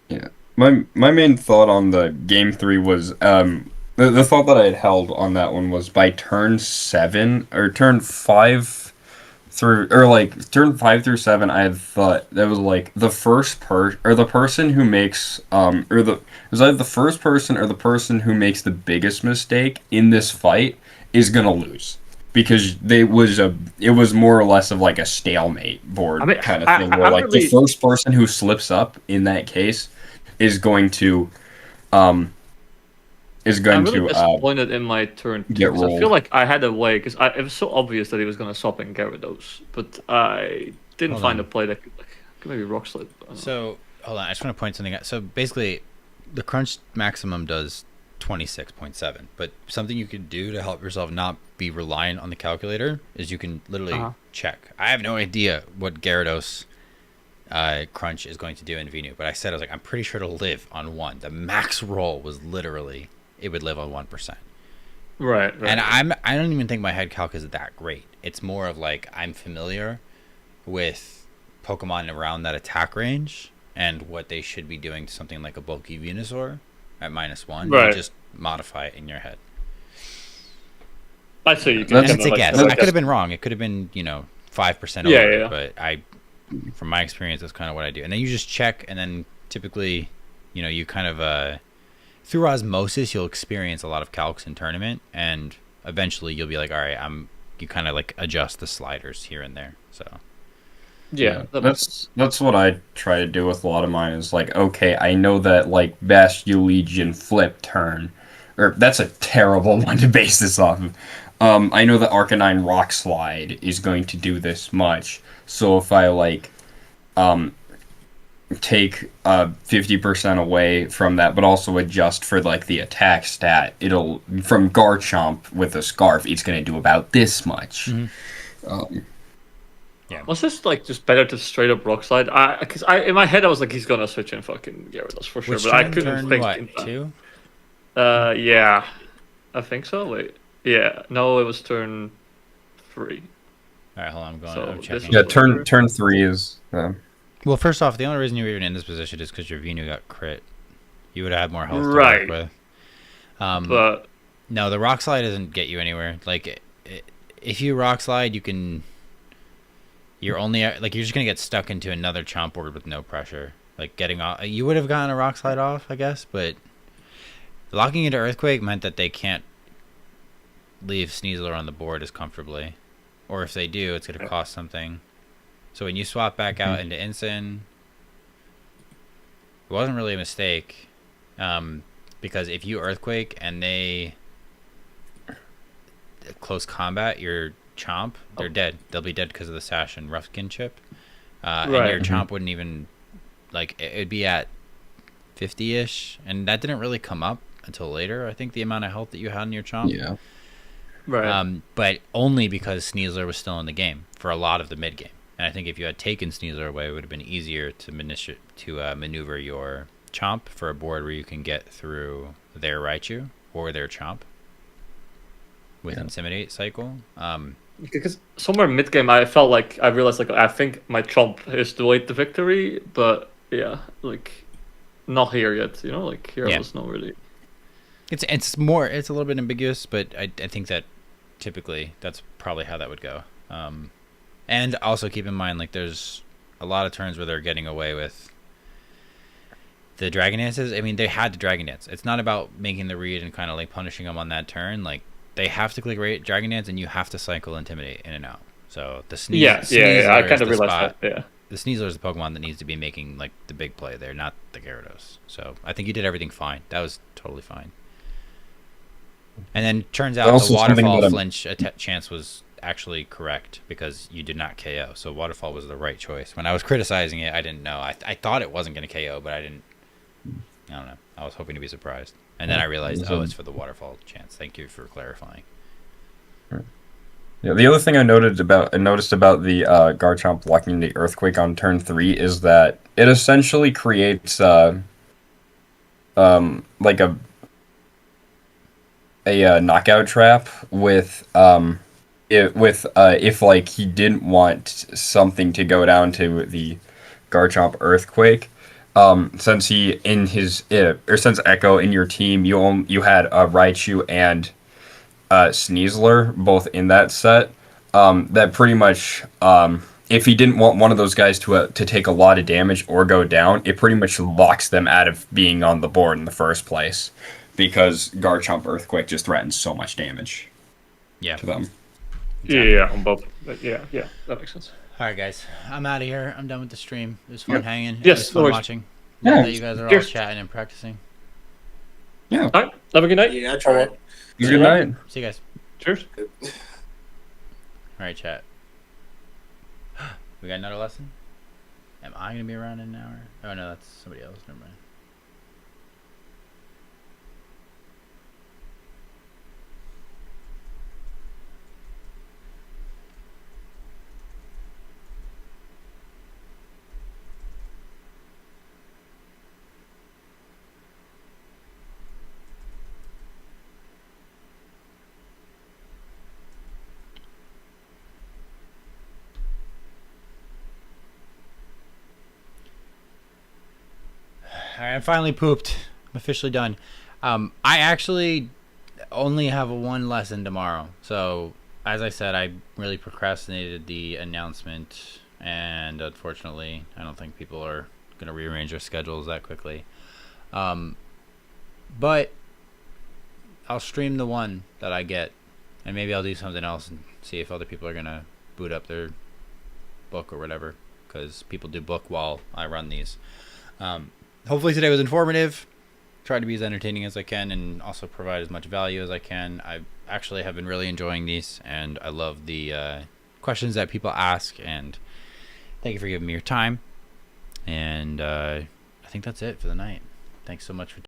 Yeah. My main thought on the game 3 was the thought that I had held on that one was by turn 7 or turn 5 through or like turn 5 through 7 I had thought that was like the the person who makes it was either the first person or the person who makes the biggest mistake in this fight is gonna lose. Because it was more or less of like a stalemate board kind of thing, where I'm like really... the first person who slips up in that case is going to I'm really uh, disappointed in my turn 2, get 'cause I feel rolled. like I had a way, because it was so obvious that he was gonna swap in Gyarados, but I didn't Hold find on. a play that could maybe Rock Slide. I don't know. So hold on, I just want to point something out. So basically, the crunch maximum does 26.7, but something you could do to help yourself not be reliant on the calculator is you can literally check. I have no idea what Gyarados crunch is going to do in Venu, but I said I was like, I'm pretty sure it'll live on 1. The max roll was literally it would live on 1%. Right. And I don't even think my head calc is that great. It's more of like I'm familiar with Pokemon around that attack range and what they should be doing to something like a bulky Venusaur at -1. Right. You just modify it in your head. I see. You can And That's- it's a like, guess. like I could have been wrong. It could have been 5% over. Yeah. But from my experience, that's kind of what I do. And then you just check, and then typically, you kind of through osmosis, you'll experience a lot of calcs in tournament, and eventually you'll be like, all right, you kind of like adjust the sliders here and there. So Yeah, that's what I try to do with a lot of mine. Is like, okay, I know that like Basculegion flip turn, or that's a terrible one to base this off of. I know that Arcanine Rock Slide is going to do this much, so if I like, take 50% away from that, but also adjust for like the attack stat, it'll from Garchomp with a Scarf, it's going to do about this much. Was this like just better to straight up Rock Slide? Because in my head I was like, he's gonna switch in fucking Gyarados for sure, which but I turn, couldn't think. what, in time. 2? Yeah, I think so. Wait, yeah, no, it was turn 3. All right, hold on. I'm going. So I'm this checking. Yeah, turn 3 is. Well, first off, the only reason you were even in this position is because your Venu got crit. You would have had more health Right. to work with. But No, the Rock Slide doesn't get you anywhere. Like, if you Rock Slide, you can... You're only... Like, you're just going to get stuck into another Chomp board with no pressure. Like, getting off... You would have gotten a Rock Slide off, I guess, but... Locking into Earthquake meant that they can't leave Sneasler on the board as comfortably. Or if they do, it's going to cost something. So when you swap back out into Incin, it wasn't really a mistake, because if you Earthquake and they close combat your Chomp, they're dead. They'll be dead because of the Sash and Rough Skin chip. And your Chomp wouldn't even, like, it'd be at 50-ish, and that didn't really come up until later, I think, the amount of health that you had in your Chomp. Yeah. right. But only because Sneasler was still in the game for a lot of the mid game. And I think if you had taken Sneasler away, it would have been easier to maneuver your Chomp for a board where you can get through their Raichu or their Chomp with Intimidate cycle. Because somewhere mid game, I felt like I realized like I think my Chomp is the way to victory, but yeah, like not here yet. Like here was not really. It's a little bit ambiguous, but I think that typically that's probably how that would go. And also keep in mind, like, there's a lot of turns where they're getting away with the Dragon Dances. I mean, they had to Dragon Dance. It's not about making the read and kind of like punishing them on that turn. Like, they have to click Dragon Dance, and you have to cycle Intimidate in and out. So the Sneasler Yeah. I is kind of the realized spot. that. Yeah. The Sneasler is the Pokemon that needs to be making like the big play there, not the Gyarados. So I think you did everything fine. That was totally fine. And then turns out Also the something Waterfall that flinch chance was actually correct because you did not KO. So Waterfall was the right choice. When I was criticizing it, I didn't know. I thought it wasn't going to KO, but I don't know. I was hoping to be surprised. And then I realized, it's for the Waterfall chance. Thank you for clarifying. Yeah, the other thing I noticed about the Garchomp blocking the Earthquake on turn 3 is that it essentially creates like a knockout trap with if like he didn't want something to go down to the Garchomp Earthquake, since he in his or since Echo in your team you had Raichu and Sneasler both in that set, that pretty much if he didn't want one of those guys to take a lot of damage or go down, it pretty much locks them out of being on the board in the first place, because Garchomp Earthquake just threatens so much damage Yeah. to them. Yeah, on both. Yeah, that makes sense. All right, guys. I'm out of here. I'm done with the stream. It was fun Yep. hanging. It Yes, was no fun worries. watching. Yeah. Love that you guys are all Cheers. chatting and practicing. Yeah. All right, have a good night. Yeah, I tried. Good night. See you guys. Cheers. All right, chat. We got another lesson? Am I going to be around in an hour? Oh, no, that's somebody else. Never mind. All right, I'm finally pooped. I'm officially done. I actually only have one lesson tomorrow. So, as I said, I really procrastinated the announcement. And unfortunately, I don't think people are going to rearrange their schedules that quickly. But I'll stream the one that I get. And maybe I'll do something else and see if other people are going to boot up their book or whatever. Because people do book while I run these. Hopefully today was informative. Tried to be as entertaining as I can and also provide as much value as I can. I actually have been really enjoying these, and I love the questions that people ask, and thank you for giving me your time. And I think that's it for the night. Thanks so much for